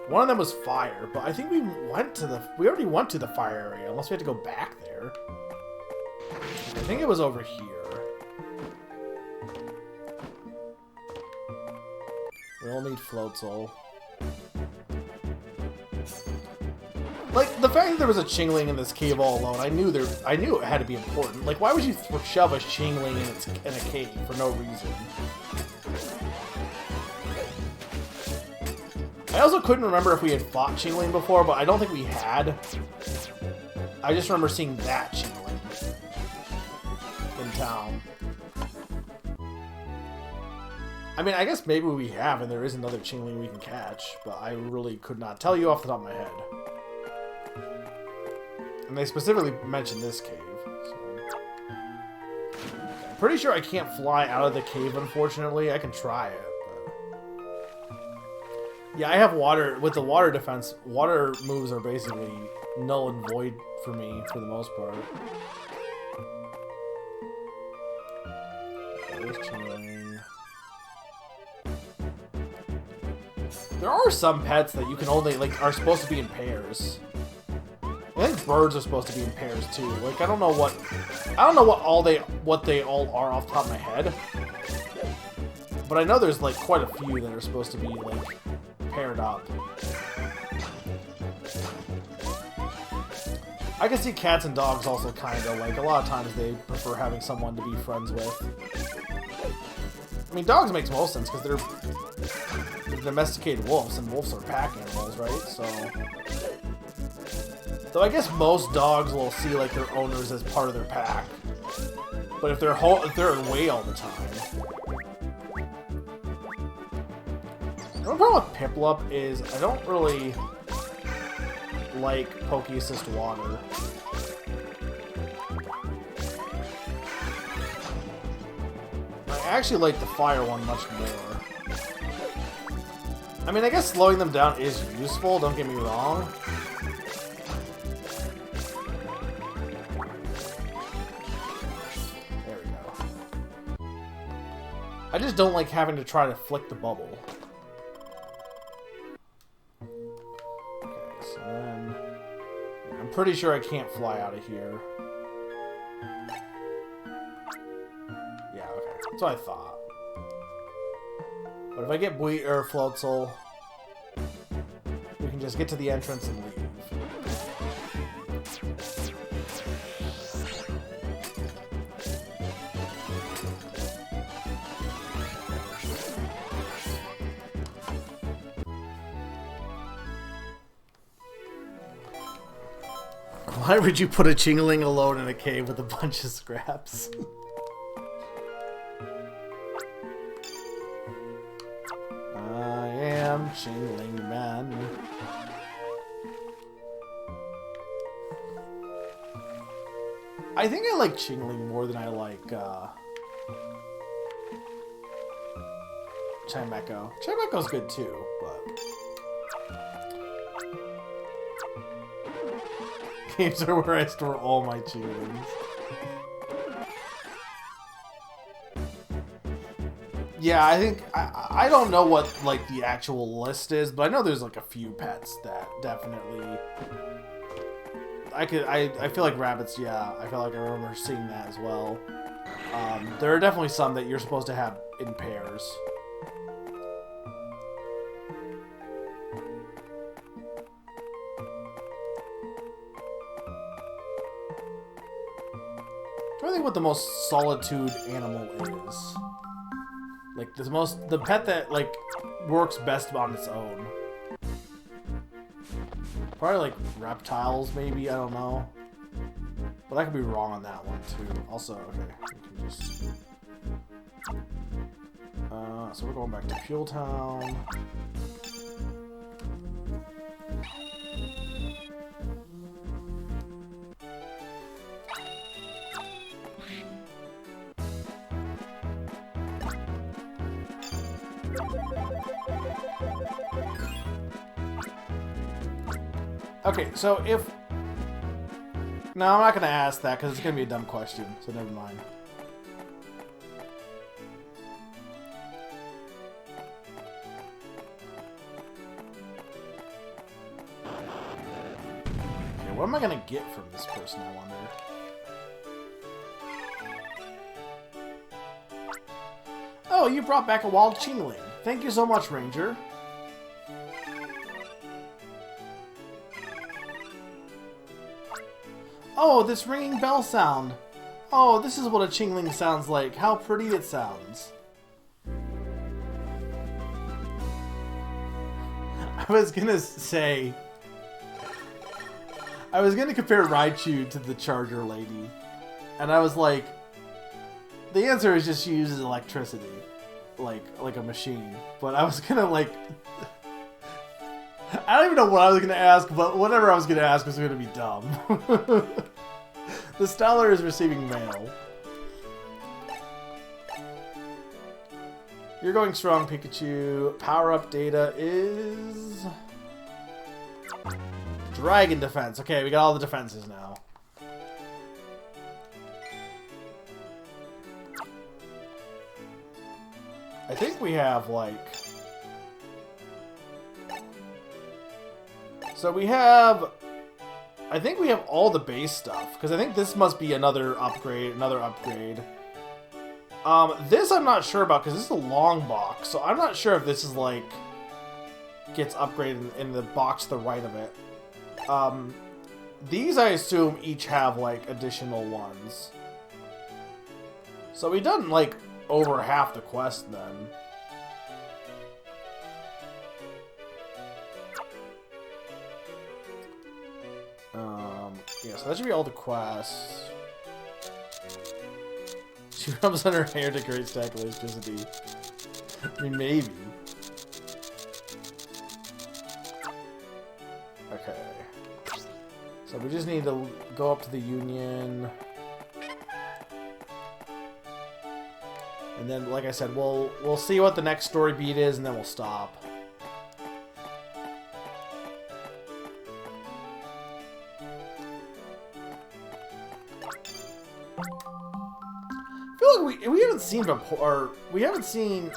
One of them was fire, but I think we went to the... We already went to the fire area, unless we had to go back there. I think it was over here. We all need Float Soul. Like, the fact that there was a Chingling in this cave all alone, I knew it had to be important. Like, why would you shove a Chingling in a cave for no reason? I also couldn't remember if we had fought Chingling before, but I don't think we had. I just remember seeing that Chingling in town. I mean, I guess maybe we have, and there is another Chingling we can catch, but I really could not tell you off the top of my head. And they specifically mentioned this cave. So. I'm pretty sure I can't fly out of the cave, unfortunately. I can try it. But... yeah, I have water. With the water defense, water moves are basically null and void for me, for the most part. There are some pets that you can only, like, are supposed to be in pairs. I think birds are supposed to be in pairs too. Like, I don't know what they all are off the top of my head. But I know there's, like, quite a few that are supposed to be, like, paired up. I can see cats and dogs also kind of, like, a lot of times they prefer having someone to be friends with. I mean, dogs makes most sense, because they're domesticated wolves, and wolves are pack animals, right? So... though I guess most dogs will see, like, their owners as part of their pack. But if they're away all the time... The only problem with Piplup is I don't really like Poke Assist Water. I actually like the fire one much more. I mean, I guess slowing them down is useful, don't get me wrong. There we go. I just don't like having to try to flick the bubble. And then I'm pretty sure I can't fly out of here. Yeah, okay. That's what I thought. But if I get Buoy or Floatzel, we can just get to the entrance and leave. Why would you put a Chingling alone in a cave with a bunch of scraps? I am Chingling Man. I think I like Chingling more than I like Chimecho. Chimecho's good too, but games are where I store all my Chinglings. Yeah, I think I don't know what like the actual list is, but I know there's like a few pets that definitely I feel like rabbits. Yeah, I feel like I remember seeing that as well. There are definitely some that you're supposed to have in pairs. I think what the most solitude animal is. Like the pet that like works best on its own. Probably like reptiles, maybe, I don't know. But I could be wrong on that one too. Also, okay, we can just so we're going back to Pule Town. Okay, so if... No, I'm not going to ask that because it's going to be a dumb question, so never mind. Okay, what am I going to get from this person, I wonder? Oh, you brought back a wild Chingling. Thank you so much, Ranger. Oh, this ringing bell sound. Oh, this is what a Chingling sounds like. How pretty it sounds. I was gonna say... I was gonna compare Raichu to the Charger Lady. And I was like... The answer is just she uses electricity. Like a machine. But I was gonna like... I don't even know what I was gonna ask, but whatever I was gonna ask was gonna be dumb. The Stellar is receiving mail. You're going strong, Pikachu. Power-up data is... Dragon defense. Okay, we got all the defenses now. I think we have, like... So we have... I think we have all the base stuff, because I think this must be another upgrade, This I'm not sure about, because this is a long box, so I'm not sure if this is, like, gets upgraded in the box to the right of it. These, I assume, each have, like, additional ones. So we've done, like, over half the quest, then. Yeah, so that should be all the quests. She rubs on her hair to create stack electricity. I mean, maybe. Okay. So we just need to go up to the Union. And then, like I said, we'll see what the next story beat is, and then we'll stop. We haven't seen before. We might have seen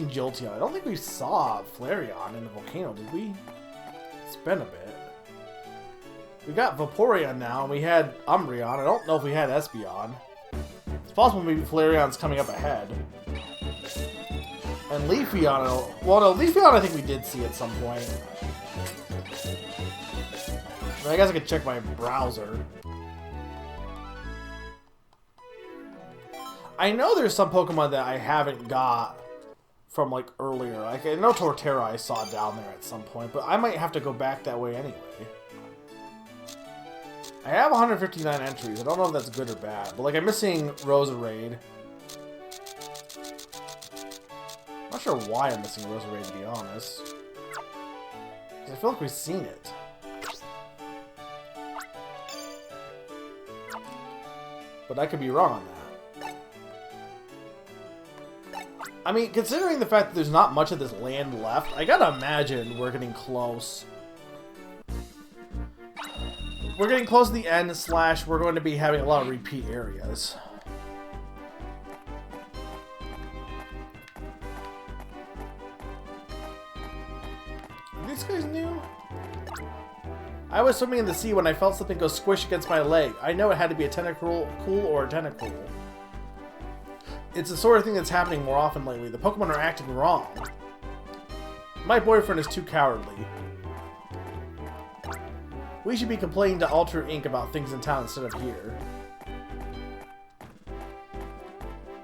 Jolteon. I don't think we saw Flareon in the volcano, did we? It's been a bit. We got Vaporeon now, and we had Umbreon. I don't know if we had Espeon. It's possible maybe Flareon's coming up ahead. And Leafeon, well no, Leafeon I think we did see at some point. I guess I could check my browser. I know there's some Pokemon that I haven't got from like earlier. Like I know Torterra I saw down there at some point, but I might have to go back that way anyway. I have 159 entries. I don't know if that's good or bad, but like I'm missing Roserade. Not sure why I'm missing Roserade, to be honest. Because I feel like we've seen it. But I could be wrong on that. I mean, considering the fact that there's not much of this land left, I gotta imagine we're getting close. We're getting close to the end, / we're going to be having a lot of repeat areas. Are these guys new? I was swimming in the sea when I felt something go squish against my leg. I know it had to be a Tentacool or a Tentacool. It's the sort of thing that's happening more often lately. The Pokemon are acting wrong. My boyfriend is too cowardly. We should be complaining to Ultra Inc. about things in town instead of here.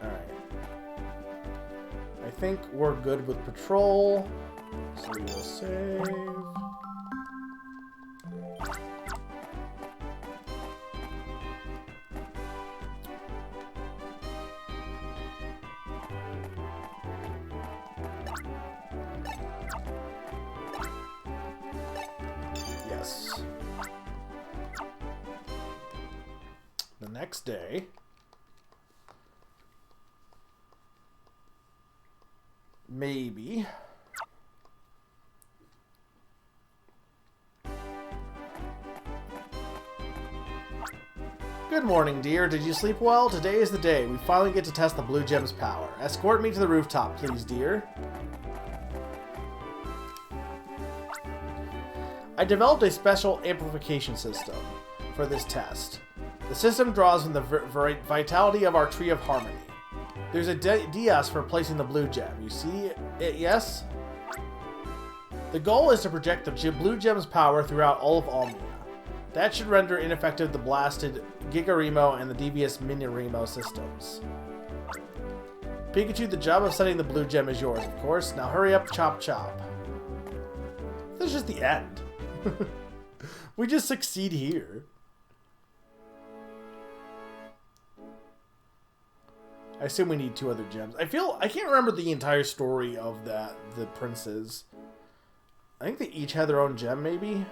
Alright. I think we're good with patrol. So we will save. Yes. The next day, maybe. Good morning, dear. Did you sleep well? Today is the day. We finally get to test the Blue Gem's power. Escort me to the rooftop, please, dear. I developed a special amplification system for this test. The system draws from the vitality of our Tree of Harmony. There's a DS for placing the Blue Gem. You see it, yes? The goal is to project the Blue Gem's power throughout all of Almia. That should render ineffective the blasted Gigaremo and the devious Miniremo systems. Pikachu, the job of setting the Blue Gem is yours, of course. Now hurry up, chop chop. This is just the end. We just succeed here. I assume we need 2 other gems. I can't remember the entire story of the princes. I think they each had their own gem, maybe?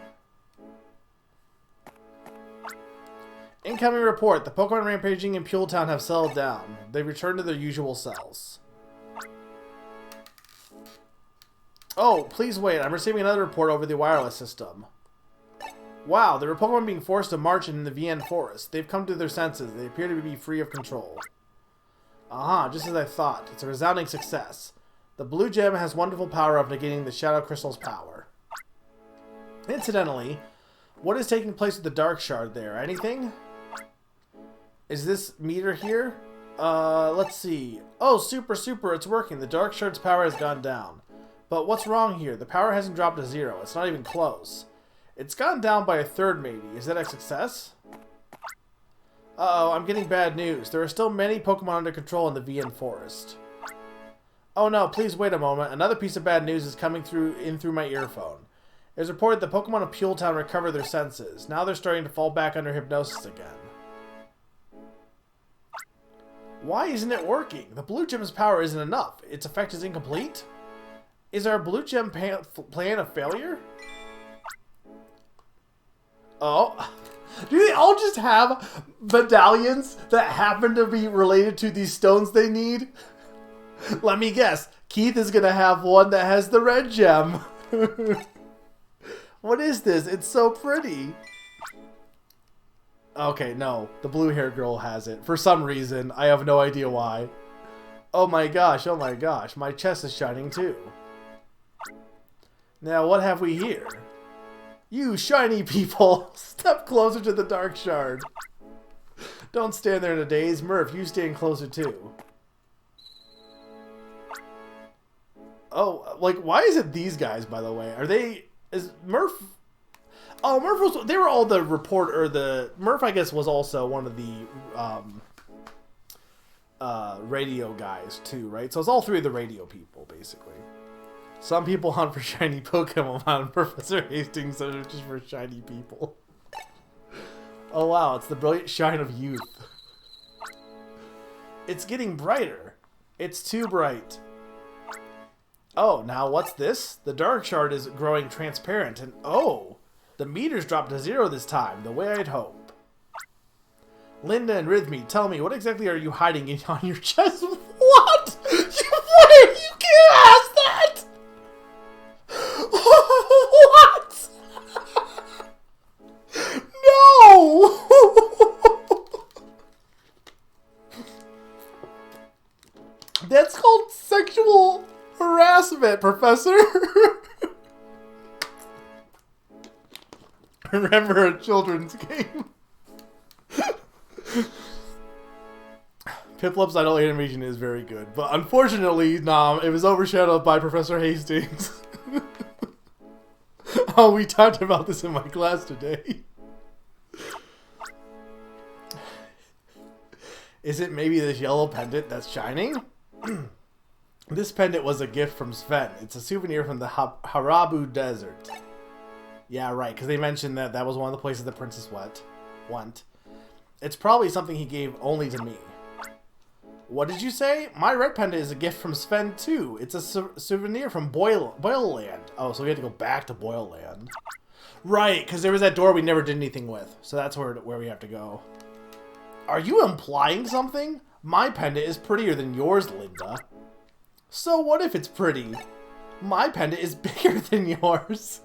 Incoming report. The Pokemon rampaging in Pule Town have settled down. They returned to their usual cells. Oh, please wait. I'm receiving another report over the wireless system. Wow, there are Pokemon being forced to march in the VN Forest. They've come to their senses. They appear to be free of control. Aha, just as I thought. It's a resounding success. The Blue Gem has wonderful power of negating the Shadow Crystal's power. Incidentally, what is taking place with the Dark Shard there? Anything? Is this meter here? Let's see. Oh, super, it's working. The Dark Shard's power has gone down. But what's wrong here? The power hasn't dropped to 0. It's not even close. It's gone down by a third, maybe. Is that a success? Uh-oh, I'm getting bad news. There are still many Pokemon under control in the VN Forest. Oh no, please wait a moment. Another piece of bad news is coming through my earphone. It was reported that Pokemon of Pule Town recovered their senses. Now they're starting to fall back under hypnosis again. Why isn't it working? The Blue Gem's power isn't enough. Its effect is incomplete? Is our Blue Gem plan a failure? Oh. Do they all just have medallions that happen to be related to these stones they need? Let me guess. Keith is going to have one that has the red gem. What is this? It's so pretty. Okay, no. The blue-haired girl has it. For some reason. I have no idea why. Oh my gosh, oh my gosh. My chest is shining too. Now, what have we here? You shiny people, step closer to the dark shard. Don't stand there in a daze. Murph, you stand closer too. Oh, like, why is it these guys, by the way? Are they... Is Murph... Oh, Murph was... They were all the reporter... Murph, I guess, was also one of the radio guys, too, right? So it's all three of the radio people, basically. Some people hunt for shiny Pokemon. Professor Hastings searches for shiny people. Oh, wow. It's the brilliant shine of youth. It's getting brighter. It's too bright. Oh, now what's this? The dark shard is growing transparent, and oh, the meters dropped to 0 this time, the way I'd hope. Linda and Rhythmy, tell me, what exactly are you hiding on your chest? What? Wait, you can't ask that! What? No! That's called sexual harassment, Professor. Remember a children's game. Piplup's idle animation is very good, but unfortunately, nah, it was overshadowed by Professor Hastings. Oh, we talked about this in my class today. Is it maybe this yellow pendant that's shining? This pendant was a gift from Sven. It's a souvenir from the Harabu Desert. Yeah, right, because they mentioned that that was one of the places the princess went. It's probably something he gave only to me. What did you say? My red pendant is a gift from Sven, too. It's a souvenir from Boyle Land. Oh, so we had to go back to Boyle Land. Right, because there was that door we never did anything with. So that's where we have to go. Are you implying something? My pendant is prettier than yours, Linda. So what if it's pretty? My pendant is bigger than yours.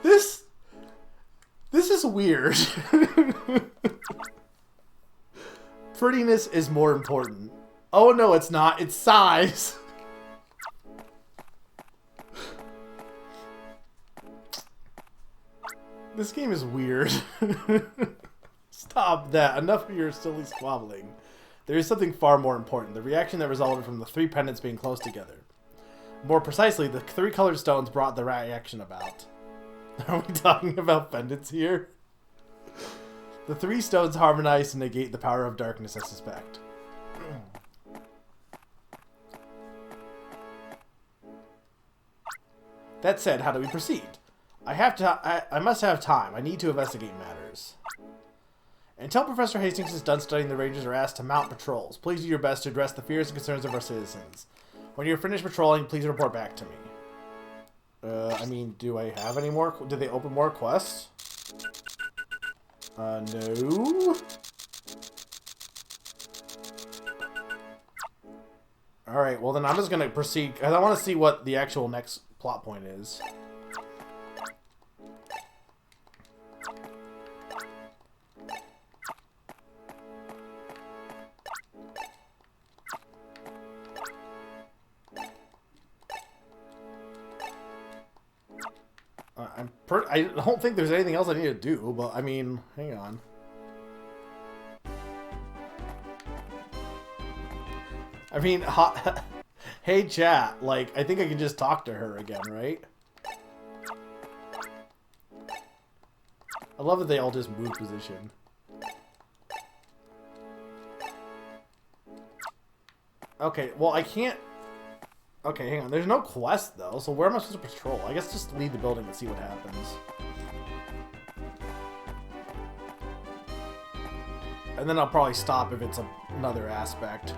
This is weird. Prettiness is more important. Oh no, it's not. It's size. This game is weird. Stop that. Enough of your silly squabbling. There is something far more important. The reaction that resulted from the 3 pendants being close together. More precisely, the 3 colored stones brought the reaction about. Are we talking about pendants here? The 3 stones harmonize to negate the power of darkness, I suspect. That said, how do we proceed? I must have time. I need to investigate matters. Until Professor Hastings is done studying, the Rangers are asked to mount patrols. Please do your best to address the fears and concerns of our citizens. When you're finished patrolling, please report back to me. I mean, do I have any more? Did they open more quests? No. Alright, well then I'm just gonna proceed, because I want to see what the actual next plot point is. I don't think there's anything else I need to do, but I mean, hang on. I mean, hey chat, like, I think I can just talk to her again, right? I love that they all just move position. Okay, well, I can't... Okay, hang on. There's no quest, though, so where am I supposed to patrol? I guess just leave the building and see what happens. And then I'll probably stop if it's another aspect.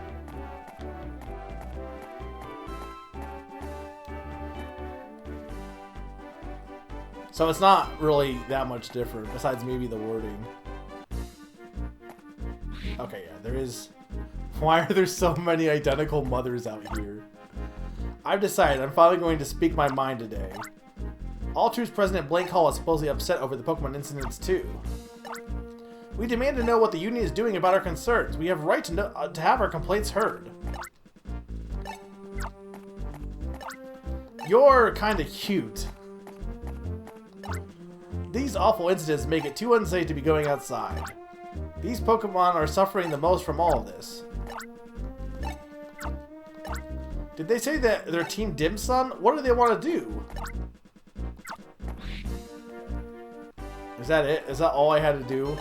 So it's not really that much different, besides maybe the wording. Okay, yeah, there is... Why are there so many identical mothers out here? I've decided I'm finally going to speak my mind today. All Truth's president Blank Hall is supposedly upset over the Pokemon incidents too. We demand to know what the Union is doing about our concerns. We have a right to have our complaints heard. You're kinda cute. These awful incidents make it too unsafe to be going outside. These Pokemon are suffering the most from all of this. Did they say that they're Team Dim Sum? What do they want to do? Is that it? Is that all I had to do?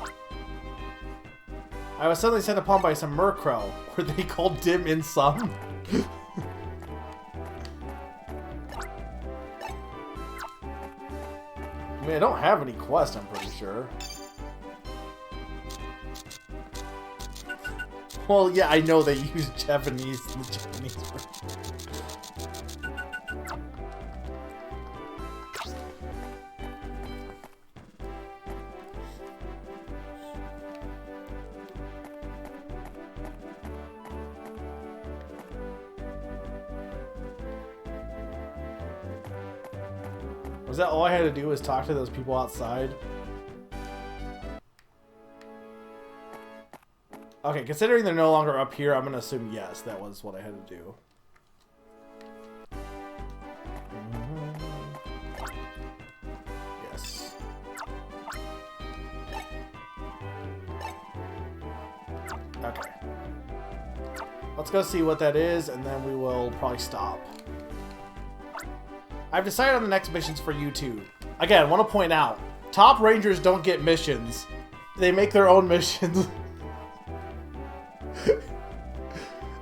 I was suddenly set upon by some Murkrow. Were they called Dim in Sum? I mean, I don't have any quests, I'm pretty sure. Well, yeah, I know they use Japanese in the Japanese version. Was that all I had to do was talk to those people outside? Okay, considering they're no longer up here, I'm gonna assume yes, that was what I had to do. Yes. Okay. Let's go see what that is, and then we will probably stop. I've decided on the next missions for you two. Again, I want to point out, top rangers don't get missions. They make their own missions.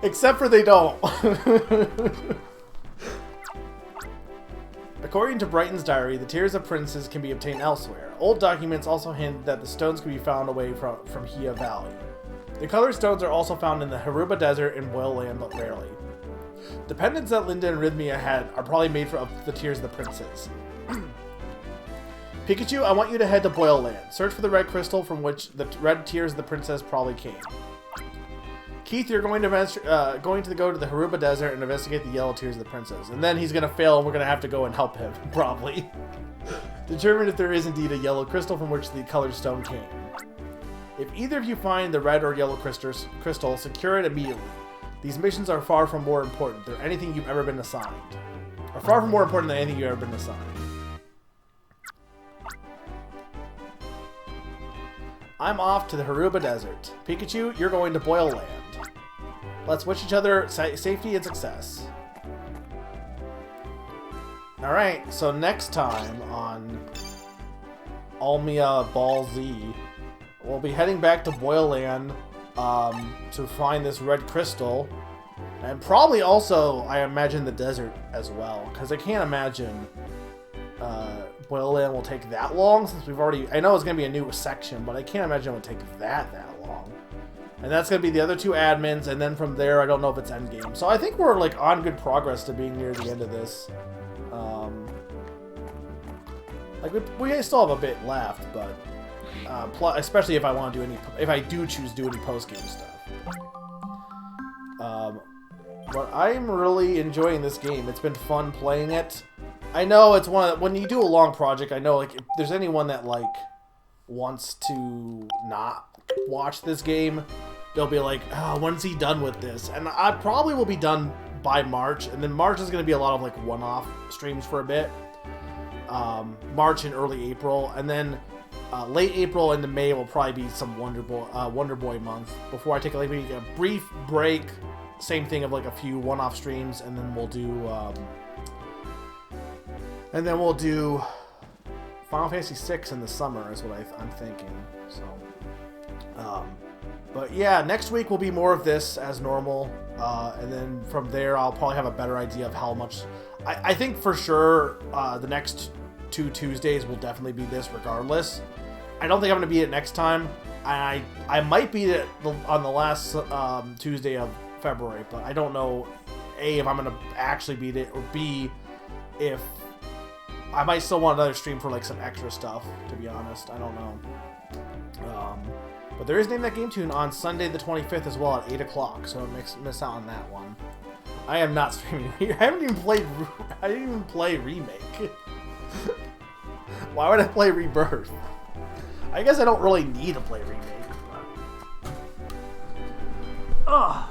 Except for they don't. According to Brighton's diary, the Tears of Princes can be obtained elsewhere. Old documents also hint that the stones can be found away from Hia Valley. The colored stones are also found in the Haruba Desert and Boil Land, but rarely. The pendants that Linda and Rhythmia had are probably made from the Tears of the Princes. Pikachu, I want you to head to Boil Land. Search for the red crystal from which the red Tears of the Princess probably came. Keith, you're going to go to the Haruba Desert and investigate the yellow Tears of the Princess. And then he's going to fail and we're going to have to go and help him, probably. Determine if there is indeed a yellow crystal from which the colored stone came. If either of you find the red or yellow crystal, secure it immediately. These missions are far from more important than anything you've ever been assigned. Are far from more important than anything you've ever been assigned. I'm off to the Haruba Desert. Pikachu, you're going to Boil Land. Let's wish each other safety and success. Alright, so next time on Almia Ball Z, we'll be heading back to Boil Land to find this red crystal. And probably also, I imagine, the desert as well. Because I can't imagine Boil Land will take that long, since we've already... I know it's going to be a new section, but I can't imagine it would take that long. And that's going to be the other two admins, and then from there, I don't know if it's endgame. So I think we're, like, on good progress to being near the end of this. Like, we still have a bit left, but... especially if I want to do any... If I do choose to do any post-game stuff. But I'm really enjoying this game. It's been fun playing it. I know it's one of... When you do a long project, I know, like, if there's anyone that, like, wants to not watch this game, they'll be like, oh, when's he done with this? And I probably will be done by March, and then March is going to be a lot of, like, one-off streams for a bit. March and early April, and then late April into May will probably be some Wonder Boy month, before I take like maybe a brief break, same thing of like a few one-off streams, and then we'll do Final Fantasy VI in the summer is what I'm thinking. So, but yeah, next week will be more of this as normal, and then from there I'll probably have a better idea of how much. I think for sure the next 2 Tuesdays will definitely be this regardless. I don't think I'm going to beat it next time. I might beat it on the last Tuesday of February, but I don't know, A, if I'm going to actually beat it, or B, if I might still want another stream for like some extra stuff, to be honest. I don't know. But there is Name That Game Tune on Sunday the 25th as well at 8 o'clock, so don't miss out on that one. I am not streaming. I didn't even play Remake. Why would I play Rebirth? I guess I don't really need to play Remake. Ugh.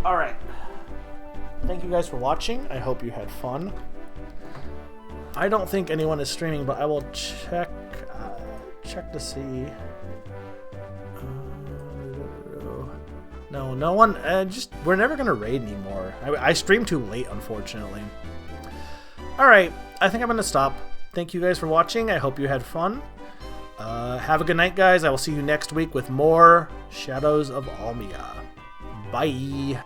Alright. Thank you guys for watching. I hope you had fun. I don't think anyone is streaming, but I will check check to see. No, no one. Just we're never gonna raid anymore. I stream too late, unfortunately. All right, I think I'm gonna stop. Thank you guys for watching. I hope you had fun. Have a good night, guys. I will see you next week with more Shadows of Almia. Bye.